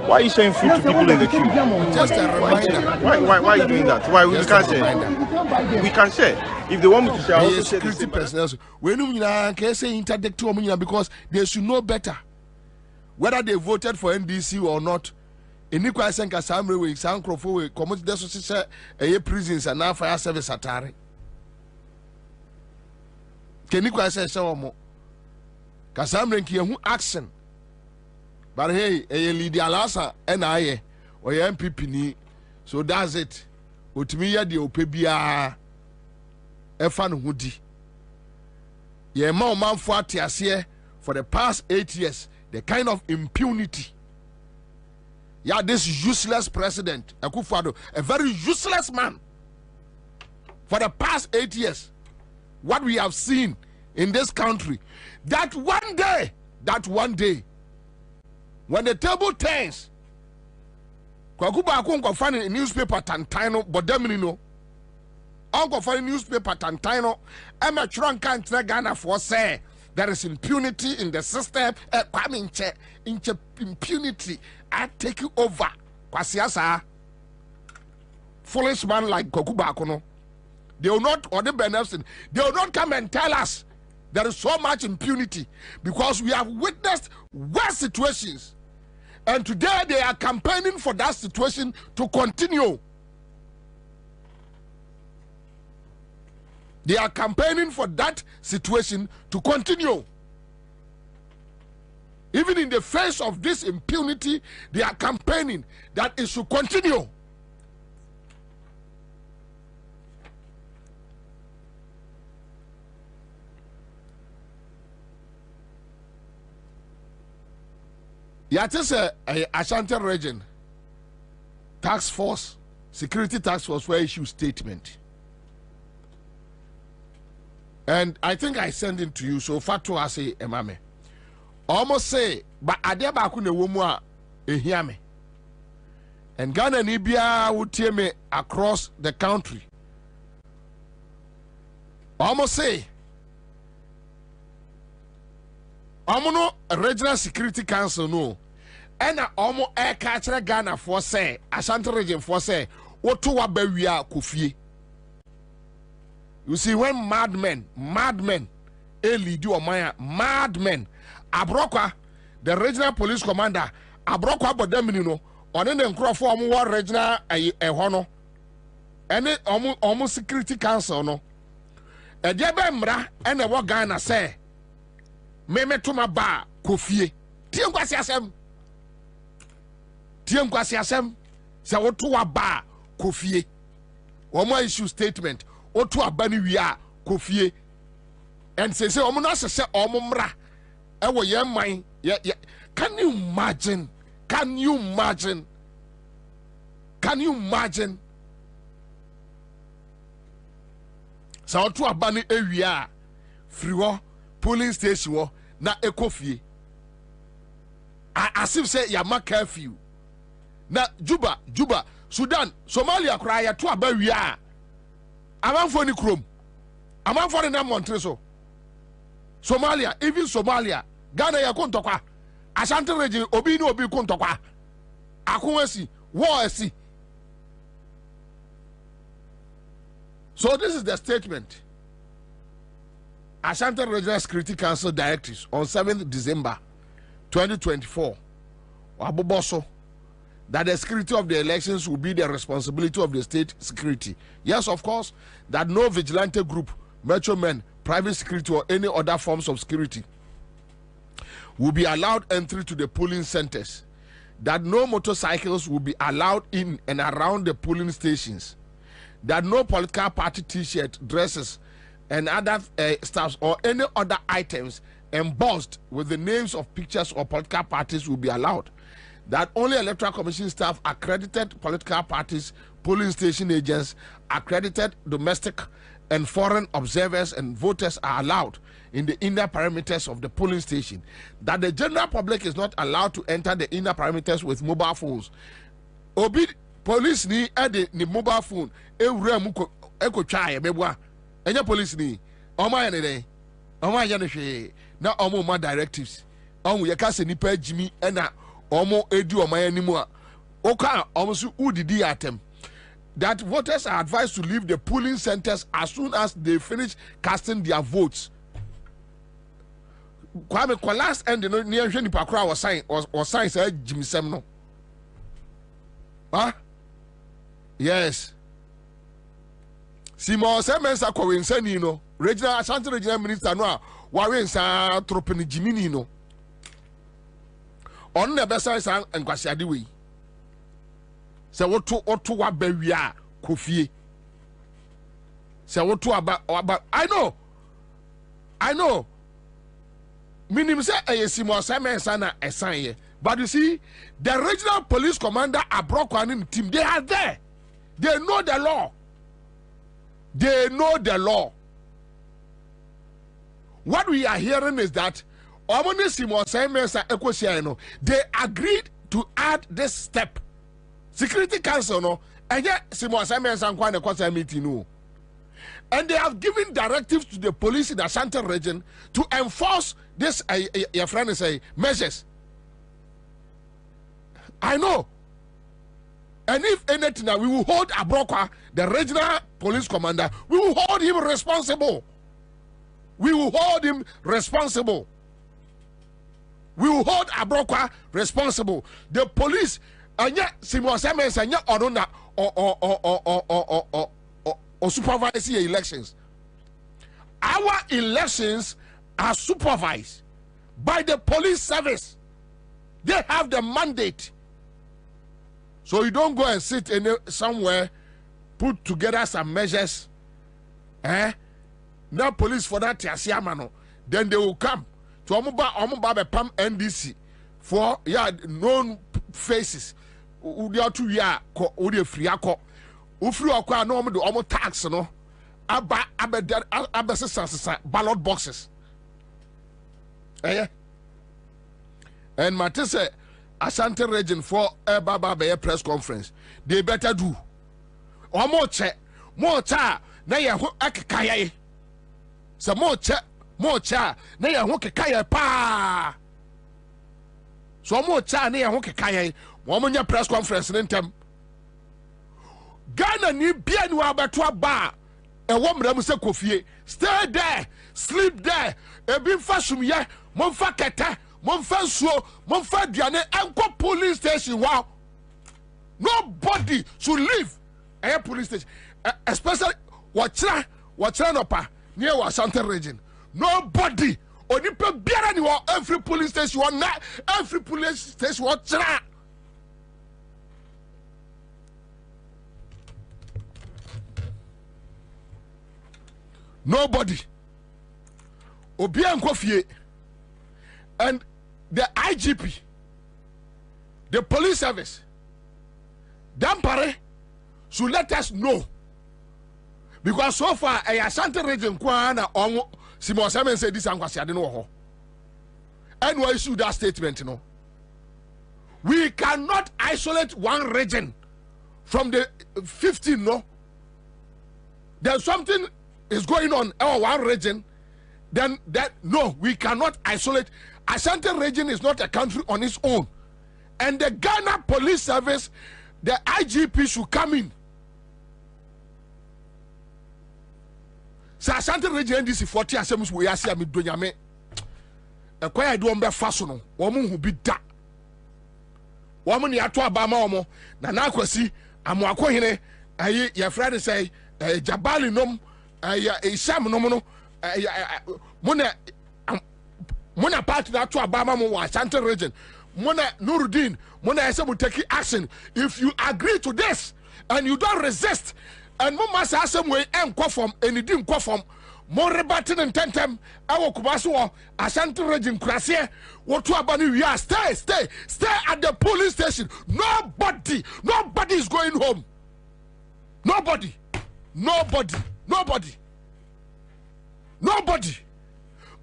Why are you showing food to people in the queue? Just a reminder. Why are you doing that? Why we can't share? We can share. If they want me to share, also share security personnel. We can say interdict to because they should know better whether they voted for NDC or not. Enikwa senka samre we sankrofo we community deso se prisons and now fire service atare. Kenikwa say omo kasamre nki ehu action but hey Lydia Alasa na aye o MPP ni so that's it otimi ya de ope bia efa no hudi ye ma o manfo atiase for the past 8 years the kind of impunity. Yeah, this useless president, Akufo-Addo, a very useless man. for the past 8 years, what we have seen in this country, that one day, when the table turns, Kwakuba Uncle find a newspaper Tantino, but Deminino, Uncle find a newspaper Tantino, Emma Trunkan Ghana for say there is impunity in the system, impunity, I take you over. Kwasiasa, foolish man like Kwakuba Akono. They will not, or the benefits, they will not come and tell us there is so much impunity because we have witnessed worse situations. And today they are campaigning for that situation to continue. They are campaigning for that situation to continue. Even in the face of this impunity, they are campaigning that it should continue. Yatis Ashanti region task force, security task force will issue statement. And I think I send it to you, so fatu I say emame. Almost say, but adeba kune womwa ehiame. And Ghana Nibia would tear me across the country. Almost say, Omono Regional Security Council no. And omo air catcher Ghana for say, Ashanti region for say, what to wabewia kufie. You see, when madmen, lead you maya, madmen, Abrokwa, the regional police commander, Abrokwa Bodemino, on an encroft war regional a hono, and it almost security council no. A Jabemra and a what Ghana say. Meme to my bar, Kofie. Tiem Kwasiasem, say what to a bar, Kofie. One more issue statement, or to a bunny we are, Kofie. And say, Omonasa say, Omumra, our young mind, yeah. Can you imagine? Can you imagine? So to a bunny area, free polling station na ekofie as if say yama curfew na Juba Sudan Somalia cry ya to aba wi a amanfo ni krom amanfo ni na montre so Somalia, even Somalia, Ghana ya kontokwa Ashanti region obi ni obi kontokwa akonwasi war esi. So this is the statement. Ashanti Regional Security Council directives on 7th December 2024. Waboboso, that the security of the elections will be the responsibility of the state security. Yes, of course, that no vigilante group, metro men, private security or any other forms of security will be allowed entry to the polling centers. That no motorcycles will be allowed in and around the polling stations. That no political party t-shirt, dresses, and other stuffs or any other items embossed with the names of pictures or political parties will be allowed. That only Electoral Commission staff, accredited political parties, polling station agents, accredited domestic and foreign observers and voters are allowed in the inner perimeters of the polling station. That the general public is not allowed to enter the inner perimeters with mobile phones. Obi police ni ede ni mobile phone ewura mu eko twa ye mebwa. Enya police ni oma ya ne oma ya ne hwe na omo ma directives omo ye ka se nipa jimi na omo edu oma ya nimu a oka omo su udidi atem that voters are advised to leave the polling centers as soon as they finish casting their votes. Kwame kwa last end no near hwe nipa kra was sign say jimisem no. Yes. Simo Semensa Kowensani no regional Ashanti regional minister no warensa tropeni jimini no on the best san enkwasiade we se woto wa bawia kofie se woto aba I know minim say Simo Semensa na esan. But you see, the regional police commander Abrokwa and team, they are there. They know the law. They know the law. What we are hearing is that they agreed to add this step. Security Council no, and they have given directives to the police in the Ashanti region to enforce this your friend say measures. I know. And if anything, we will hold Abrokwa, the regional police commander, we will hold him responsible. We will hold him responsible. We will hold Abrokwa responsible. The police, anya Simosame anya orona or supervise elections. Our elections are supervised by the police service. They have the mandate. So you don't go and sit somewhere, put together some measures. Now police for that tiasiamano. Then they will come to Omuba Pam NDC for known faces. Udia 2 year ko udi free ako. Ufri akwa no omo do tax no. Aba ballot boxes. And Matisse Ashanti region for Baba press conference. They better do. Or more check, more cha, na ya ho akakaya. So more cha, na ya ho kakaya pa. So more cha na ya ho kakaya. Woman press conference in them. Ghana ni bia ni abatwa ba. E womra mu se kofie. Stay there, sleep there. E bi fasum ye, momfa keta. Monfa so, monfa diane, enko police station. Wow, nobody should leave a police station, especially wachra nopa near Ashanti region. Nobody, onipa biara ni wa every police station one na every police station wachra. Nobody. Obi enko fie. And the IGP, the police service, Dampare should let us know. Because so far, a Ashanti region, Kwana, Omo, Simon Simon said this and I didn't know. And we issue that statement, you know. We cannot isolate one region from the 15, no. There's something is going on in one region, then that, no, we cannot isolate. Ashanti region is not a country on its own. And the Ghana Police Service, the IGP should come in. So Ashanti region this is 40 assemblies we are seeing Donyame. A quiet do be fasono. Woman who be that. Woman ya to abama omo. Na na kwasi amwako hene ayi your friend say Jabali nom Isham nom no Mona party that to Abama mo Ashanti region. Mona Nuruddin, Mona Esa will take action. If you agree to this and you don't resist, and Mama says some way and conform and it didn't conform, more rebatting and tentem, our Kubaso, Ashanti region Krasia, what to Abani we are stay at the police station. Nobody is going home. Nobody.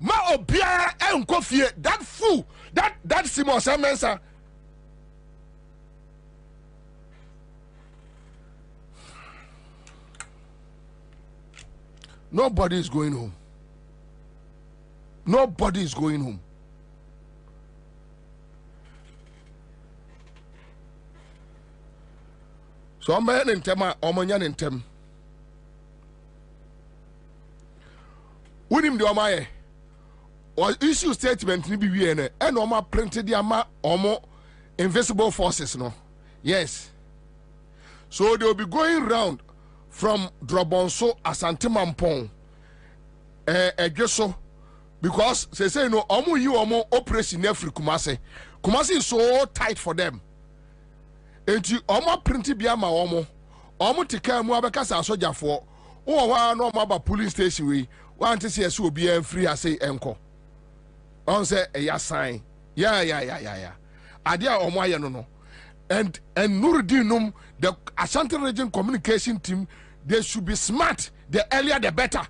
Ma obia enkofie that fool that Simon Samensa. Nobody is going home. Nobody is going home. So I'm in tema omonyan in tem. Unim de omaye. Or issue statement ni be and Oma printed the ama omo invisible forces no. Yes. So they will be going round from Drobonso Asante Mampong Egeso because they say no omo you omo operation every Kumasi. Kumasi is so tight for them. And you omo printed the ama omo tika mu abeka soja for wa no ma police station we want to see so be free as say enko. On say a sign. Yeah. Adia Omaya no. And Nuruddin the Ashanti region communication team, they should be smart. the earlier the better.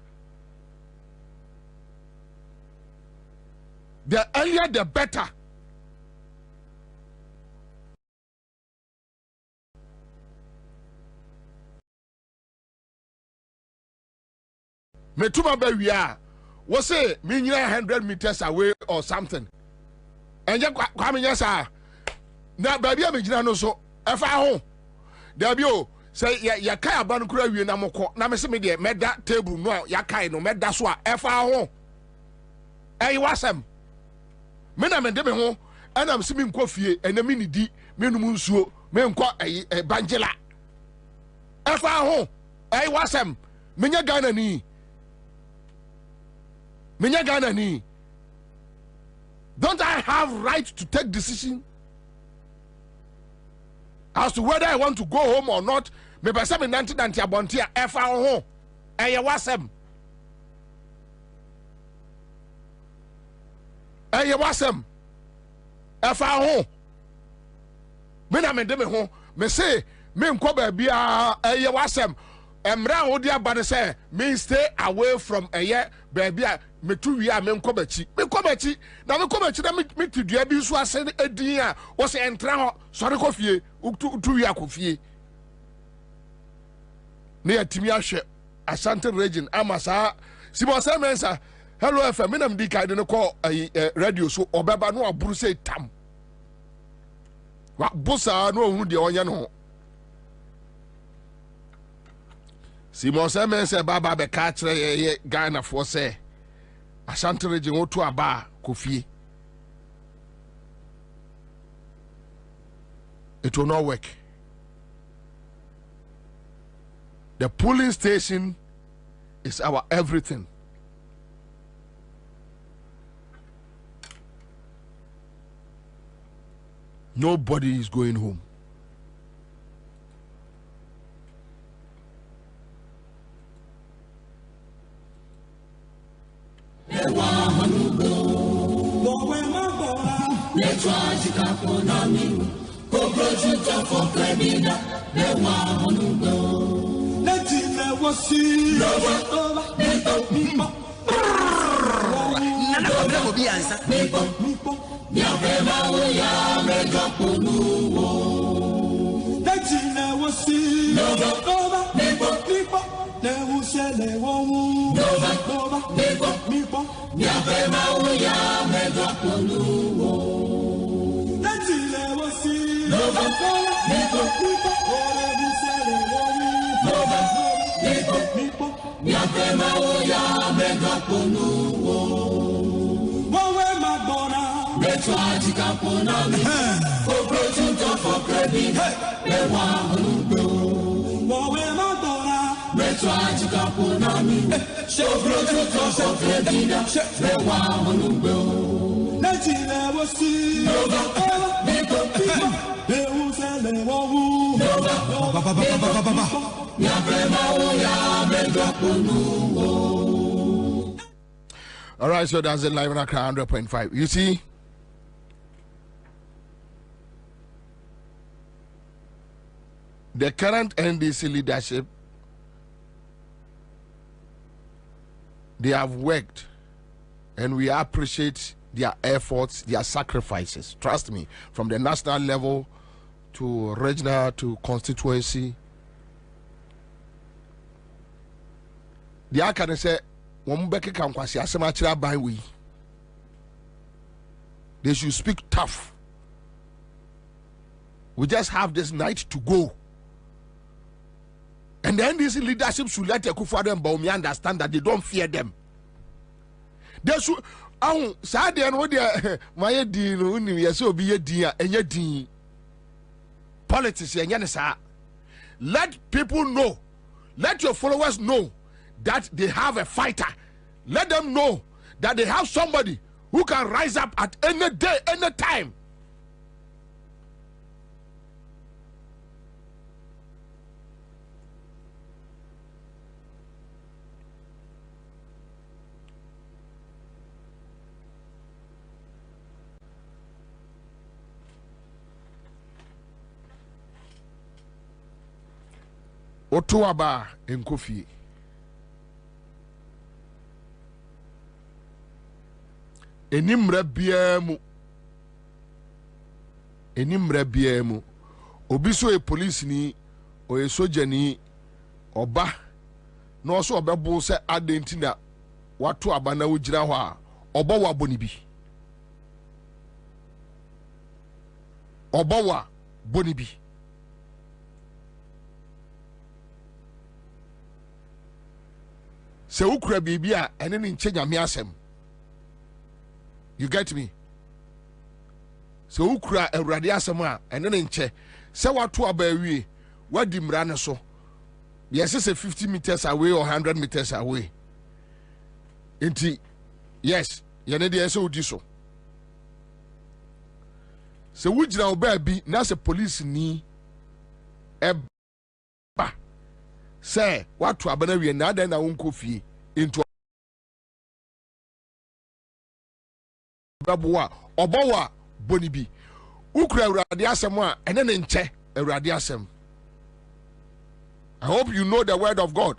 The earlier the better. Me tuma be wia wo say me nyina 100 meters away or something. Enje kwa me nyasa na baby am gina no so efa ho. There be o say ya kai aban kura wie na mokọ na me se me de meda table no ya kai no meda so a efa ho. Ey wasem. Me na me de me ho ana me se me nkọ fie ena me ni di me num nsuo me nkọ banjela. Efa ho. Ey wasem. Me nya Ghana ni. Don't I have right to take decision as to whether I want to go home or not? Me be say me nanti abontia efa ho eye wasem efa ho me na me de me ho me say me nkọ ba bia eye wasem emra wo dia ba ne say me stay away from eye ba bia me tu wi a me nkobachi na me kobachi na me tidua bi so ase edin a wo se entra ho sori kofie tu wi akofie ne atimi ahwe Ashanti region amasa Simon Semensa hello FM me nam di kai de ko radio so obeba no aburu say tam wa bosa no ohunu de onye no Simon Semensa baba be ka kire ye Ghana for say Ashanti region wotu aba kofie. It will not work. The polling station is our everything. Nobody is going home. All right, so that's it live in Accra 100.5. You see, the current NDC leadership, they have worked, and we appreciate their efforts, their sacrifices. Trust me, from the national level to regional to constituency. The Akane say, they should speak tough. We just have this night to go. And then this leadership should let Akufo-Addo and Bawumia understand that they don't fear them. They should. Politics. Let people know. Let your followers know that they have a fighter. Let them know that they have somebody who can rise up at any day, any time. Otuaba in Kofi. enimra biara mu obi so e police ni o e soja ni oba na oso obebo se adenti na wato abana wo gira ho a oba wa boni bi se ukura bibi a ene ne nche nyame asem. You get me? So ukura Awurade asem a ene ne nche se wato aba awie wadi mra ne so. Yes, say 50 meters away or 100 meters away. Inti yes, yene de ese odi so. Se wujina oba bi na se police ni eba say wato aba na wie na adan na wonko fie into baboa obawa boni bi ukura Awurade asem a ene ne nche Awurade asem. I hope you know the word of God.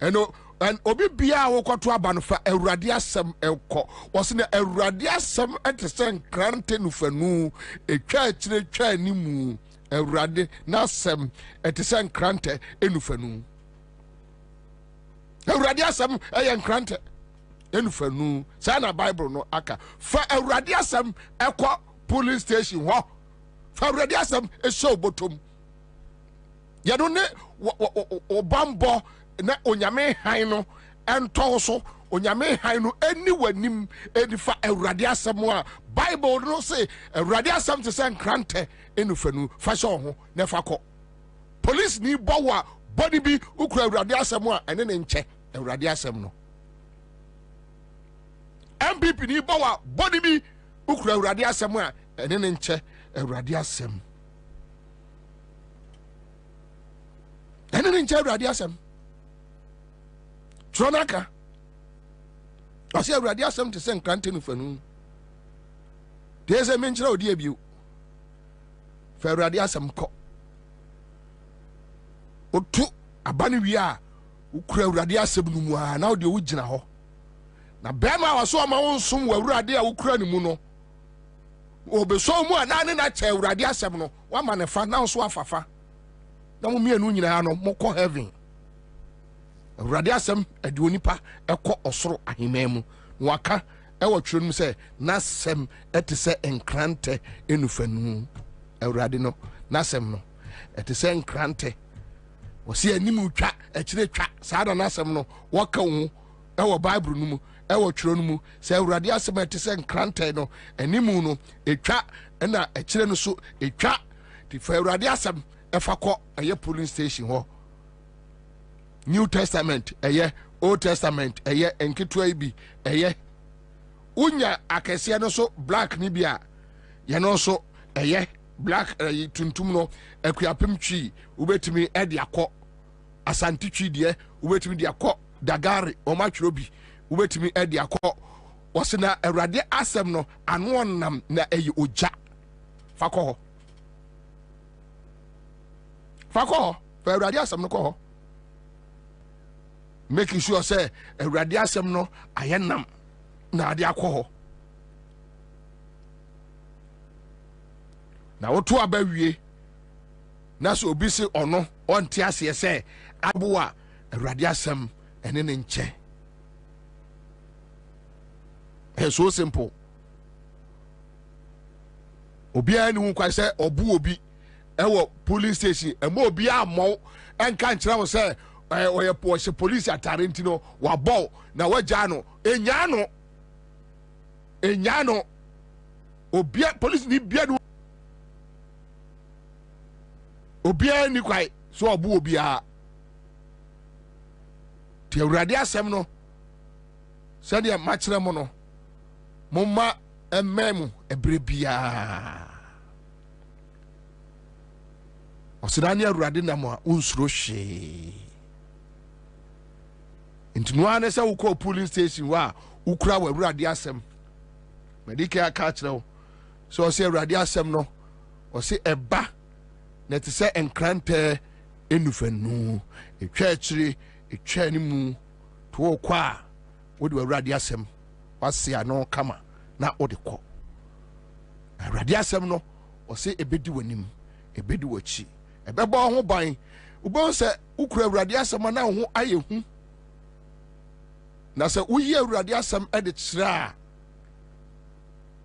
And obi bia wo kwato aba fa Awurade asem ekọ wose na Awurade asem etesen krante no fanu etwa akire twa animu Awurade na asem etesen krante enufanu. Awurade asem eyen krante enufanu. Sa na Bible no aka fa Awurade asem ekọ police station ho. Fa Awurade asem e show bottom. Yado ne obambo na onyame han no ento so onyame han no eni wanim edifa Awurade asem a Bible no say Awurade asem te say krante enufanu fa so ho na fa ko police ni bowa body bi ukura Awurade asem a ene ne nche Awurade asem no MPP ni bowa body bi ukura Awurade asem a ene ne nche Awurade asem. Ene ne nche Awurade asem. Tronaka. Ose Awurade asem te sen krante no fanu. Deze menchira odi abiu. Fa Awurade asem ko. Otu abane wi a ukura Awurade asem no mu a na odi wo gina ho. Na bema waso ma wonsum wa Awurade a ukura ni mu no. Obeso mu a na ne na che Awurade asem no wa ma ne fa na so afafa. Na mo mienu nyina no mo ko heaven. Awurade asem ade onipa ekọ osoro ahememu waka ewo twirem se na sem etese enkrante enufanu. Awurade no na sem no etese enkrante wosi animu twa ekire twa saada na sem no waka wu ewo Bible no mu ewo twiro no mu se Awurade asem etese enkrante no animu no etwa na ekire no so etwa ti fa Awurade asem efako eye polling station ho. New Testament eye Old Testament eye enketwa ibi eye unya akese no so black ni bia ye no so eye black tuntum no akuapem twi ubetimi e de akọ asante twi de ubetimi de akọ dagare o matwro bi ubetimi e de akọ wosena Awurade asem no ano nam na eye oja fakọ fa Awurade asem no ko making sure say Awurade asem no ayenam na ade akọ na woto abawie na so obi se ono onte ase se aboa Awurade asem ene ne nche. It's so simple. Obi ani hu kwa se obu obi ewo police station emo obi ammo enka nkyira wo se oye police atare ntino wa ball na waja no enya no obi police ni bia no obi ani kwai so obu obi a ti Awurade asem no se de ma kire mo no momma emmemu ebrebia osidani Awurade na mo unsuro hwe intinu ane se ukọ polling station wa ukura wa Awurade asem medike aka kire so o se Awurade asem no o se eba na te se enkrante enufanu etwa akire etwa ni mu to kwa wo de Awurade asem wasi ano kama na odekɔ awurade asɛm no ɔse ebedi w'anim ebedi w'akyi ɛbɛbɔ ho ban wobɛn sɛ wokura awurade asɛm na wo ho ayɛ hu na sɛ woyi awurade asɛm ɛde kyerɛ a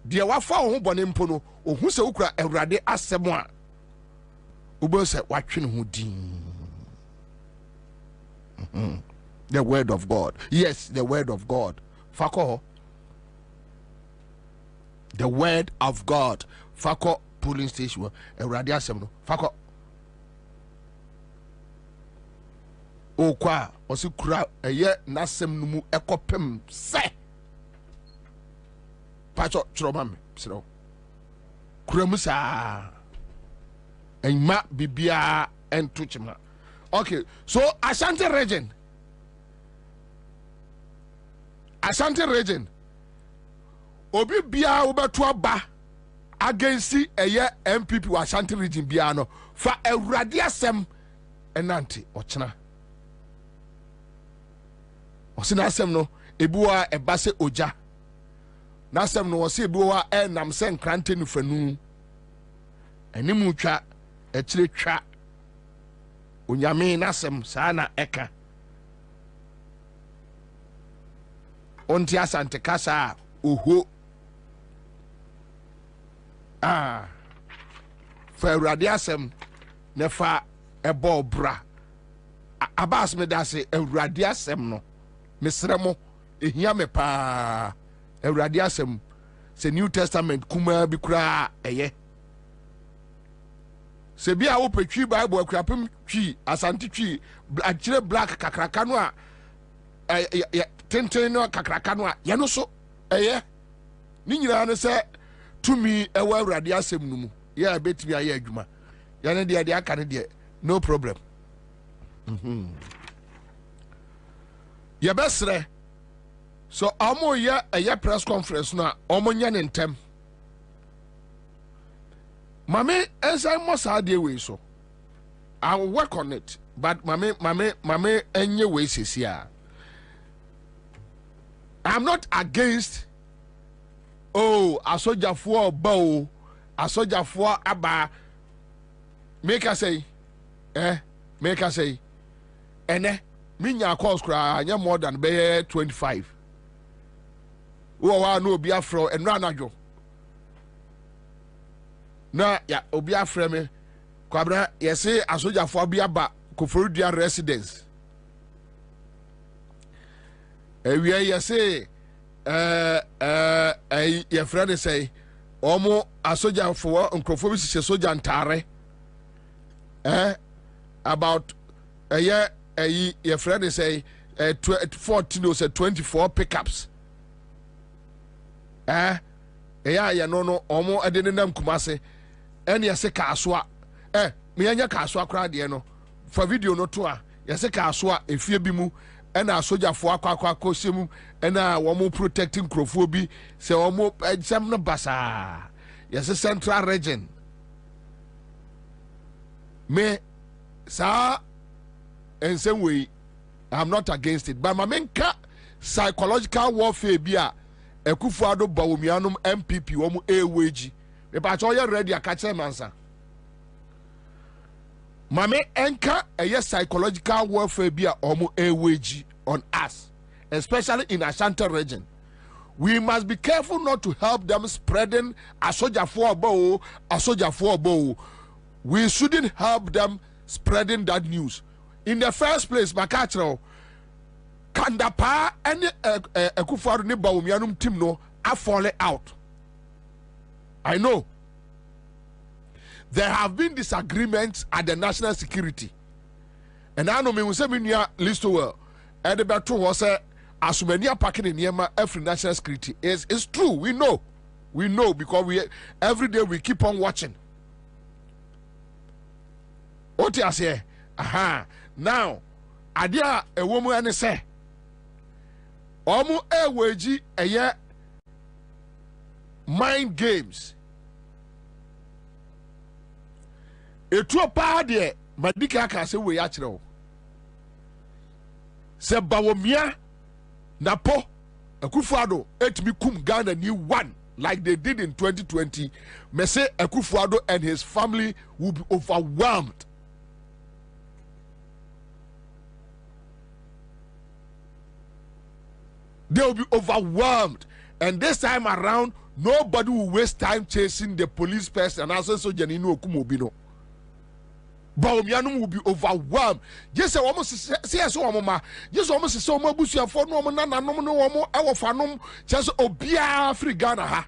deɛ wafa wo ho bɔne mpo no ohu sɛ wokura awurade asɛm a wobɛn sɛ watwe ne ho din the word of God. Yes, the word of God. Fako. The word of God. Fako polling station. Awurade asɛm no. Fako. Okwa osi kura eye nasɛm no mu ekopem sɛ. Pacho troma me. Sero. Kura mu saa. Enma bibia entu chima. Okay, so Ashanti region. Obi bia obeto aba against eye MPP wa Ashanti region bia no fa awurade asɛm enante ochena. Osina asɛm no ebuwa eba se oja. Na asɛm no wose ebuwa enam se nkrante no fanu. Animu twa ekyire twa. Onyame nasem sana eka onti asante kasa oho fa awurade asem ne fa ebo bra abas me da se awurade asem no mesrɛ mo ehia me pa awurade asem se New Testament kuma bi kura eye se bia wo petwi Bible akurapem twi asante twi akire black kakraka no a tenten no kakraka no a ye no so eye ni nyina no se tumi ewa awurade asem no mu ye betimi aye adwuma ye ne de aka ne de no problem ye besre so amo ye eye press conference no a omo nya ne ntem Mame, as I must have the way so. I will work on it. But mame, any way says here. I'm not against a soldier for bow, a soldier for abba. Make us say, make us say, minya cost cry, more than be 25. Oh, I know be afro and run a job. Na ya obi afrɛ me kwabra yɛse asogyafoɔ bi aba Koforidua residence ewia yɛse yɛfrɛ ne sɛ ɔmo asogyafoɔ nkrɔfoɔ bi hyehyɛ sogya ntare about yɛfrɛ ne sɛ 14 or 24 pickups yɛ no ɔmo ade ne nam kumase ɛne yɛse kaasoa meyɛnyɛ kaasoa koraa deɛ no fa video no to a yɛse kaasoa efie bi mu ɛna asogyafoɔ akɔ mu ɛna wɔn protecting nkurɔfoɔ bi sɛ wɔn ɛgyam no basaa yɛse central region me saa nsɛm wei I'm not against it but ma menka psychological warfare bi a Ekufuado Bawumianum MPP wɔn eweji eba cho ye ready aka kyerɛ mansa mame enka eye psychological warfare bi a wɔn eweji on us especially in Ashanti region we must be careful not to help them spreading asogyafoɔ ɔbɔ we shouldn't help them spreading that news in the first place makachro Kandapa any Ekufuado ne Bawumianum team no are falling out. I know there have been disagreements at the national security, and I know me we say me near list well. And the battle was asumania packing in Yema every national security is true. We know because we every day we keep on watching. What I say? Now, idea a woman and say. Omu eweji eye mind games. Etuo pa de madika ka se we akyerɛ wo. Se Bawumia na po Akufo-Addo etimi kum Ghana ni one like they did in 2020. Me say Akufo-Addo and his family will be overwhelmed. They will be overwhelmed. And this time around, nobody will waste time chasing the police person. And also, so Janino Kumobino. Baumianum will be overwhelmed. Yes, almost say so, Mama. Yes, almost so much. Busia for no man, no more. Our fanum just obia free Ghana. Ha.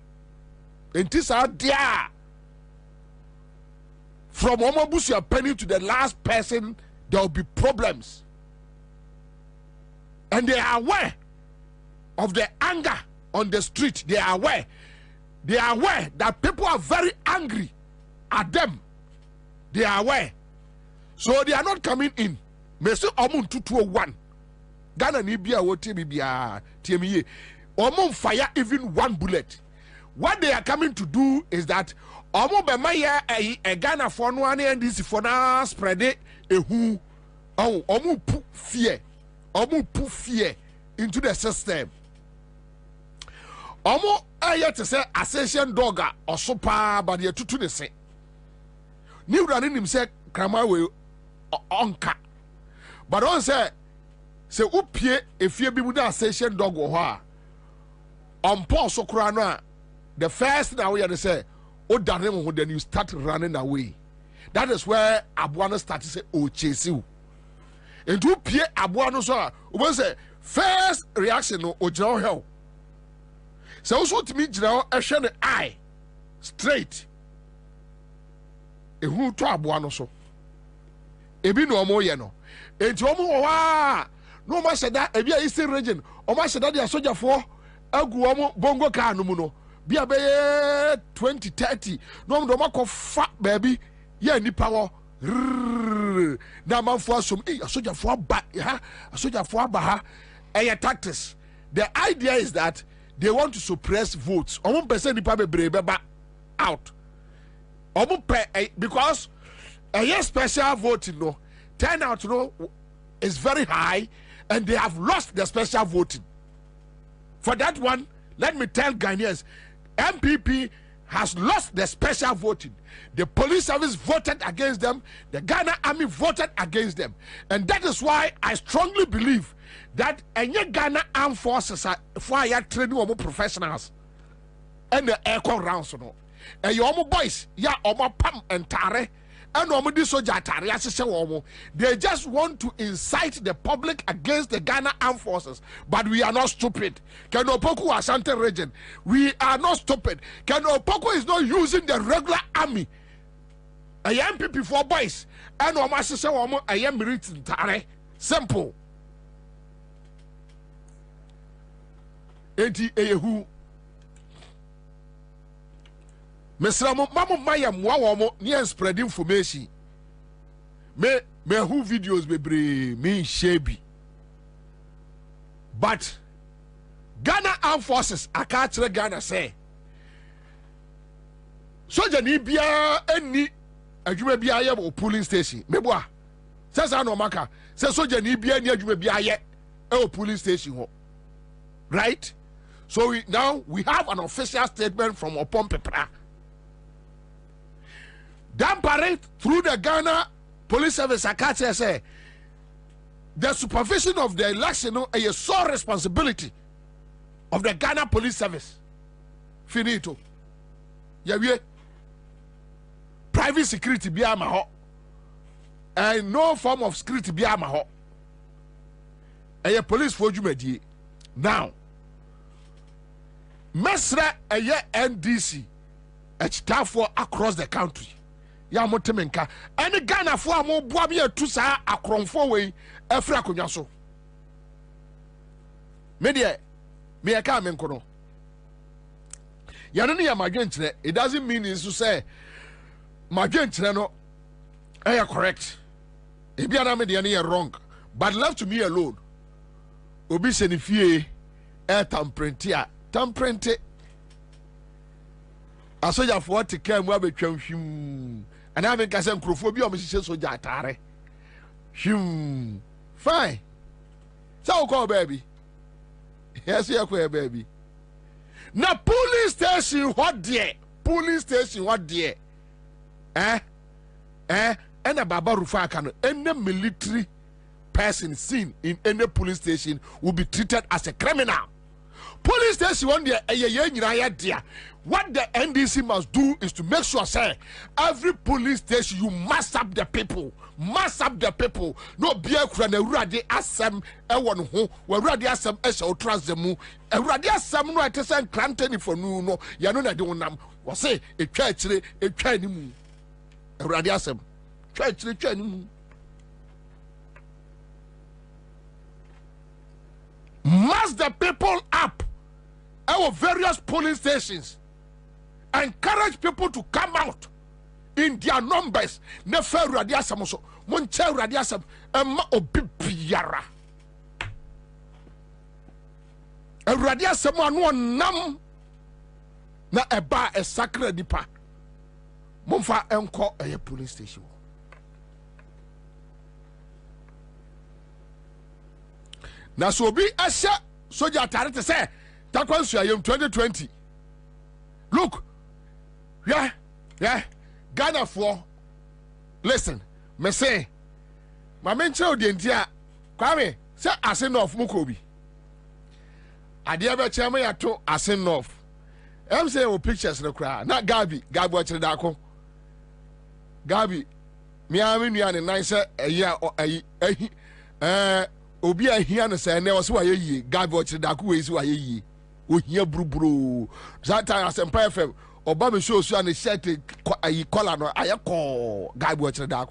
And this are there. From Mama Busia penny to the last person, there will be problems. And they are aware of the anger on the street. They are aware. They are aware that people are very angry at them. They are aware. So they are not coming in. Mese omun 221. Ghana ni bia wo temi bia temi omun fire even one bullet. What they are coming to do is that omun be maya a Ghana for no ane and this for na spread it ehu. Oh, omun put fear. Omun put fear into the system. Omo ayet to say assassin dogger or super but ye tutu ne se. Ni running him say krama we onka. But on say upie efie bi mu da assassin dog wo ho on Paul so kura no the first now we say o dane mo then you start running away. That is where Abuano start to say o chase you. And upie Abuano so o say first reaction no o jira hell. So also to me now a shine eye straight. E who to Abuano so. Ebi no mo ye no. Enti omo wa no ma sheda ebi a eastern region o ma sheda dia sojafo agu omo bongo car no mu no. Bia be 2030 no mo do makofa baby ye nipa wo na manfo asom asojafo aba ha asojafo aba ha e tactics. The idea is that they want to suppress votes. Omo person nipa bebre beba out. Omo because a special voting no turnout no is very high and they have lost the special voting. For that one, let me tell Ghanaians, MPP has lost the special voting. The police service voted against them. The Ghana army voted against them. And that is why I strongly believe that any Ghana armed forces are fire training omo professionals and the aircon rounds no. And your omo boys, ya omo pam and tare, and omo di soja tare asese omo. They just want to incite the public against the Ghana armed forces. But we are not stupid. Kenopoku Asante region, we are not stupid. Kenopoku is not using the regular army. A MPP for boys, and omo asese omo a yam militant tare. Simple. Enti eyehu mesramo mamu maya mwa womo ni spread information me who videos bebre me shebi but Ghana Armed Forces akatre Ghana say soja ni bia eni adwuma bia ye o polling station meboa sesa no maka se soja ni bia ni adwuma bia ye o polling station ho right. So now we have an official statement from Opon Pepra. Dampare through the Ghana Police Service Akate say the supervision of the election is a sole responsibility of the Ghana Police Service. Finito. Yawie. Private security be amaho. And no form of security be amaho. A police for you now. Mesra eye NDC for across the country. Ya motemenka. Any Ghana for mo boa me to sa akronfo we efra konwa so. Me de me aka men kono. Ya no ya madwenkyere. It doesn't mean is to say madwenkyere no correct. Ebi na me de na wrong. But left to me alone. Obi se ni fie tamprentia tamprente asoja for te kam wa betwam hwim ana me kase nkrofo bi o me hye soja atare hwim fine so call baby Yes, yeah, baby. Now, police station, what dear? Police station, what dear? And a Baba Rufakano, any military person seen in any police station will be treated as a criminal. Police station one day, what the NDC must do is to make sure, say, every police station you mass up the people. Mass up the people. No beer crane, ready asem, one who were ready asem, so trust them. A ready asem, no, I tell you, clanton for no, you know, I don't know. Was say a church, a Chinese. A ready asem, church, Chinese. Mass the people up. Our various police stations. Encourage people to come out in their numbers. Nefer radiasam so. Monche radiasam. Emma obibiara. A radiasam anu nam na eba a sacred dipa. Monfa enko a police station. Na so bi asha soja tare te say takwansu ayem 2020. Look, yeah, Ghana for listen, me say, my mention of the entire Kwame, say asin of Mukobi. I dear chairman ya to asin of. I'm saying o pictures no cry. Not Gabi watch the dako. Gabi, me am in nice a year or a obi a here no say na was why ye Gabi watch the dako is why ye. O here bro. That time as Empire FM. Obama shows you and shirt a collar no I call guy watch the dark.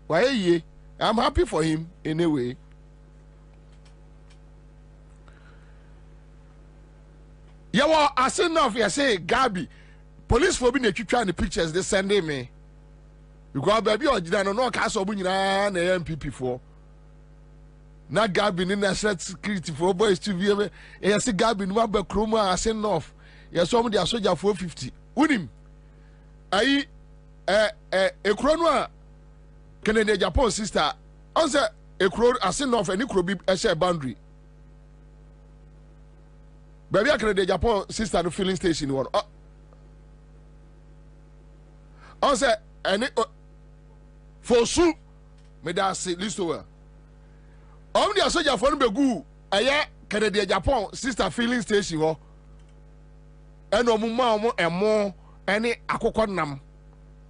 Why ye? I'm happy for him anyway. Yeah, well, I said enough. You say Gabi, police for being trying the pictures they send me. Because baby, or did I no castle when you ran a MPP for? Not Gabi in national security for boys to be able. I say Gabi no be chroma. I said enough. Yes, somebody a soldier 450. Unim. Ayi a chrono Canadian Japan sister. Answer a crow as enough any crow be a share boundary. Baby, I Canadian Japan sister no filling station one. Answer any for soup. Me da say list over. Only a soldier for be good. Aye Canadian Japan sister filling station one. And no more and more any akokonam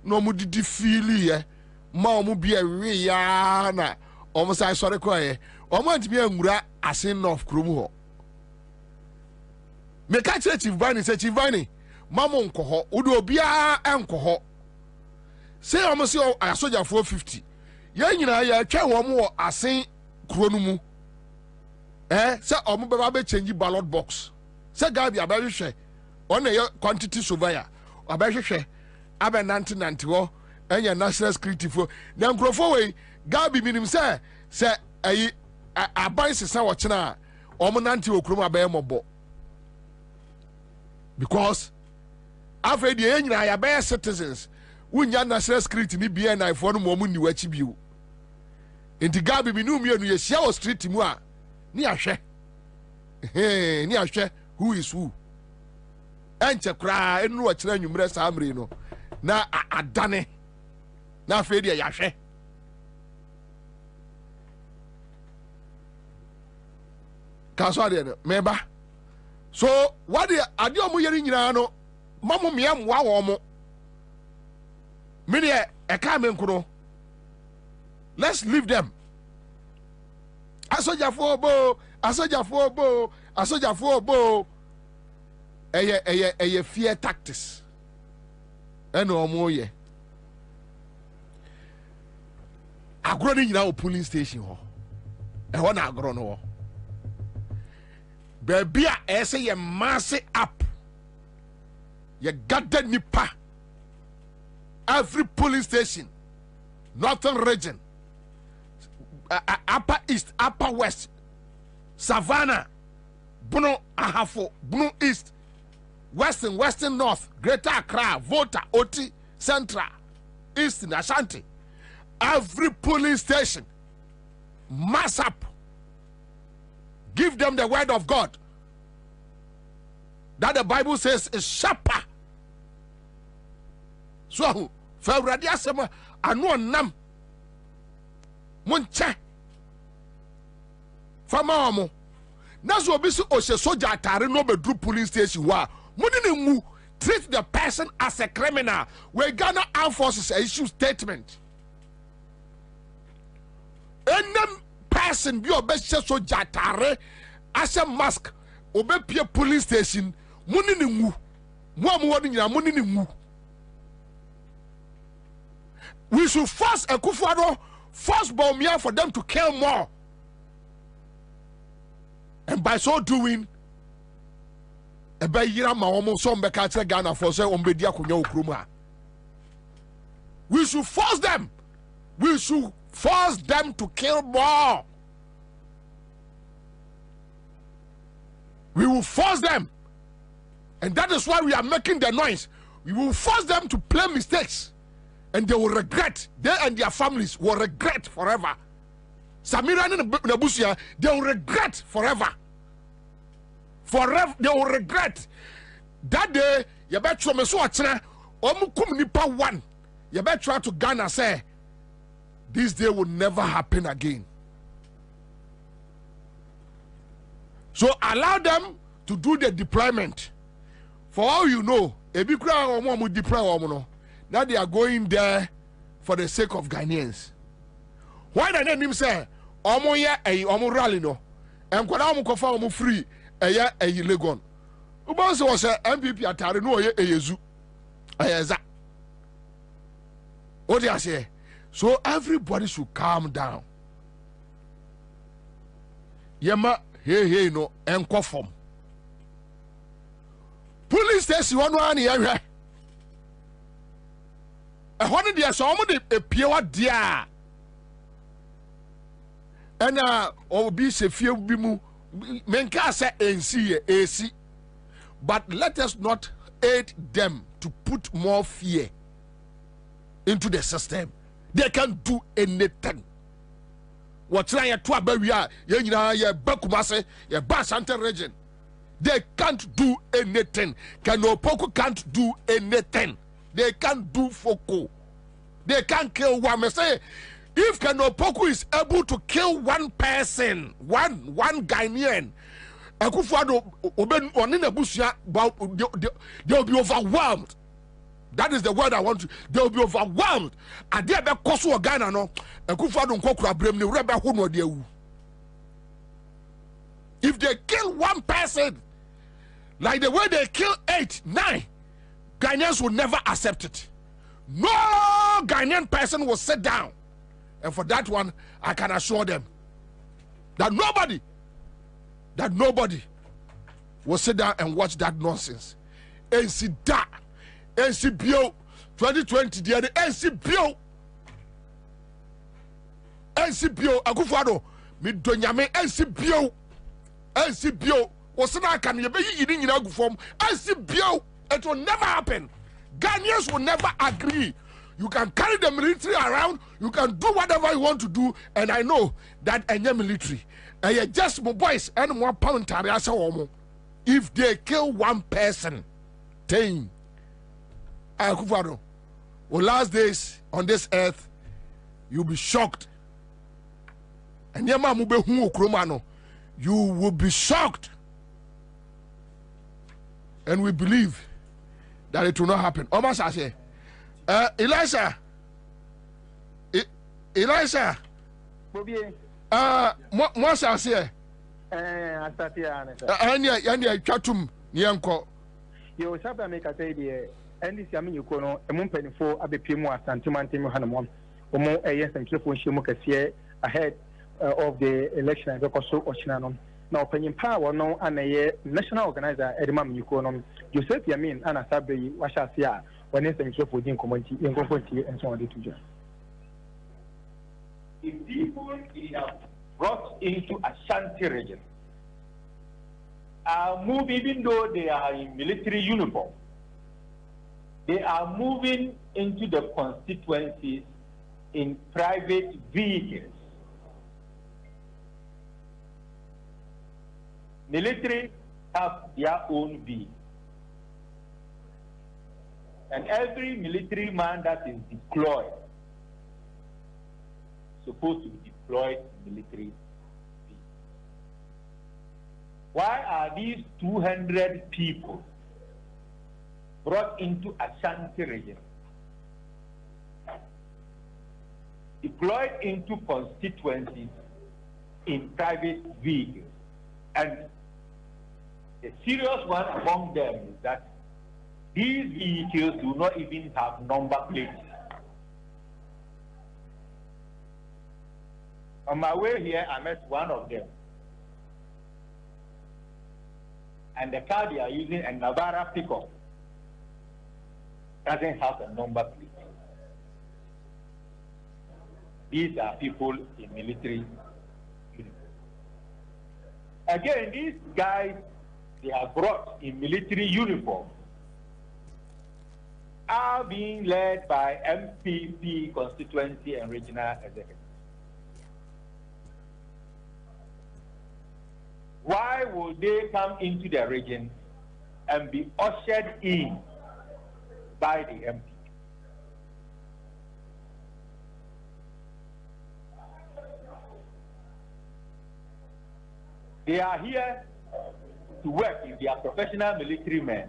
no mu didi fili ye ma mu bia wi ya na omo sai sore koye omo ntimi anwura asin of krom ho me ka chere chief bani se chief bani mamo nko ho wo do bia enko ho se omo se asoja 450 ye nyina ya twa wo mo asin kro no mu se omo be change ballot box se Gabi abahwe on a quantity surveyor, a better abe nanti wo enya national security for na nkrofo we Gabi minim say a ban sesa wo chena omo nanti okrum abe mobo because after the enyina ya be citizens wunya national security ni bia na ifo no mo mu ni wachi biu enti Gabi minum ye no ye share o street mu a ni ahwe ni ahwe who is who enche kra enu wa kira nwumre samre no na adane na afedi ya hwe kaso ade no meba so what the ade omo yeri nyina no mamu miam wa wo mo me de e ka me nkuro let's leave them asojafo obo eye fear tactics eno omo ye agro ni nyina o polling station ho e ho na agro no ho baby a ese ye mass up ye gather nipa every polling station northern region upper east upper west savannah Bruno Ahafo Bruno east western north greater Accra Volta Oti Central East in Ashanti every polling station mass up Give them the word of God. That the Bible says is sharper. So, for Radiasema, I know nam. Munche. Famamo. Nazo bisu ose soja atare no bedru police station wa. Munini mu treat the person as a criminal. We Ghana Armed Forces issue statement. Any person be obese soja atare as a mask obepie police station munini mu. Mo woni nyina munini mu. We should force a Akufo-Addo, force Bawumia for them to kill more. And by so doing, we should force them. We should force them to kill more. We will force them. And that is why we are making the noise. We will force them to play mistakes. And they will regret. They and their families will regret forever. Samira and Nabusia, they will regret forever. Forever, they will regret. That day, you better try to omukum nipa one. You better try to Ghana say, this day will never happen again. So allow them to do the deployment. For all you know, now they are going there for the sake of Ghanaians. Why the name say omo ye omo rally no? And kwada omo kofa omo free eya Legon. Ubonse was a MPP atare no ye eyezu. Ayeza. What do I say? So everybody should calm down. Yema hey no enko form. Police station one here. I wanted the so a pure dear. And or be se few bimu menka say AC. But let us not aid them to put more fear into the system. They can do anything. What trying to abawia ye Bakumase, ye Basante region. They can't do anything. Kanopoko can't do anything. They can't do Foko. They can't kill one. I say, if Kanopoku is able to kill one person, one Ghanaian, they will be overwhelmed. That is the word I want to. They will be overwhelmed. And they be koso Ghana no. Akufo-Addo nkokura brem ne rebe ho no de wu. If they kill one person, like the way they kill 8, 9, Ghanaians will never accept it. No Ghanaian person will sit down. And for that one, I can assure them that nobody will sit down and watch that nonsense. NCDA, NCBO, 2020, the NCBO, Akufo-Addo, Midonyame, NCBO, Wasana can you be eating in a form? NCBO. It will never happen. Ghanaians will never agree. You can carry the military around, you can do whatever you want to do, and I know that any military, and just my boys and 1 pound. If they kill one person, then Akufo-Addo, last days on this earth, you'll be shocked. And you will be shocked. And we believe that it will not happen. Almost I say, Elisha, moi shall say, chatum nianko. You shall make a say, and this yamin you kono, a moon for a bepimo santimantim hanamon, or more a yes and triple shimukasia ahead of the election because so ochinanon. Now, opinion power no and a national organizer Edmam Yukonom, Joseph Yamin, and a Sabi Washasia, when it's a for the community in community and so on. The people he have brought into Ashanti region are moving, even though they are in military uniform, they are moving into the constituencies in private vehicles. military have their own V. And every military man that is deployed is supposed to be deployed military V. Why are these 200 people brought into Ashanti region, deployed into constituencies in private vehicles? And the serious one among them is that these vehicles do not even have number plates. On my way here, I met one of them. And the car they are using, a Navara pickup, doesn't have a number plate. These are people in military uniform. Again, these guys they are brought in military uniform are being led by MPP constituency and regional executives. Why would they come into the region and be ushered in by the MP? They are here to work. If they are professional military men,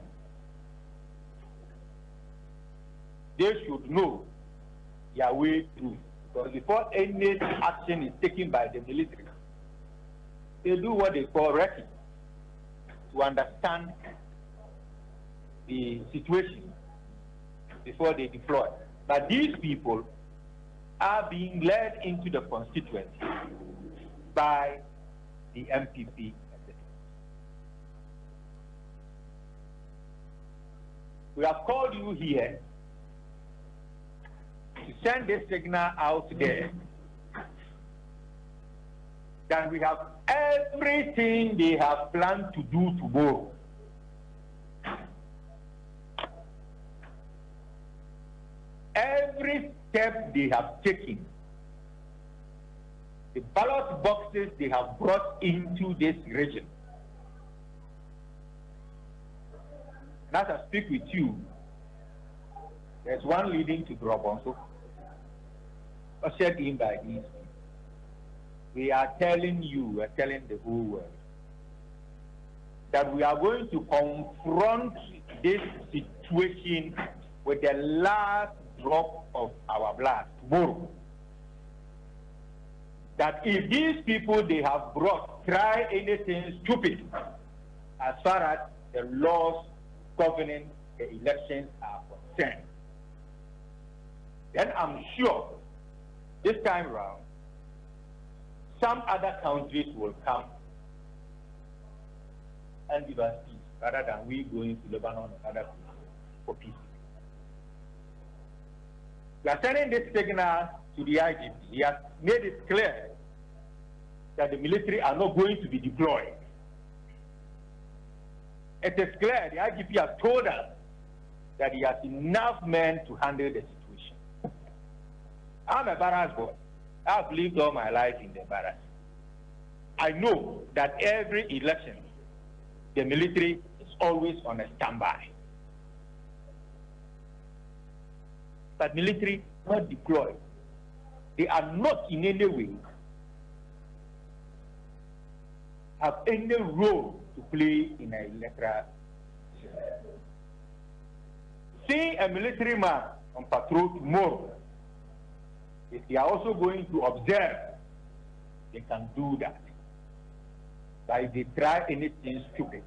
they should know their way through. Because before any action is taken by the military, they do what they call recce to understand the situation before they deploy. But these people are being led into the constituency by the MPP. We have called you here to send this signal out there that we have everything they have planned to do tomorrow. Every step they have taken, the ballot boxes they have brought into this region. And as I speak with you, there's one leading to Grobonso, ushered in by these people. We are telling you, we are telling the whole world, that we are going to confront this situation with the last drop of our blood tomorrow. That if these people they have brought try anything stupid as far as the laws governing the elections are concerned, then I'm sure this time around some other countries will come and give us peace rather than we going to Lebanon and other places for peace. We are sending this signal to the IGP. He has made it clear that the military are not going to be deployed. It is clear, the IGP has told us that he has enough men to handle the situation. I'm a barracks boy. I've lived all my life in the barracks. I know that every election, the military is always on a standby. But military are not deployed. They are not in any way have any role to play in an electoral system. Seeing a military man on patrol tomorrow, if they are also going to observe, they can do that. But if they try anything stupid,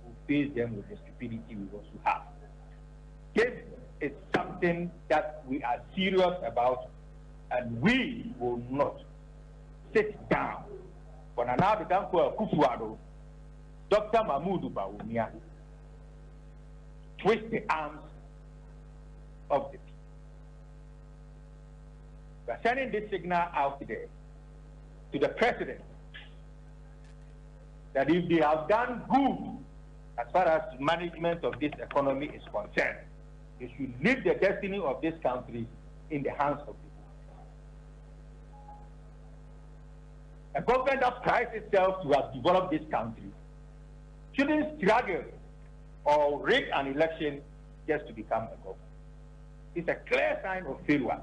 we face them with the stupidity we also have. This is something that we are serious about, and we will not sit down. For Nana Kufuado, Dr. Mahmoud Bawumia, twist the arms of the people. We are sending this signal out there to the president that if they have done good as far as management of this economy is concerned, they should leave the destiny of this country in the hands of the people. A government that prides itself to have developed this country shouldn't struggle or rig an election just to become a government. It's a clear sign of failure.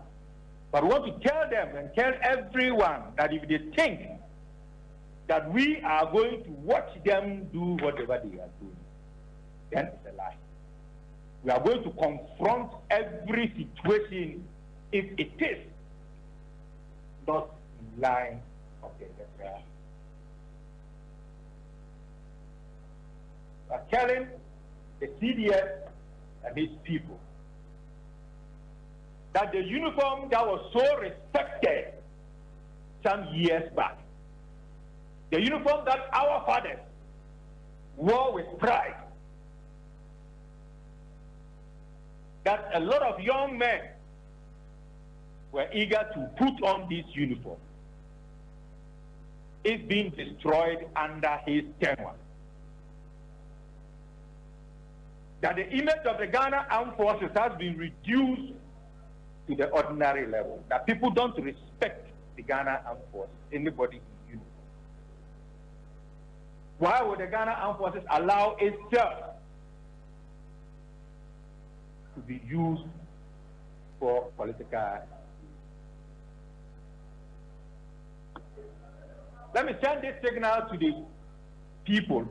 But we want to tell them and tell everyone that if they think that we are going to watch them do whatever they are doing, then it's a lie. We are going to confront every situation if it is not in line of the electoral. We are telling the CDS and its people that the uniform that was so respected some years back, the uniform that our fathers wore with pride, that a lot of young men were eager to put on this uniform, is being destroyed under his tenure. That the image of the Ghana Armed Forces has been reduced to the ordinary level, that people don't respect the Ghana Armed Forces, anybody in uniform. Why would the Ghana Armed Forces allow itself to be used for political? Let me send this signal to the people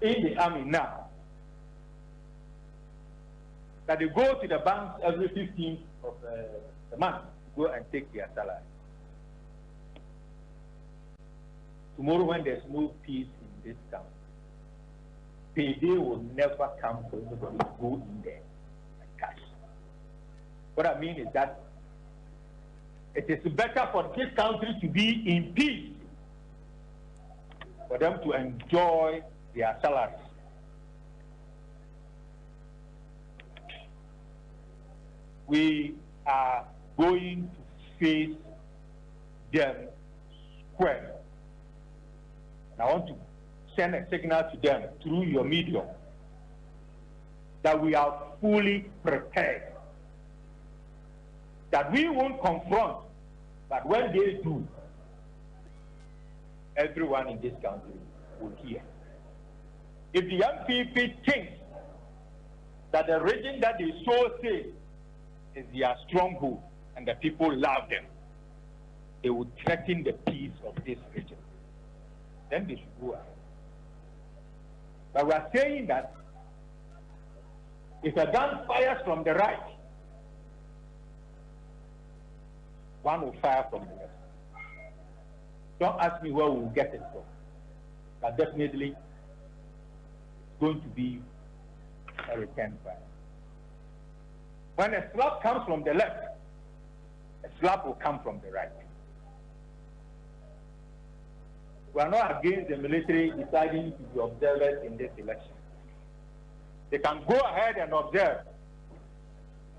in the army now, that they go to the banks every 15th of the month to go and take their salary. Tomorrow, when there's no peace in this country, payday will never come for anybody to go in there and cash. What I mean is that it is better for this country to be in peace, for them to enjoy their salaries. We are going to face them square. And I want to send a signal to them through your medium that we are fully prepared. That we won't confront, but when they do, everyone in this country will hear. If the MPP thinks that the region that they so say is their stronghold and the people love them, they will threaten the peace of this region. Then they should go ahead. But we are saying that if a gun fires from the right, one will fire from the left. Don't ask me where we will get it from. But definitely it's going to be a return fire. When a slap comes from the left, a slap will come from the right. We are not against the military deciding to be observers in this election. They can go ahead and observe,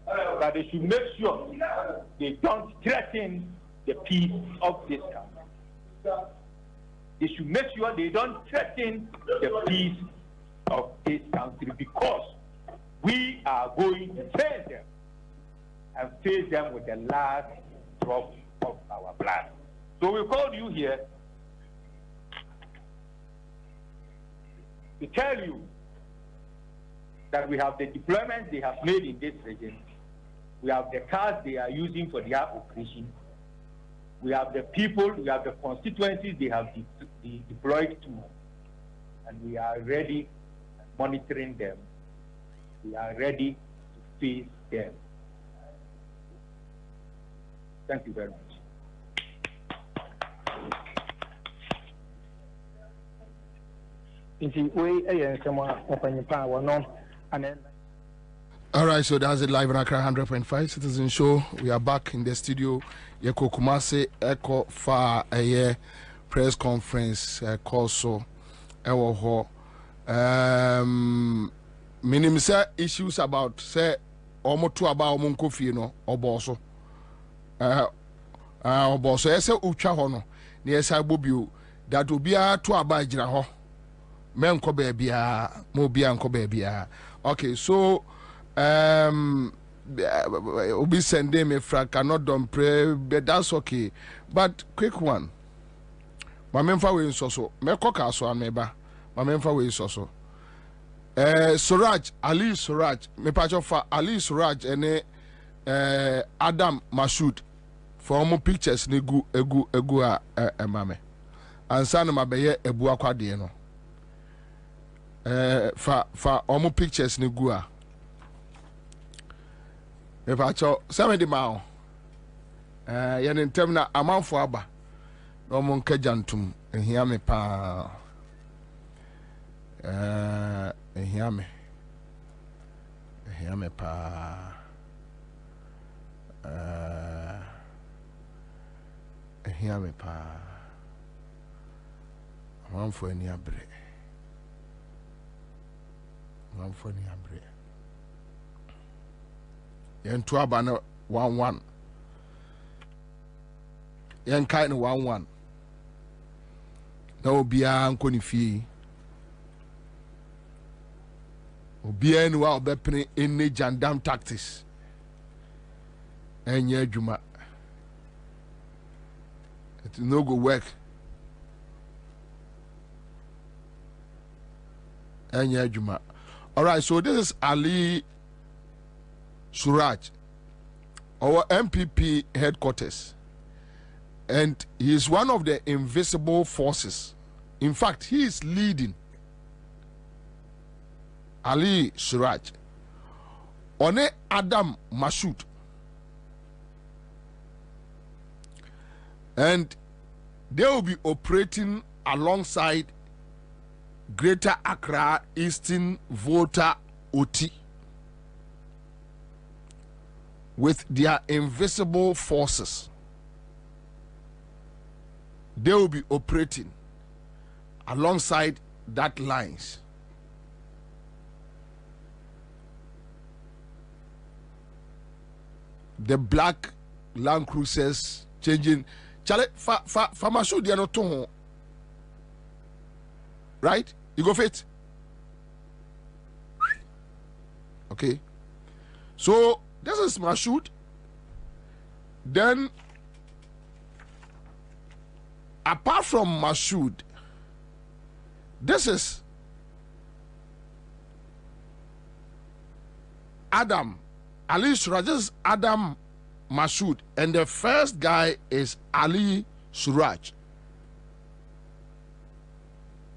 but they should make sure they don't threaten the peace of this country. They should make sure they don't threaten the peace of this country, because we are going to face them and face them with the last drop of our blood. So we called you here to tell you that we have the deployments they have made in this region. We have the cars they are using for their operation. We have the people, we have the constituencies they have deployed to. And we are ready, monitoring them. We are ready to face them. Thank you very much. All right, so that's it live on Accra 100.5 Citizen Show. We are back in the studio. Yeko Kumase Eko fa a press conference call so ewo ho. Minim say issues about say omo to about omo nkofie no oboso. Oboso ese utwa ho no. Na ese agbobio that obia to aba gira ho. Men ko baabia mo bia nko baabia. Okay, so obi sending me fra cannot don't pray, but that's okay. But quick one, Mamemfa we so meko ka so ameba mamemfa we so Suraj Ali Suraj me pacho fa Ali Suraj ene Adam Mashood for mo pictures ne egu a mame ansa na mabeye ebu akwade no fa omo pictures ne gu a me pacho 70 mile ye ne ntem na amanfo aba no mo nka jantum ehia me pa ehia me pa ehia me pa amanfo ani abre yentu aba na 11 yen kai no 11 na obia nkoni fie obia ni wa obepene ene jandam tactics enye adwuma it no go work enye adwuma. All right, so this is Ali Suraj, our MPP headquarters, and he is one of the invisible forces. In fact, he is leading. Ali Suraj, One Adam Mashood, and they will be operating alongside Greater Accra Eastern Voter OT with their invisible forces. They will be operating alongside that lines. The black Land Cruisers changing. Chale fa Mashood ya no to. Right? You go fit. Okay. So this is Mashood. Then apart from Mashood, this is Adam. Ali Suraj. This is Adam Mashood. And the first guy is Ali Suraj.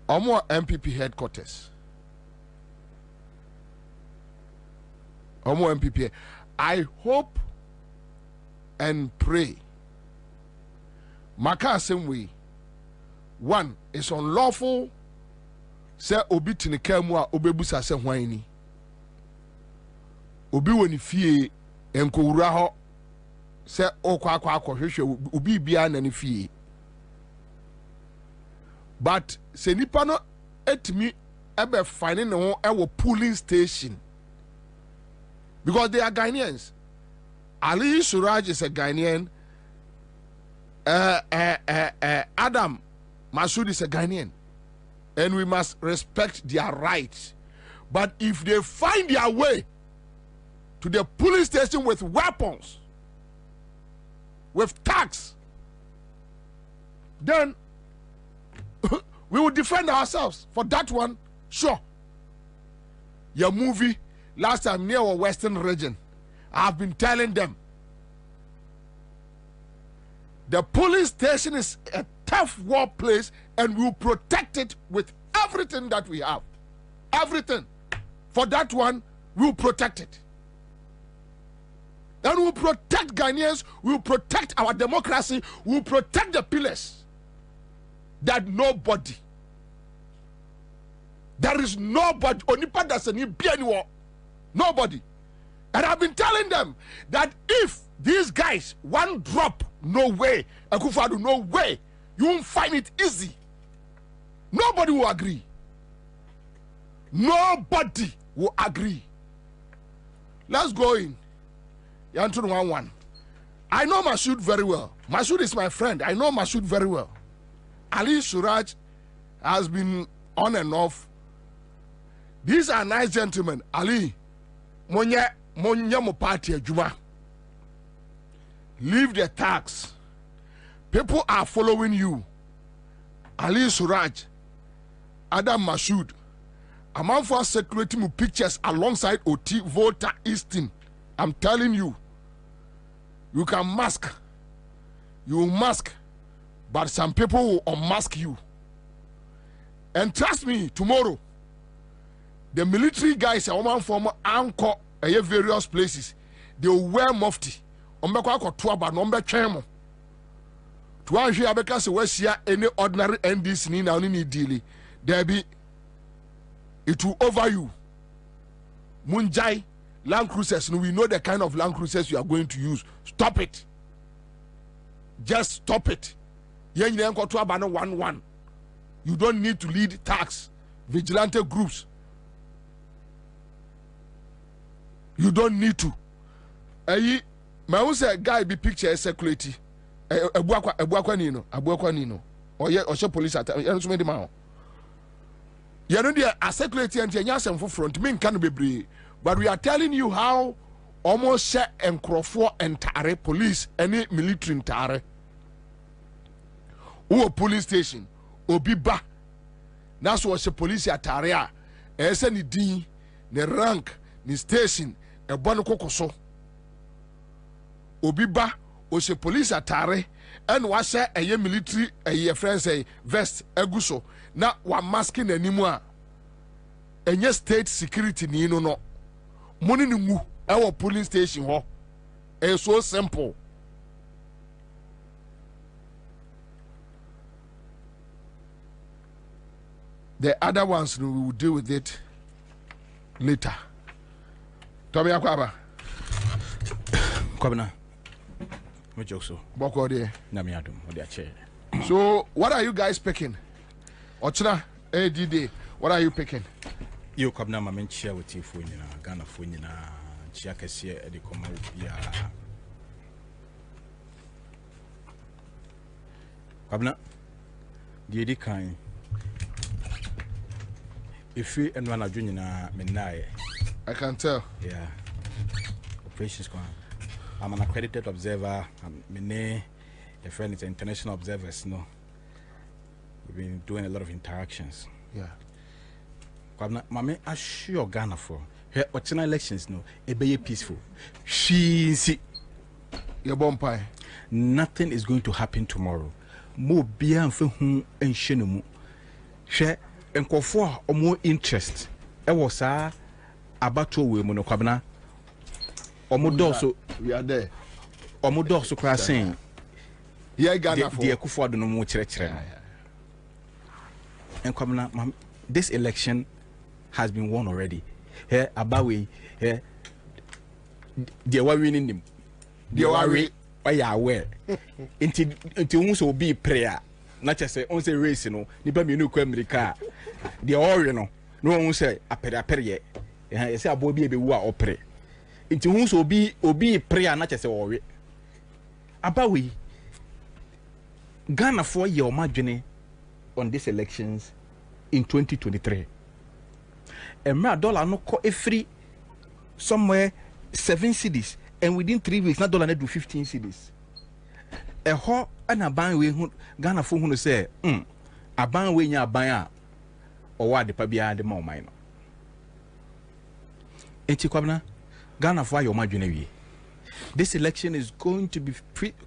Omo MPP headquarters. Omo MPP. I hope and pray. Maka same way. One, it's unlawful. Say obi tinikamu a obebusa se hwan. Obi woni fie enko wura ho. Say okwa hwehwe obi bia na ne fie. But se nipa no etimi ebe finding no ewo polling station because they are Ghanaians. Ali Suraj is a Ghanaian. Adam Mashood is a Ghanaian, and we must respect their rights. But if they find their way to the police station with weapons, with tax, then we will defend ourselves. For that one, sure. Your movie last time near our Western region, I've been telling them the police station is a tough war place and we will protect it with everything that we have. Everything. For that one, we will protect it. And we will protect Ghanaians, we will protect our democracy, we will protect the pillars. That nobody, there is nobody, onipa that's any be anywhere, nobody. And I've been telling them that if these guys one drop, no way, Akufo-Addo, no way, you won't find it easy. Nobody will agree. Nobody will agree. Let's go in. Yantun 1-1. I know Mashood very well. Mashood is my friend. I know Mashood very well. Ali Suraj has been on and off. These are nice gentlemen. Ali, monya mo party ajuma. Leave the tax. People are following you. Ali Suraj, Adam Mashood, a man for circulating pictures alongside OT Volta Easton. I'm telling you, you can mask, but some people will unmask you. And trust me, tomorrow, the military guys are one from anchor various places. They will wear mufti. To answer because we see any ordinary NDC ni now ni dealing. There be it will over you. Munjai Land Cruisers. We know the kind of Land Cruisers you are going to use. Stop it. Just stop it. You don't need to lead tax vigilante groups. You don't need to. My say guy be picture circulating. Abuakwa nino. Oye police attack. So many man. You know they are circulating and nyasem for front. Me can be, but we are telling you how almost share and crofo entire police any military entire. Who police station obiba. That's what the police attire. Ese ni din, ni rank, ni station. Ebonu kokoso obiba o se police atare and was a military a friend say vest eguso na wa masking animu a enye state security ni no money ni mu our police station ho e so simple. The other ones we will deal with it later. Tommy Akwaba. Kwabena. Me joke so. Boko de. Na me adum. O de ache. So, what are you guys picking? Ochina, ADD. What are you picking? Yo Kwabena ma men share with you for nyina, Ghana for nyina, chia kese e de koma bia. Kwabena. Die di kan. If we and one adwunyina me nae. I can tell. Yeah. Operations going. I'm an accredited observer. I'm a friend is international observers. No, we've been doing a lot of interactions. Yeah. Mama, I assure Ghana for her what's elections. No, it be peaceful. She's your bumpy. Nothing is going to happen tomorrow. More beer for whom and shenumu. Share and call for or more interest. I was about to women of Kwabena. We are there. Omodoso crossing. Yeah, Ghana for the Akufo no more church. And Kwabena, this election has been won already. Here, Abawi, here, they were winning them. They were aware. Until also be prayer. Not just say, on say race, no, Nipa Minu America. The Oriental, no one say, a period. I say a boy be wa opere. Into whom so be prayer not as a worry. Abawi Ghana for your margin on these elections in 2023. And my dollar no call a free somewhere 7 cities, and within 3 weeks, not dollar do 15 cities. A ho and a ban we Ghana for who say, a ban we ya ban or what the pabia the more minor. Kwabena, Ghana for your margin. This election is going to be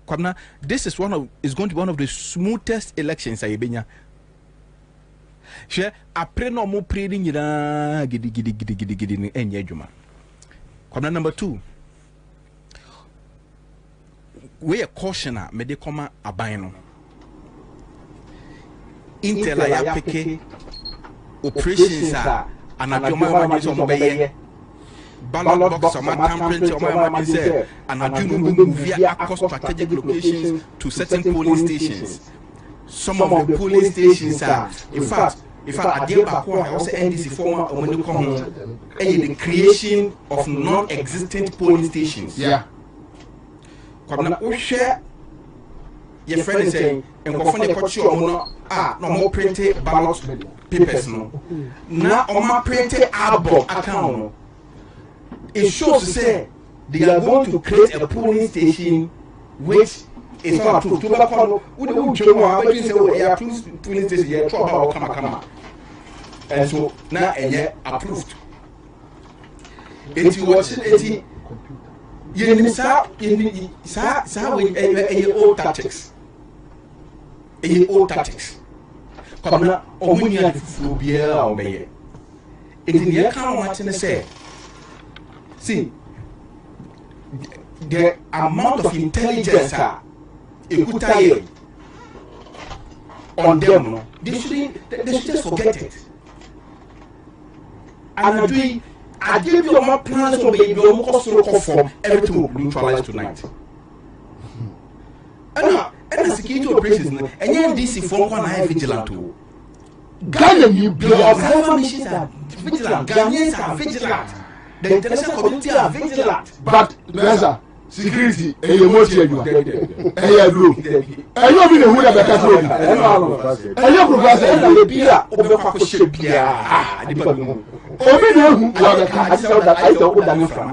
Kwabena. This is going to be one of the smoothest elections I been. Share a pray no more praying gidi enye juma. Kwabena number 2. We a cautioner me de koma aban no. Intel ya peke operations are anadwoma wa so mobeye. Ballot box or tampering or my say, and I do move via across strategic locations to certain polling stations. Some of the polling stations are, in fact, I did back I also NDC former when you come the creation of non-existent polling stations. Yeah. Come share your friend is saying, and go find a coach no more printed ballot papers. No, now on my printed album account. It shows to say they are going to create a polling station which it's not approved. To back on, would you say, oh, yeah, approved polling station, yeah, trouble, come. And so now, and yeah, approved. It was it. You old tactics. Old tactics. Come now, on when you have to be a it in the account what say. See, the amount of intelligence on them, they should just forget it. And I give you my plans for baby, your cost form, everything will be neutralized tonight. And the security operations, and then this is for one vigilant. Ghana, you observer missions are vigilant, Ghanaians are vigilant, the international community are vigilant. But, Gaza, security, and you want to do, and you agree. And you have been a wood of the castle, and you progress, and you be a over ship. I don't from.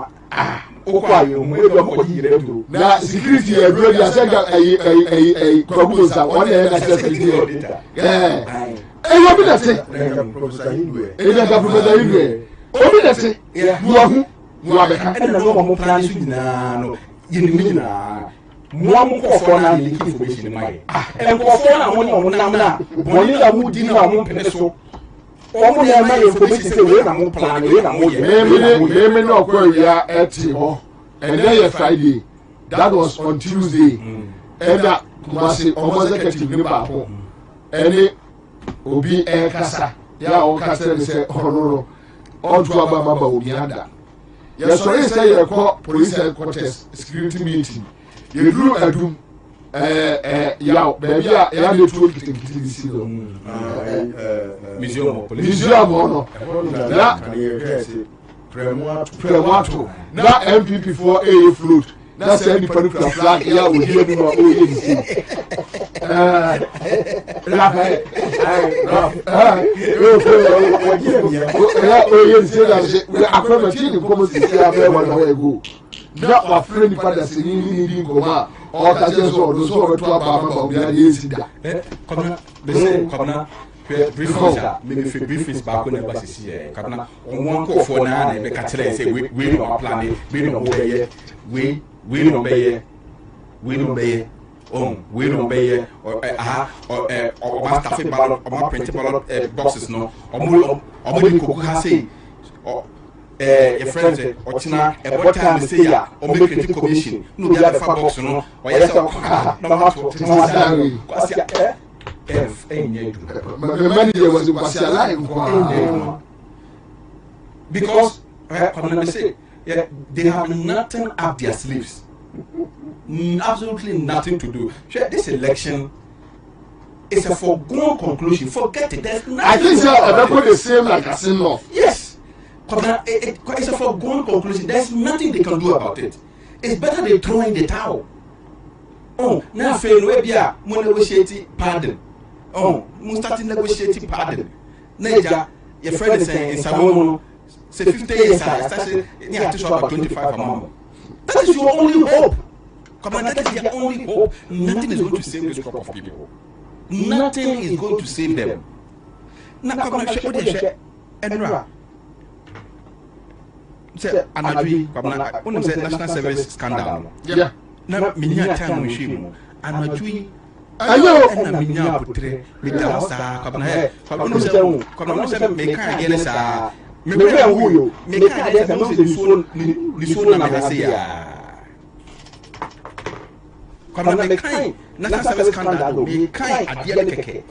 Now, security, a good a proposal, one security. And you have been a Professor Hindway. You are the normal plans. One for now, information in my and for one Namna, Bonilla would dinner on Peneso. Only a man information say, we're not planning, we're not Korea at Timo, and then Friday. That was on Tuesday. And that was almost executive Liverpool. And it will be a Casa. Yeah, all Casa say, oh no, all to Ababa will be under. Yes, so you say you call police headquarters security meeting. You drew a doom. Yeah, baby, I am the truth to Museum, Premato. Now MPP for a float. That's any political flag. Yeah, we hear me or not afraid of fathers in Goma or Tajas or those who are to Ababa, we are easy. Come before briefings back on the basis here. Come on one call for now and make a say we don't plan, we don't obey, we don't obey, we don't obey. We don't obey or master ballot or my print ballot boxes no or we say your friends or China at what time say ya or make a commission no the other box no or yes my manager was alive because they have nothing up their sleeves, absolutely nothing to do. This election is a foregone conclusion. Forget it. I think so. The same like a sin law. Yes, it's a foregone conclusion. There's nothing they can do about it. It's better they throw in the towel. Now fail webia mo negotiate pardon. Mo start negotiating pardon. Naja, your friend is saying in Samono, say 50 years I started you have to show about 25 a month. That is your only hope. Come on, that is your only hope. Nothing is going to save this crop of people. Nothing is going to save them. Now come on, share Enra. Say Anadri, come on, one say national service scandal. Yeah. Now minya time we shimo. Anadri ayo na minya putre bita sa come on say me kan again sa me be huyo me kan dey say no ni so na me say ya. Come on, me kind national service scandal me kind adia keke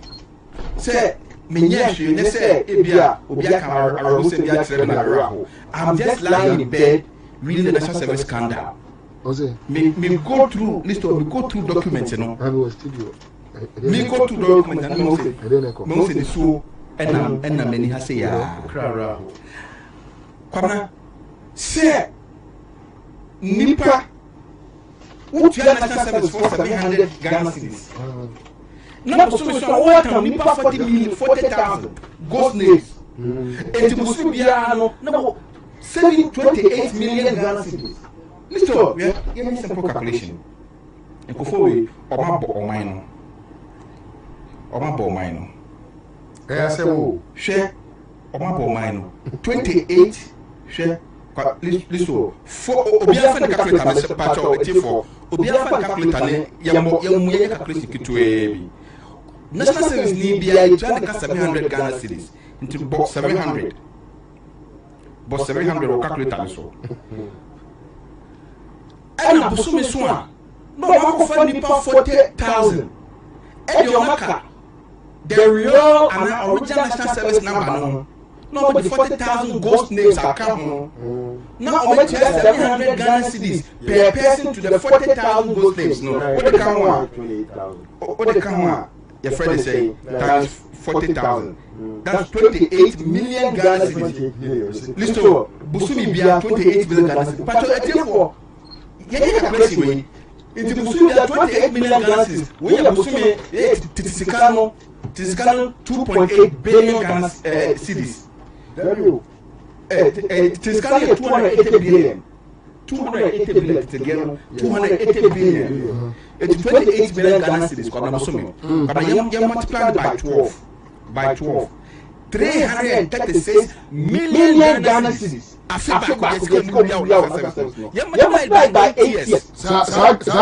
say me nyashi ne say ebia obia kan arawo say bia kire na arawo. I'm just lying in bed reading the national service scandal. Me go through list of me go through documents, you know. Me go through documents and no say so and many has say ya. Kwamna say nipa what you national service for 700 Ghana cedis. Na position what nipa 40,000 ghost names. Et musu bia no na 728 million Ghana cedis. Mr. Give me simple calculation. nkofo we ọma bọ ọman no ọma bọ ọman no ẹ sẹ wo hwẹ ọma bọ ọman no 28 hwẹ listo obi afa ne calculator me se pacho etifo obi afa ne calculator ne yemo ye calculation kitwe bi national service ni bia you try to 700 Ghana cedis into box 700 or calculator so and busumi so a no ma ko nipa 40,000 e dey maka the real and original national service number no but the 40,000 ghost names are come now over 700 Ghana cedis per person to the 40,000 ghost names no what they come on 28,000 your friend is saying times 40,000 that's 28 million Ghana cedis listo busumi bia 28 million Ghana cedis pacho etifo ye calculation we into busumi bia 28 million Ghana cedis we ya busumi tisikano 2.8 billion Ghana cedis tisikano 280 billion 280 billion it's 28 million Ghana cedis kwa busumi but you multiply by 12 336 million Ghana cedis afiba ko you multiply by 8 years sa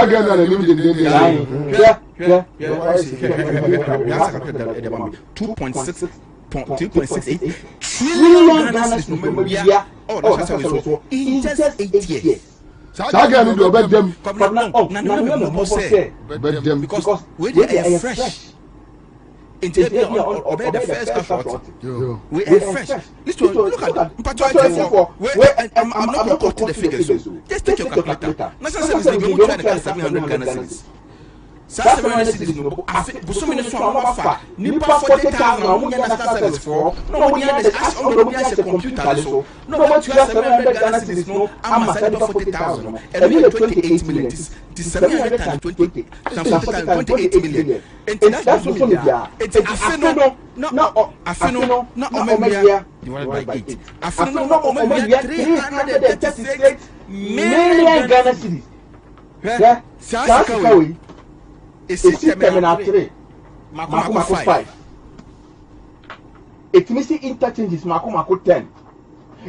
Ghana na nim de yeah 2.68 trillion Ghana cedis no media that's how in just 8 years sa Ghana do obed dem no say because we are fresh into the first effort. We are fresh. Listen, look at that. I'm not going to quote the figures. Just take your calculator. National service is going to try to get 700 Ghana cedis. 700 cedis no. Buso mini so am fa. Nipa 40,000 am nya national service for. No mo nya this as on the as a computer so. No but you 700 Ghana cedis no. Am say 40,000. And we 28 million. This 700 times 28 million. And that's what we are. It's afino no omebia divided by 8. Afino no omebia 336 million Ghana cedis. Yeah. Sasa it's terminal 3 mako 5 it means interchanges mako 10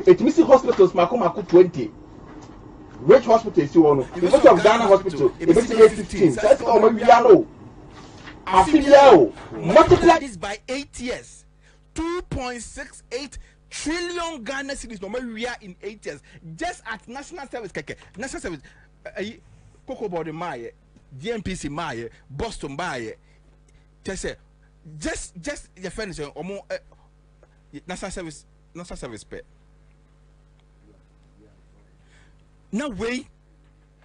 it means hospitals mako 20 which hospital is you want the most of Ghana hospital it means 15 that's all we know affiliate multiply this by 8 years 2.68 trillion Ghana cedis no we are in 8 years just at national service national service Coco body my DMPC my Boston buy just your friends or more national service pay now way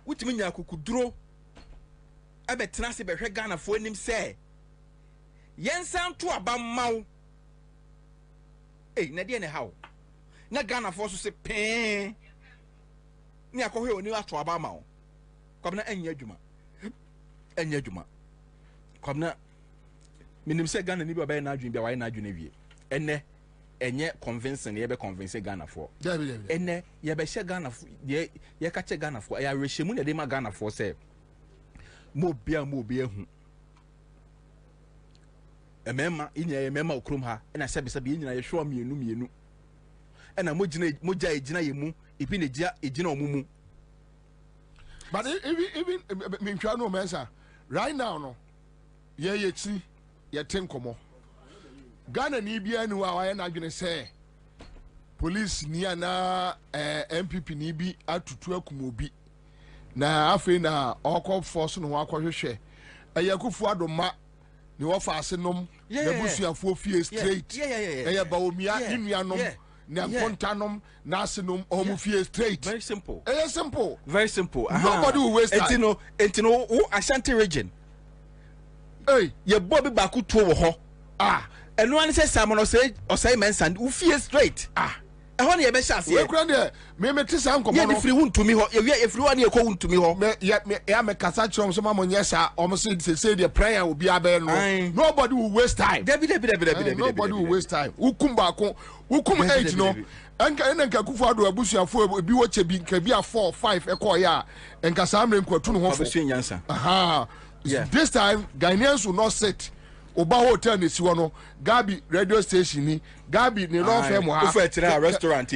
which mean ya could draw I bet Tenasi be Ghana for him say yen sound to about mau Nadia how na Ghana for say pain ni akohe oni ato aba mau come na enya dwuma come na minim say Ghana ni be na adwun bia why na adwun wie enne enye convincing ye be convince Ghana for enne ye be she Ghana for ye ka che Ghana for ya rehemu na de ma Ghana for say mo bia hu emema inya emema okrom ha na se be nyina ye hwo mienu ena mo gya ejina ye mu ipi ne gya ejina omumu but even mentwa no mensa right now no ye ti ye tenkomo Ghana ni bia ni wa ya na adwene say police ni ana MPP ni bi atutu akumobi na afi na okọ force no akọhwehwe ayakufu adoma ni wo fa asenom na busuafo fie straight ba omia inuanom na kontanom na asenom omu fie straight very simple very simple nobody will waste time entino who Ashanti region ye bobi baku tuo wo ho eno an say Simon say mensan who fie straight ɛhɔ ne yɛbɛhyɛ aseɛ wekura deɛ meme te saa nkɔmmɔ no yɛde firi wo ntumi hɔ yɛwie ɛfiri hɔ ne yɛkɔ wo ntumi hɔ ya mekasa kyerɛ m sɛ ma monyɛ saa ɔm sɛ deɛ prayer obi abɛɛ no nobody will waste time nobody will waste time wokum baako wokum 8 no ɛnna nka Akufo Addo abusuafoɔ bi wɔkyɛ bi nka bi a 4 5 ɛkɔɔyɛ a nka saa mmerɛ nkwatu no ho fo this time Ghanaians will not sit Oba hotel ne si no Gabi radio station ni Gabi ne law firm ha ofa tira restaurant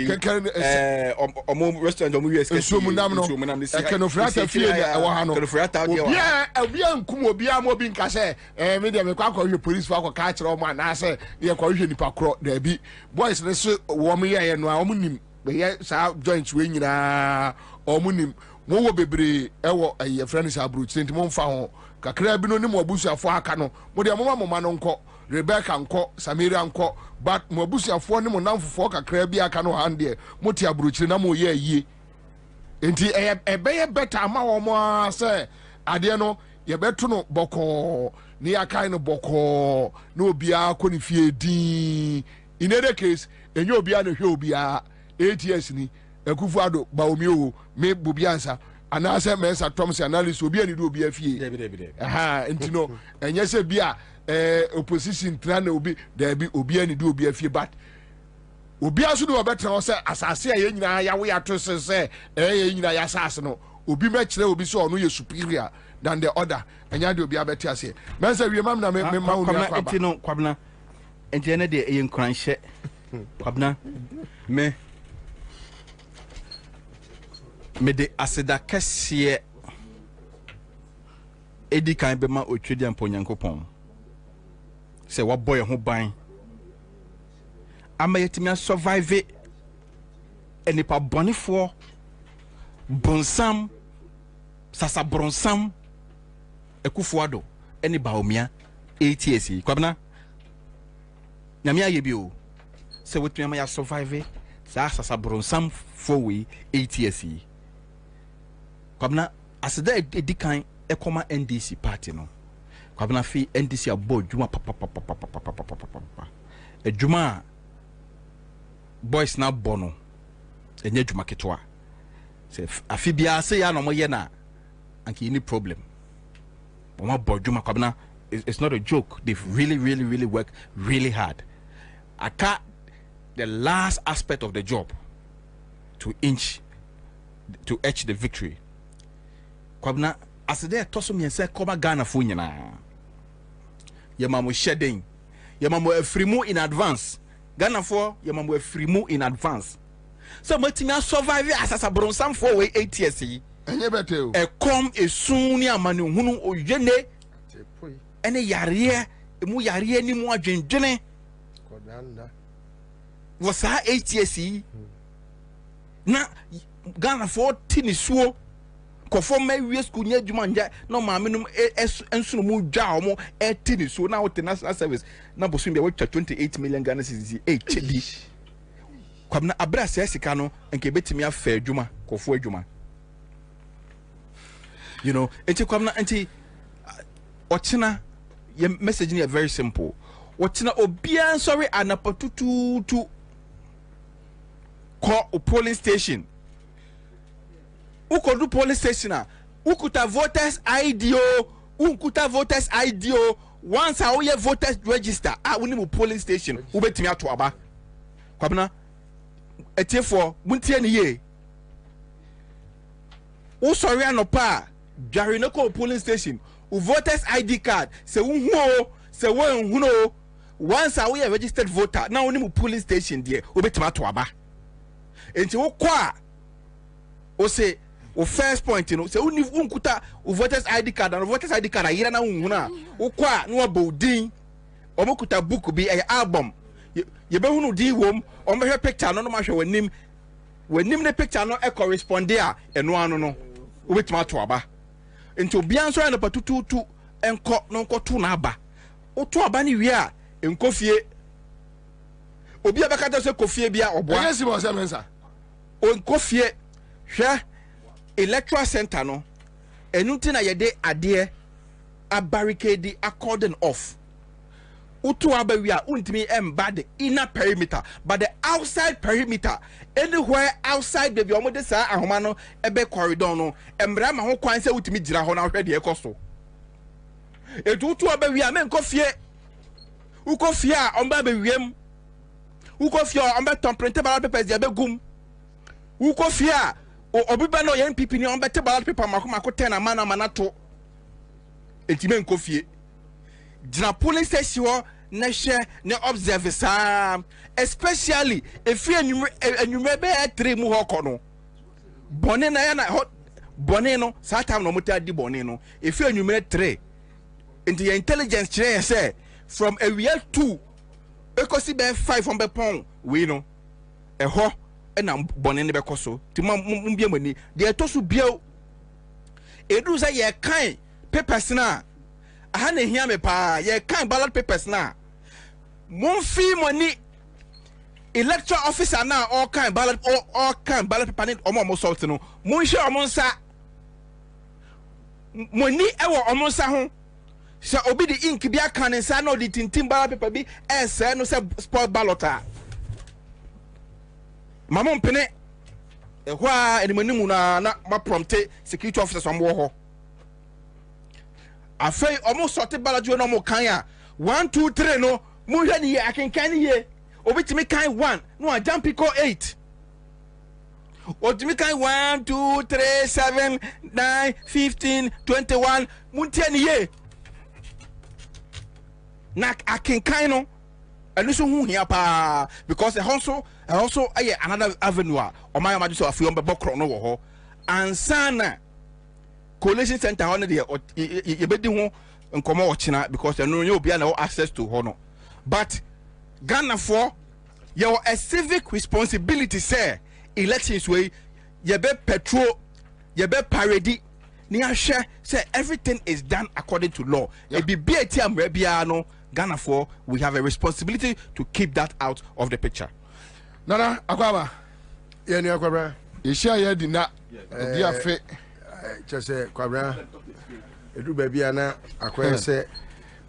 omo restaurant omo US so munam no kenofrata fie ne ɛwɔ ha no obia nkum obia mo bi nka sɛ me de me kwa akɔhwɛ police fa akɔ ka kyerɛ ɔmo anaasɛ ye kɔhwɛ nipa korɔ da bi boys ne so wo mo yɛ no a ɔmo nim bɛyɛ saa joint we nyinaa ɔmo nim mo wo bebre ɛwɔ ɛyɛ friends abroad mo mfa ho kakra bi no ne mo abusuafo aka no mo de moma no nkɔ Rebecca nkɔ Samira nkɔ but mo abusuafo ne mo namfofo kakra bi aka no hande mo te abrochire na mo yɛ yie enti ɛbɛyɛ better ama wo mo sɛ ade no ye beto no bɔkɔ ne akai no bɔkɔ na obia kɔ ne fie din in any case enyo obia na hwɛ obia ATS ni Akufo Addo ba omi o me bobiansa anase mensa Thomas analysis obi ani do obi afie aha ntino enye se bia opposition tran obi da bi obi ani do obi afie but obi aso do obetra se asase a ye nyina ya we ato se ye nyina ya asase no obi me kire obi so ono ye superior than the other enya de obi abeti ase mensa wie mam na me ma wo kwa ntino kwabna enti ne de ye nkranhye kwabna me de aseda kɛseɛ edi kan bɛma otwedi amponyankopɔn sɛ wabɔ yɛ ho ban ama yɛtumi survive enipa bɔnefoɔ bonsam sasa bronsam Akufo Addo ɛne baomia ATS kwabna nyame ayɛ bi o sɛ wotumi ama yɛ survive sasa bronsam for ATS kwabna aseda edikan ekoma NDC party no kwabna fi NDC abo djuma papa edjuma boys na bono enye djuma ketwa se afi bia se ya no moye na anki any problem oma bo djuma kwabna it's not a joke. They've really worked really hard. The last aspect of the job to etch the victory. Kwabna asede toso me se koba Ghana fo nyina yemamo shedding yemamo afrimu in advance Ghana fo yemamo afrimu in advance so matimi survive asasa bronsam fo we ATS yi enye bete o e kom esun ni amane hunu oyene ene yare emu yare ni mu adwendwene kodanda wasa ATS yi na Ghana fo tini suo kofo ma wie school nya djuma nja no ma menum ensunu mu dwa omo tini suo na wote national service na bosun bia wo 28 million Ghana cedis chedi kwabna abra sika no nke betimi afa adwuma kofo adwuma you know enti kwabna enti ochina your message is very simple ochina obia sorry anapatutu to call a polling station. Uko do polling station ukuta voters ID ukuta voters ID once a oye voters register we need polling station ubetimi ato aba kwabna etiefo muntie ne ye u sorry anopa dware no call polling station u voters ID card se unhu se wonhu once a oye registered voter now we need polling station there ubetimi ato aba enti wo kwa o say o first point you know say unkuta o voters ID card and voters ID card ayira na unhuna o kwa no abodin o mokuta book bi e album ye be hunu di wom o mehwe picture no ma hwe wanim ne picture no e correspond there eno anu no o betima to aba enti obi anso na patututu enko no nkoto na aba o to aba ni wi a enkofie obi abakata se kofie bia oboa yes mo se mensa o nkofie hwe electoral center no enuti na yede ade a barricade a cordon off utu abawia untimi emba the inner perimeter but the outside perimeter anywhere outside the omo de saa ahoma no ebe corridor no embra ma ho kwan se utimi gira ho na hwe de ekoso etu utu abawia men kofie ukofie a omba bewiem ukofie omba template ballot papers de begum ukofie a obiba no yen pipi ni omba te ballot paper mako 10 amana manato entime nkofie gina police station na hwe na observe saa especially if you enume be 3 mu hoko no bone na ya na bone no saa time no mota di bone no if you enume 3 into your intelligence chere say from a real 2 ekosi be 5 on be pon we no eho na bone ne be koso ti mbia mani de etosu biao edu say ye kan papers na aha na hia me pa ye kan ballot papers na mon fi money electoral officer na all kind ballot paper ni omo salt no mon hwe omo nsa money ewo omo nsa ho se obi di ink bi aka ne nsa na odi tintim ballot paper bi ese no se sport ballot a mamon pene ehwo a enimanimu na ma prompte security officers omo ho afei omo sorte ballot no mo kan a 1 2 3 no mo hwe ni akenkan ni ye obitimi kan 1 no a jump ko 8 obitimi kan 1 2 3 7 9 15 21 muntie ni ye na akenkan no enu so hu hia pa because also another avenue o my madu so afi on be bokro no wo ho ansana collation center ho no de ye bedi ho nkomo wo china because enu you obi na access to ho no but Ghana for your a civic responsibility say elections way ye be petrol ye be parody ni ahwe say everything is done according to law e be ati amra bia no Ghana for we have a responsibility to keep that out of the picture. Nana akwaba ye ni akwabra ye share ye di na obi afe chese kwabra edu ba bia na akwai se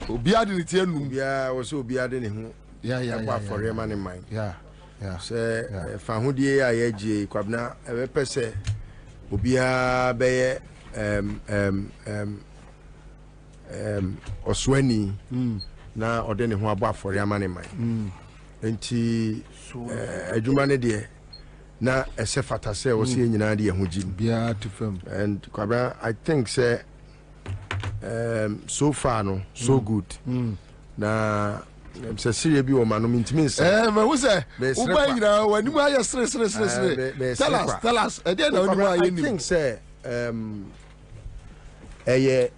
obi ade ne tie num bia wo se obi ade ne ho kwa for man in mind se fa hodie a ye gie kwabna e be pese obi a be ye oswani na ode ne ho abo afore man in mind enti adwuma ne de na ese fata se wo se nyina de ho jim bia to fam and kwabra I think say so far no so good na se sire bi o manu mintimi nsa ma wo se wo ba nyina wani mu aye sre tell us e dey na wani mu aye ni I think say eye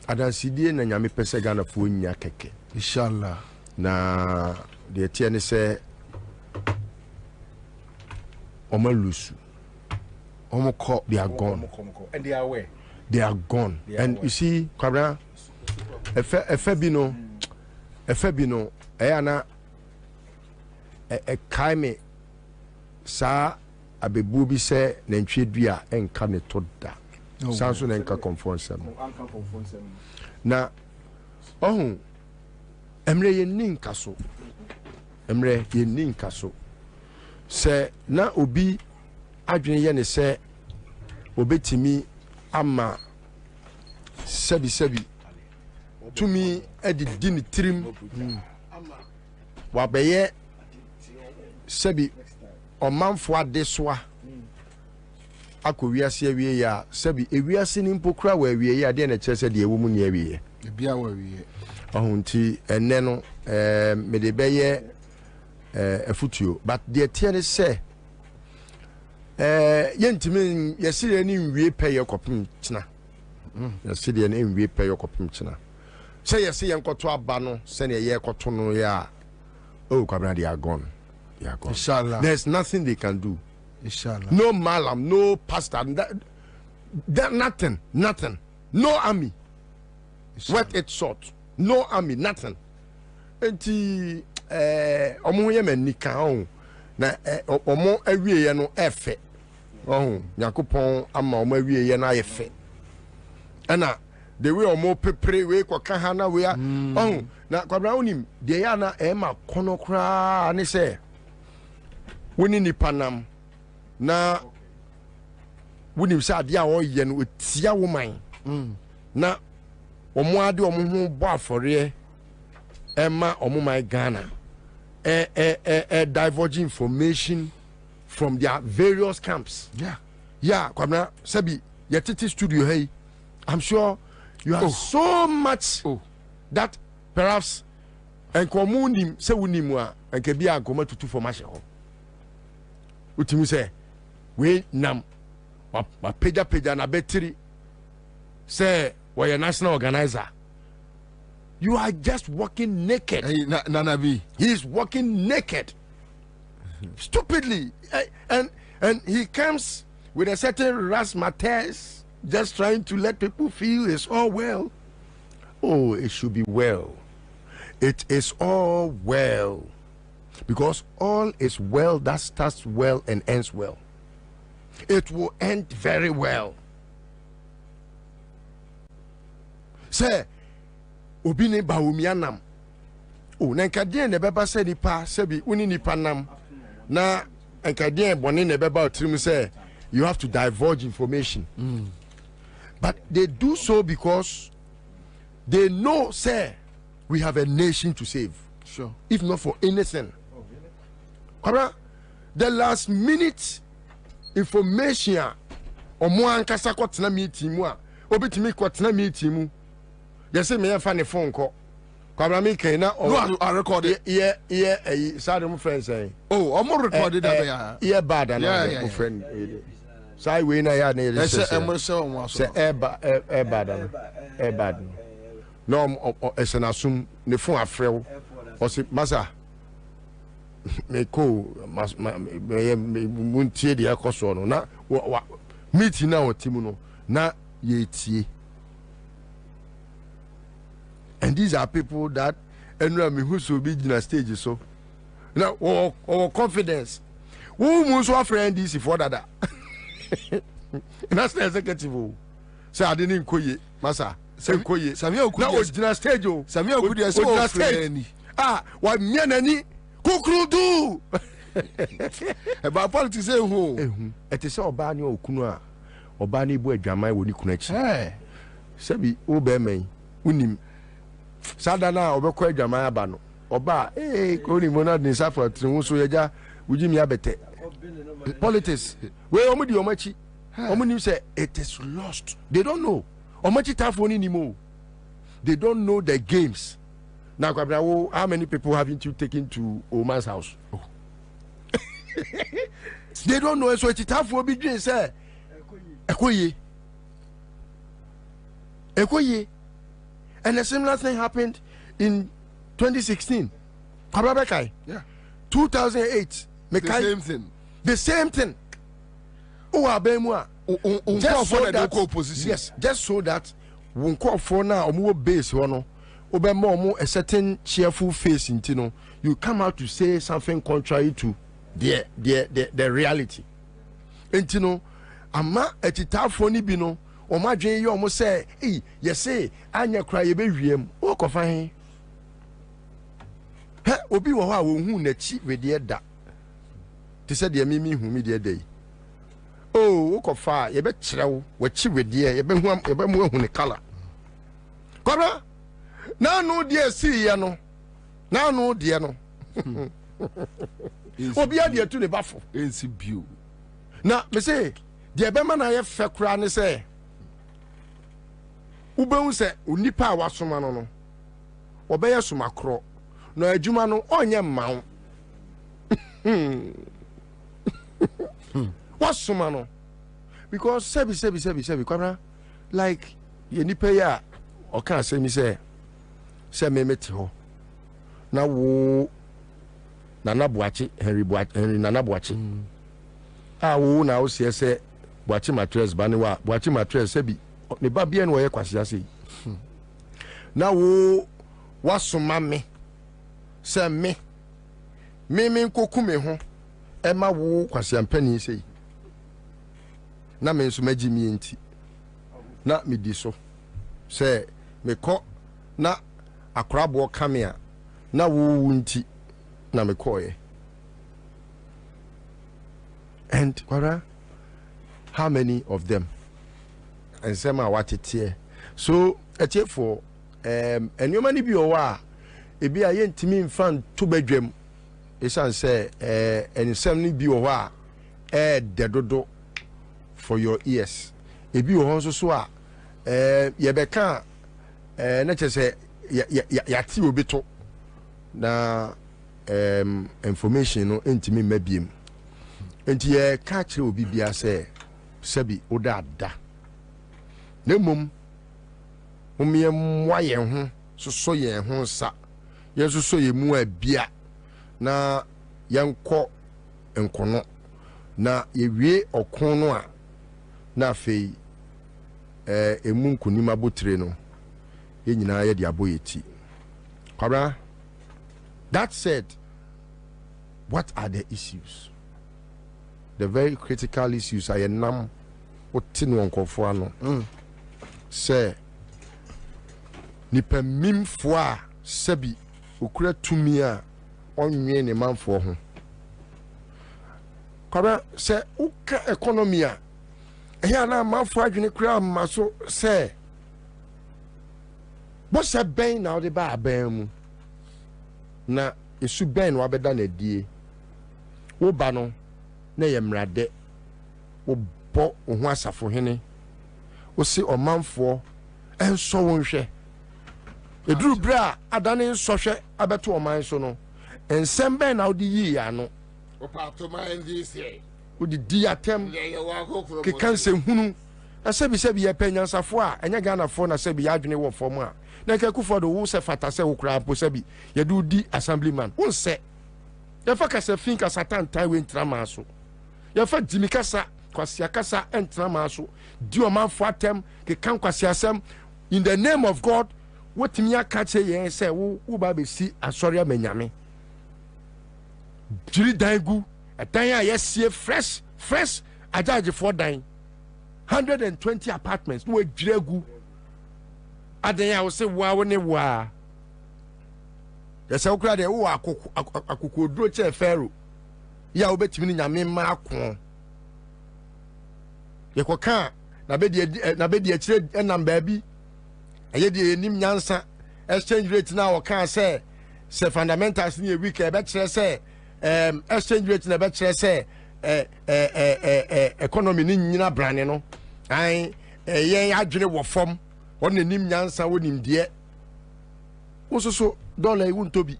adansidie na nyame pese Ghana fo nya keke inshallah na de tie ne se omalusu omoko they are gone and they are where they are gone and you see kwabra efe bi no na kai me sa abebu bi se na ntwedua enka ne to da sanso na enka conference na emre ye ninka so se na obi adwene ye ne se obetimi ama sebi tumi edidi ni trim wabeye sebi omanfo adesoa akowiase awie ya sebi ewiase ni mpokura wa awie ya de na kyerese de ewo mu ni awie bia wa awie ohunti enne no mede beye afutuo but de tie ne se yentimi yesire ni nwie peye kopim kina yesire ni nwie peye kopim kina se yesi yenkoto aba no se ne ye koto no ya oh kwabra they are gone inshallah there's nothing they can do inshallah no malam no pastor that nothing no army what it sort no army nothing enti omo ye manika on na omo awie ye no efe yakopon ama omo awie ye na yefe ana the way omo pepre we kwa kahana we a oh na kwabra onim de ya na e ma kono kra ne se woni nipanam na wonim se ade a wo ye no tia wo man na omo ade omo ho bo afore ema omo man Ghana diverge information from their various camps. Yeah, kwabra sabi yetiti studio hey, I'm sure you have so much that perhaps en komunim se wonimu a enke bia nkoma tutu for mashe ho utimi se we nam wa peja na betiri say we are national organizer. You are just walking naked. Nanabi, he is walking naked stupidly, and he comes with a certain razzmatazz, just trying to let people feel it's all well. Oh, it should be well. It is all well, because all is well that starts well and ends well. It will end very well. Say, obine ba umianam. Oh, na nkadien ne beba se nipa sebi uni nipa nam. Na nkadien bone ne beba otrim say you have to divulge information. But they do so because they know, say, we have a nation to save. Sure. If not for anything. The last minute information omo ankasa kwotena meeting mu a obetimi kwotena meeting mu. They say me fa ne phone call. Kwabra me kan na I record it. Yeah, sad my friend say. Oh, I'm recorded that. Yeah, bad and my friend. Sai we na ya na say e bad. No esenasum ne phone afrew. O say masa me ko me muntie de akoso no na meeting na o timu no na ye tie. And these are people that who should be in a stage so now our confidence who most our friend is for that. That's the executive. So I didn't koye masa say koye Samia Okudi na stage o Samia Okudi so friend wa mia nani kukuru do about politics say who it is oba ni okunu a oba ni bu adwaman wo ni kunu achi sabi o be men unim sadana obekọ adwaman aba no oba ko ni mo na din safa tinu so yeja ujimi abete politics we omo di omachi omo nim say it is lost. They don't know omachi tafo ni nimo. They don't know the games. Now how many people haven't you taken to Oman's house? They don't know. So it's tough for be say ekoye. And a similar thing happened in 2016. Yeah. 2008. The same thing. Oh, abemwa. Just so that opposition. Yes, just so that when call for now more base one more a certain cheerful face into you come out to say something contrary to the reality. And ama etitafo ni bi no o ma dwen ye o mo say ye say anya kra ye be wiem o ko fan he obi wo ho a wo hu na chi we de da te say de mimi hu mi de da yi o ko fa ye be kire wo chi we de ye be hu ye be mo hu ne kala kora na no de si ye no na no de no obi a de tu ne bafo ensi bio na me say de be ma na ye fe kra ne say ubehu se onipa a wasoma no obeye soma kro na adwuma no onye mmawo wasoma no because sebi kwara like ye nipa ya o kan say mi say me meti ho na wo nana boachi Henry nana boachi a wo na o se boachi mattress ba ne wa boachi mattress sebi ne ba bia no ye kwase ase na wo wasoma me se me nkoku me ho e ma wo kwase ampani sei na me nso magi mi enti na me di so say me ko na akrabo kamea na wo nti na me koye. And how many of them? And some are what it here. So at it for and you many be a be a yentimi fan 2 bedroom. It's say and some be a dedodo for your ears. If you also so yebeka na say yati obito na information no entimi mabiem. Enti ye ka kire obi bia se sabi oda da na mum umye mwa ye ho so ye ho sa ye so ye mu abia na yenko enkono na ye wie okon no a na fei emu nkunim abotire no ye nyina ye de aboyeti kwabra. That said, what are the issues? The very critical issues are nam otin won kofo ano say nipa mimfo a sabi okura tumi a onwe ne manfo ho kwaba say uka economy a ehia na manfo adwene kura maso say bo se ben na ode ba aban mu na esu ben wa beda na die wo ba no na yemrade wo bo ho asafo hene wo se omanfo enso wonhwe eduru bra adane nsohwe abeto oman so no ensem ben na odi yi ya no opato man this here odi di atem ke kanse hunu na sebi ye penyansafo a enya Ghana fo na sebi ya adwene wo fom a na ke kufo do wo se fata se wo kra po sebi ye do di assemblyman won se ye fa kasa fin ka satan tai we ntrama so ye fa dimi kasa kwasia kasa entrama so di o man fo atem ke kan kwasia asem in the name of God what me aka che ye se wo ba be si asori amanyame jiri dangu edan a yesie fresh ajaje for dan 120 apartments no ejiregu adan ya wo se wa ne wa yesa okura de wo akokoduro che fero ya wo betimi ni nyame ma akon ye koka na bedi akire enam baabi aye de enim nyansa exchange rate na wo kan se fundamentals ni week e be kire se exchange rate na be kire se economy ni nyina brane no an yen adwene wo fom won enim nyansa wonim de wososo dollar ewu ntobi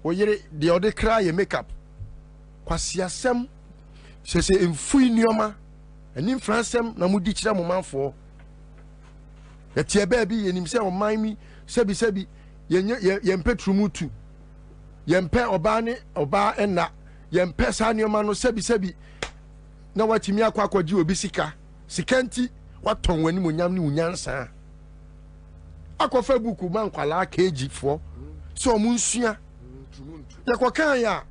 oyere de ode kra ye makeup kwasiasem sese emfu nioma enim fransem na mudi kire mo manfo etie ba bi yenim se o man mi sebi yempe trumutu yempe oba enna yempe sa nioma no sebi na watimi akwaji obi sikanti waton wani monyam ni unyansa akofa buku mankwala keji fo so omunsua yakokan ya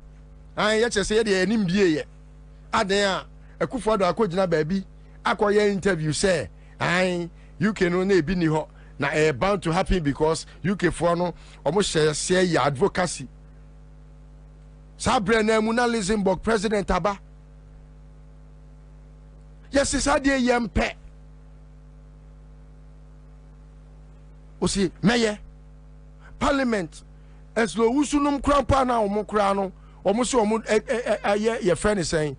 an ye chese ye de enim bie ye adan a akufo do akogina baabi akoye interview say an UK no na ebi ni ho na bound to happen because UK for no omo share ya advocacy sabre na mu na Luxembourg president aba yes sadie yempe osi meye parliament as lo usunum krampa na omo kra no omo se omo aye ye friend saying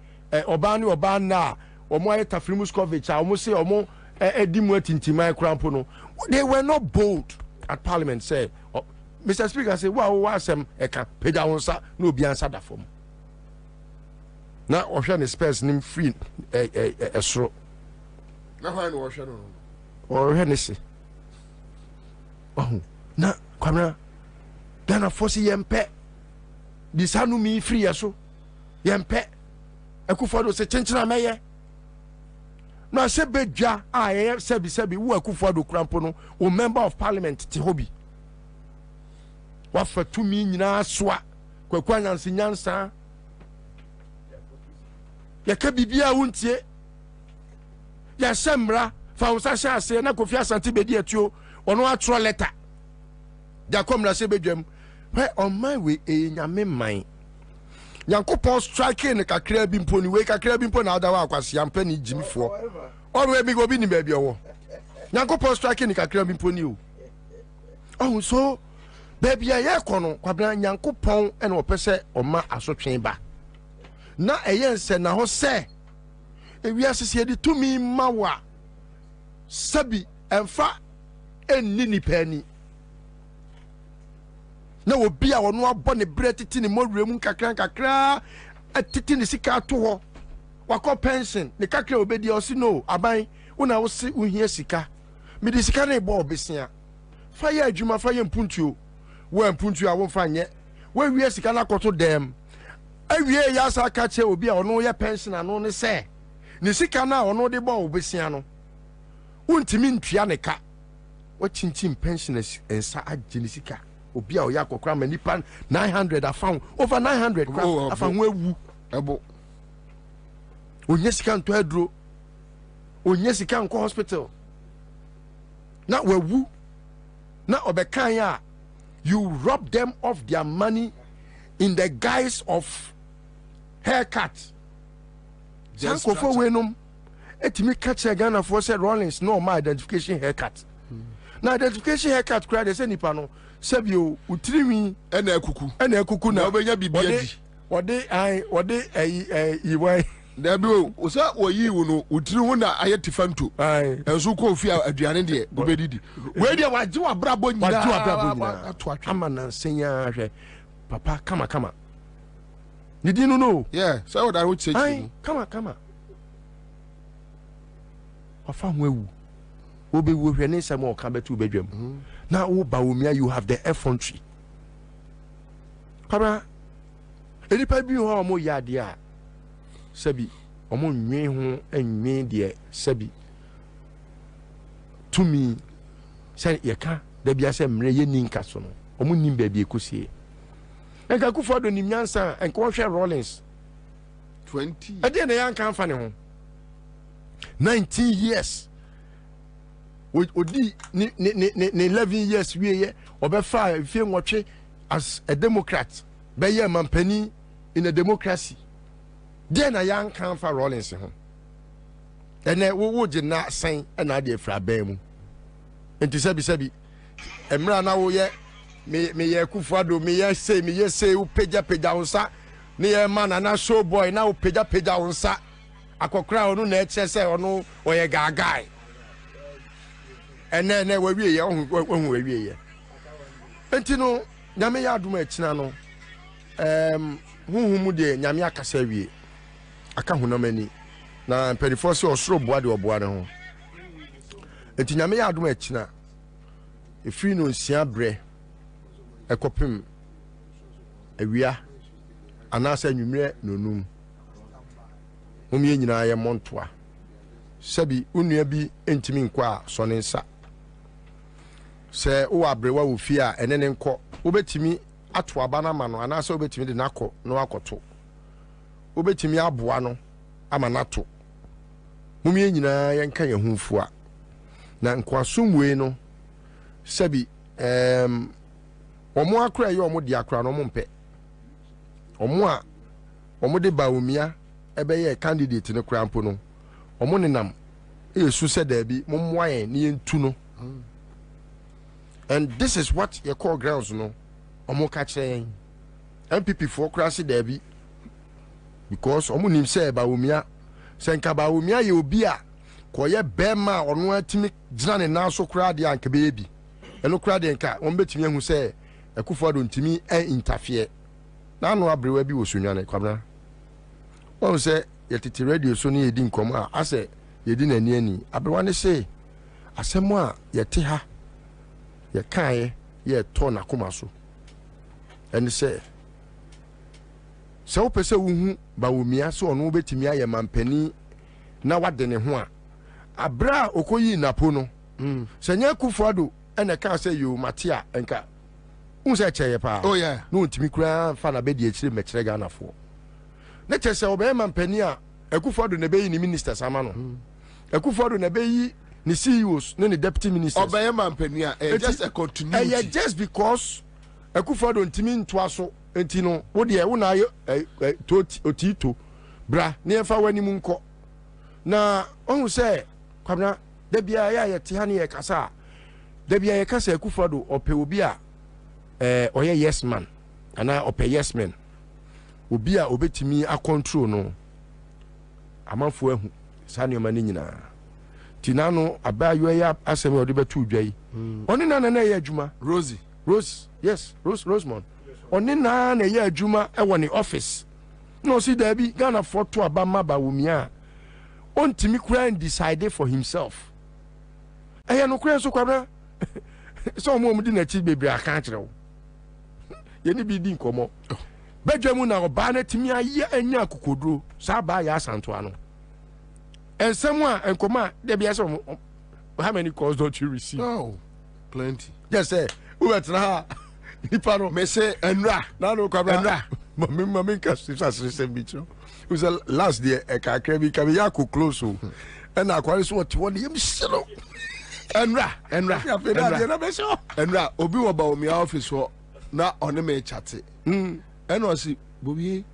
oba na omo aye tafrimus coverage omo se omo edimu atintimai krampo no they were not bold at parliament say Mr. Speaker say wa asem eka peda wonsa na obi ansa da fom na ohwe ne space nim free esro na hwan no ohwe no ohwe ne se oh na kwamna Ghana fosi yempe disanu mi free eso yempe ekufo do se chenchina meye na se bedwa a ye sebi wo ekufo do krampo no o member of parliament ti hobi wa fatumi nyina soa kwakwa nyansa ya ka bibia wontie ya semra fa wo sa sha ase na Kofi Asante bedi atuo ono atro letter Jacob na se bedwam where on my way nyame man Yankopon strike ne kakra bi mpo ni we kakra bi mpo na adawa akwase ampa ni jimifo o we bi go bi ni ba bi owo Yankopon strike ne kakra bi mpo ni o oh so baby ya kono kwabra Yankopon e na opese oma asotwen ba na eyense na ho se ewi asese de tumi mawa sabi emfa enni ni pani na obi a wono abɔ ne bre titi ne mowrem kakra atiti ne sika to ho wakɔ pension ne kakra obedi osi no aban una wo se uhia sika me de sika na ebɔ obesia fa ya adwuma fa ya mpuntuo wo mpuntuo a wo fa nye wo wie sika na kɔto dem awie ya sa ka che obi a wono ye pension ano ne se ne sika na wono de bɔ obesia no untimi ntua ne ka wo chinchin pensioners ensa agye ne sika obi a oya kokra manipa 900 afound over 900 afound ewu ebo onye sika nto aduro onye sika nko hospital na wewu na obekan ya you rob them of their money in the guise of haircut just for wenum etimi catch Ghana for said Rollins no my identification haircut na identification haircut cry they say nipa no sebio utirimi ena ekuku na obenya bibiadi wode yiwai da bi o so oyi wo no utiri ho na ayeti fanto enso ko ofi aduane de obedidi we de waje wabrabo nyina ama na nsenya hwe papa kama nidi no yeah so that would say kama afa ho ewu obe wo hwe ne nsem o ka betu bedwam na wo baomia you have the effrontery kama elipa bi ho mo yade a sabi omo nwe ho enwe de sabi tumi say yeka da bia se mre ye ninka so no omo nim ba bi ekosie enka kufo do nim nyansa enka wo hwe Rollins 20 ade na yan kan fa ne ho 19 years odi ni 11 years wiye obefa fie nwotwe as a democrat be ye mampani in a democracy then a young can for Rollins ho ene wo je na sen na de fra ban mu enti sabi emra na wo ye me ye kufuado me ye say wo peja unsa ne ye man na show boy na wo peja unsa akokra onu na eche say onu oye gagai ene we wie ye ohun we wie ye enti no nyame ya aduma ekina no huhumu de nyame akasa wie aka hunamani na mpedifo se osoro boa de oboa ne ho enti nyame ya aduma ekina efiri no nsia bre ekopim awia anasa nwumre nonum mumye nyina ye montoa sabi unua bi entimi nkwa so ne nsa se wo abrewa wo fi a enene nko wobetimi ato abana ma no anase wobetimi de nakọ no akoto wobetimi aboa no ama nato mumye nyina ye nka ye humfua na nkwasumwe no sabi omo akra ye omo di akra no mo mpe omo a omo de baomia ebe ye candidate ne krampo no omo nenam esu se da bi mommoa ye ne yentu no and this is what your core grounds no omo ka kire MPP for crash da bi because omo nim se baomia se nka baomia ye obi a koye bema ono atimi gina ne naso kra de anka be bi eno kra de nka on betimi ahu se ekufo do ntimi interfere na no abrewa bi wo sunwane kwabra on se yetiti radio so ne yedi nkom a ase yedi nani ani abrewa ne se asemo a yete ha ye kae ye to na koma so eni se wo pese wo hu baomia so ono betimi aye mampani na wade ne ho a abra okoyi napo no senya kufado ene ka se yo matia enka unse cheye pa oh yeah no ntimi kura fa na be di ekire mekire Ghana fo ne chese obey mampani a ekufado ne be yi ni minister sama no ekufado ne be yi ni CEOs ne deputy ministers obeyema mpania just a continuity just because Akufo-Addo ntimi ntoa so enti no wo de wo na ayo otito bra ne efa wani mu nko na ohun se kwabna da bia ya te ha ne ye kasa da bia ye kasa Akufo-Addo ope obi a oye yes man ana ope yes man obi a obetimi a control no amanfo ahu sa ne mani nyina tinano abayo ya asemi odi betu dwai oni na ye adwuma Rose yes Rosemond oni na ye adwuma e woni office no si da bi Ghana photo abama ba wumia ontimi kura and decide for himself no kura so kwabra so mo di na chi bebre aka kire ye ni bi di nkomo bedwa na oba na timi aye anya akokoduro sa ba ya asanto ano ensem a enkoma de bia so how many calls don't you receive? Oh, plenty. Yes sir. We were ha nipa no me say enra na no kwabra enra mama ka sise bicho it was last day e ka krebi ka ya ko close o and akwari so what one yem silo enra obi wo ba o mi office ho na one me chate and o si bobi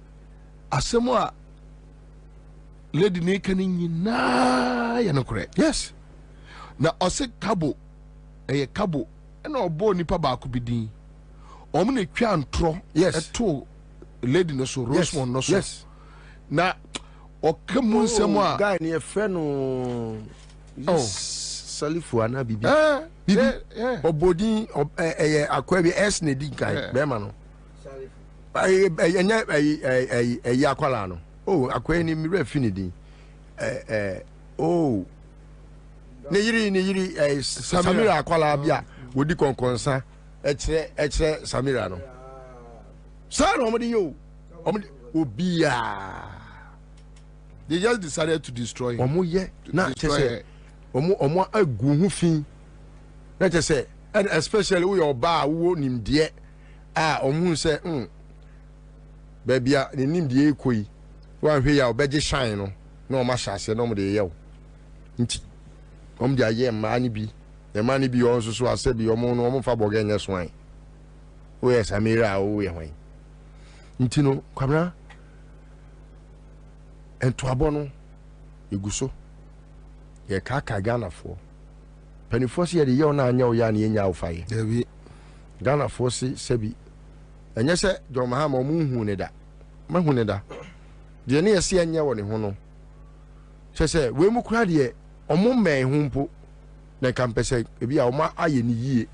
asemo a lady ne kan nyina ya no correct yes na o se kabo kabo na obo nipa ba ko bidin o mo na twa antro eto lady no so Rosemond no so yes na o kemu nsemo a guy ne fe no salifu ana bibi obodin akwa bi s ne di guy be ma no enya akwala no akwa ni mi refinidi ne yiri Samira akwala bia wodi konkonsa ekire Samira no sa no omodi yo omodi obia they just decided to destroy him omoye na chese omo agu hu fin na chese and especially we oba wo nimde omo se babia ne nimde ekoyi wan hwe ya obeje shine no na o ma hyase na o de ye wo nti om de aye ma ni bi e ma ni bi on so ase bi omo no omo fa boga nya so an o ye Samira o ye hwan nti no kwabra entoabo no eguso ye kaka Ghana fo penifo se ye de ye na anya o ya na nya o fa ye debi Ghana fo se sebi enye se John Mahama o mu hu ne da ma hu ne da de ne yesi anya wo ne ho no se we mu kura de omo men hu mpo na kampese ebi a omo aye ni yie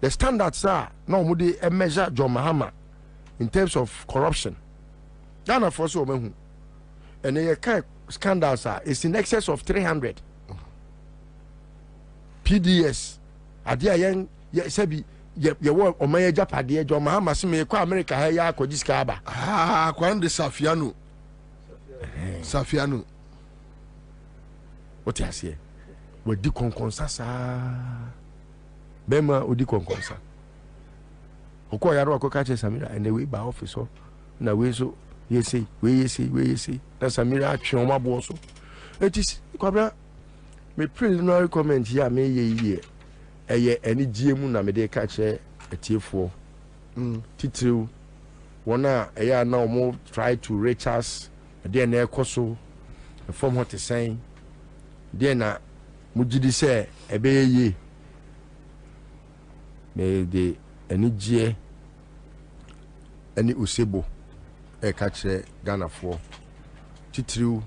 the standards are na omo de measure John Mahama in terms of corruption Ghana for so mehu and ye kind scandals are is in excess of 300 PDS adia yen sebi ye wo omaya japade John Mahama se me kwa America ha ya akojiska aba kwa ndi Safiano what you say we di konkonsa sa bema odi konkonsa okọ yaro akoka che Samira and we ba office so na we so yesi na Samira atwe o mabo so it is kwabra me preliminary comment here me ye eye ani giemu na me de ka che etiefo titiriw wona eya na omo try to reach us de na ekoso from what is saying de na mujidi se ebeye me de ani gie ani osebo ka kire Ghana fo titiriw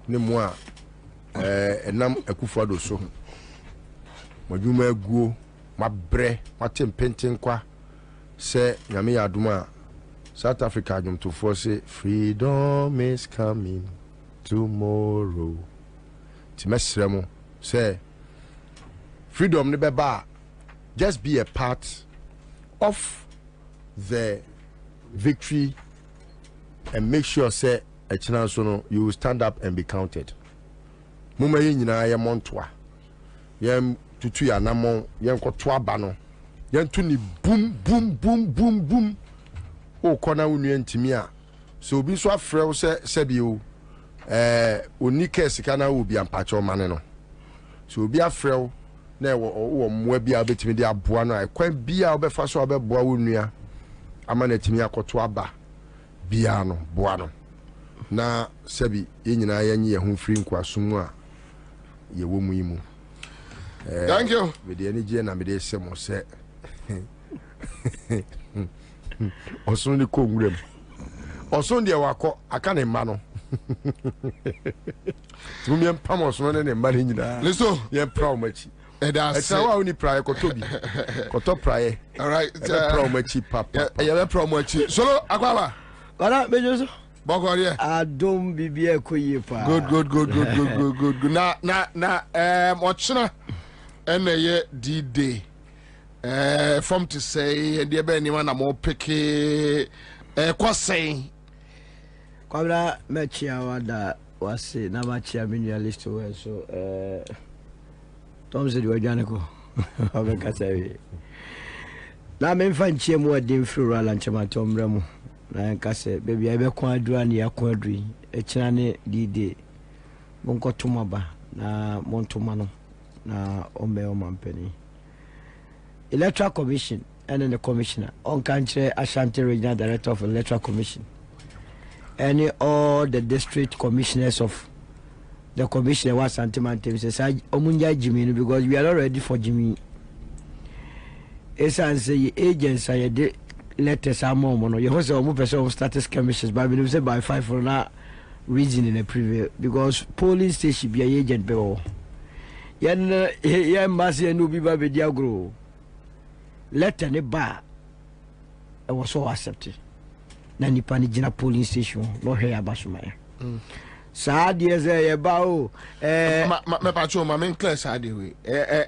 ne mo a enam Akufo-Addo so madwuma aguo mabre matempenten kwa se nyame ya aduma South Africa adwumtofo se freedom is coming tomorrow timesremo se freedom ne beba just be a part of the victory and make sure say a chance so you will stand up and be counted muma nyina ya montoa yem tutu ya namon yen koto aba no yen tu ni boom o kona wonu ntimi a so obi so afrew se sebio oni case kana wo bi ampacho mane no so obi afrew na wo mmoa bi a betimi de aboa no akwan bi a obefa so obeboa wo nua ama na timi akoto aba bia no boa no na sebi yenyina yenye ye ho free nkwasom a ye wo mu yimu. Thank you. Me de ani je na me de semo se osun ni ko nwurem osun de wakọ aka ne ma no tumi empam osun ne ma ni nyina leso ye proud machi that's wa uni prayer ko tobi ko prayer. All right, proud machi papa ye be proud machi solo akwaba bana mejoso bogoriye adom bibia koye pa good na ochina ene D-Day from to say and the be anyone na mo picky kwasai kwabra mechia wada wase na machia minimalist we so Tom said you are ko abeka sai na me mfa nchie mu adin rural anchama tomra mu na nkase baby I be kwa adura ne yakwa aduri echina ne D-Day monko tumaba na montoma no na ombe o mampeni electoral commission and the commissioner on country Ashanti regional director of electoral commission and all the district commissioners of the commissioner was antimantem says omunja Jimmy because we are not ready for Jimmy esa say agents are the letters are more no you host omu person of status commissions but we say by 5 for now reason in a preview because police station be agent be yen embassy no be ba be diagro letter ne ba e was so accepted na nipa ni gina polling station no hwe abasoma saa de ze ye ba o me pa cho ma men clear saa de we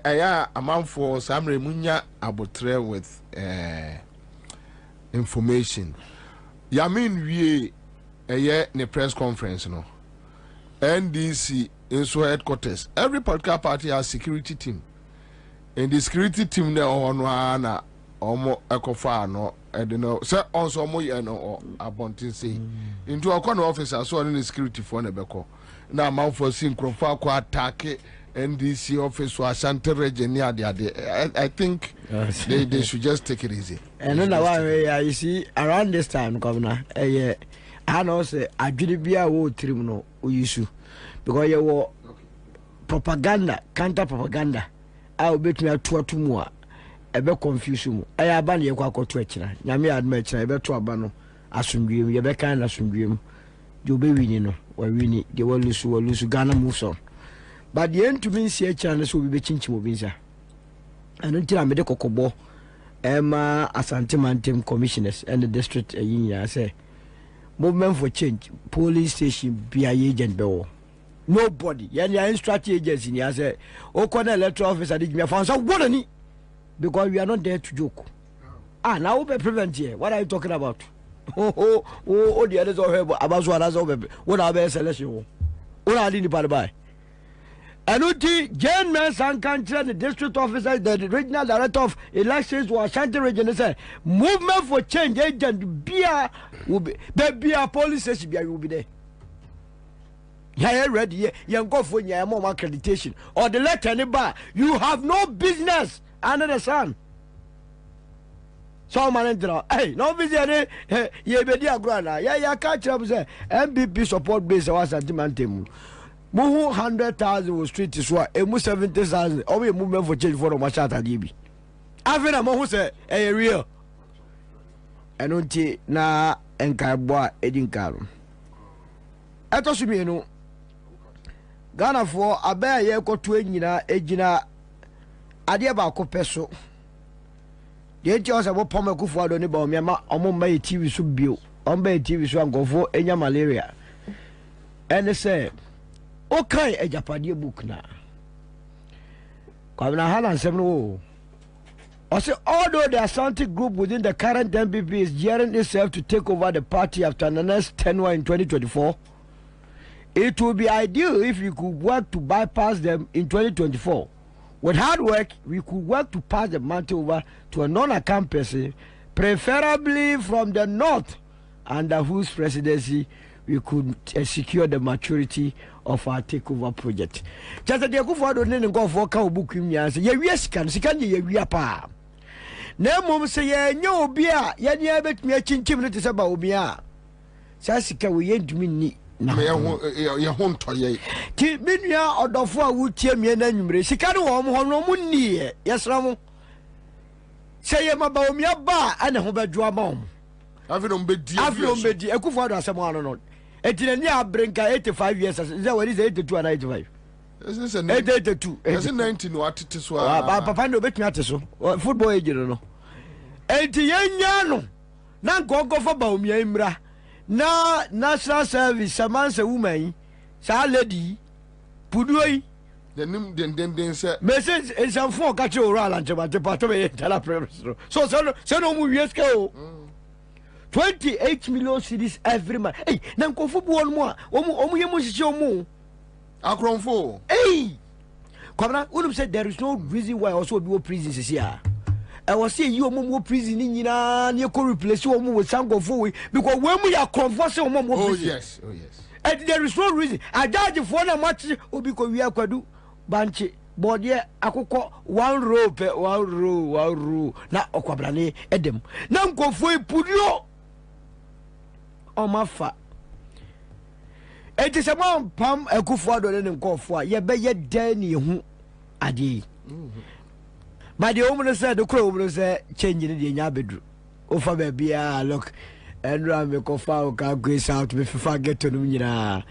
ya amanfo samre munya abotre with information ya mean wie ne press conference no NDC in headquarters. Every political party has security team. And the security team there on na omo ekofa no I don't know. Say also mo ye no abontin say. Into a corner officer so on the security for nebeko. Na man for sin krofa ko attack NDC office or Ashanti region near the I think they should just take it easy. And no why you see around this time governor I know say adwiri bia wo trim no oyisu because you were propaganda counter propaganda I will bet me a to mu a ebe confuse mu aya aba na yekwa akoto akira nyame adma akira ebe to aba no asundwem ye be kan na asundwem de obewini no wa wini de walusu Ghana moves on but the end to mean see akira no so be chinchim obi nsa anu tira me de kokobo ema Asante Mantem commissioners and the district yinya say movement for change police station be agent bewo nobody yani instruct agents in here say o corner electoral officer did me found so what any because we are not there to joke now we prevent here what are you talking about oh the others are about what are the selection what are the part by Anuti Jane Mansan country the district officer the regional director of elections was Ashanti region say movement for change agent beer will be a police station will be there. Yeah, ready. You go for your mom accreditation or the letter any bar. You have no business under the sun. So man, hey, no business. Ye be dia grana. Yeah, catch up say MBP support base was anti-mantem. Muhu 100,000 street is what? Emu 70,000. Or we movement for change for the Machata DB. After Mohu say, hey, real. And until na enkabwa edin karum. Eto sumi no. Ghana for abaya ye ko to nyina ejina ade ba ko peso. De ti o se bo pom akufu ado ni ba o miama omo ma TV so bio. On ba TV so angofo enya malaria. And say okay a Japanese book na. Kwabna halan sem no. I say although the Ashanti group within the current MPP is gearing itself to take over the party after the next tenure in 2024, it would be ideal if we could work to bypass them in 2024. With hard work, we could work to pass the mantle over to a non-account person, preferably from the north, under whose presidency we could secure the maturity of our takeover project. Just the Akufo-Addo ne go for ka obuku nya say ye wi sika ye wi pa. Na mom say ye nya obi a ye ne betumi achinchim ne te se ba obi a. Sa sika we ye ndumi ni na ye ho ntoye. Ti menua odofo a wutie me na nwumre sika ne wo mo no mo ni ye yesra mo. Say ye maba omi aba ana ho badwo ama mo. Afidom bedi Akufo-Addo asem ano no. Etinani abrenka 85 years is that what is 82 and 85? Is this a 82? Is it 19 no atete so papa no betumi ate so football age no. Enti yenya no na gogo for ba omi amra na national service samansa woman sa lady puduoi the nim den say message is am for catch oral and to be tell so no mu yeska o 28 million cedis every month. Hey, na nkofo bu won mu a omu ye mu hihie omu akronfo. Hey, kwabna unum said there is no reason why also be prison this year. I was say you omu prison ni nyina na ko replace omu with sangofo we because when we are converse omu prison. Oh yes. And there is no reason. I judge for na match obi ko wi akwadu banche body akoko one row na okwabra ne edem na nkofo epudio omafa enti se mo pam Akufo-Addo ne nkofo a ye be ye dan ne hu ade ma de omu no say de kro omu no say change ne de nya bedru ofa ba bia look and ram me kofa o ka grace out me fifa get to no nyina.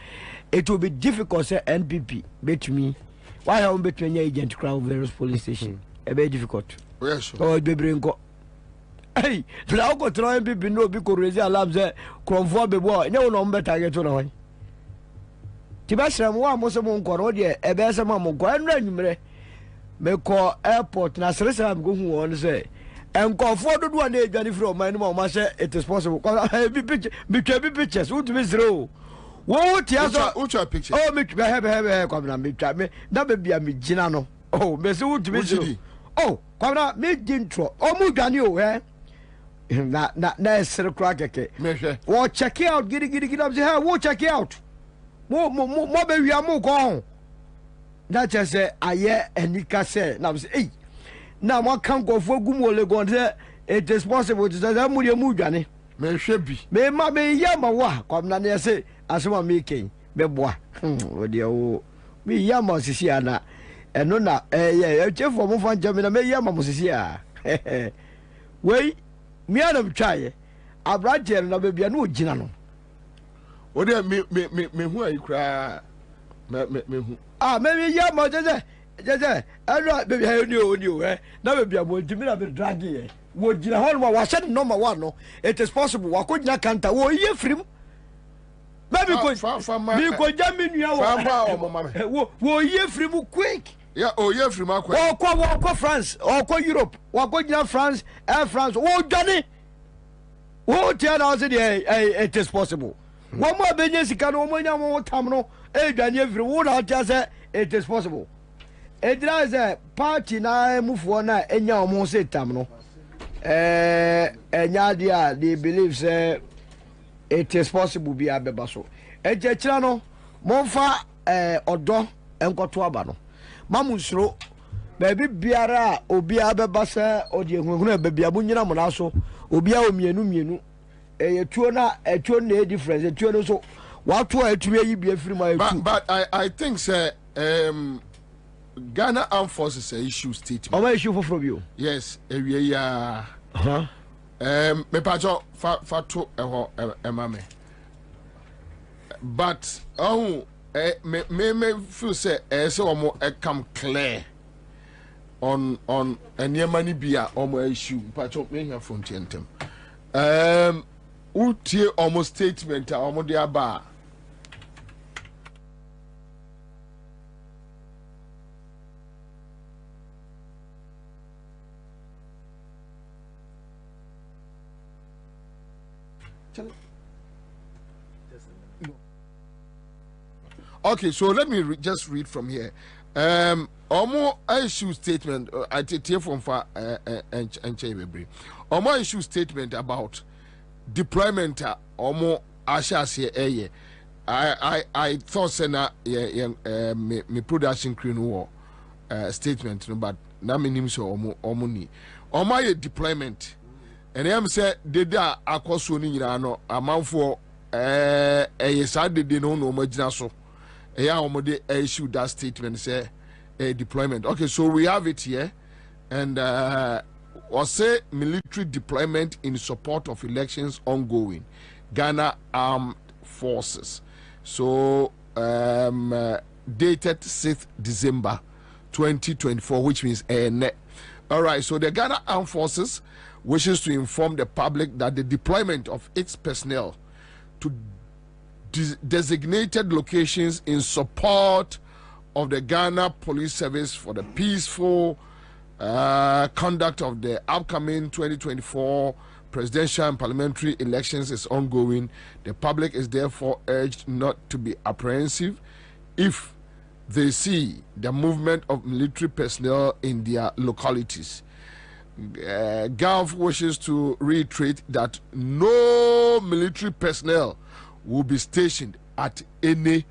It will be difficult say NPP betumi why have betumi nya agent crowd various police station e be difficult. Yes. Oh be brinko. Hey, la ko tro NPP no bi ko raise alarm say crowd be boy ne no mbeta get to no wan. Ti ba sram wa mo se mo nko no de e be se mo nko enra nwumre me ko airport na sresam go hu won say enkofo dodo na edwane free o man no ma say it is possible be pictures what be zero wo tia so ucha picture oh me have kwamna me twa me da be bia me gina no oh me say what be zero oh kwamna me dintro o mu dwane o na esre kra keke me hwe wo check out gidi am say hey wo check out mo be wi am ko that just say aye enika say na say hey na mo kan go for gumo legon say it is possible to say mu de mu dwane me hwe bi me ma me yama wa kwamna na say asema me ken be boa o de o me yama sisi ana eno na ye chefo mo fan jame na me yama mo sisi a wei me adam twaye abraje na be bia na ogina no o de me hu ayi kra me hu me yama jeje eno be bia ni o na be bia mo ntimi na be drag ye wo gina ho no wa said number 1 no it is possible wa ko gina kanta wo ye frim baby ko bi ko jaminua wo ye frim quick yeah oh ye frim akwa wo ko France ko Europe wo ko gina France Air France wo dwane wo tia na say it is possible wo mo benye sika no mo nya mo tam no dwane frim wo na tia say it is possible it is a party na mufo na enya omo say tam no enya dia they believe say it is possible be abeba so ejechira no monfa odo enkoto aba no mamunsuro baby biara obi abeba say odi ehunhunu baby abunyina mo na so obi a omienu etuo na e difference etuo no so wato etumi yi bia firi ma etu but I think say Ghana Armed Forces issue statement. Oma issue from you. Yes, ewie ya. Me pacho fa to emame. But me feel say so omo come clear on eniema ni bia omo issue pacho me hear from Tientem. Utie omo statement omo de aba. Okay, so let me just read from here. Omo issue statement. I take from far and Omo issue statement about deployment. Omo ashase I thought say na me production crew no statement no, but na me nim so omo ni omo ye deployment and am say de da akoso ni nyina no amanfo sa de no magina so omo de issue that statement say deployment. Okay, so we have it here, and or say military deployment in support of elections ongoing, Ghana Armed Forces. So dated 6th December 2024, which means all right. So the Ghana Armed Forces wishes to inform the public that the deployment of its personnel to designated locations in support of the Ghana Police Service for the peaceful conduct of the upcoming 2024 presidential and parliamentary elections is ongoing. The public is therefore urged not to be apprehensive if they see the movement of military personnel in their localities. GAF wishes to reiterate that no military personnel will be stationed at any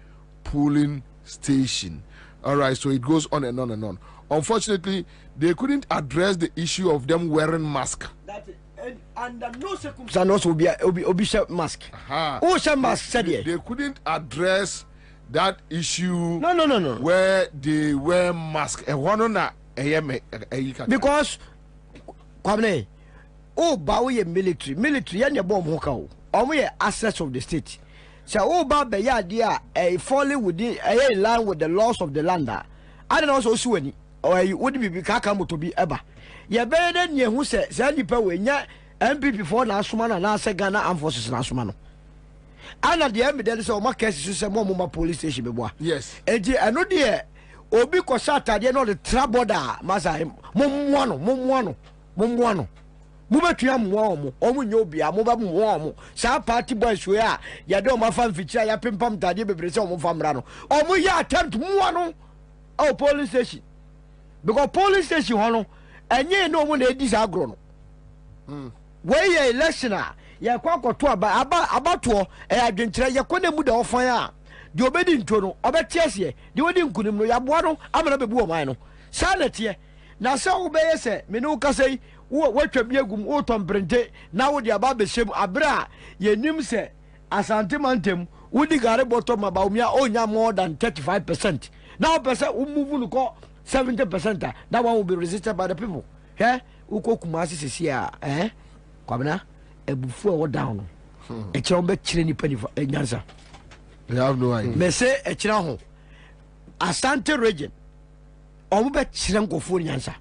polling station. All right, so it goes on and on and on. Unfortunately, they couldn't address the issue of them wearing masks. Under no circumstances will be mask. Mask said they couldn't address that issue. No. Where they wear mask. Because Kwame, military, yan bomb hokao. Assets of the state. So be idea falling within in line with the laws of the land. I don't also see any or you wouldn't be kakamu to be ever. Ya better than ye who said Sandy Power MPP for Nasuman and Nasa Ghana Armed Forces Nasumano. And at the evidence of my case is a more police station. Yes. And I know dear Obi Kosata, they know the trouble da Masa Mumwano. Mubatuam warm, Omunobia, Mobam warm, Sa party boys we are, Yadoma fan feature, ya pimpam tadi be preso famrano. Omuya attempt muano oh police station. Because police station hono, and ye no one they disagrono. Where ye electioner, ya kwako to about to a adventure, ya kone muda of fire. The obedient tono, obetias ye, the wedding kunim, ya buano, I'm gonna be buomano. Sanity, now so obey say, Minuka say. What you be a gum autumn prente now with your baby shame abra ye nim say asante mantem would gare bottom about me onya more than 35%. Now percent will move to 70%. That one will be resisted by the people. Eh? Uko kumasi sia kwabena ebufu down. E chombe chireni penny for nyansa. You have no idea. Me say e chira ho asante region omo chiren ko fu nyansa.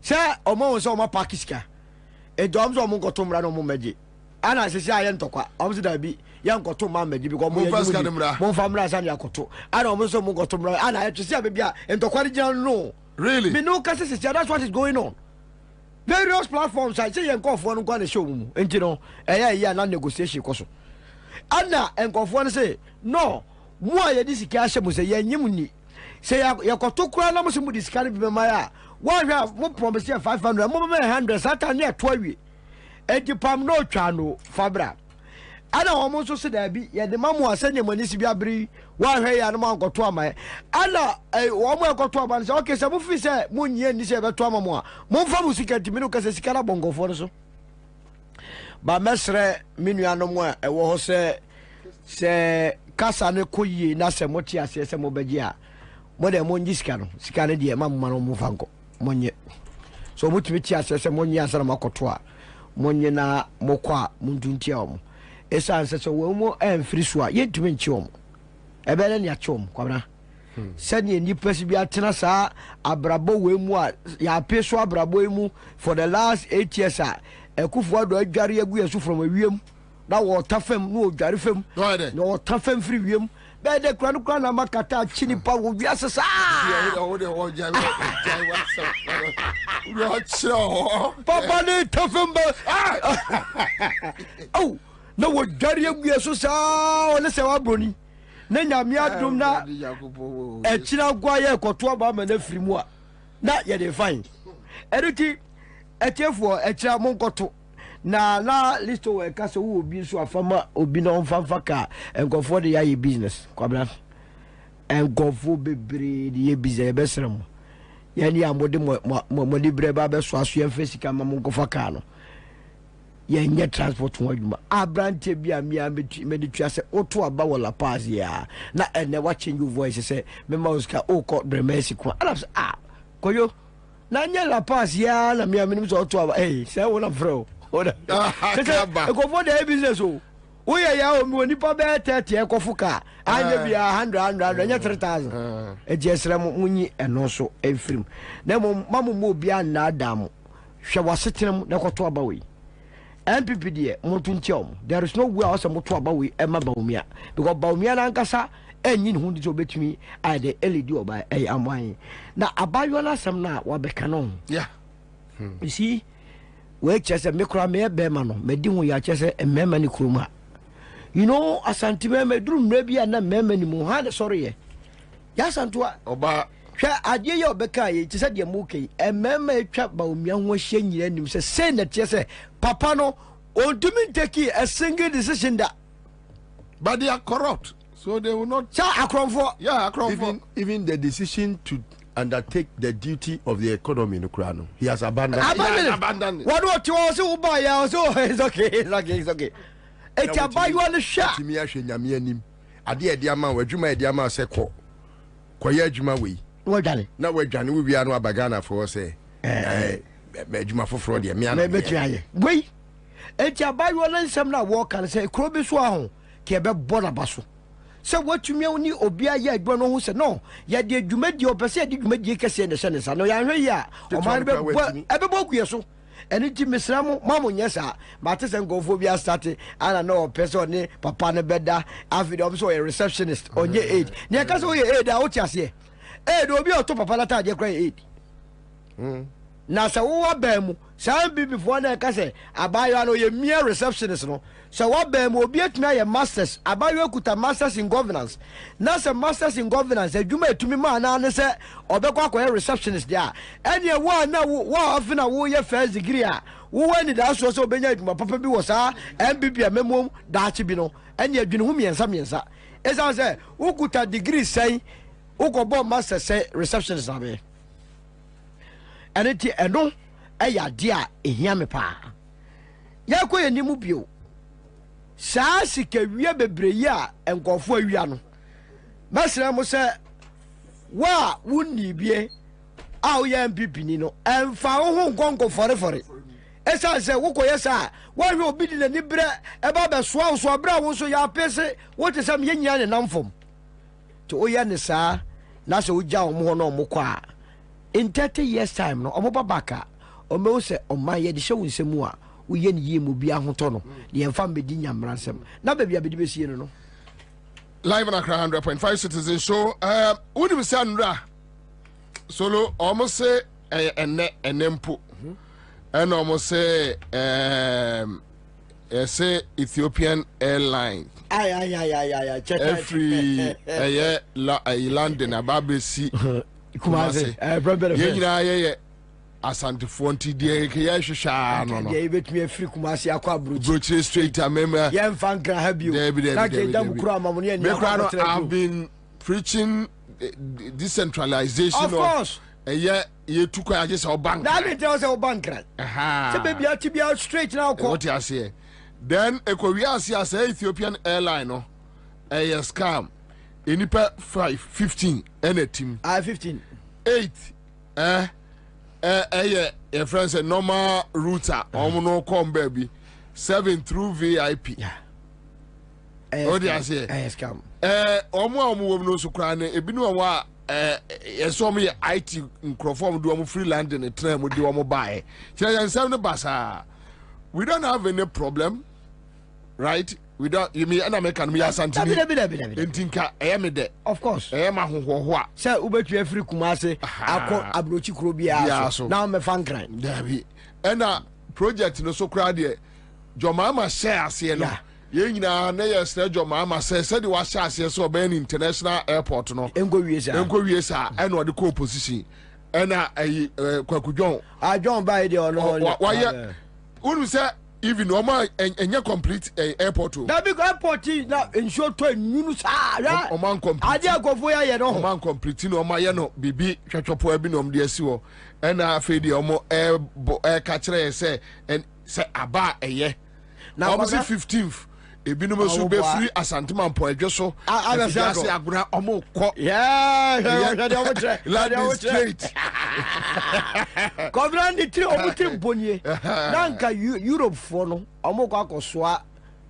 Say omo so omo pakiska e dom so omo gotomra no mo meji ana sisi ayen tokwa omo se da bi yan gotom ma meji because mo famra san ya koto ana omo so mo gotomra ana e twisi abia entokwa ri gian no really me no kase sisi that's what is going on. Various platforms I say yan kofo no kwa na show mu enti no ya na negotiation koso ana enkofo no say no mo aye di sika ahye mo say yanyim ni say ya koto kura na mo se mo di sika bi be maya. One have more promise 500, more 100, Satan near 12. Pam no chano, Fabra. I don't almost say there be, yet the mamma was sending money to be a brie, one hay and man got to a man. Anna, a woman got to a man, okay, some of us say, Moon yen this ever to a mamma. Monfamu secret to Minukas as Carabongo for us. But Mestre Minuano more, a was say, Cassane Kuyi, Nasa Motia, says a Mobedia. More than one discount, Scanadia, Mamma Mufango. Monye so mutimiti asese monye asana makotwa monye na mokwa munduntiam esa ansese wo mo emfiri so a yentumi nchiom ebele ne achom kwabra sani ni pesi bi atena sa abrabo we mu a ya peso abrabo emu for the last 8 years a ekufu ado adware agu yesu from awiem na wo tafem no odware fem no tafem free wiem be de kran na makata chini pa wo biase sa papa ne tafem ba oh no wo dware agu yesu sa o ne se wa broni na nyame adom na echira gwa ye koto ba ma na firi mu a na ye dey fine eriti etiefo echira mon koto na listo we ka so wo bi so afama obi no mfa ka enkofo de ya business kwabra enkofo bebre de ye business be srem yani amode mo libre ba be so aso en fesika ma mo nkofa ka no ye nye transport ho adwuma abrante bia me de twa se oto aba wala pass ya na ene wa change voice se me mauska o ko dremesi ko ala koyo na nye la pass ya na mi amini so oto aba se wona fro oda ko for the business o we ya o mi oni pa be 30 e ko fuka anya bia 100 anya 3000 e jesra munyi eno so efrim na mo bia na adam hwe wasetenam na ko to aba we MPP die motuntiom there is no way asa moto aba we ema baumia because baumia na nkasa enyi ne hundi so betumi ade LED oba amwan na abayo na sam na wabeka no yeah you see we chese me kura me be ma no me di hu ya chese emema ni kuruma you know asantime me duru mra bia na mema ni mu ha de sorry ye ya santua oba hwa adie ye obeka ye chese de mu kai emema etwa baumia ho hye nyira nim se na chese papa no on to me take a single decision that but they are corrupt so they will not even the decision to undertake the duty of the economy in Ukraine he has abandoned what you also buy ya so it's okay it's about you on the shot me ahwe nyame anim ade e dia ma wadwuma e dia ma se ko ya adwuma we wadwane na wadwane we bia no abagana for say adwuma foforo de me ana me tuaye we it's about you on some na work and say kro bi so ahon ke be bola baso se watumi oni obi aye adwo no ho se no ya de adwuma di opese de adwuma di kese ne se ne sa no ya hwe ya o man be bo kuye so eni ti misramu mamu nyesa ba te se ngofo bi start ana no opese oni papa ne beda afi o so a receptionist onye aid ne ka so ye aid a o ti ase aid obi o to papa la ta de kra aid na sa wo ba mu sa bi before na ka se abayo no ye mere receptionist no so what be mo bi atuna ye masters abayo kuta masters in governance na se masters in governance adwuma etumi ma na ne se obekwa akwa receptionist dia ene wo na wo afina wo ye first degree a wo wani da so so obenya adwuma papa bi wo sa MBB amemom da chi bi no ene adwene hu miensa esa se wo kuta degree sei wo ko bo masters sei receptionist abe ene ti eno eya dia ehia me pa ya ko ye nimu bio saa sika wie bebreye a enkofo awia no mesra mo se wa wonni bie a wo ya MPP ni no emfa wo ho nkonko fore esa se wo koye sa wa hwe obi di ni bre e ba be so so bra wo so ya pese wo te sam ye nyia ne namfom to o ya ne saa na so wo ja wo ho no mo kwa in 30 years time no omo babaka o me se o man ye de hwe wo nsemu a uye ni yemu bia hoto no ne emfa mbedi nyamransem na ba bia bedi besie no live on Accra 100.5 citizen show unim se anra solo almost say enempo and almost say say Ethiopian airline ay every London ababesi kumase ye asantefo nti de ke ya hwehwa no ye betumi afiri kumase akwa brochi straight amema ye mfa nkra ha bio na ke dam kura amamone ya ni I've been preaching decentralization of course ye tukwa ya just bank na me tell say bank right se baby ati bia straight na akwa what you say then ekwi as Ethiopian airline no scam enipa 15 enetim 15 8 your friends a normal router no come baby 7 through VIP oh they say scam omo no so kra na ebinu wa yeso me IT microphone do omo freelance in train mo do omo buy nsem no basa we don't have any problem right we don't you mean American me asante me entinka me de of course ma hohoho a say ubetu afiri kumase akọ abrochi kuro bia so now me fankran dabi ena project no so kra de jomama share ase no ye nyina na ye stra jomama se de wa share ase so be international airport no enko wie sa ena o de co position ena kwakudjon John by de ono wa ye unu se even normal and complete airport. That big airport now in short term, you know, Oman complete. I dare go for ya, no. Oman complete, no, my no, bibi, chachopo, ebinom, DSO, and I feel the air catcher say, and say, aba, a year. Now, almost 15th. Ebinom so be free asanteman po edwo so say aguna omo kọ land straight governor the three omutim bonye nanka Europe for no omo kọ akosoa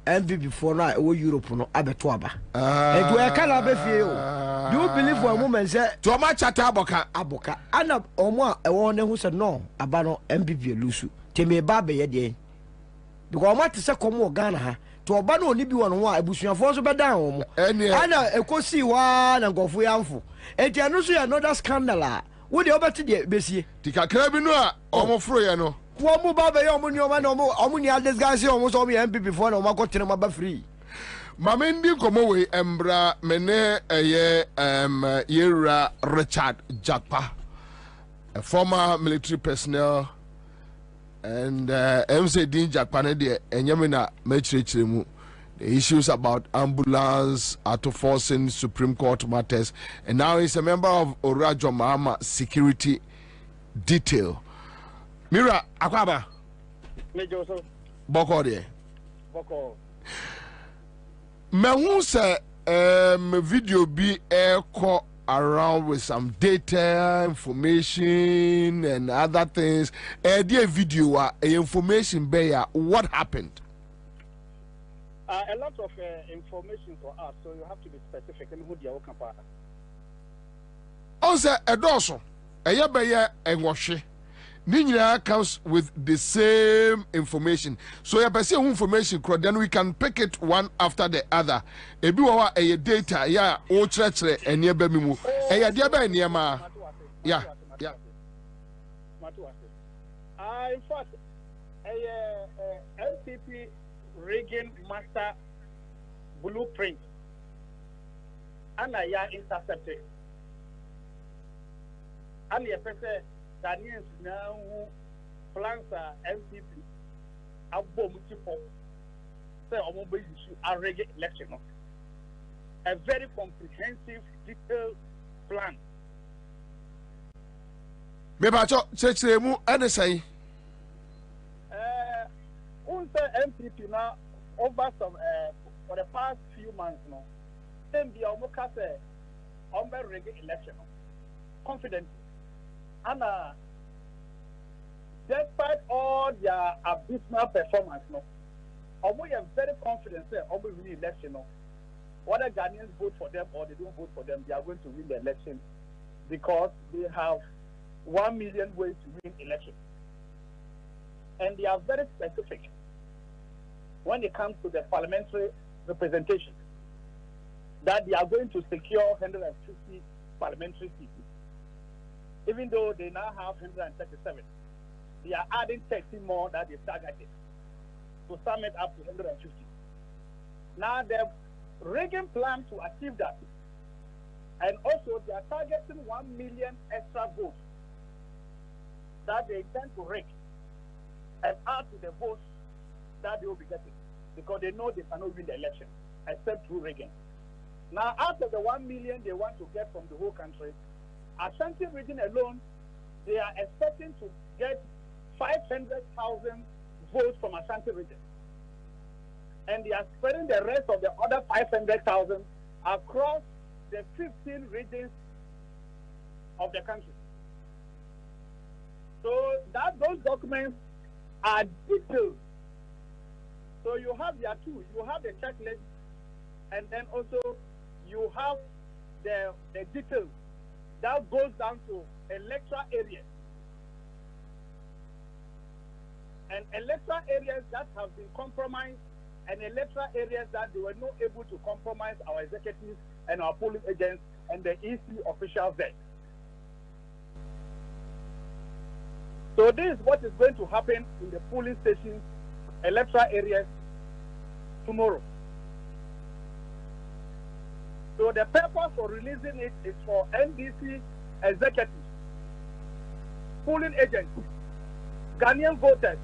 MVP for no e wo Europe no abeto aba e do e kana be fie o you believe for a moment say to ma chata aboka ana omo a e wo ne hu say no aba no MVP lusu teme ba be ye de because omo te say komo Ghana ha to oba no ni bi won ho a ebusuafo so be dan ho mo ana ekosi wa na ngofo yamfo enti anu so ya another scandal a wo de obeti de besie tikakra bi no a omofro ye no wo mu ba be ye omo ni oma na omo ni adisgase omo so omo MPP for na omo akotene ma ba free mama ndi komo we embra mene eye yera Richard Jakpa, a former military personnel, and MC Dean Jakpane de enyamina mechirechiremu the issues about ambulance, auto-forcing, Supreme Court matters, and now he's a member of Orajo Mahama Security Detail. Mira Akwaba. Boko de. Boko. Me hu say video be echo around with some data, information, and other things. Dear video, information bear what happened. A lot of information for us, so you have to be specific. Also, a dorsal, a yabaya and washi. Ninya comes with the same information. So you see information, then we can pick it one after the other. Ebiwa a data, yeah, o church and near Bemimu. A diaba near yeah. In fact, a LCP rigging master blueprint and I intercepted. And the person Daniels now plans MPP above multiple say on issue a regular election. A very comprehensive, detailed plan. Bebacho, Chechemu, and say MPP now over some for the past few months now. Then the Omoka say on regular election. Confident. And despite all their abysmal performance, we are very confident that we will win the election. Whether Ghanaians vote for them or they don't vote for them, they are going to win the election because they have 1 million ways to win election. And they are very specific when it comes to the parliamentary representation that they are going to secure 150 parliamentary seats. Even though they now have 137, they are adding 30 more that they targeted to sum it up to 150. Now they're rigging plan to achieve that. And also they are targeting 1 million extra votes that they intend to rig and add to the votes that they will be getting because they know they cannot win the election except through rigging. Now out of the 1 million they want to get from the whole country, Ashanti region alone, they are expecting to get 500,000 votes from Ashanti region. And they are spreading the rest of the other 500,000 across the 15 regions of the country. So those documents are detailed. So you have your two. You have the checklist, and then also you have the details. That goes down to electoral areas. And electoral areas that have been compromised and electoral areas that they were not able to compromise our executives and our polling agents and the EC officials there. So this is what is going to happen in the polling stations, electoral areas tomorrow. So the purpose for releasing it is for NDC executives, polling agents, Ghanaian voters,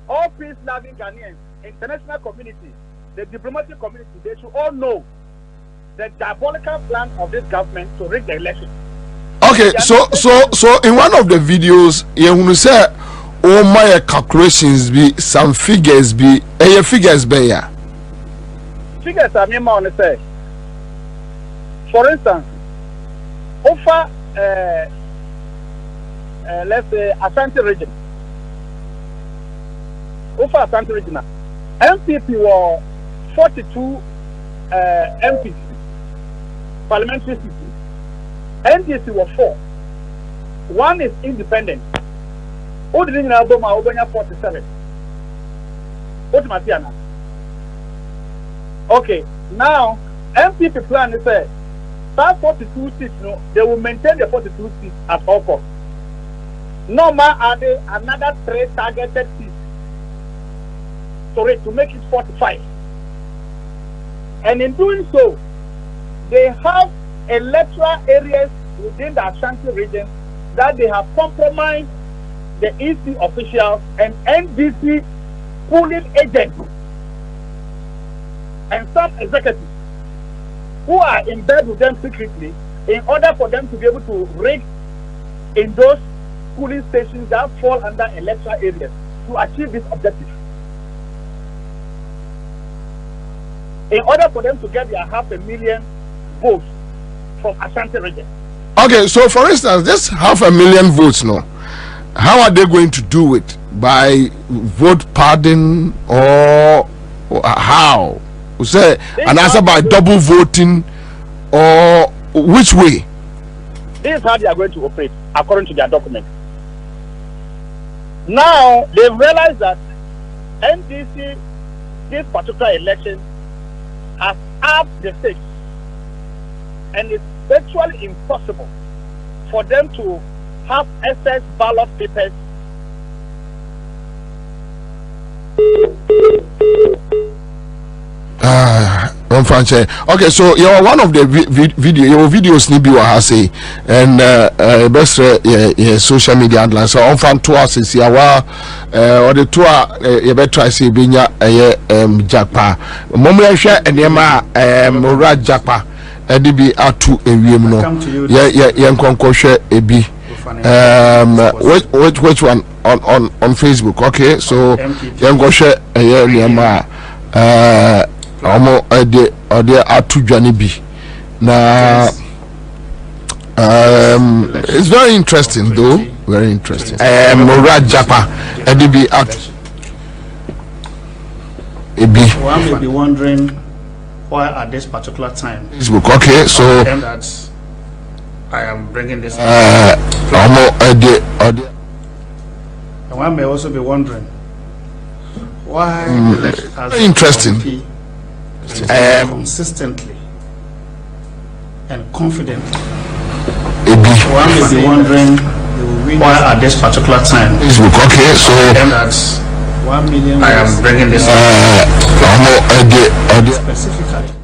all peace-loving Ghanaians, international community, the diplomatic community, they should all know the diabolical plan of this government to rig the election. Okay, so in one of the videos, you say, "Oh my calculations be some figures be figures be ya." Figures are me on say. For instance, over let's say Ashanti region. Over Ashanti region, MPP were 42 MPs, parliamentary seats. NDC were 4. One is independent. Odin Alboma Obanya 47. Otomatiana. Okay, now MPP plan is that 42 seats, no, they will maintain the 42 seats at all costs. No more added another 3 targeted seats. Sorry, to make it 45. And in doing so, they have electoral areas within the Ashanti region that they have compromised the EC officials and NDC polling agents and some executives who are in bed with them secretly in order for them to be able to rig in those polling stations that fall under electoral areas to achieve this objective. In order for them to get their 500,000 votes from Ashanti region. Okay, so for instance, this 500,000 votes, no, how are they going to do it? By vote pardon or how? Say an answer by double voting or which way? This is how they are going to operate according to their document. Now they've realized that NDC, this particular election, has upped the stakes, and it's virtually impossible for them to have excess ballot papers. Okay, so you're one of the your videos ni bi wa ha say, and best social media handlers so on fan to us is yawa or the tour you better try say binya japa momo hwe enema mora japa edibi atu ewiem no ye nkonko hwe ebi which one on Facebook. Okay, so ye nko hwe enema omo ode atu dwane bi na it's very interesting though, very interesting. Mora japa edibi atu ebi. One may be wondering why at this particular time Facebook. Okay, so that I am bringing this and one may also be wondering why very interesting consistently and confidently. One may be wondering why at this particular time Facebook. Okay, so that 1 million I am bringing this specifically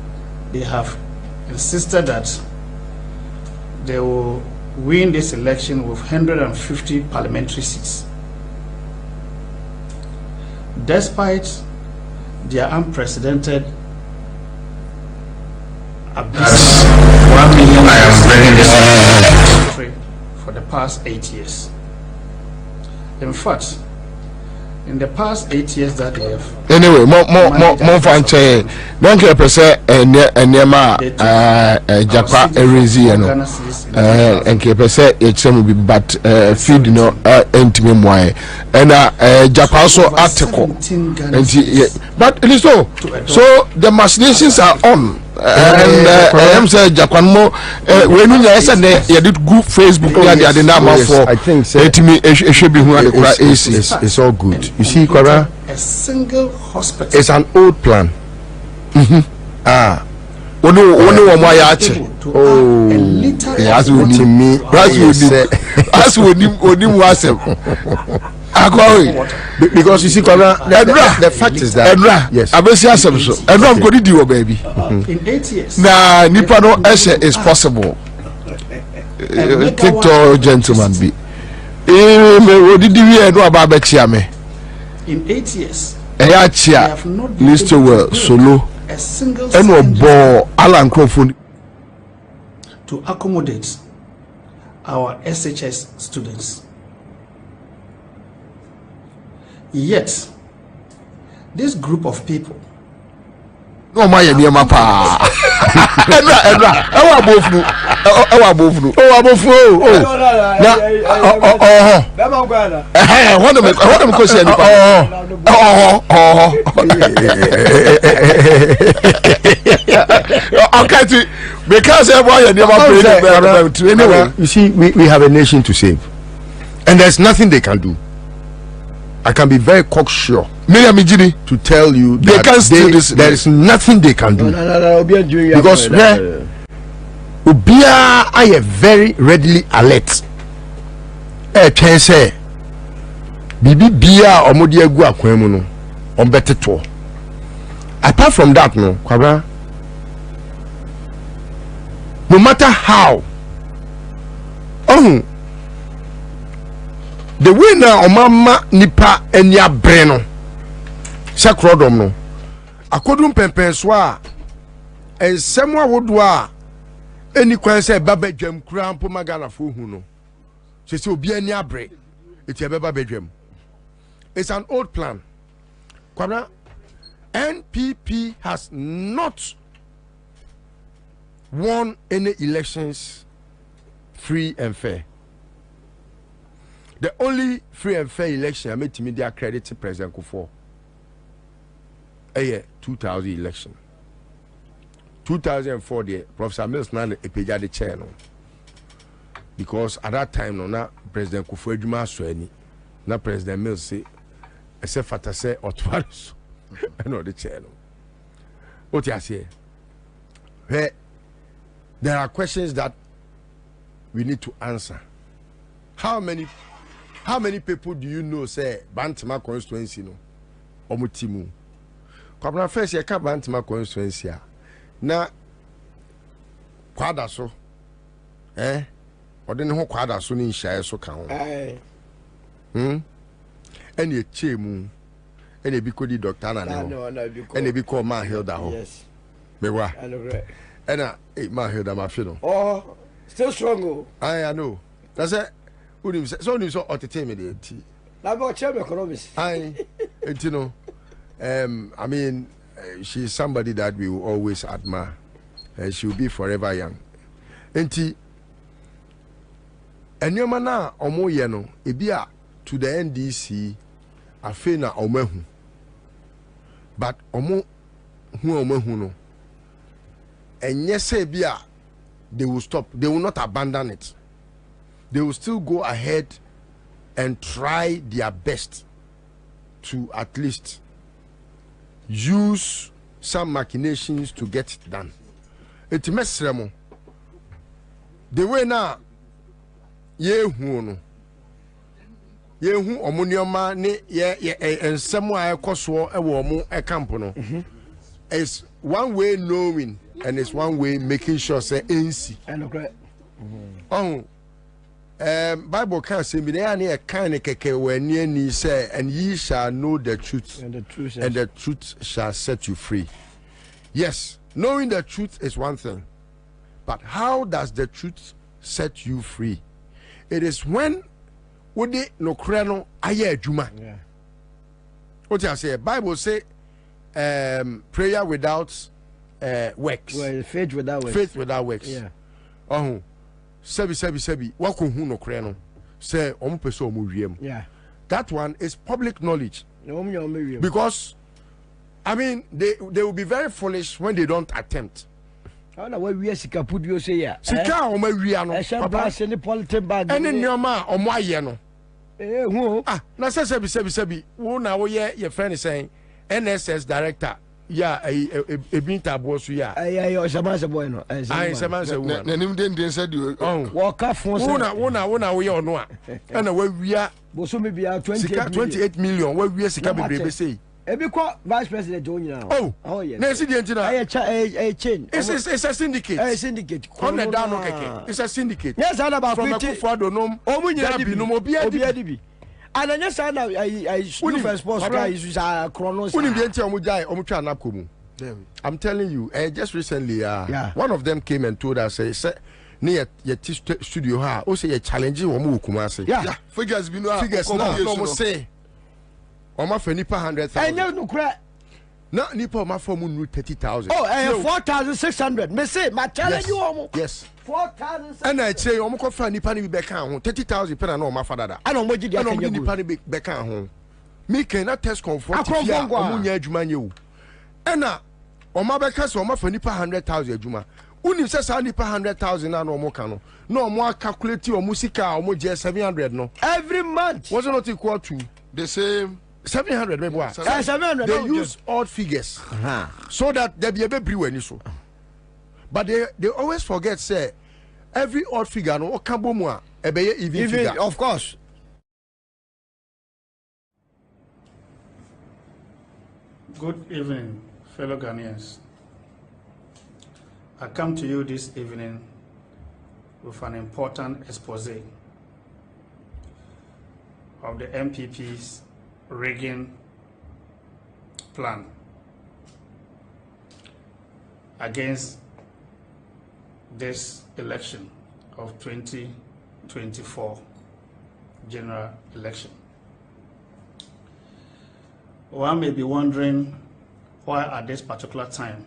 they have insisted that they will win this election with 150 parliamentary seats despite their unprecedented abuse. 1 million I am bringing this for the past 8 years. In fact, in the past 8 years that they have anyway more fanche don't care per se enema japa erezi no and care per se echem be but feed no entime moye and japa so article but listen, so the machinations are on. And I'm saying Japan mo when you say you did good Facebook the number for I think it should be it's all good. You see, Kora, a single hospital. It's an old plan. Ono why oh, as we me, as we because you see, the fact is that yes, I'm going to do it, baby. In 8 years. Nah, Nipano Eshe is possible. TikTok gentleman be. What did you know about Bexiame? In 8 years, Eyachia, Mr. Well, Solo, a single and ball Alan Crawford to accommodate our SHS students. Yet, this group of people. No, my dear Mapa. Because anyway, you see, we have a nation to save, and there's nothing they can do. I can be very cocksure to tell you that there is nothing they can do. Because Ubia I am very readily alert. Can say Bibi Bia or Modia Guaquemuno on better tour. Apart from that, no, Kwabra, no matter how, the winner o mama nipa enya breno sakrodom no akodum pempenso a ensem awodo a eni kwan se baba dwam kura mpo magana fo hu no se obi ani abre eti baba bedwam. It's an old plan. Kwabra, NPP has not won any elections free and fair. The only free and fair election I made to media credit to President Kufuor. 2000 election. 2004, the Professor Mills now a page at the chair no. Because at that time no, na President Kufuor Juma Swani, na President Mills say, except for to say Otwaris, I know the chair no. What you say? Hey, there are questions that we need to answer. How many people do you know say Bantima constituency no omutimu? Kwabna first ye ka Bantima constituency a na kwada so ode ne ho kwada so ni nhyae so ka ho ene echemu ene bi kodi doctor na ne ho ene bi call ma Hilda ho yes mewa ena ma Hilda ma fi no oh still strong I know that's it. So you saw entertainment. Now about economics. I mean, she's somebody that we will always admire. She will be forever young. And your mana omo yeno ebia to the NDC afena omehu. But omo no. And yes, ebia they will stop. They will not abandon it. They will still go ahead and try their best to at least use some machinations to get it done. It mesremo. The way now, yehu omunioma ne and somewhere koswo ewo omo ekampo no. It's one way knowing and it's one way making sure say NC. Bible can say me a kind of keke when ye say, and ye shall know the truth, and the truth shall set you free. Yes, knowing the truth is one thing, but how does the truth set you free? It is when would no kreno aye juma. What I say, Bible say, prayer without works. Well, faith without works. Faith without works. Yeah. Sebi wako hu no kre no say omo pese omo wiem. Yeah, that one is public knowledge. Because I mean they will be very foolish when they don't attempt. Na we sika pudio say ya sika omo wia no papa se ni politin bag ene nyoma omo aye no hu na sebi wo na wo ye friend saying NSS director. Yeah, a bint abosu ya. Ayo, Shamanse boy no. Shamanse wo. Na nim den said you. Walk up for wona we ono a. Na we are boso me bia 28 million. We sika bebrebe say. Ebi ko vice president o nyina. Oh yes. Na si den tina. Aye chain. It's a syndicate. A syndicate. On the down keke. It's a syndicate. Yes, all about from Kufuor nom. Omu nyina bi no obi adibi. And then yes, I should first post chronos. I'm telling you, just recently, one of them came and told us, near your studio, also a challenging woman Kumasi. Yeah, figures be no figures no say. Or my for nipa 100,000. I no crack. No, nipa my for moon 30,000. Oh, 4,600. Me say, my challenge you almost. Yes. 4,000. And I say, I'm going to nipa ni back home. 30,000 per no my father. I don't want you to get nipa ni back home. Me cannot test comfort. And now, on my back house, on my for nipa 100,000 juma. Unim says I nipa 100,000 and no more cano. No more calculate or musica or more just 700 no. Every month. Was not equal to the same 700 maybe. 700. They use odd figures so that they be able to when you so. But they always forget say every odd figure no kambomo even figure. Of course. Good evening, fellow Ghanaians. I come to you this evening with an important expose of the MPP's rigging plan against this election of 2024 general election. One may be wondering why at this particular time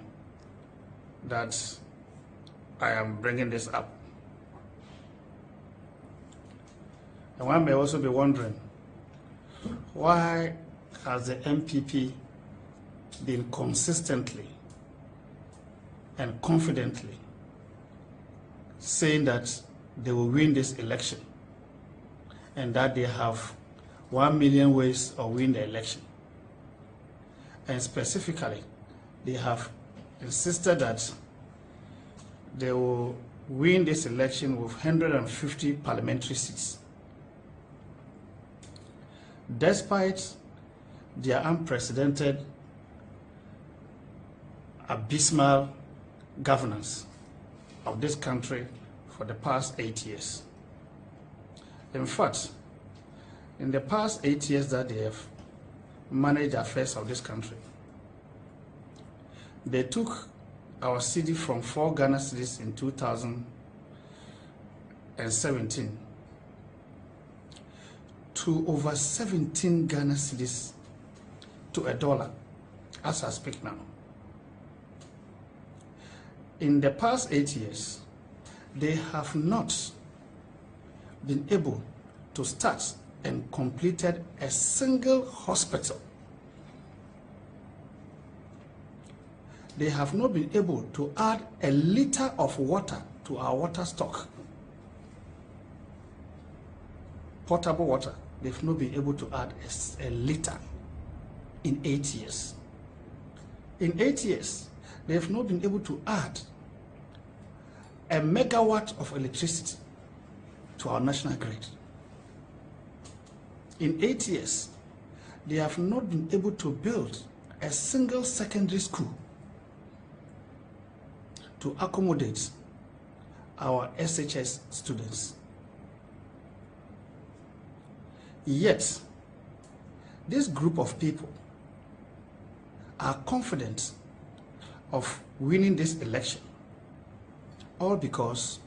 that I am bringing this up. And one may also be wondering why has the MPP been consistently and confidently saying that they will win this election and that they have 1 million ways of winning the election. And specifically, they have insisted that they will win this election with 150 parliamentary seats. Despite their unprecedented, abysmal governance of this country for the past 8 years. In fact, in the past 8 years that they have managed the affairs of this country, they took our cedi from 4 Ghana cedis in 2017 to over 17 Ghana cedis to $1 as I speak now. In the past 8 years, they have not been able to start and completed a single hospital. They have not been able to add a liter of water to our water stock. Potable water, they've not been able to add a liter in 8 years. In 8 years, they've not been able to add a megawatt of electricity to our national grid. In 8 years, they have not been able to build a single secondary school to accommodate our SHS students. Yet, this group of people are confident of winning this election, all because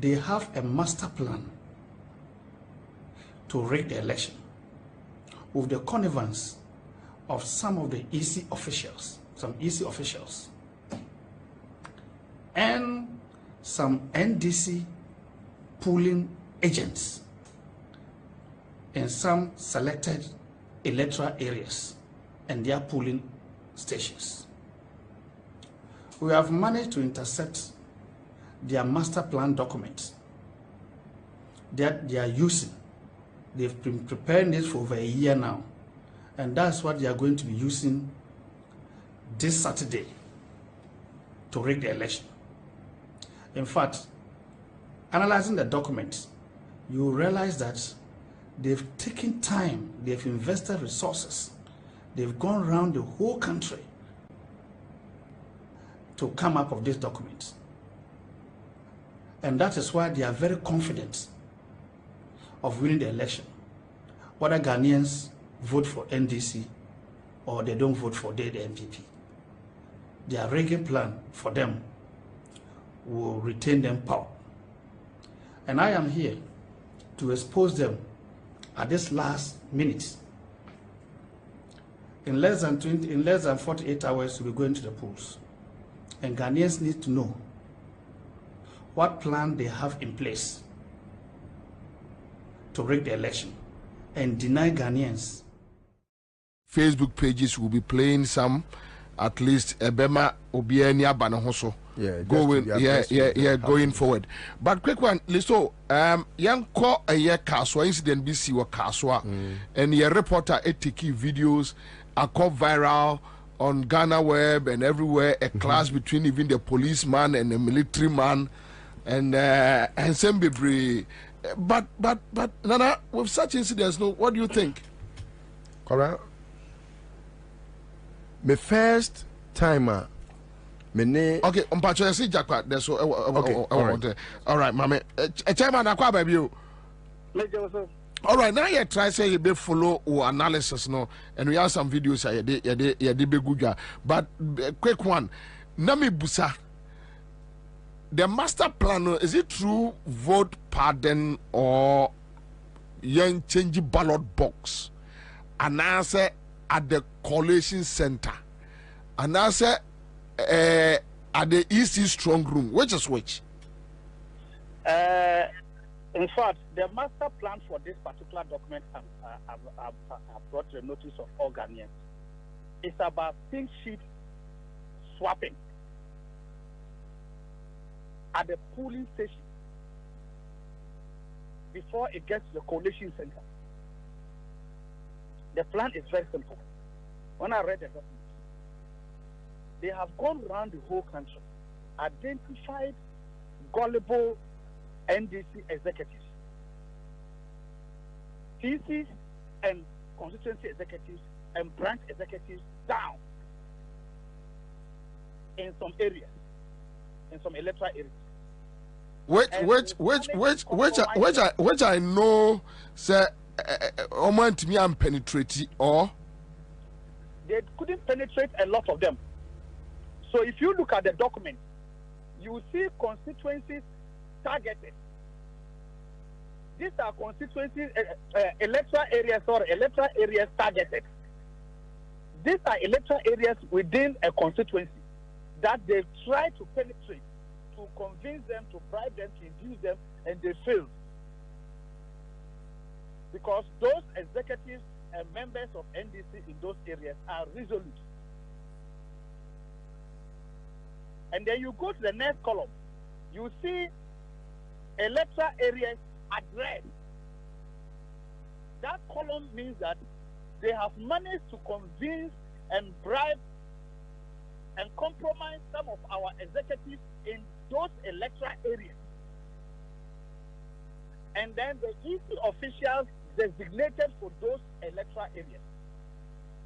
they have a master plan to rig the election with the connivance of some of the EC officials, and some NDC pooling agents in some selected electoral areas and their polling stations. We have managed to intercept their master plan documents that they are using. They've been preparing this for over a year now, and that's what they are going to be using this Saturday to rig the election. In fact, analyzing the documents, you will realize that they've taken time, they've invested resources, they've gone around the whole country to come up with these documents. And that is why they are very confident of winning the election. whether Ghanaians vote for NDC or they don't vote for the MPP. Their rigging plan for them will retain them power. And I am here to expose them at this last minute. In less than 48 hours, we'll be going to the polls. And Ghanaians need to know what plan they have in place to rig the election and deny Ghanaians. Facebook pages will be playing some, at least Ebema Obiania Banahoso. Going forward. But quick one, Liso, young call a year Kaswa incident BC or Kaswa, and your reporter etiki videos are called viral on Ghana Web and everywhere, a clash between even the policeman and the military man, and some Bibri. But Nana, with such incidents, no, what do you think? Correct. My first timer. Okay, Mpacho, see Jackpot. That's what. Okay, all right, Mame. A chairman, I baby you. All right, now you try say you be follow or analysis, no, and we have some videos. You did be good, but quick one. Nami Busa. The master plan, is it true vote pardon or young change ballot box? And answer at the collation center. And answer at the EC strong room. Which is which? In fact, the master plan for this particular document I've brought to the notice of all Ghanaians. It's about pink sheet swapping at the polling station before it gets to the collation center. The plan is very simple. When I read the document, they have gone around the whole country, identified gullible NDC executives, TCs and constituency executives and branch executives down in some areas, in some electoral areas. Which I know, sir, to me I'm penetrating or they couldn't penetrate a lot of them. So if you look at the document, you see constituencies targeted. These are constituencies, electoral areas targeted. These are electoral areas within a constituency that they try to penetrate, to convince them, to bribe them, to induce them, and they fail. Because those executives and members of NDC in those areas are resolute. And then you go to the next column, you see electoral areas addressed. That column means that they have managed to convince and bribe and compromise some of our executives in those electoral areas. And then the EC officials designated for those electoral areas.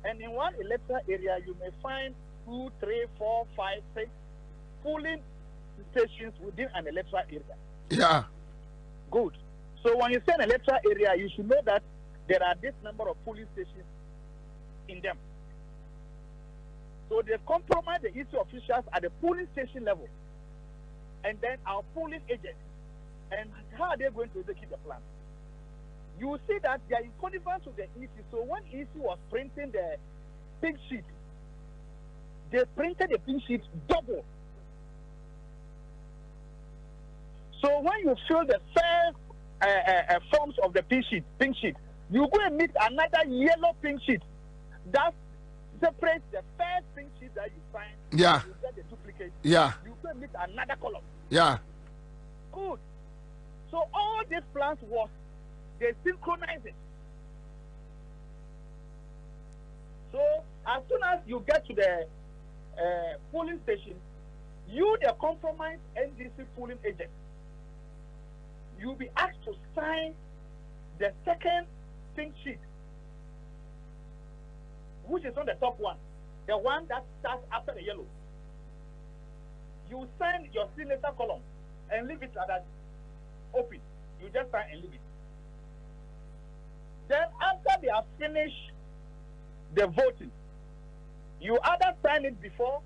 And in one electoral area, you may find 2, 3, 4, 5, 6 polling stations within an electoral area. Yeah. Good. So when you say an electoral area, you should know that there are this number of polling stations in them. So they compromise the EC officials at the polling station level. And then our polling agents. And how are they going to execute the plan? You see that they are in connivance with the EC. So when EC was printing the pink sheet, they printed the pink sheet double. So when you fill the first forms of the pink sheet, you go and meet another yellow pink sheet that separates the first pink sheet that you sign. Yeah. You get the duplicate. Yeah. You go and meet another column. Yeah. Good. So all these plans was they synchronize it. So as soon as you get to the polling station, you, the compromised NDC polling agent, you'll be asked to sign the second pink sheet, which is on the top one, the one that starts after the yellow. You sign your signature column and leave it like that open. You just sign and leave it. Then after they have finished the voting, you either sign it before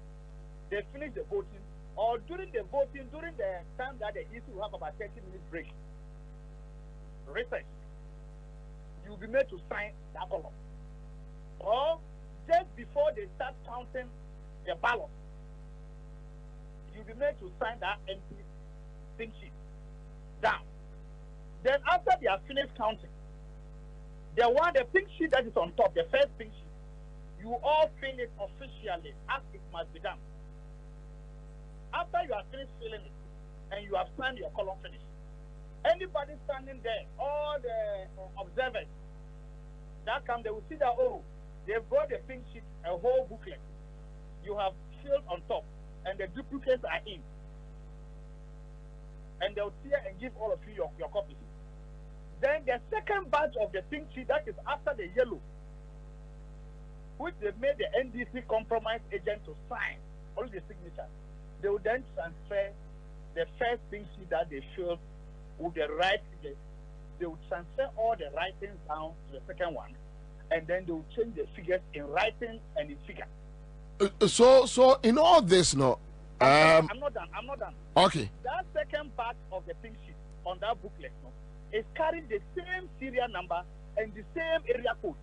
they finish the voting, or during the voting, during the time that the EC will have about 30 minutes break, recess, you will be made to sign that column. Or just before they start counting the ballot, you'll be made to sign that empty pink sheet down. Then after they have finished counting, the pink sheet that is on top, the first pink sheet, you all fill it officially as it must be done. After you have finished filling it and you have signed your column finished, anybody standing there, all the observers that come, they will see that, oh, they've brought the pink sheet, a whole booklet. You have filled on top, and the duplicates are in. And they'll tear and give all of you your copies. Then the second batch of the pink sheet, that is after the yellow, which they made the NDC compromise agent to sign, only the signature. They will then transfer the first pink sheet that they filled with the right figures. They will transfer all the writings down to the second one, and then they will change the figures in writing and in figure. So in all this, no. I'm not done. Okay. That second part of the pink sheet on that booklet, no, is carrying the same serial number and the same area code.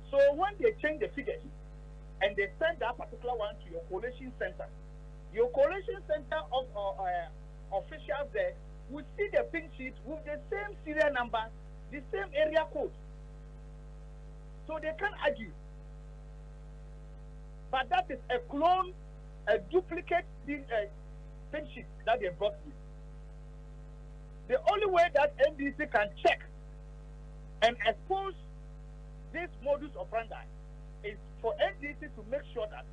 So when they change the figures and they send that particular one to your collation center of officials there will see the pink sheet with the same serial number, the same area code. So they can't argue. But that is a clone, a duplicate pink sheet that they brought in. The only way that NDC can check and expose this modus operandi is for NDC to make sure that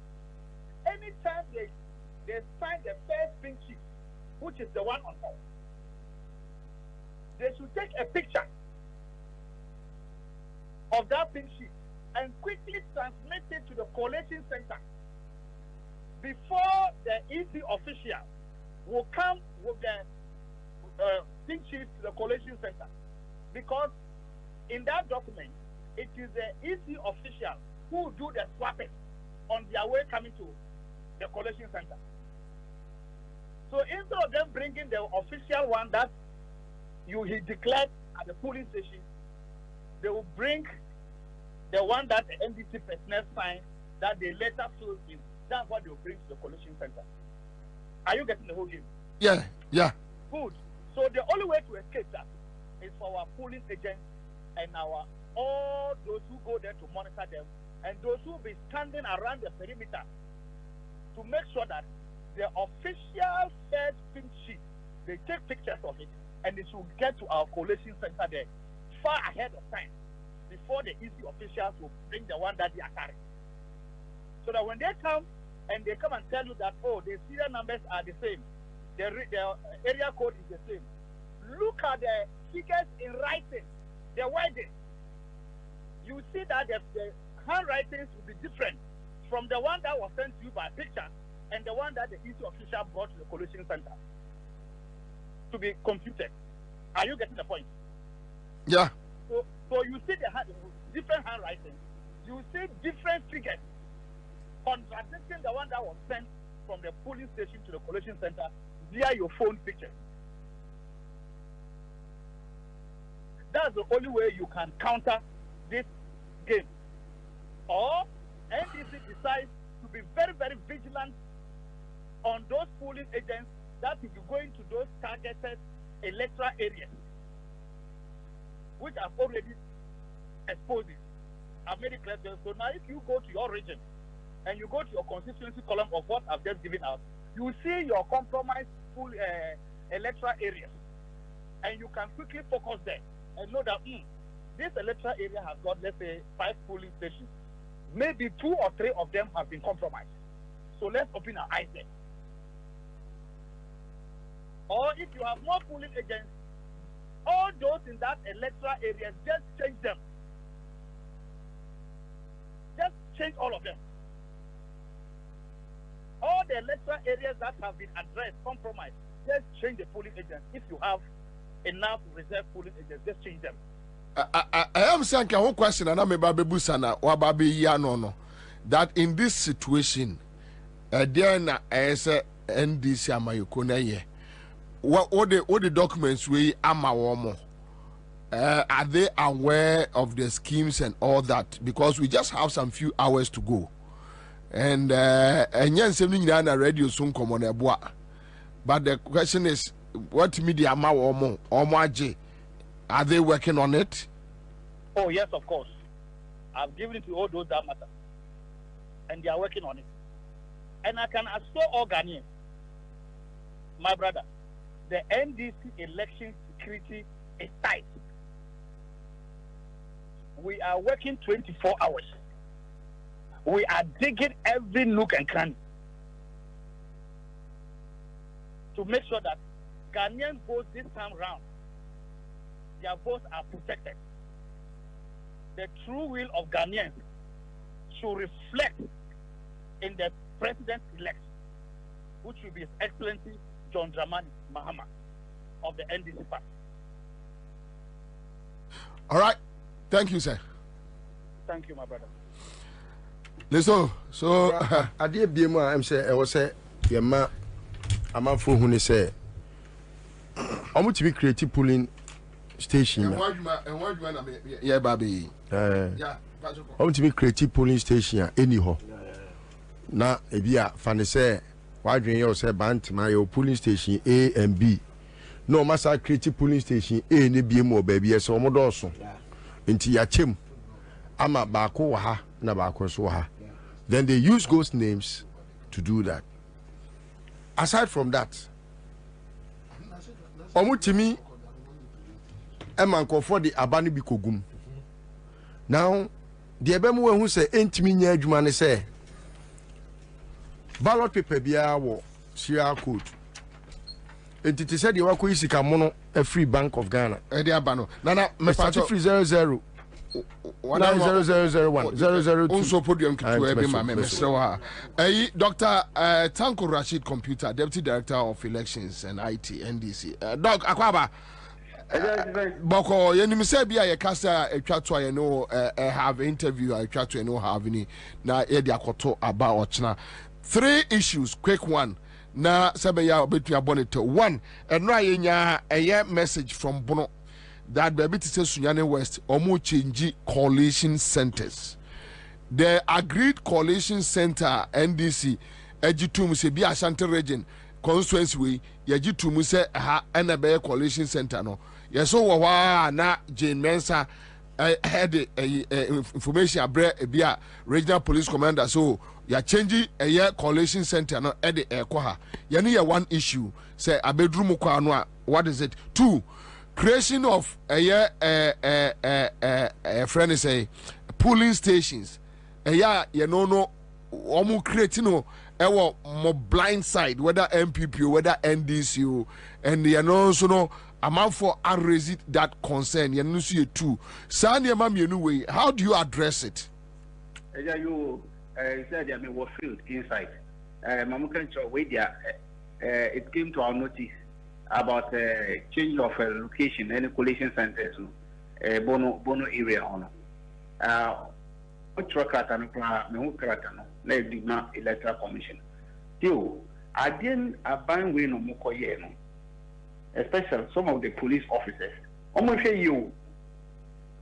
anytime they sign the first pink sheet, which is the one on top, they should take a picture of that pink sheet and quickly transmit it to the collation center before the EC official will come with the pink sheet to the collation center. Because in that document, it is the EC official who do the swapping on their way coming to the collation center. So instead of them bringing the official one that he declared at the polling station, they will bring the one that the NDC personnel signed that they later filled in. That's what they will bring to the collation center. Are you getting the whole game? Yeah. Good. So the only way to escape that is for our polling agents and all those who go there to monitor them, and those who will be standing around the perimeter to make sure that the official first pink sheet, they take pictures of it, and it should get to our collation center there far ahead of time, before the EC officials will bring the one that they are carrying. So that when they come and tell you that, oh, the serial numbers are the same, the area code is the same, look at the figures in writing, the wording. You see that the handwritings will be different from the one that was sent to you by picture and the one that the EC official brought to the collation center to be computed. Are you getting the point? Yeah. So you see the different handwriting. You see different figures contradicting the one that was sent from the polling station to the collation center via your phone picture. That's the only way you can counter this game. Or NDC decides to be very, very vigilant on those polling agents that will be going to those targeted electoral areas, which I've already exposed it. I've made it clear. So now if you go to your region and you go to your constituency column of what I've just given out, you see your compromised full electoral areas, and you can quickly focus there and know that this electoral area has got, let's say, 5 polling stations. Maybe 2 or 3 of them have been compromised. So let's open our eyes there. Or if you have more polling agents, all those in that electoral area, just change them. Just change all of them. All the electoral areas that have been addressed, compromised, just change the polling agents. If you have enough reserve polling agents, just change them. I am saying a question and I'm about Busana or Baby Yanono that in this situation, there as a NDC Amayukone, what the documents we Amawomo. Are they aware of the schemes and all that? Because we just have some few hours to go, and yes, something on the radio soon come on a bois. But the question is, what media are they working on it? Oh yes, of course. I've given it to all those that matter, and they are working on it. And I can assure all Ghanaians, my brother, the NDC election security is tight. We are working 24 hours. We are digging every nook and cranny to make sure that Ghanaian votes this time round, their votes are protected. The true will of Ghanaians should reflect in the president-elect, which will be His Excellency John Dramani Mahama of the NDC party. All right. Thank you, sir. Thank you, my brother. Listen, so I did be more. I'm saying I was say your man. I'm a fool who say I'm going to be creative polling station. Yeah, baby. Yeah. I'm going to be creative polling station anyhow. Now, if you are funny say, why do you say band my polling station A and B? No, massa creative polling station A and B more baby. So I'm also. Into Yachim, Ama Bako Waha, Nabako Swaha. Then they use ghost names to do that. Aside from that, Omutimi Emanko for the Abani Bikogum. Now, the Ebemu who say, ain't me near Jumane say, ballot paper bia wo share code. And it said you are going to mono a free Bank of Ghana. Ediabano. Nana, me party free 00 90001 002. Also podium to every Dr. Tanko Rashid Computer, Deputy Director of Elections and IT NDC. Doc Akwaba. Boko, you say be a casta a chat to I know have interview I try to know have any na ediakoto about Ochna. 3 issues, quick one. Na sabeya between bonnet one and na a message from Bono that baby to say Sunyane West omu change coalition centers. The agreed coalition center NDC ejitum se bi Ashanti region constituency we yejitum se ha na be coalition center no yeso wa na Jane Mensa had information abre bia regional police commander so ya change a year coalition center no e de ekoha ya ne one issue say abedrum kwa no what is it 2 creation of a year friend say polling stations a year you know omu create no ewo mo blind side whether MPP whether NDC and you know so no amount for unraised that concern you know see too sanya mamienu way how do you address it? You said I mean was field inside Mamukan it came to our notice about change of location any coalition centers Bono area on electoral commission still I didn't abandon way no mokoye no especially some of the police officers almost say you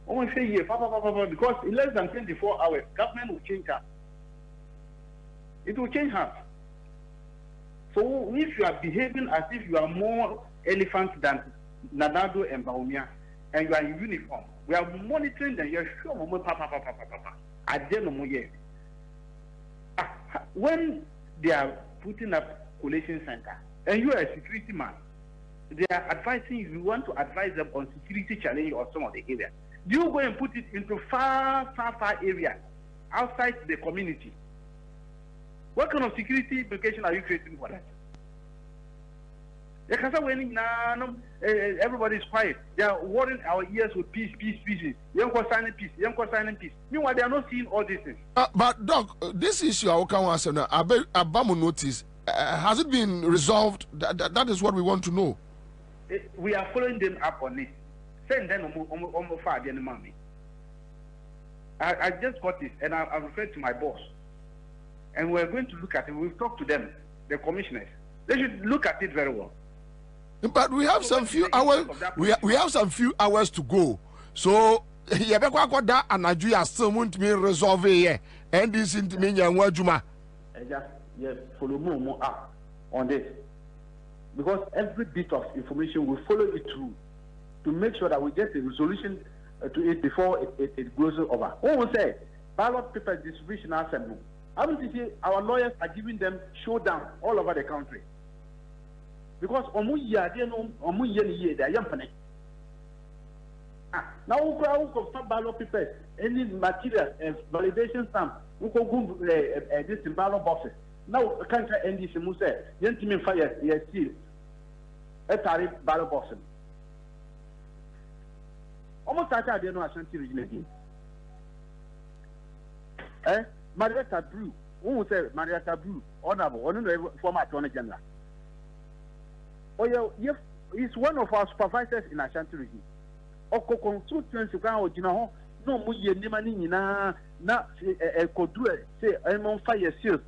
because in less than 24 hours government will change hands. It will change hands. So if you are behaving as if you are more elephant than Nadado and Baumia and you are in uniform, we are monitoring them. You're sure when they are putting up coalition center and you are a security man, they are advising you want to advise them on security challenge or some of the areas. Do you go and put it into far areas outside the community? What kind of security implication are you creating for that? Everybody is quiet. They are watering our ears with peace. Young signing peace. Meanwhile, they are not seeing all these things. But Doc, this issue I can answer now. Abamu notice. Has it been resolved? That is what we want to know. We are following them up on it. Send them almost 5 years money. I just got this, and I referred to my boss, and we're going to look at it. We've talked to them, the commissioners. They should look at it very well. But we have some few hours. We have some few hours to go. So yebekwa da anaju ya still won't be resolve here. And this into me nyanwa juma. Yes, follow more up on this, because every bit of information will follow it through to make sure that we get a resolution to it before it goes over. Who will say ballot paper distribution assembly? I want to see our lawyers are giving them showdown all over the country, because now we go ballot papers, any material validation stamp, we go go this in ballot boxes. Now country NDC must say gentlemen fire yes still a tariff ballot boxes. Almost that I don't know Ashanti region again. Marietta Brew, who will say Marietta Brew, honorable, former attorney general. Oh, yeah, he's one of our supervisors in Ashanti region. Oko consultants go no mu ye nima ni nyina na kodu say emon fire seals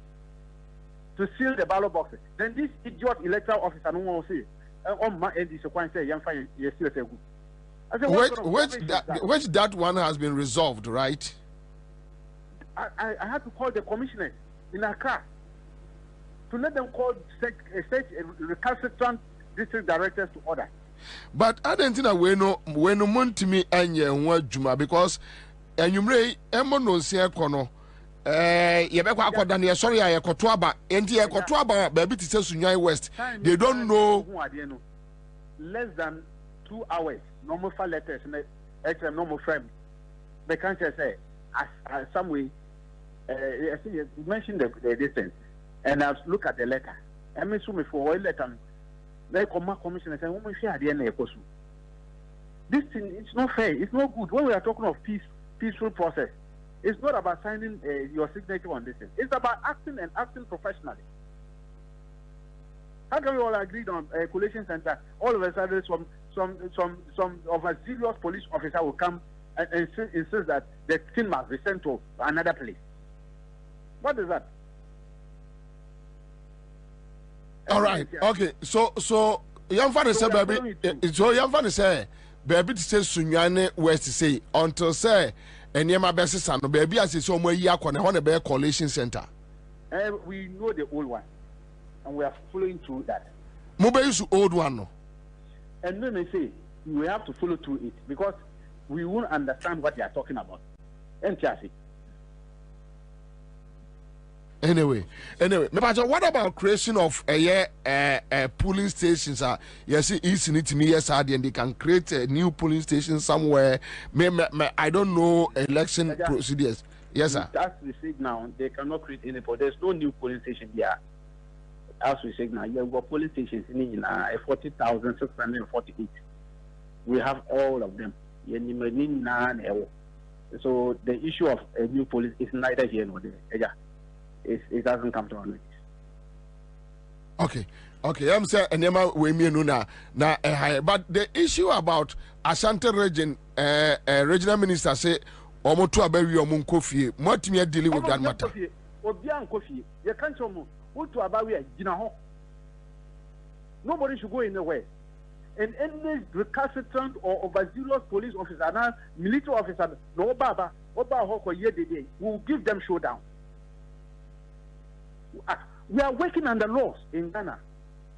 to seal the ballot boxes. Then this idiot electoral officer no will say on my end is a say yan fire yes seals good. Which that one has been resolved, right? I had to call the commissioners in Accra to let them call such recalcitrant district directors to order. But I don't think we no want me and Juma because and you may no see kono yebekwa akoda sorry I kotoaba enti e kotoaba baby to say Sunyai West. They don't know less than 2 hours. Normal file letters and normal frame. They can't just say as some way. I think you mentioned the distance, and I've looked at the letter. I mean, so for a letter, they come commission and say, "Oh, my share the end This thing, it's not fair. It's not good. When we are talking of peaceful process, it's not about signing your signature on this thing. It's about acting professionally. How can we all agree on a collation center? All of a sudden, some of a serious police officer will come and insist that the thing must be sent to another place. What is that? All right. Okay. So young father say baby. So young father say baby to say Sunyane West to say until say Enyema Besi Sano baby as is somewhere here on a bear collation center. We know the old one, and we are following through that. Mobile is old one no. And then they say we have to follow through it because we won't understand what they are talking about. Anyway, what about creation of polling stations? Yes, it's in it yes, and they can create a new polling station somewhere. I don't know election procedures. Yes, sir. As we say now, they cannot create any. There's no new polling station here. As we say now, you have got polling stations in 40,648. We have all of them. So the issue of a new police is neither here nor there. It doesn't come to our lips. Okay. I'm saying we mean now. But the issue about Ashanti region, regional minister say omoto abawi omun kofi. What me dealing with that matter? Obian kofi. You can't tell me what to abawi gina ho. Nobody should go anywhere. And any recalcitrant or overzealous police officer, now military officer, no baba, will give them showdown. We are working under laws in Ghana.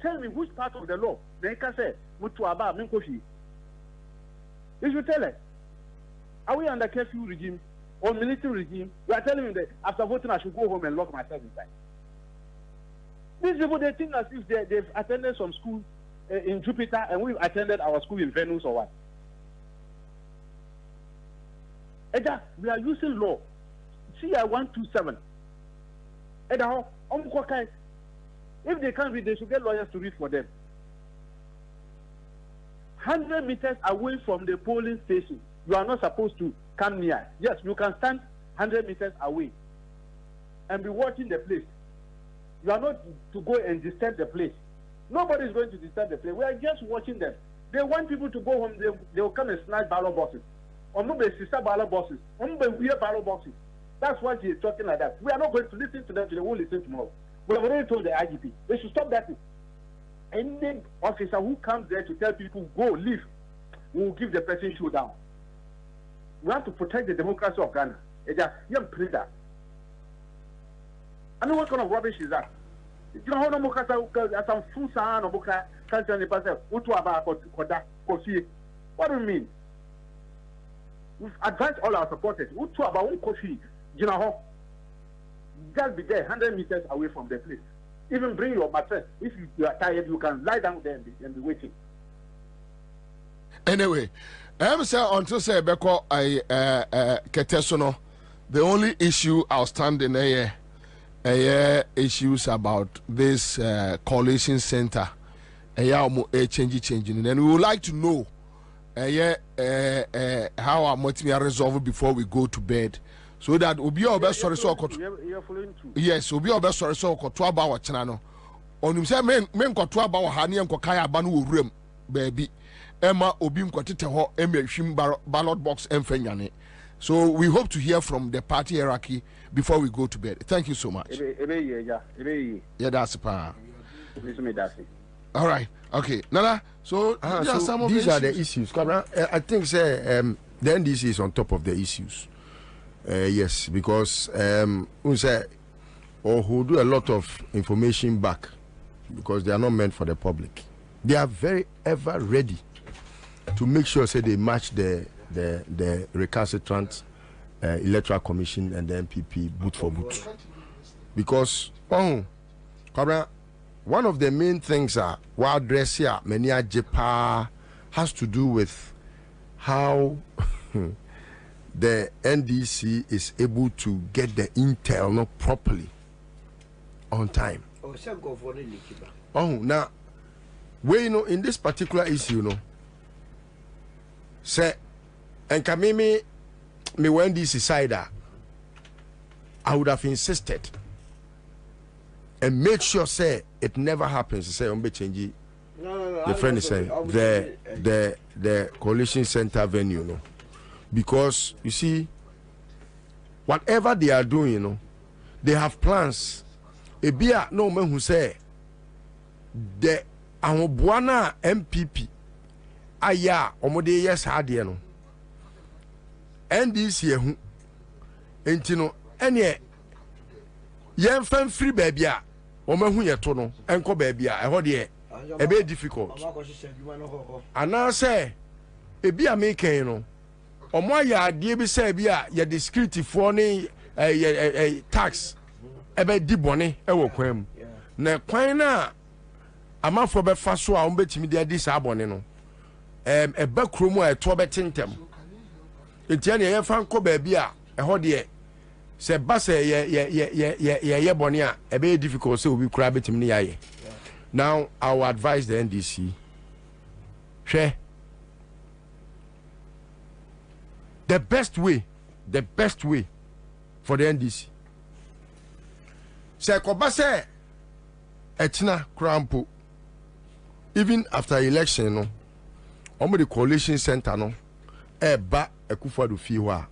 Tell me which part of the law they can say Mutuaba Minkoshi. You should tell us. Are we under curfew regime or military regime? We are telling me that after voting I should go home and lock myself inside. These people they think as if they've attended some school in Jupiter and we've attended our school in Venus or what? We are using law. CI 127. If they can't read, they should get lawyers to read for them. 100 meters away from the polling station, you are not supposed to come near. Yes, you can stand 100 meters away and be watching the place. You are not to go and disturb the place. Nobody is going to disturb the place. We are just watching them. They want people to go home. They will come and snatch ballot boxes. Or no, sister ballot boxes. Or no, weird ballot boxes. That's why she is talking like that. We are not going to listen to them. They won't listen tomorrow. We have already told the IGP they should stop that. Any officer who comes there to tell people go leave, we will give the person showdown. We have to protect the democracy of Ghana. It's just young that. I know what kind of rubbish is that. You know how no more some full sound of cancer in the past. What do you mean? We've advised all our supporters. What about one coffee? You know, just be there 100 meters away from the place. Even bring your mattress. If you are tired, you can lie down there and be waiting. Anyway, I'm saying until say because Ketesono, the only issue outstanding issues about this coalition center. Changing, and we would like to know how our motive resolved before we go to bed. So that obi obe sorry so yes obi obe sorry so koto aba wo chena no onum say men koto aba wo ha ne enko kai aba no wo wuram baabi ema obi nkotete ho emahwim ballot box emfanyane. So we hope to hear from the party hierarchy before we go to bed. Thank you so much. Yeah, that's pa. All right. Okay. Nana, so, so these are the issues. I think the NDC is on top of the issues. Yes, because who do a lot of information back because they are not meant for the public. They are very ever ready to make sure they match the recalcitrant electoral commission and the MPP boot for boot. Because one of the main things while dress here many Japan has to do with how the NDC is able to get the intel not properly on time. Now, in this particular issue, say, and Kamimi, me when this is side, I would have insisted and made sure say it never happens. Say change. The friend is saying the coalition center venue, because you see, whatever they are doing, they have plans. Ebia no man who say the Amobuana MPP aya omode yes hadie no NDC ehu enti no ene yen fan free baby a omahu yeto no enko baby a eho de e be difficult ana say ebi a meken no omo aya ade bi say bi a ye discreet for ne tax ebe di bone e wo kwam na kwan na amafo be fa so a ombetimi de adi sa bone no eba kromu a eto be tentem enti na ye fan ko ba bi a eho de se ba se ye bone a ebe difficult say obi kura betimi ne yaye. Now I will advise the NDC the best way for the NDC say ko ba say etina krampo even after election no omo the coalition center no eba Akufo-Addo fie ho a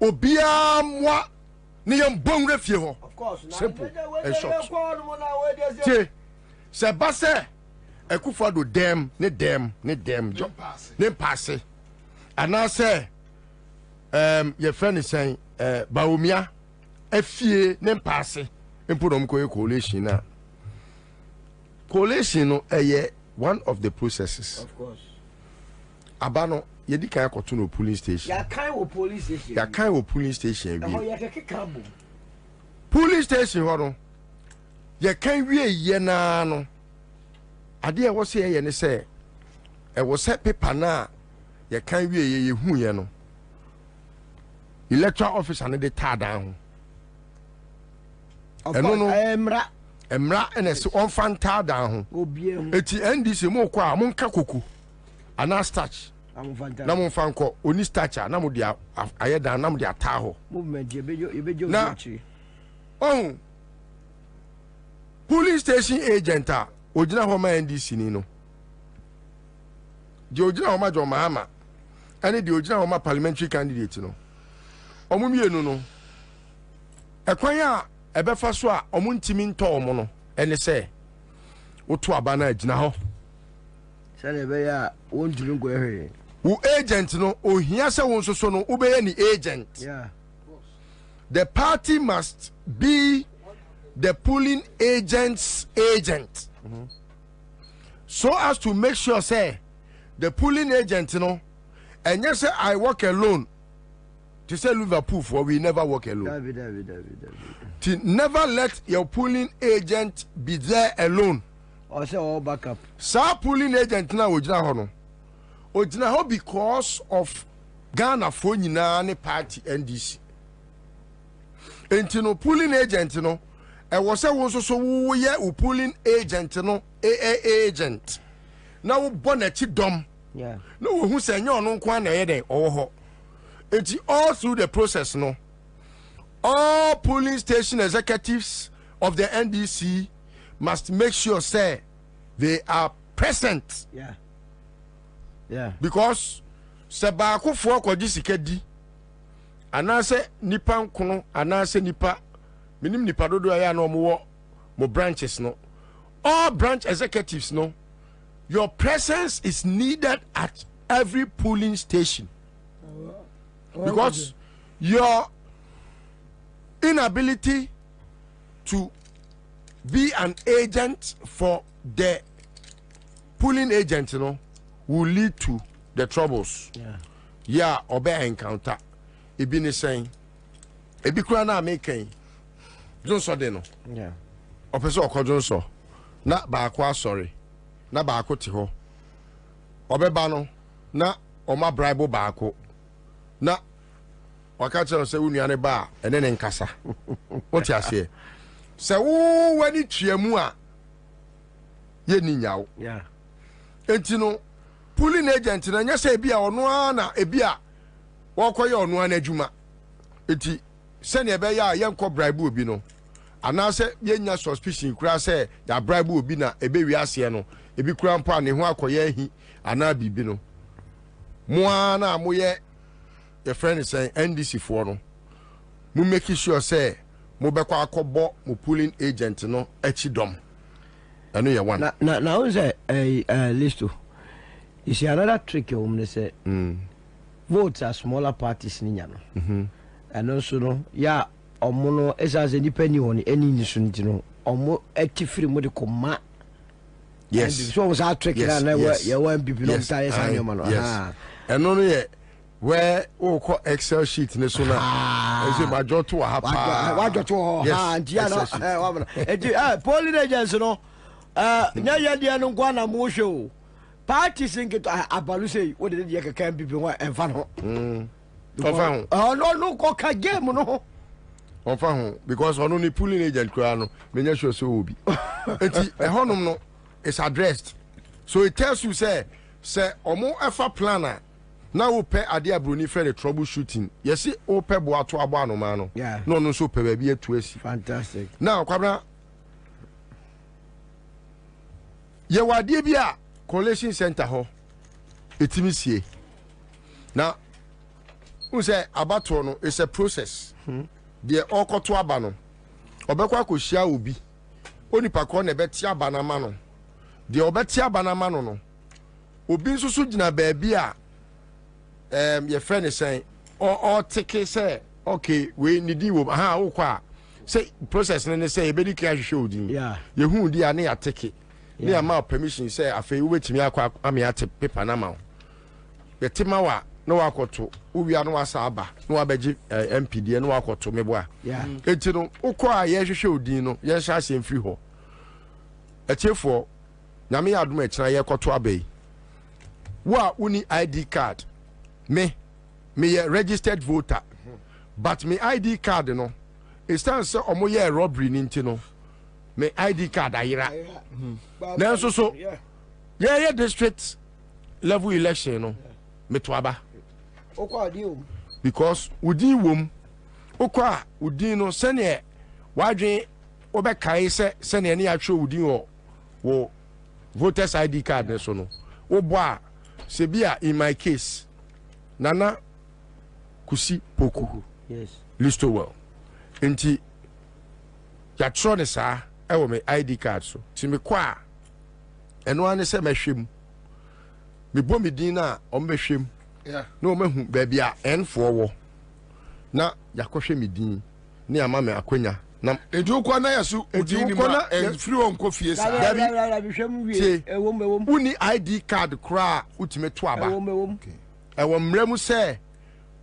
obia mwa ne yam bonre fie ho, of course simple and short tie se ba se Akufo-Addo dem jo ne passe ana se your friend is saying Baumia afie ne passe impodom ko coalition na coalition no one of the processes, of course. Abano yedi kan akoto no police station. Ya kan wo police station. Ya kan wo police station bi. Ya keke bo. Police station ho no. Ya kan wie ye na no. Ade e wo se ye ne se e wo se paper na ya kan wie ye hu ye no. Electoral officer ne de ta dan ho. Eno no emra ns on fanta down ho eti NDC mo kwa mo nka koku ana starch na mo fanko oni starch na mo dia ayedan na mo dia ta ho movement ebejo na on police station agent a ogina ho ma NDC ni no the original Oma John Mahama, and the original Oma parliamentary candidate, no. Omumi no. Ekwanya ebefa so a omuntimi nto omo no ene se woto abana agina ho sele be ya wonjuru ngo ehwe wo agent no ohia se won soso no wo be ni agent. Yeah, the party must be the polling agent's agent, so as to make sure say the polling agent no and yes say I work alone. To say Liverpool for we never work alone. To never let your polling agent be there alone. Or say all backup. Sa polling agent na ojina ho no. Ojina ho because of Ghana for nyina ne party NDC. Enti no polling agent no e wo say won so wo ye o polling agent no agent. Na wo bonachi dom. Yeah. No wo hu say nya ono nko na ye den owo ho. It's all through the process, no. All polling station executives of the NDC must make sure, say, they are present. Yeah. Yeah. Because sebako for kwajisikedi, anase nipa nkono, anase nipa, minim nipa dodo ya no mo branches, no. All branch executives, no. Your presence is needed at every polling station. Because your inability to be an agent for the polling agent, you know, will lead to the troubles. Yeah, obey encounter. It be saying, it be crana making. Don't so de no. Yeah. Officer Okojon so. Na ba akwa sorry. Na ba akoti ho. Obeba no na oma bribe ba ako. Na wakacha se unuane ba ene ne nkasa what ya say se wo wani tuamu a ye ni nyawo. Yeah, enti no polling agent na nya se bia ono na ebia wokoye ono na adwuma enti se ne be ya yenko bribe obi no ana se yenya suspicion kura se ya bribe obi na ebe wi ase no ebi kura mpa ne ho akoye ahi ana bibi no mo na moye your friend is saying NDC for no. We make sure say mo be kwa akobo mo polling agent no echidom. I know you one. Now is a listo. You see another trick you woman say. Votes are smaller parties in Yano. And also no, yeah, or mono as any penny on any nation, you know, or more active free medical ma. Yes. So was our trick and you won't be yes. And only yet. Where call Excel sheet in the sooner. I say my job to a polling agents, you know. Naya Guana Mosho. Party sing it Abaluse, what did you can be and fun? Oh, no, coca game, no. Because on only polling agent, Crano, Menesho so be. A honum no is addressed. So it tells you, say, Omo Alpha planner. Now we pay Adia Bruni for the troubleshooting. Yes, see, we pay Boato Abano Mano. Yeah. No, so pay baby to us. Fantastic. Now, Kabra, you are Debia Collation Center ho. It's me. Now, who say Abatono is a process. The Oko to Abano. Obekwa ko shia obi. Oni pakọ na betia banamano. The obetia banamano no. Obi nso so gina baabi a your friend is saying or take say okay we need you okwa say process ne say be di ka show din yeah you hu di ane atake ne am permission say afei we betimi akwa amiate paper na ma ye tema wa no wakoto uwia no wasa aba no wabeji MPD no wakoto mebo a yeah enti no okwa ye hwehwe odin no ye sha asem free ho etiefo nyame ya adom ekira ye koto abai wa uni ID card me a registered voter but me ID card no it stands so omo ye robbery ninti no me ID card ayira na so yeah district level election no me to aba okwa di o because udin wom okwa udin no sene wadwen obekai sene ne atwe udin wo voters ID card ne so no wo bo a Sebia, in my case, Nana Kusi Poku. Yes. Listo well. Enti, ya trone sa, ewo me ID card so. Si me kwa, eno ane se me shim. Me bo me dina, ombe shim. Yeah. No me hu, baby a, N4 na, ya koshe me din. Ni ama me akwenya. Na edu kwa na yasu udini ma free on kofi esa uni ID card kra utime to aba ewo mremu se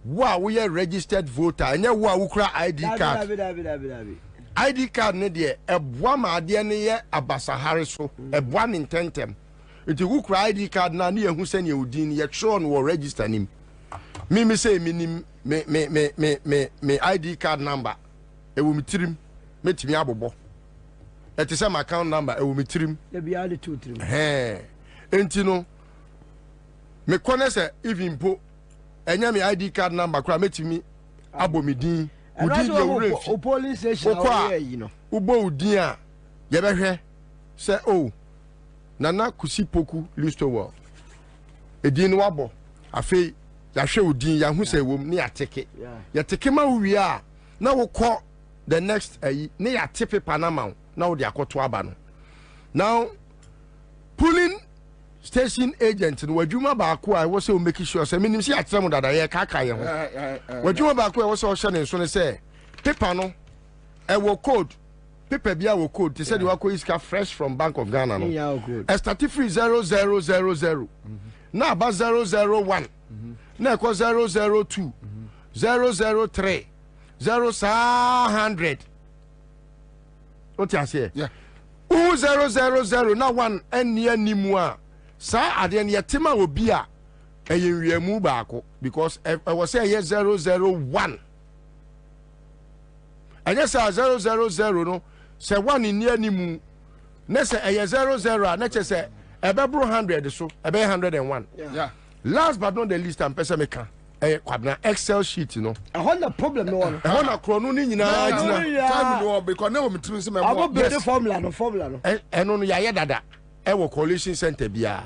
wo a wo ye registered voter enye wo a wo kra ID card ID card ne de eboa ma ade ne ye abasahare so eboa ne ntentem enti wo kra ID card na ne yehu se ne udini ye tro no wo register nim me say minim me ID card number ewo mitirim metimi abobo eti say my account number ewo mitirim e bia de 2 3 enti no me kone say even po enya me ID card number kra metimi abomidin udin ye wrefi o police station o yi no ubo udin a ye behwe say oh Nana Kusi Poku Listowo edin no wabo afei ya hwe udin ya hu say wom ne ya teke ya teke ma wi a na wo kọ the next ne ya tipe panama na wo de akoto aba no now pulling station agent no wadwuma ba ko a wo say o make sure say minim si atrem dada ye kaka ye ho wadwuma ba ko a wo say o hye ne so ne say paper no e wo code paper bia wo code te say de wa ko iska fresh from Bank of Ghana no e start free 0000 na aba 001 na ko 002 003 0 what you say? Yeah. 000 na one enia nimu a sa ade ne yetima obi a eyenwiamu baako because I was say 001 anya sa 000 no say one in near nimu na say 00 na che say ebebro 100 so ebe 101 yeah last but not the least am pesa meka kwabna Excel sheet no I hold the problem no one I want krono ni nyina agina time no because na wo mitrim se me I go build the formula no eno no ya dada e wo coalition center bia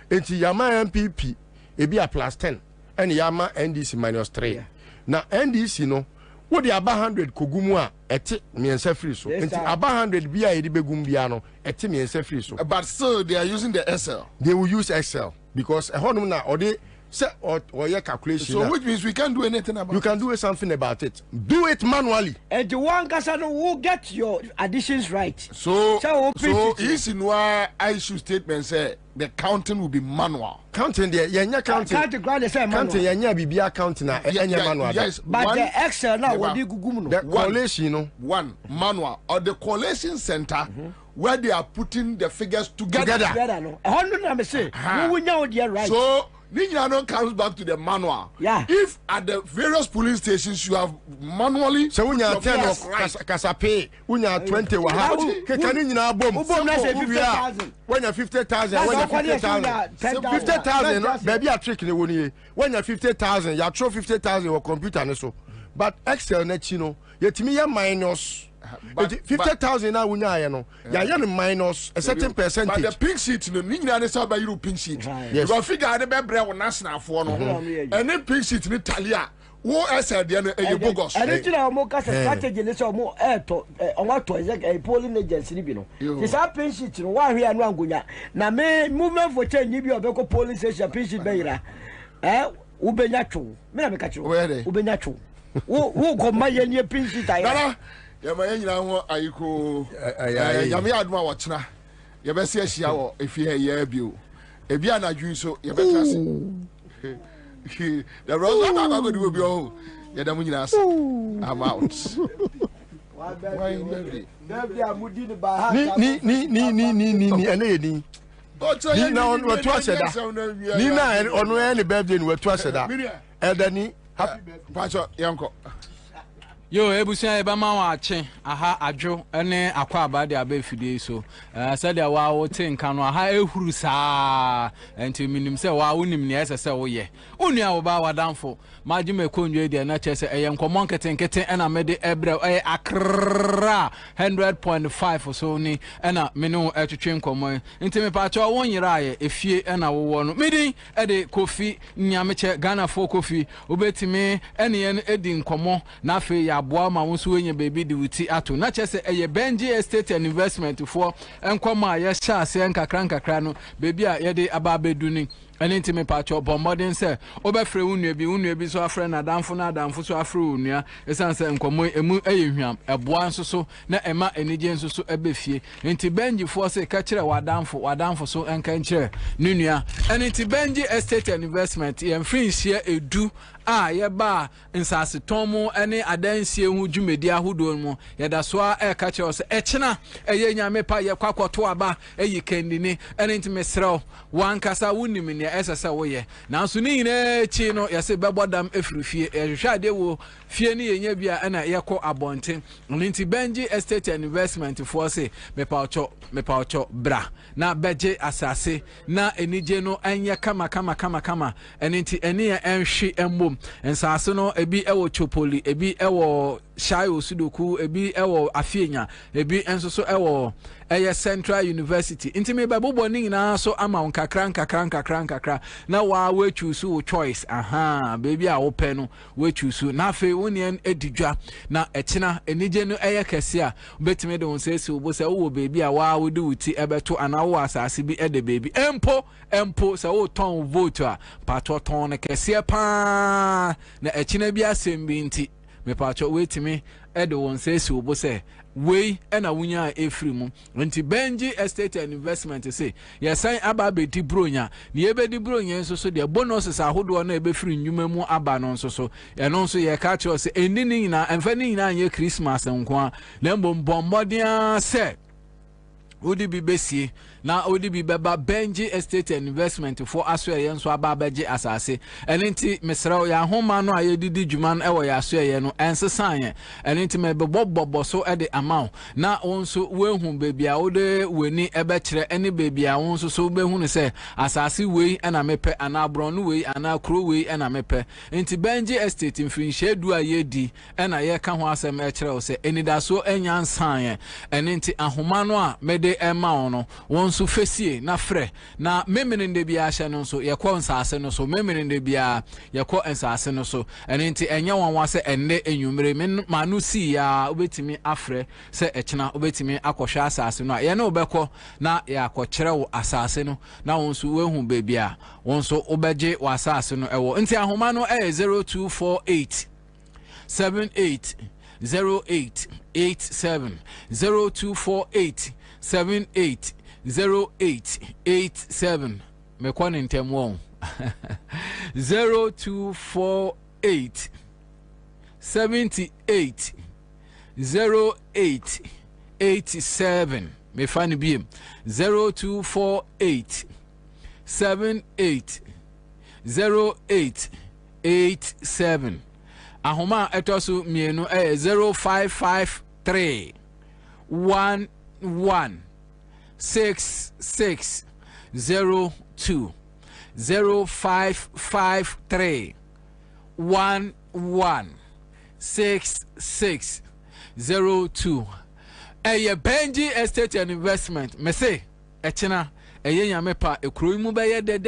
enti yama MPP e bia +10 ene yama NDC -3 na NDC no wo de aba 100 kogumu a ete miensa free so enti aba 100 bia e de begum bia no ete miensa free so but still they are using the Excel. They will use Excel because honum na ode say or your calculation. So which means we can't do anything about it. You can do something about it. Do it manually. And the one Kasano will get your additions right. So is in why I issue statement say the counting will be manual. Counting there, yeah, counting. Counting, yeah, be counting na manual. Yes, but one, the Excel now what do you the collation, you know. One manual or the collation center where they are putting the figures together. No. 100 I'm say. Who will know the right? So Ninyano comes back to the manual. Yeah. If at the various police stations you have manually, so when you are 10 of Kasape, when you are 20, what happens? Can you now bomb? When you're 50,000, when you're 50,000, 50,000, baby, a trick in the one year. When you're 50,000, you throw 50,000 or computer and so. But Excel net, you know, yet me a minus. 50,000 now, you know, you're minus a certain percentage. But the pink sheet, no, Nina is by you pink sheet. Yes, but figure the bebre on national for no, and then pink sheet in Italia. Who else are the bogus? And it's a more strategy, and it's a more air to what to a polling agency. It's a pink sheet, why we are not going. Now, may movement for 10 years of a polling station, pink sheet, Bayra. Ubenacho, Menakacho, Ubenacho. Who come my year pink sheet? Yama yanyina ho ayiko yame aduma wachna yebese ahia wo efie ya bio ebi anadwu so yebetrase the rose aba go do bio yedam nyina ase I'm out ni ene ni na watu aseda ni na onu ene birthday ni watu aseda edani happy birthday pacho yanko Yo, ebusia eba ma wa ache aha adwo ene akwa abade abefide so said ya wa wo tinka no aha ehuru saa enti minim se wa wonim ne ese se wo ye onua wo ba wadanfo majume konwe de na chese eye nkomo nketenkete ena mede ebre akra 100.5 so ni ena menu etwetwe nkomo enti me pa cho won yira ye efie ena wo no midi ede kofi nyameche Ghana for kofi obetimi ene ye edi nkomo na afi ya boa ma won so wenye baby di wuti ato na chese eye Benji Estate and Investment for enkoma ye sha ase nkakra no baby a ye de ababedu ni ene ntime pacho bombodin se obefre unua bi so afre na adamfo so afre unua esanse nkomo emu eyehwam eboa nso so na ema enije nso so ebefie nti Benji for se ka kire wadamfo so enka nkire nunua ene nti Benji Estate and Investment ye mfrin hie edu ye ba nsase tomo ene adansie hu dwumedi ahodo mu ye da so a ka kire se echena eye nyame pa ye kwakoto aba eyi kandini ene nti mesrew wankasa wunim ne esese woye nanso ni nyina chi no yese bebodam efirifie ehwehwade wo fie ni yenya bia na yekọ abonten nti Benji Estate and Investment for say mepaucho bra na beje asase na enije no anye kama nti ene ya enhwe embom ensase no ebi ewo chopoli ebi ewo shayo sudoku ebi ewo afienya ebi enso so ewo eye Central University nti me babo ni nyina so ama nkakra na wa we choose wo choice baby a wo pɛ no we choose na fe woni edidwa na echina enije no eye kese a betime de won sesi wo se wo baby a wa wo de wuti ebeto ana wo asase bi ede baby empo se wo ton vote a pato ton ne kese pa na echina bi asembi nti me pacho wetime ede won sesi wo se we ena wunya efrimu nti Benji Estate and Investment say yesan aba be di bronya ne ebe di bronya nso so de bonuses ahodo na ebe firi nnwuma mu aba no nso so eno nso ye ka che say enini nyina emfa ni nyina anye Christmas nko a na mbom modern say odi bi besie na odi bi beba Benji Estate and Investment for asoye nso aba beje asase enenti mesrawo ya homa no ayedidi dwuma no ewo ya asoye no ensesanye enenti mebobobbo so ede amount na wonso wehu bebia ode weni ebe kire ene bebia wonso so behu ne se asase wei ena mepe ana bronu wei ana kro wei ena mepe enti Benji Estate mfirinhye du ayedi ena ye ka ho asem e kire wo se enidaso enyansanye enenti ahoma no a mede ema ono wonso fesie na frɛ na memenende bia hye no so yɛkɔ nsase no so memenende bia yɛkɔ nsase no so ɛne nti ɛnya wanwa sɛ ɛnne enwumere ma no si ya obetimi afrɛ sɛ ɛkyena obetimi akɔhwɛ asase no a yɛne obɛkɔ na yɛakɔkyerɛ wo asase no na wonso wehu bebia wonso obɛgye wo asase no ɛwɔ nti ahoma no 0248 78 0887 0248 78 0887 me kwani ntemo 0248 78 0887 me fani biem 0248 78 0887 ahoma etosu mienu 0553 11 6602 0553 11 6602 Benji Estate and Investment me say echena nyame pa ekuro mu be ye de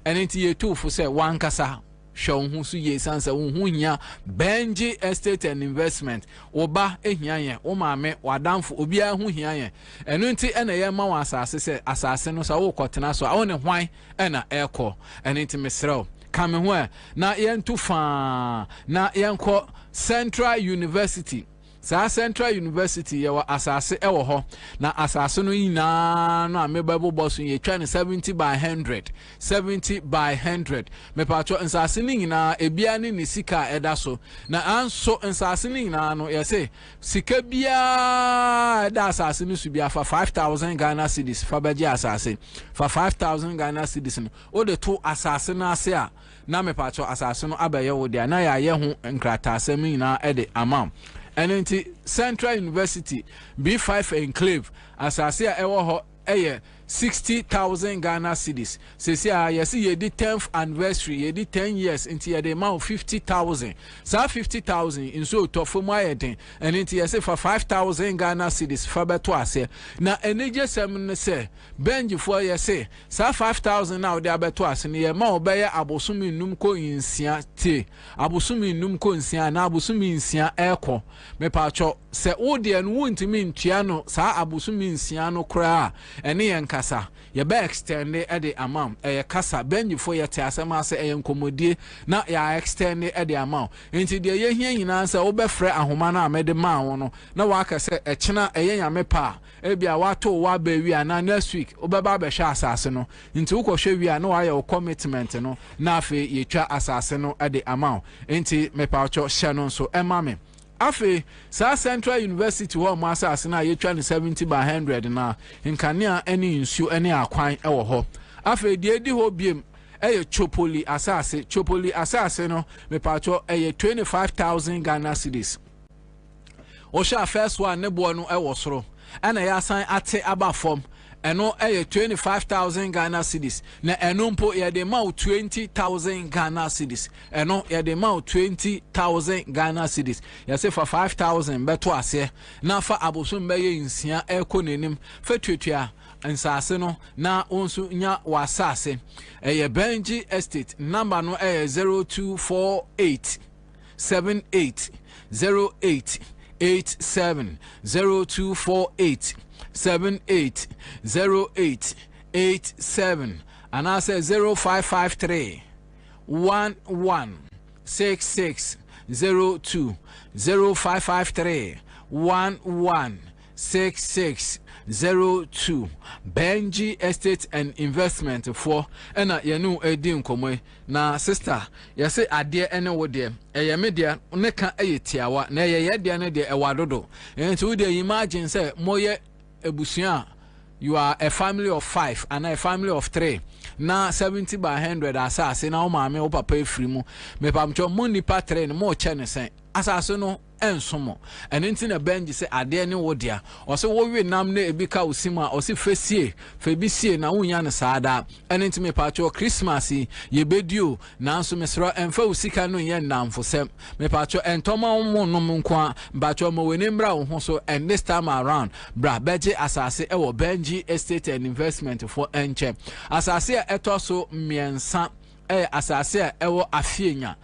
enti ye tu fu say wankasa show hu su ye sansa hu nya Benji Estate and Investment oba ehia ye o maame wadamfo obi a hu hia ye eno nti ena ye ma wa asase se asase no sa wo kotena so a wo ne hwan ena ekọ eno nti mesrew kame ho na ye ntu fa na ye nko Central University Sa Central University yawa asase ewo ho na asase no ina no amebabo boss ye twa 70 by 100 70 by 100 me pacho nsase ni ina ebia ni sika edaso na anso nsase ni ina no ye say sika bia da asase ni su bia fa 5000 Ghana cedis fa baje asase fa 5000 Ghana cedis no o de to asase na ase a na me pacho asase no abaye wo dia na ya ye ho nkrata asemi ina e de amount. And in Central University B5 enclave asase a ewo ho eye 60,000 Ghana cedis. Sesi a yesi ye di 10th anniversary ye di 10 years into ye the amount 50,000. Sa 50,000 in so to for my den and into yesi for 5,000 Ghana cedis for beto ase. Na enije sem se benji for yesi sa 5,000 now de beto ase ne ye ma obeye abosumi num ko insia te. Abosumi num ko insia na abosumi insia ekọ. Me pa cho se wo de no wontimi ntua no sa abosumi insia no kra ene yen kasa ye be extend the amount kasa benji for ye te asema se enkomodie na ya extend the amount enti de ye hia nyina se wo be frɛ ahoma na amede ma wo no na wa ka se ekena nyame pa ebia wato wa ba wi ana next week wo be ba be hwa asase no enti wo kɔhwɛ wi ana wa ye commitment no na afi ye twa asase no the amount enti me pa cho hye no so emame afe sa Central University ho mo asase na ye twa ne 70 by 100 na nkania ene nsu ene akwan ewo ho afe die di ho biem eye chopoli asase no me pacho eye 25,000 Ghana cedis o sha first one ne bo no ewo soro ana ya san ate aba form eno eye 25,000 Ghana cedis na eno mpo ye de ma 20,000 Ghana cedis eno ye de ma 20,000 Ghana cedis ya se for 5,000 beto ase na fa abosom be ye nsia ekonenim fa tuatua nsase no na onsu nya wasase eye Benji Estate number no 0248 78 08 87 0248 780887 and I say 0553 116602 0553 116602 Benji Estate and Investment for ena yenu edi nkomwe na sister yase ade ene wo de eye media ne ka eyetiawa na eye de ne de ewadodo enti wo de imagine say moye ebusia you are a family of 5 and a family of 3 na 70 by 100 asase na o maame o papa efiri mu me pamcho mo nipa 3 mo che ne sen asase no ensomo enti na Benji se ade ne wo dia o se wo wi nam na ebika osima o se fesie febisie na wonya ne saada enti me pacho Christmas ye bedio na nso mesro emfa usika no ye namfo sem me pacho entoma mo no nkwa bacho mo weni mbra wo ho so and this time around bra beje asase ewo Benji Estate and Investment for enche asase etoso miensa asase ewo afienya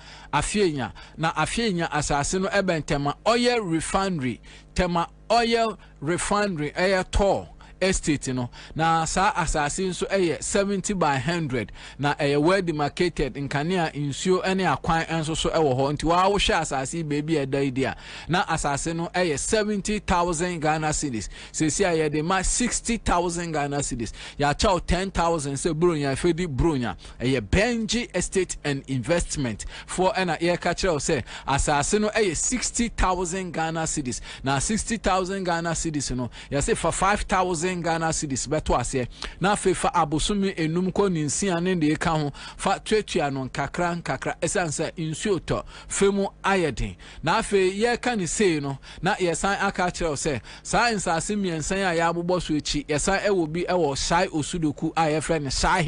na afienya asase no ebentema oil refinery tema oil refinery to estate no na sa asase nso 70 by 100 na well demarcated nkania insuo ene akwan enso so ewo ho nti wa wo hwe asase baby idea na asase no 70,000 Ghana cedis sesi aye de ma 60,000 Ghana cedis ya chao 10,000 se bronya fedi bronya Benji Estate and Investment for ena ye ka kire o se asase no 60,000 Ghana cedis na 60,000 Ghana cedis no ya se for 5,000 Ghana cedis beto ase na fefa abosumi enum ko ninsia ne de ka ho fa twetua no kakra esanse insuoto femu ayedin na afe ye ka ni sei no na yesan aka kire se science ase miensan ya ya abobɔ so echi yesan ewo bi ewo Shy Osudoku a ye friend Shy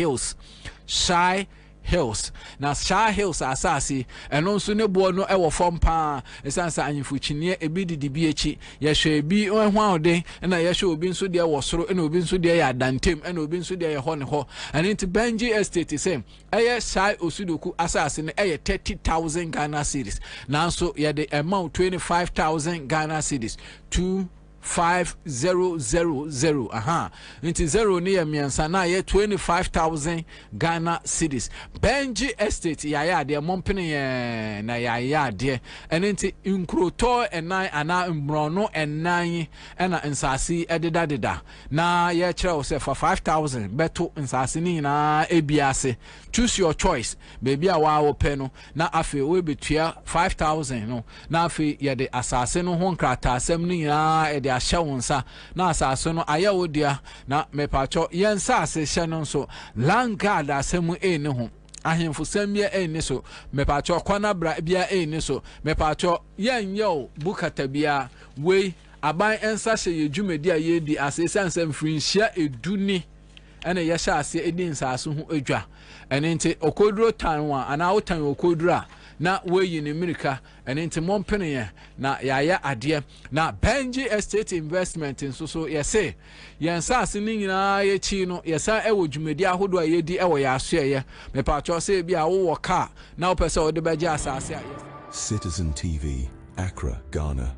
Hills na Shy Hills asasi eno nso ne bo no ewo fom pa esansa anyifuchinie ebi didi echi ye hwe bi ehwa ode na ye hwe obi nso de wo soro na obi nso de ya dantem na obi nso de ye ho ne ho and into Benji Estate say Shy Osudoku asasi ne 30,000 Ghana cedis na nso ye de amount 25,000 Ghana cedis 25 5000 aha nti 0 ne ye miensa na ye 25000 Ghana cedis. Benji estate ya ya de mompene ye na ya de ene nti nkroto enan ana mbrono enan ena nsase ededa na ye kire wo se for 5000 beto nsase ni na ebiase. Choose your choice baby a wa wo pe no na afi we betua 5000 no na afi ye de asase no ho nkrata asem ni na e de ahye wonsa na asase no aye wodia na mepacho yensa ase hye no so landguard asem ne ho ahemfo samia eni so mepacho kwana bra bia eni so mepacho yenyo bukata bia we aban ensa hye yedwumedi a yedi asese ansem frinhia eduni ene ye hye ase edi nsase ho adwa ene nti okoduro tanwa ana wotan okoduro na weyi ne America ene nti mompene ye na yaya ade na Benji Estate Investment nso so yese yensa ase ni nyina ye chi no yesa ewo dwumedi ahodo a yedi ewo ya so ye mepacho se bia wo car na wo pese wo de beje asase a Citizen TV, Accra, Ghana.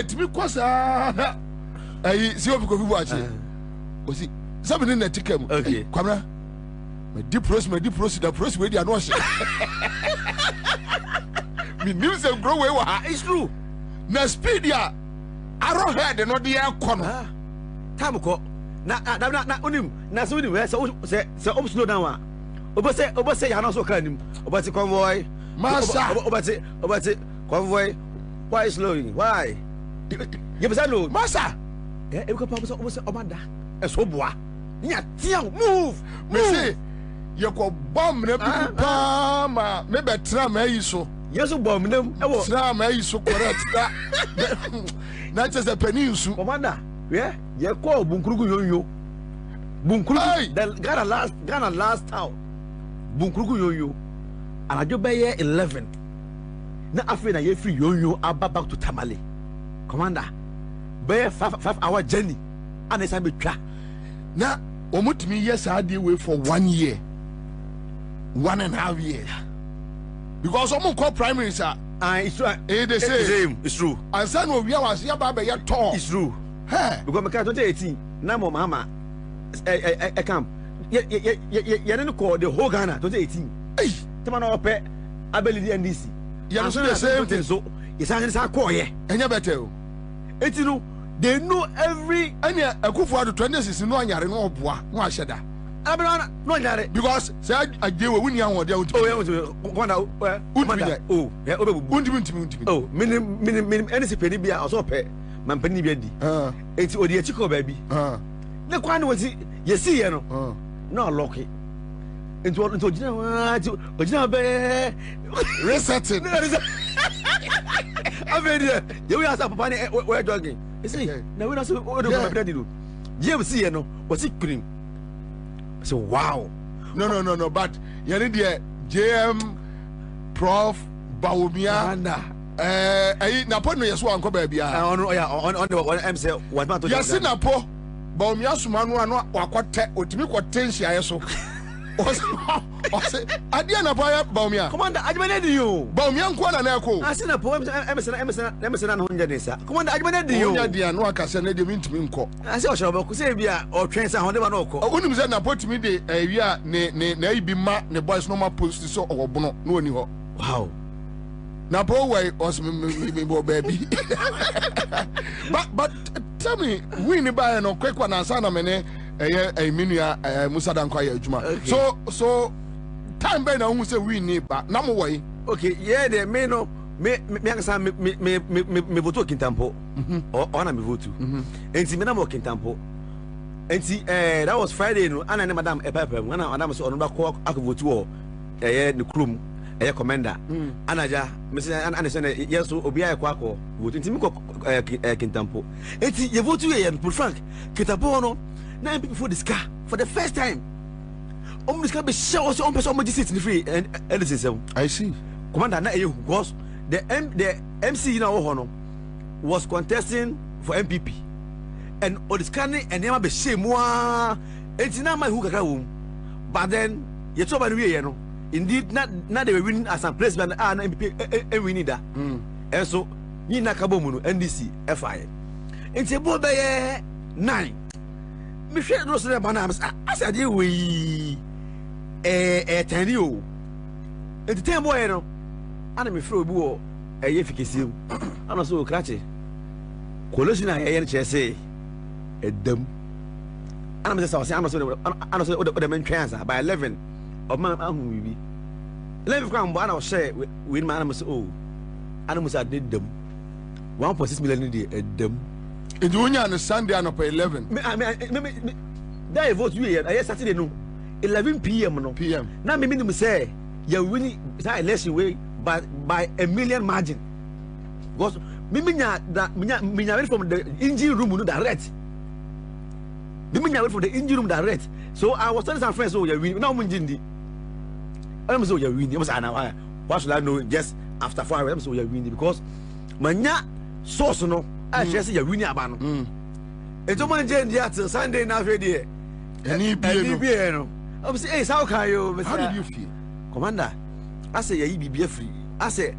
yetimi kwasa ayi si obi ko fi bu ache osi sabe ne netikam kwamra me di pros da pros we di ano hye me news and grow we wa it's true na speed ya arrowhead no de ekono time ko na onim na so onim se slow down wa obese ya na so kan nim obese convoy massa obese convoy why slowing why you be say no massa e ko pa obese obada e so boa nya tia move me say you ko bomb na bi pa ma me betra ma yi so yesu bomb na e wo tra ma yi so correct na chese pani nsu commander ye ko bunkurugu yoyo bunkurugu the Ghana last town bunkurugu yoyo anajo be ye 11 na afre na ye free yoyo aba back to Tamale commander be 5 hour journey and esa be twa na omutimi yes ade way for 1 year 1.5 years because omo call primary sir it's true they say it's true and say no we was here ba be ye talk it's true because me 2018 na mo mama come ye no call the whole Ghana 2018 eh tema na ope abeli di NDC ye no the same thing so ye say call ye enya better o eti no they know every any Akufo Addo 26 no anyare no oboa no ahyeda abena no anyare because say ajewe wuni ahode awuti oh yeah commander oh yeah obebu untimi oh minim any sepeni bia also pe man pani bia di eti odi echiko ba bi ne kwa ne woti yesi ye no no lock it into ojina be resetting avedi you asa papa ne we jogging you see na we na so o do my daddy do James ye no what's it cream so wow no but you need the JM Prof Bawumia na po no yeso anko ba bia on am say what man to yes na po Bawumia suma no ano wakote otimi kote nhia yeso adia na boya Bawumia commander ajmane di yo Bawumia nko na eko asina po emsena no honja nisa commander ajmane di yo honja dia no akase na de mintimi nko ase o shoro ko se bia o twen sa honde ba no ko onim se na potimi de awia ne na ibi ma ne boys no ma post so obono no oni ho wow na po way os me bo baby but tell me we ni ba no kwekwa na asa na me ne minua Musa Dankwa ya adwuma so time by na hu say we ni ba na mo way okay yeah de me no me akasa me vote Kintampo or na me vote enti me na mo Kintampo enti that was Friday no ana ne madam epepem na madam so ono ba ko akvote wo ne krom commander anaja me say ana say yes obi aye kwako vote enti me ko Kintampo enti ye vote ye pour frank Kintampo no 9 people for this car for the first time. This car be show so on person sit in free and I see. Commander na because the MC now was contesting for MPP and Odiskani and Nema be shame wa entina my who kaka but then you told me you know indeed not they were winning as a president and MPP and we need that and so ni na kabo mu no NDC FI enti bo be 9 me hwe no so ba na asade we tani o enti tem boy no ana me fro obi wo fikesi ana so krache kolesi na ye che se edam ana me say ana so o de men transa by 11 of man ahu bibi 11 kwan bo ana o share we man ana so o ana musa de dam 1.6 million dey edam If you on Sunday and up 11. That vote you here. Saturday no. 11 p.m. no. PM. Now me say you winning that election way by a million margin. Because me from the engine room no direct. Me from the engine room direct. So I was telling some friends, oh you win. Now I'm winning. I'm so you win. What should I know just after 4 hours? I'm so you win because manya source no. I just say you win aba no. Eto man je ndi at Sunday na Friday. Any be no. I say hey how can you? How did you feel? Commander, I say you be free. I say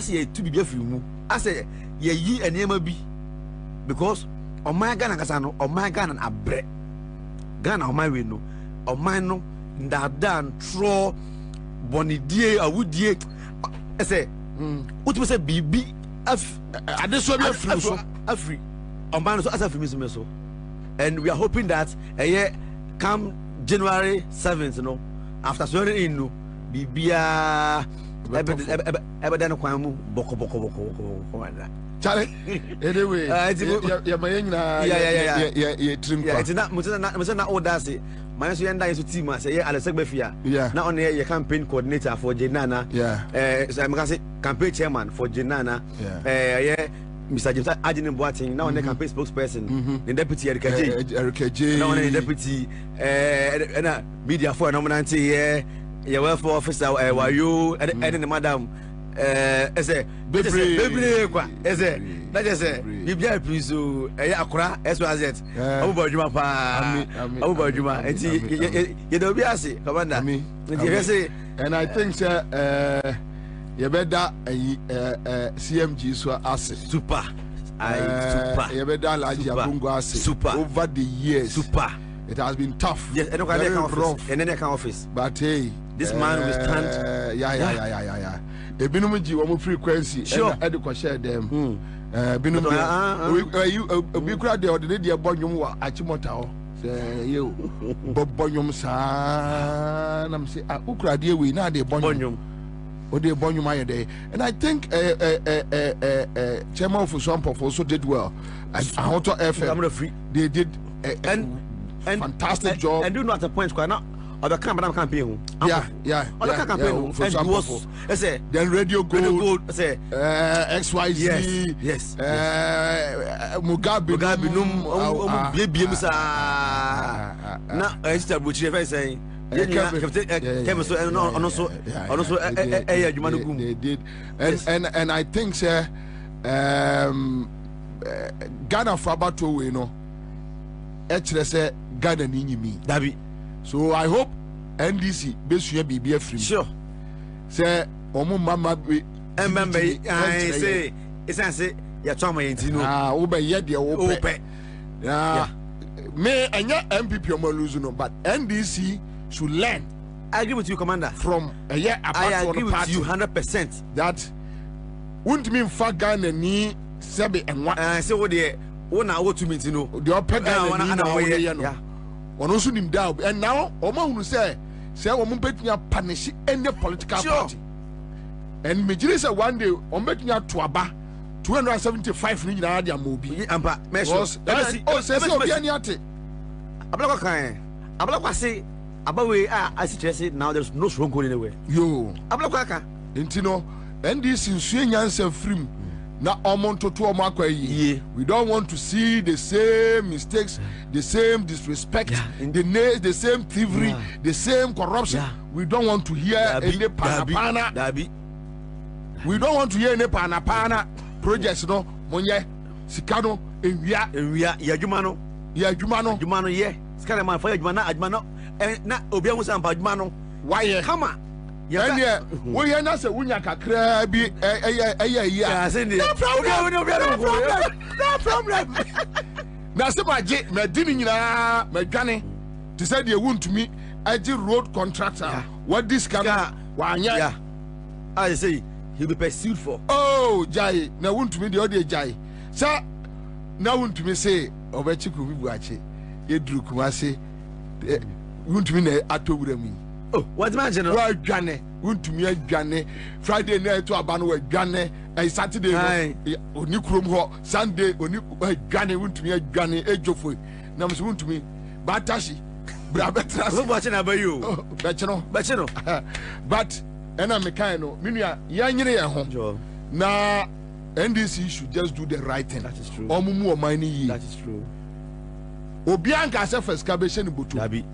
you to be free mu. I say you yi enema bi because on my Ghana Casano, on my Ghana a bread. Ghana on my window, on my no, that done, throw Bonnie dear, I would dear. I say, what was a BB? I just saw a free. On my so as a free so. And we are hoping that a year come January 7th, you know, after swearing in, no, BB. Ebedano kwamu boko Charlie anyway ya mayenya ya trim kwa itina mutana odase manso yenda yeso team say ye Alesegbe na on ye campaign coordinator for Jenana so I'm going to say campaign chairman for Jenana Mr. James Adjini Boateng now on the campaign spokesperson the deputy Erika J now on the deputy media for nominante your welfare officer were you and the madam as a baby that is a you be please to Accra as well as it Obajuma Obajuma and you don't be as commander and I think you better CMG so asset super you better like Bungo super over the years super it has been tough yes and very rough and then office but hey this man will stand yeah ebinum ji wo frequency and the share them binum you obi kura de odene de bonyum wa achimota ho say you bonyum sa na me say ukura de we na de bonyum o de bonyum ayede and I think chairman of some also did well and Auto FM they did and fantastic job and do not a point quite now other campaign yeah other campaign for some was say then radio gold say XYZ yes Mugabe num biem sa na extra buchi fe say they did and I think sir Ghana for about 2 we know say Ghana ni nyimi dabi. So I hope NDC besuya bibi free. Sure. Say omo mama be remember I say say ya twama yentino. Wo be ye de wo pe. Yeah. Me anya MPP omo lose no but NDC should learn. I agree with you, Commander. From a year apart I agree with party, you 100%. That wouldn't mean for Ghana ni sebe and what say what the one hour to meet, you know, the upper Ghana one also nim down and now Oma who say woman betting a punish any political party. And Major said one day on betting a tuaba 275 million adia mobi and measures says Ablaka say about way I suggest now there's no strong going anywhere. Yo Ablaka intino and this in Swian free. Now, we don't want to see the same mistakes, the same disrespect, the same thievery, the same corruption. We don't want to hear any panapana. We don't want to hear any panapana projects. No, Monye, Sikano, Yajumano, yeah, Scaraman for Yajumano, and not Obiamus and Bajmano. Why, come on. Yeah, we are not a Wunya Crabby. No problem. Now, so my jet, my dinner, my Johnny, to say you want to me, I did road contractor. What this can I say he'll be pursued for. Oh, Jai, now want to me the other Jai. Sir, now want to me say, Obechiku Wibuachi, Edru Kumasi, want to me at me. Oh, what's my general? Well, Johnny, went to me, Johnny. Friday night to Abano, Johnny, and Saturday, Onikum, Sunday, Johnny went to me, Johnny, Ejofui. Now, went to me, Batashi, Brabetras, watching about you, Bachano, but, and I'm a kind of Minia, Yanni, home. Now, NDC should just do the right thing. That is true. Omumu Omani, that is true. Obianka Sefes Cabation Butu.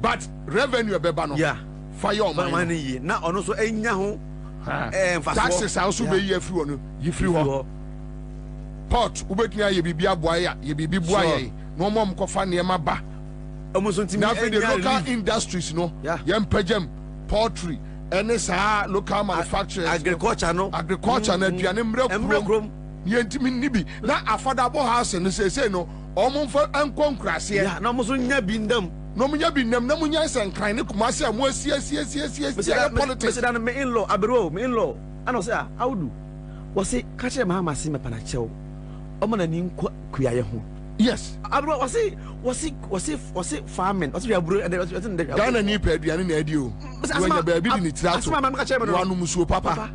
But revenue bebano. Yeah. Fire money. Now also enyaho. Taxes also be ye free on you free one. Port ubetnya ye bibia boya ye bibi boya. No mom ko fa ne ba. Almost now the local industries no. Yem pagem poultry any sa local manufacturers agriculture no aduane mrekrom yentimi nibi na affordable house no say no omomfa enkon krase ya na mo so nya bindam no munya bindam na munya senkran ne kumase am asie politics me me in-law abro me in-law ana say how do wasi ka che ma si me pana chew omo na ni kuyaye ho yes abro wasi farming wasi abro Ghana ni pe aduane na adi o wanya ba bi ni tira to wanu musuo papa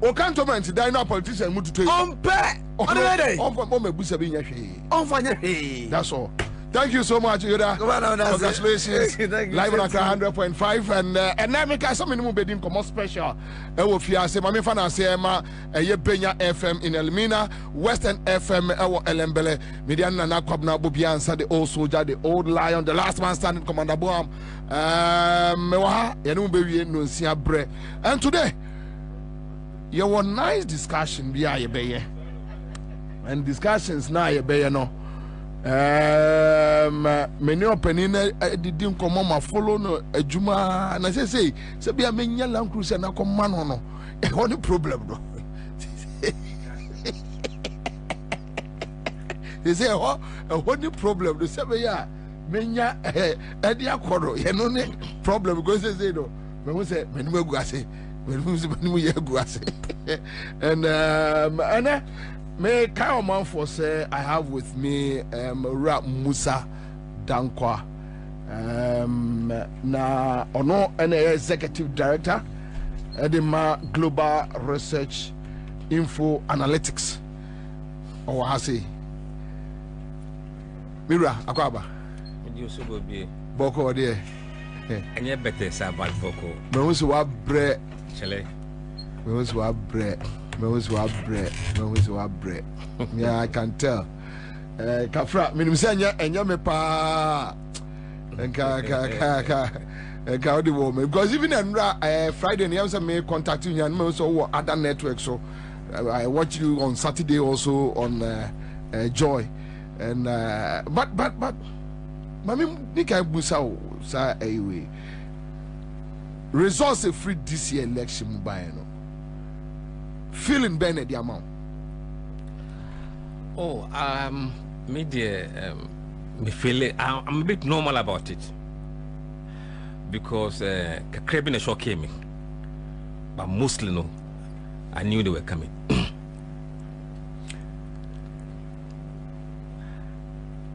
o cantonment die na politician mu tutu ompe on mebusa bi nya hwe on fanya hwe that's all. Thank you so much, Yoda. Congratulations. Live on Accra 100.5 and now make some minimum bedim come special. Ewo fiase mami fana se ma eye Benya FM in Elmina, Western FM ewo Elembele. Median na kwabna bobiansa the old soldier, the old lion, the last man standing, Commander Boam. Mewa yenu be no nsia bre. And today you were nice discussion biya ye beye. And discussions na ye beye no. Many opening didn't come on my follow no a juma and I say be a many Land Cruiser na come man no only problem no. They say oh only problem the same yeah menya edia kodo ye no problem because they say no me say me no go ase me no ye go ase and me kind of man for say I have with me Rap Musa Dankwa na ono an executive director Edema Global Research Info Analytics or I say Mira Akwaba you so go be Boko there and you better say about Boko me was wa bre chale me was wa bre yeah, I can tell. Kafra, minimsanya enya me pa. Enka the woman because even Friday and you me contact you and me also other networks so I watch you on Saturday also on Joy and but mami nika busa sa anyway results free this year election by no feeling better the amount. Oh, me dear, me feel I'm a bit normal about it because crabbing a shock came, but mostly no, I knew they were coming.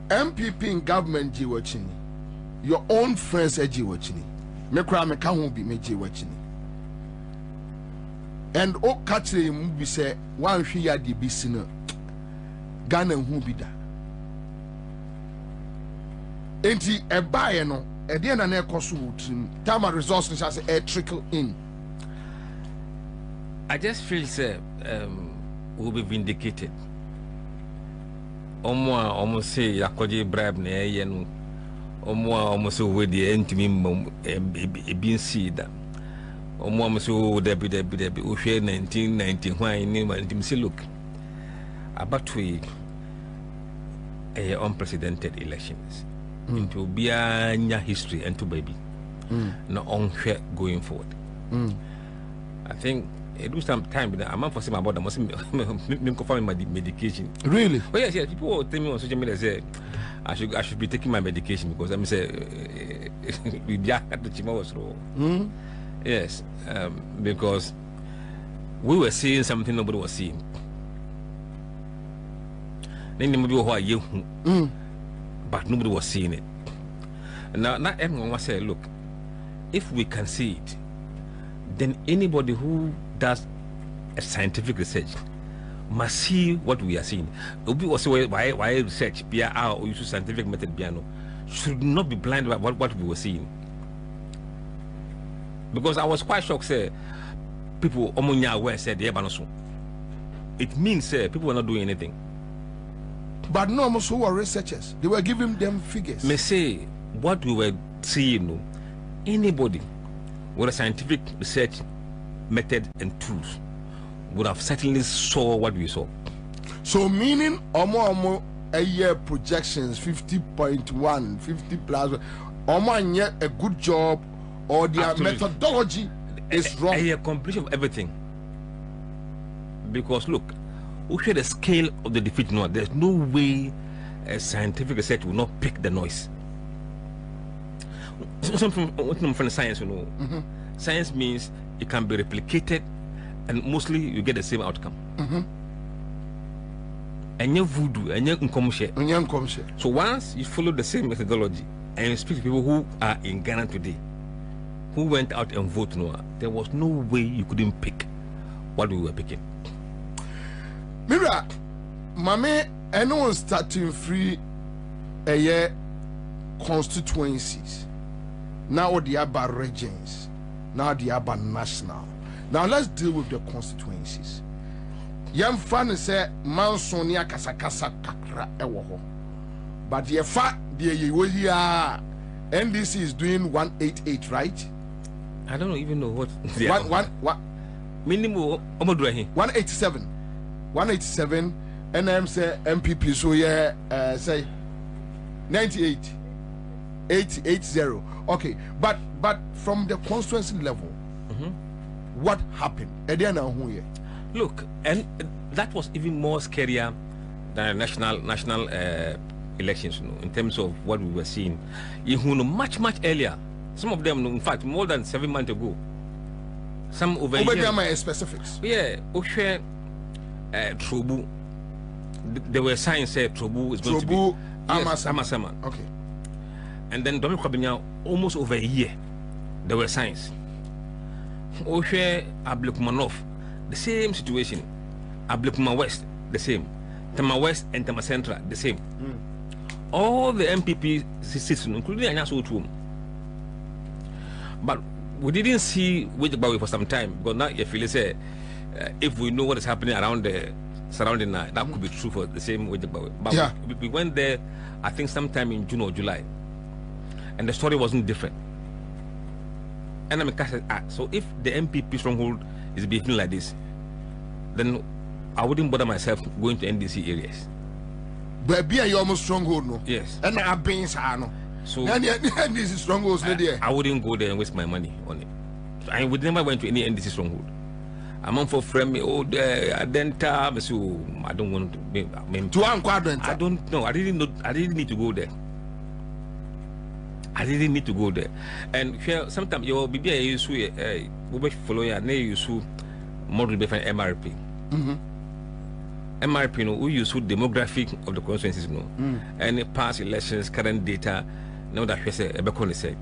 MPP in government G watching, your own friends are G watching. Me cry me can't be me G watching. And o catch him be say one year the business Ghana who be that. Enti e buy no e dey na na cost time and resources as a trickle in. I just feel say we'll be vindicated. Almost say yakoje bribe na ye no. Almost we the entimi being see that. So debi 1990 when you say look about we unprecedented elections into be a history and to baby no unfair going forward. I think it was some time that I'm for some about the Muslim confirming my medication. Really? Oh yes, people tell me on social media say I should be taking my medication because I'm say we be at the chimo was wrong. Yes, because we were seeing something nobody was seeing. Then but nobody was seeing it. Now everyone was saying, look, if we can see it, then anybody who does a scientific research must see what we are seeing. Why research, PR or use scientific method, piano, should not be blind about what we were seeing. Because I was quite shocked, say people said it means people were not doing anything. But no almost who were researchers. They were giving them figures. May say what we were seeing, anybody with a scientific research method and tools would have certainly saw what we saw. So meaning a year projections 50.1, 50 plus a good job or their Absolutely. methodology is wrong. A completion of everything. Because look, we share the scale of the defeat. No, there's no way a scientific research will not pick the noise. Something from science, you know. Science means it can be replicated, and mostly you get the same outcome. And you voodoo, and you so once you follow the same methodology and you speak to people who are in Ghana today, who went out and voted, there was no way you couldn't pick what we were picking. Mira, Mame, anyone starting free a year constituencies. Now they are about regions. Now they are about national. Now let's deal with the constituencies. Yam fan say Mansonia Kasakasa Kakra Ewoho. But the fact the NDC is doing 188, right? I don't even know what what minimum 187. 187 and I'm say MPP so yeah say 98 80. Okay, but from the constituency level, what happened? Look, and that was even more scarier than national elections, you know, in terms of what we were seeing. You know, much earlier. Some of them, in fact, more than 7 months ago. Some over my specifics. Yeah, Oshe Trobu. There were signs said Trobu is going to be Amasama. Okay. And then Dominic Kabinya, almost over a year, there were signs. Oshe Ablekmanov, the same situation. Ablekuma West, the same. Tema West and Tema Central, the same. All the MPP seats, including Anyaso Otuom. But we didn't see Wejigbawe for some time, because now if you say, if we know what is happening around the surrounding, that could be true for the same Wejigbawe. But yeah. we went there, I think sometime in June or July, and the story wasn't different. And I said, so if the MPP stronghold is behaving like this, then I wouldn't bother myself going to NDC areas. But be a almost stronghold, no? Yes. And I've been no. So NDC strongholds, I wouldn't go there and waste my money on it. I would never went to any NDC stronghold. I'm on for friend me. Oh, Adenta. So I don't want to be. I don't know. I didn't know. I didn't need to go there. I didn't need to go there. And sometimes your BBI you follow your name you sue model different MRP. MRP no we use demographic of the constituencies no. Any past elections, current data. Now that we say,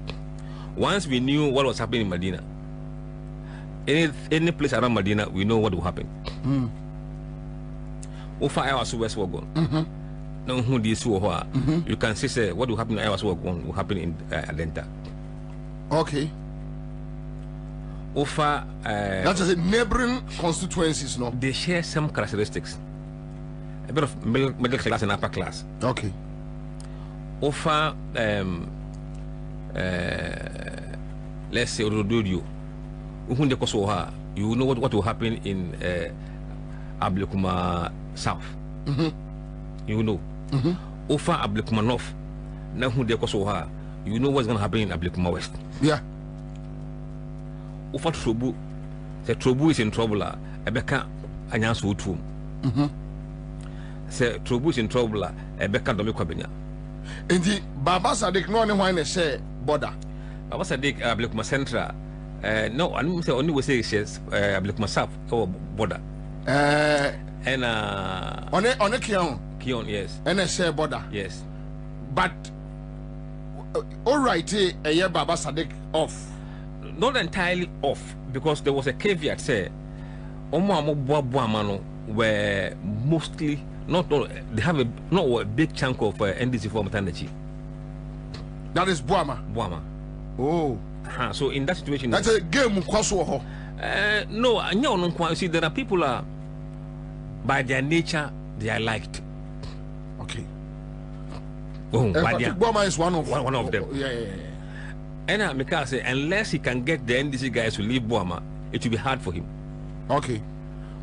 once we knew what was happening in Medina, any place around Medina, we know what will happen. Over hours west Wagon. Now who this you can say what will happen in hours Wagon will happen in Adenta. Okay. Over that is a neighboring constituencies, no? They share some characteristics. A bit of middle class and upper class. Okay. Offer let's say Rododio, you know what will happen in Ablekuma South. You know. Offer Ablekuma North, now who you know what's going to happen in Ablekuma West. Yeah. Offer Trobu, say Trobu is in trouble. Ebeka Anyanso Otuom. Say Trobu is in trouble. Ebeka Dominic Kabinya. Indeed, Baba Sadik no one when they say border. Baba Sadik Ablekuma Central. No, I don't say only we say says Ablekuma South or border. And on a Kion, yes. And I say border. Yes. But all right, a year Baba Sadik off. Not entirely off, because there was a caveat say Omo were mostly they have a big chunk of NDC for maternity. That is Boama. Oh. So in that situation, that's a game no, see there are people by their nature they are liked. Okay. Boama is one of them. Yeah. And I say unless he can get the NDC guys to leave Boama, it will be hard for him. Okay.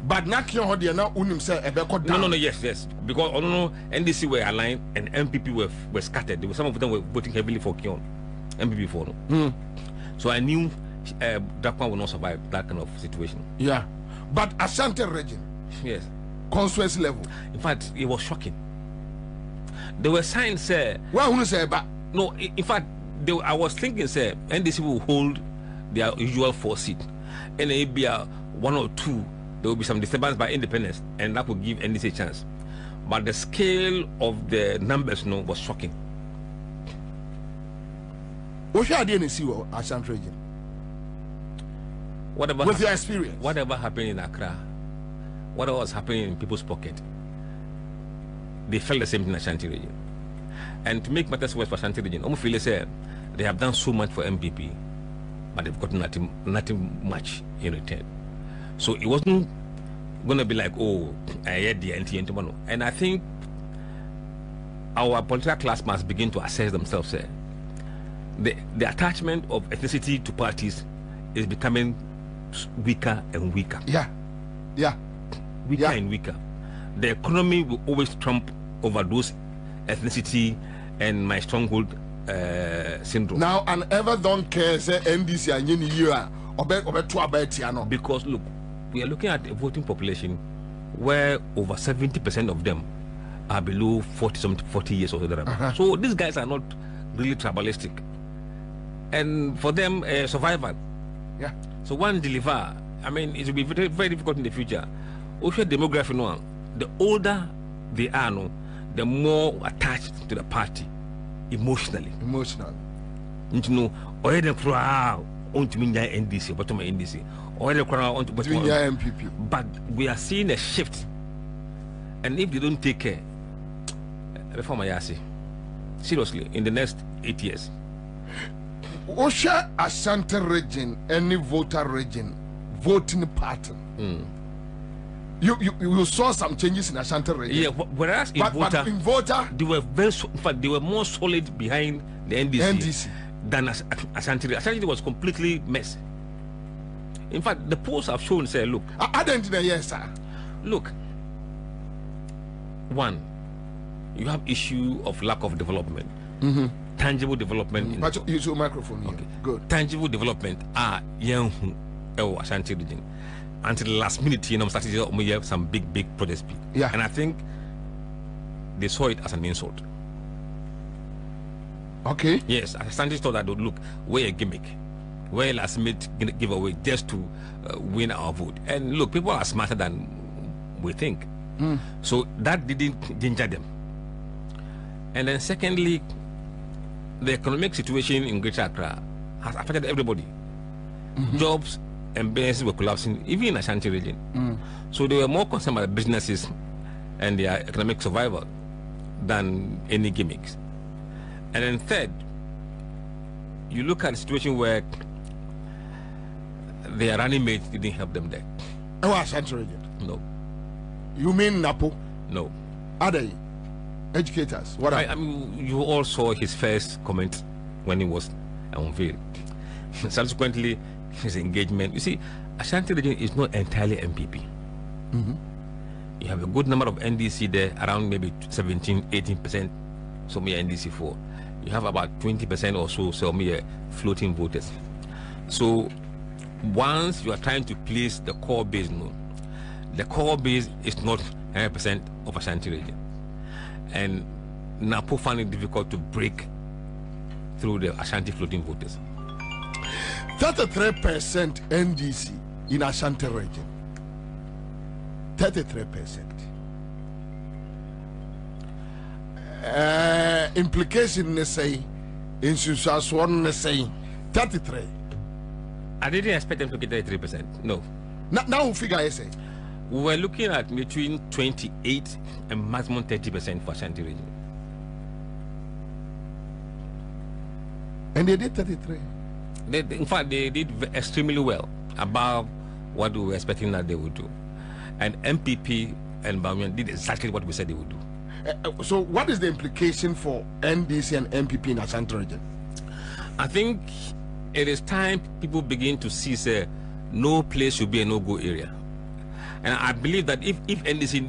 But not now No, yes. Because NDC were aligned and MPP were scattered. Some of them were voting heavily for Kion. MPP for no. So I knew that one would not survive that kind of situation. Yeah. But Ashanti region. Yes. constituency level. In fact, it was shocking. There were signs, sir. Well, who say about? No, in fact, I was thinking, sir, NDC will hold their usual 4 seats, and maybe 1 or 2. There will be some disturbance by independents, and that will give NDC a chance. But the scale of the numbers, was shocking. What should I do in the Ashanti region? With your experience, whatever happened in Accra, whatever was happening in people's pocket, they felt the same thing in Ashanti region. And to make matters worse for Ashanti region, Omufile said they have done so much for MPP, but they've got nothing much in return. So it wasn't going to be like, oh, I had the NT. And I think our political class must begin to assess themselves. The attachment of ethnicity to parties is becoming weaker and weaker. Weaker and weaker. The economy will always trump over those ethnicity and my stronghold syndrome. Now, and ever don't care, say NDC and year because look, we are looking at a voting population where over 70% of them are below 40 years old. So these guys are not really tribalistic, and for them, survival. Yeah. So one deliver. I mean, it will be very, very difficult in the future. Also, demography now. The older they are, the more attached to the party emotionally. You know, or the crowd on to NDC, but to my NDC, or the crowd on to MPP. But we are seeing a shift, and if they don't take care, reform Ayasi, seriously, in the next 8 years. Osha Ashanti region, any voter region, voting pattern. You saw some changes in Ashanti region. Yeah, whereas in voter, they were in fact, they were more solid behind the NDC. Than Ashanti. Ashanti was completely messy. In fact, the polls have shown, say, look. I don't know, yes, sir. Look, one, you have issue of lack of development. Tangible development. But use your microphone here. Okay. Good. Tangible development are young Ashanti region. Until the last minute, started to have some big projects. Yeah. And I think they saw it as an insult. Okay. Yes, Ashanti thought that, look, we're a gimmick. We're a last minute giveaway just to win our vote. And look, people are smarter than we think. So that didn't ginger them. And then secondly, the economic situation in Greater Accra has affected everybody. Jobs and businesses were collapsing, even in Ashanti region. So they were more concerned about businesses and their economic survival than any gimmicks. And then third, you look at a situation where their running mates didn't help them there. Oh, Ashanti region? No. You mean Napo? No. Are they educators? What I mean, you all saw his first comment when he was unveiled. Subsequently, his engagement. You see, Ashanti region is not entirely MPP. You have a good number of NDC there, around maybe 17-18%. So me NDC 4. You have about 20% or so me floating voters. So once you are trying to place the core base, the core base is not 100% of Ashanti region, and Napo found it difficult to break through the Ashanti floating voters. 33% NDC in Ashanti region. 33%. Implication they say, in Susaswan say 33. I didn't expect them to get 33%. No. Now figure I say. We were looking at between 28 and maximum 30% for Ashanti region. And they did 33. In fact, they did extremely well, above what we were expecting that they would do. And MPP and Bamian did exactly what we said they would do. So what is the implication for NDC and MPP in Ashanti region? I think it is time people begin to see, say, no place should be a no-go area. And I believe that if NDC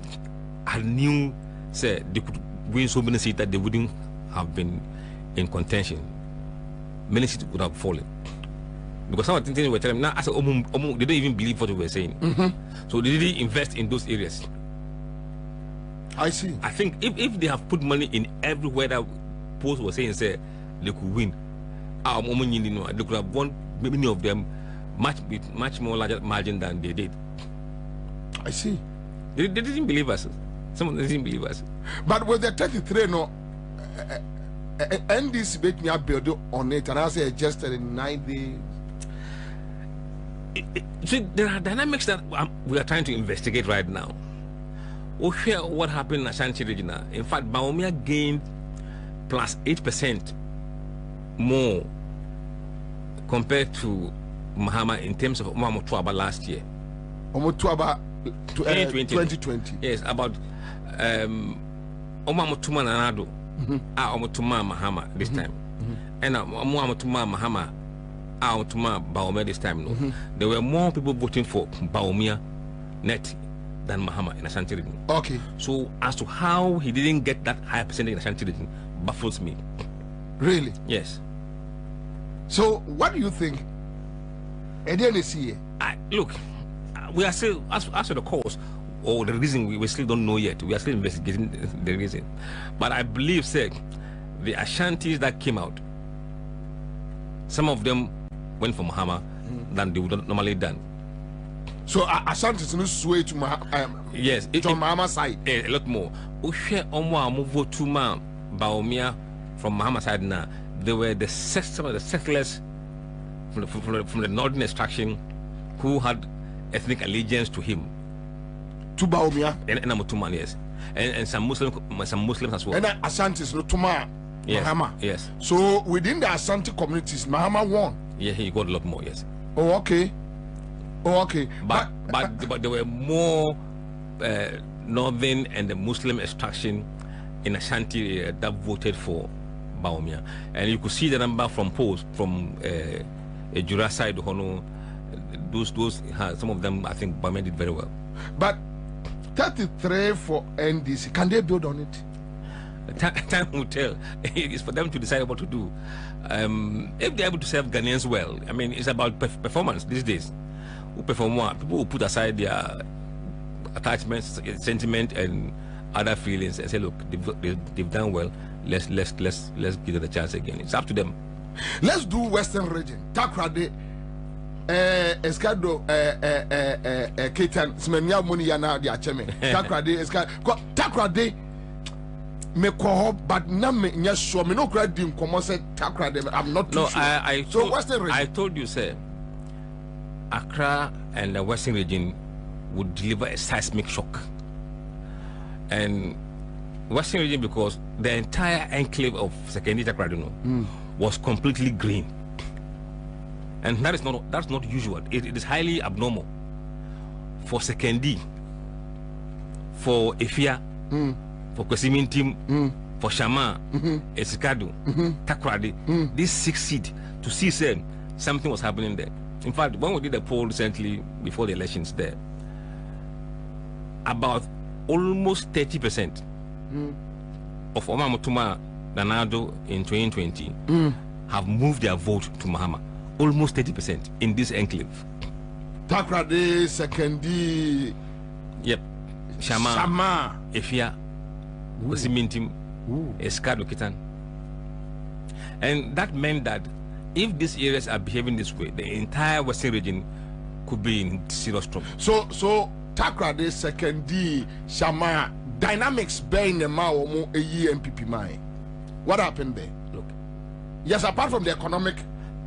had knew, say, they could win so many seats that they wouldn't have been in contention, many seats would have fallen. Because some of the things we were telling them, now, they don't even believe what we were saying. So they didn't invest in those areas. I see. I think if they have put money in everywhere that Post was saying, say they could win, they could have won many of them much more larger margin than they did. I see. They didn't believe us. Some of them didn't believe us. But with the 33, no, NDC made me build on it, and I say adjusted in 9 days. See, there are dynamics that we are trying to investigate right now. We hear what happened in Ashanti region. In fact, Bawumia gained plus 8% more compared to Mahama in terms of Omamotuaba last year. Omotuaba 2020. Yes, about Omamotuma Nanado, Omotuma Mahama this time, and Omamotuma Mahama, Omotuma Bawumia this time. No, there were more people voting for Bawumia net than Mahama in Ashanti region. Okay. So as to how he didn't get that high percentage in Ashanti region baffles me. Really? Yes. So what do you think? Look, we are still as to the cause or the reason we still don't know yet. We are still investigating the reason. But I believe, say, the Ashantis that came out, some of them went for Mahama than they would normally done. So Ashanti is not sway to yes, John Mahama side. A lot more. Ushe Omwa vote to Bawumia from Mahama side now. They were some of the settlers from the northern extraction who had ethnic allegiance to him. To Bawumia? And Amutuman, yes. And some Muslims as well. And Ashanti is not Tuma Mahama. Yes. So within the Ashanti communities, Mahama won. Yeah, he got a lot more, yes. Oh, okay. Oh, okay. But there were more northern and the Muslim extraction in Ashanti that voted for Bawumia, and you could see the number from polls from a Jura side. Those some of them I think Bawumia did very well. But 33 for NDC, can they build on it? Time will tell. It's for them to decide what to do. If they're able to serve Ghanaians well, I mean, it's about performance these days. Who perform more? People who put aside their attachments, sentiment, and other feelings, and say, "Look, they've done well. Let's give them a chance again." It's up to them. Let's do Western region. Takrade, Escado, Ketan, Smenia Muniana, the Acheme. Takrade, Escado, Takrade. Me ko but na me nya sure me no grad dim komo say Takrade. I'm not too sure. So Western region. I told you, sir. Accra and the Western region would deliver a seismic shock. And Western region, because the entire enclave of Sekendi Takrade was completely green. And that's not usual. It is highly abnormal for Sekendi, for Efia, for Kwesimintim, for Shama, Esikado, Takrade. This 6 seat to see something was happening there. In fact, when we did a poll recently before the elections there, about almost 30% of Omamotuma Nanado in 2020 have moved their vote to Mahama. Almost 30% in this enclave. Takrade, Sekendi. Yep. Shama. Efia. Kwesimintim. Escado Kitan. And that meant that if these areas are behaving this way, the entire Western region could be in serious trouble. So Takrade, Sekendi, Shama, dynamics bearing the Mao a year MPP mine. What happened there? Look. Yes, apart from the economic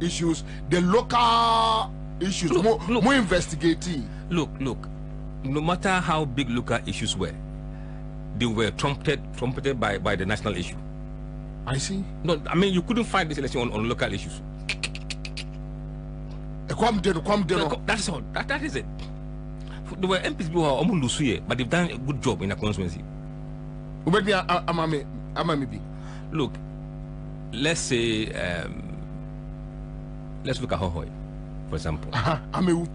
issues, the local issues, more investigative. Look. No matter how big local issues were, they were trumpeted by the national issue. I see. No, I mean, you couldn't find this election on local issues. That's all. That is it. There were MPs who are almost loose, but they've done a good job in the constituency. Look, let's say, let's look at Hohoi, for example. Amewu.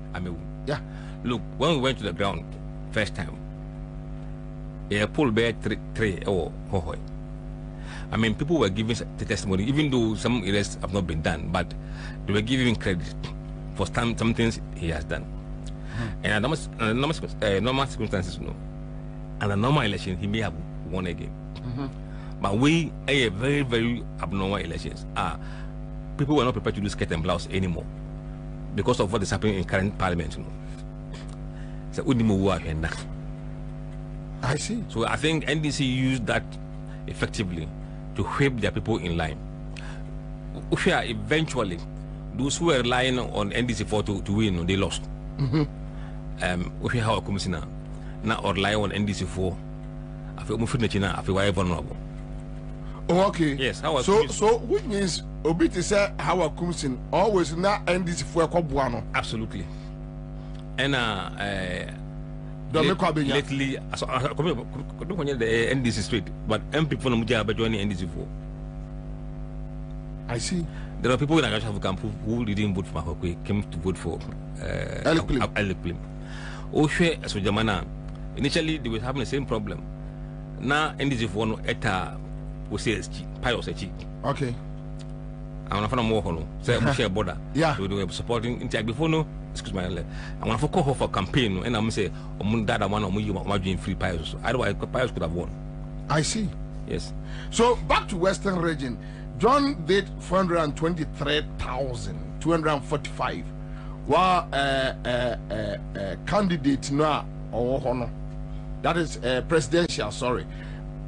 Yeah. Look, when we went to the ground first time, a poll bear three or Hohoi. I mean, people were giving the testimony, even though some arrests have not been done, but they were giving credit for some things he has done. And under normal circumstances, and a normal election, he may have won again. But we a very, very abnormal elections. People were not prepared to do skirt and blouse anymore because of what is happening in current parliament. So I see. So I think NDC used that effectively to whip their people in line. Eventually, those who were relying on NDC4 to win, they lost. If you have a commissioner now or rely on NDC4, I feel vulnerable. Oh, okay. Yes. So which means Obiti say how a commission always not NDC4 Kobuano. Absolutely. And lately, the NDC straight, but MP for Muja joining NDC4. I see. There are people in Agasha camp who didn't vote for Mahokwe, came to vote for Electoral. So Jamana, initially they were having the same problem. Now NDC4 eta we say piles okay. I'm not more hono. Say we share border. Yeah. So they were supporting before no. Excuse my I'm gonna focus for campaign and I'm say dada one you free piles. Otherwise piles could have won. I see. Yes. So back to Western region. John did 423,245. While candidate now or honor. That is presidential, sorry.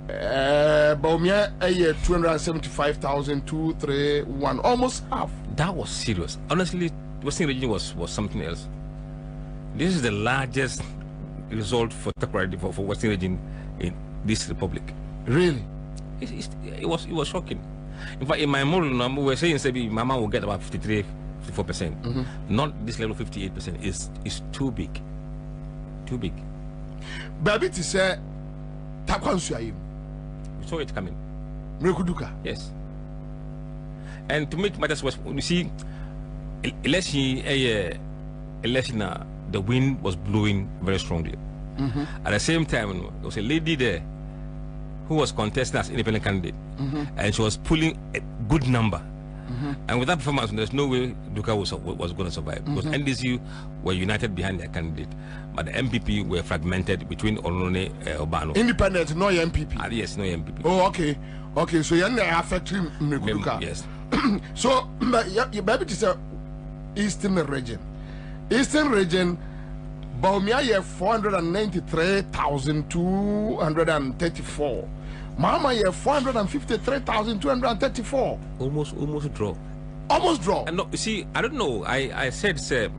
Baumia 275,231, almost half. That was serious. Honestly, Western region was something else. This is the largest result for Western region in this republic. Really? It was shocking. In fact, in my model number, we're saying Mama will get about 54%. Not this level of 58%. It's too big. Too big. Baby to say Takwansuayim. We saw it coming. Mrekuduka. Yes. And to make matters worse, you see, election, the wind was blowing very strongly. At the same time, there was a lady there who was contesting as independent candidate, and she was pulling a good number. And with that performance, there's no way Duka was going to survive, because NDC were united behind their candidate, but the MPP were fragmented between Olone Obano. Independent, no MPP. Yes, no MPP. Oh, okay, okay. So you're affecting Mrekuduka. Yes. So, you baby to say Eastern region. Eastern region, Baumia 493,234. Mama 453,234. Almost draw. Almost draw. And no, you see, I don't know. I said, sir,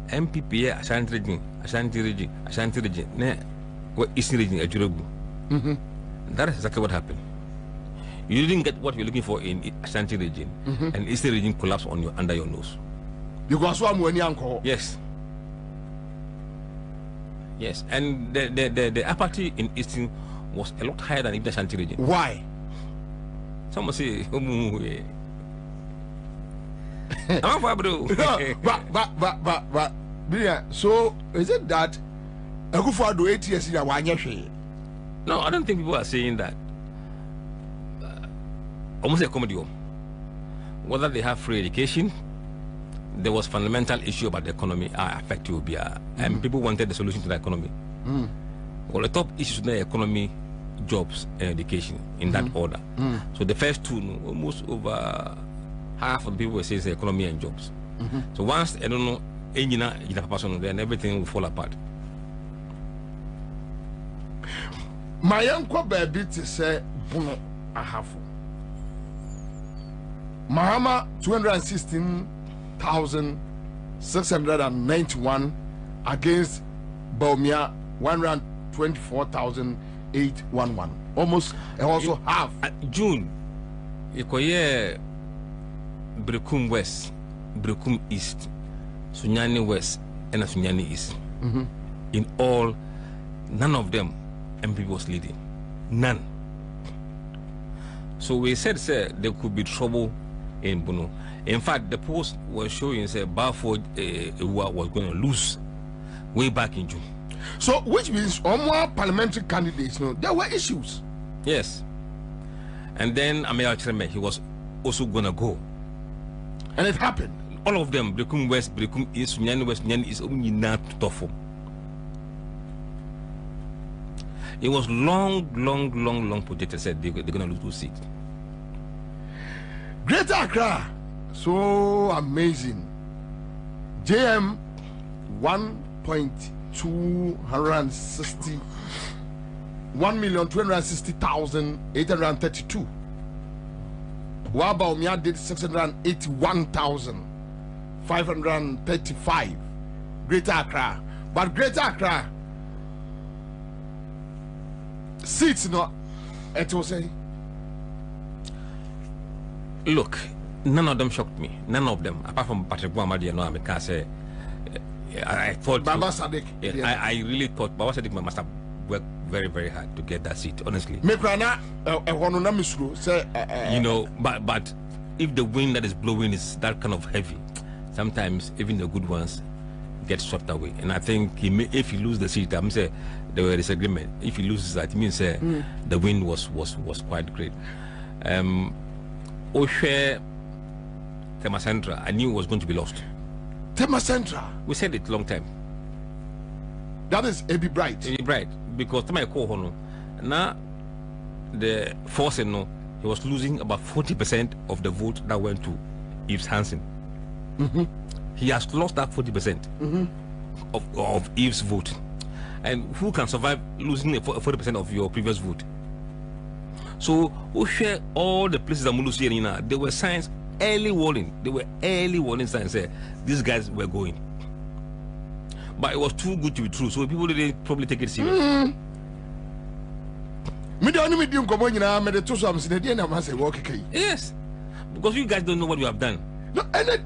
MPP Ashanti region. Ne, Eastern region Ajurogu. That is exactly what happened. You didn't get what you're looking for in Ashanti region, and Eastern region collapsed under your nose. Because one uncle. Yes. Yes, and the apathy in Eastern was a lot higher than in the Ashanti region. Why? Someone say, but so is it that a good for do 8 years in a 1 year? No, I don't think people are saying that. Almost a comedy. Whether they have free education, there was fundamental issue about the economy affect you, and people wanted the solution to the economy. Well, the top issues in the economy, jobs, and education in that order. So the first two, almost over half of the people were saying the economy and jobs. So once I don't know, then everything will fall apart. My uncle baby to say Bono Ahafu. Mahama 216,691 against Baumia 124,811. Almost also half. June, Ikoye Brekum West, Brekum East, Sunyani West, and Sunyani East. In all, none of them MP was leading. None. So we said, sir, there could be trouble in Bono. In fact, the post was showing say Balfour was going to lose way back in June. So, which means on more parliamentary candidates, there were issues. Yes. And then Amir Chreme, he was also going to go. And it happened. All of them, Brekum West, Brekum East, Sunyani West, Sunyani East, only not tough. It was long projected. Said they're going to lose those seats. Greater Accra, so amazing. JM 1.260 1,260,832. Wabaumia did 681,535. Greater Accra, but Greater Accra seats no. It was a look. None of them shocked me. None of them, apart from Patrick Boamadi. No, I can't say. I thought Baba Sadiq. I really thought Baba Sadiq must have worked very hard to get that seat. Honestly, you know, but if the wind that is blowing is that kind of heavy, sometimes even the good ones get swept away. And I think if he loses the seat, I'm saying there were disagreement. If he loses that, it means the wind was quite great. Oshe Tema Centra, I knew it was going to be lost. Tema Centra? We said it a long time. That is Ebi Bright. Ebi Bright, because Tema Kohono, now the force, he was losing about 40% of the vote that went to Yves Hansen. He has lost that 40% of Yves' vote. And who can survive losing 40% of your previous vote? So we share all the places that Mulu here now. There were signs, early warning. There were early warning signs say these guys were going. But it was too good to be true, so people didn't probably take it serious. Yes, because you guys don't know what you have done. No, anytime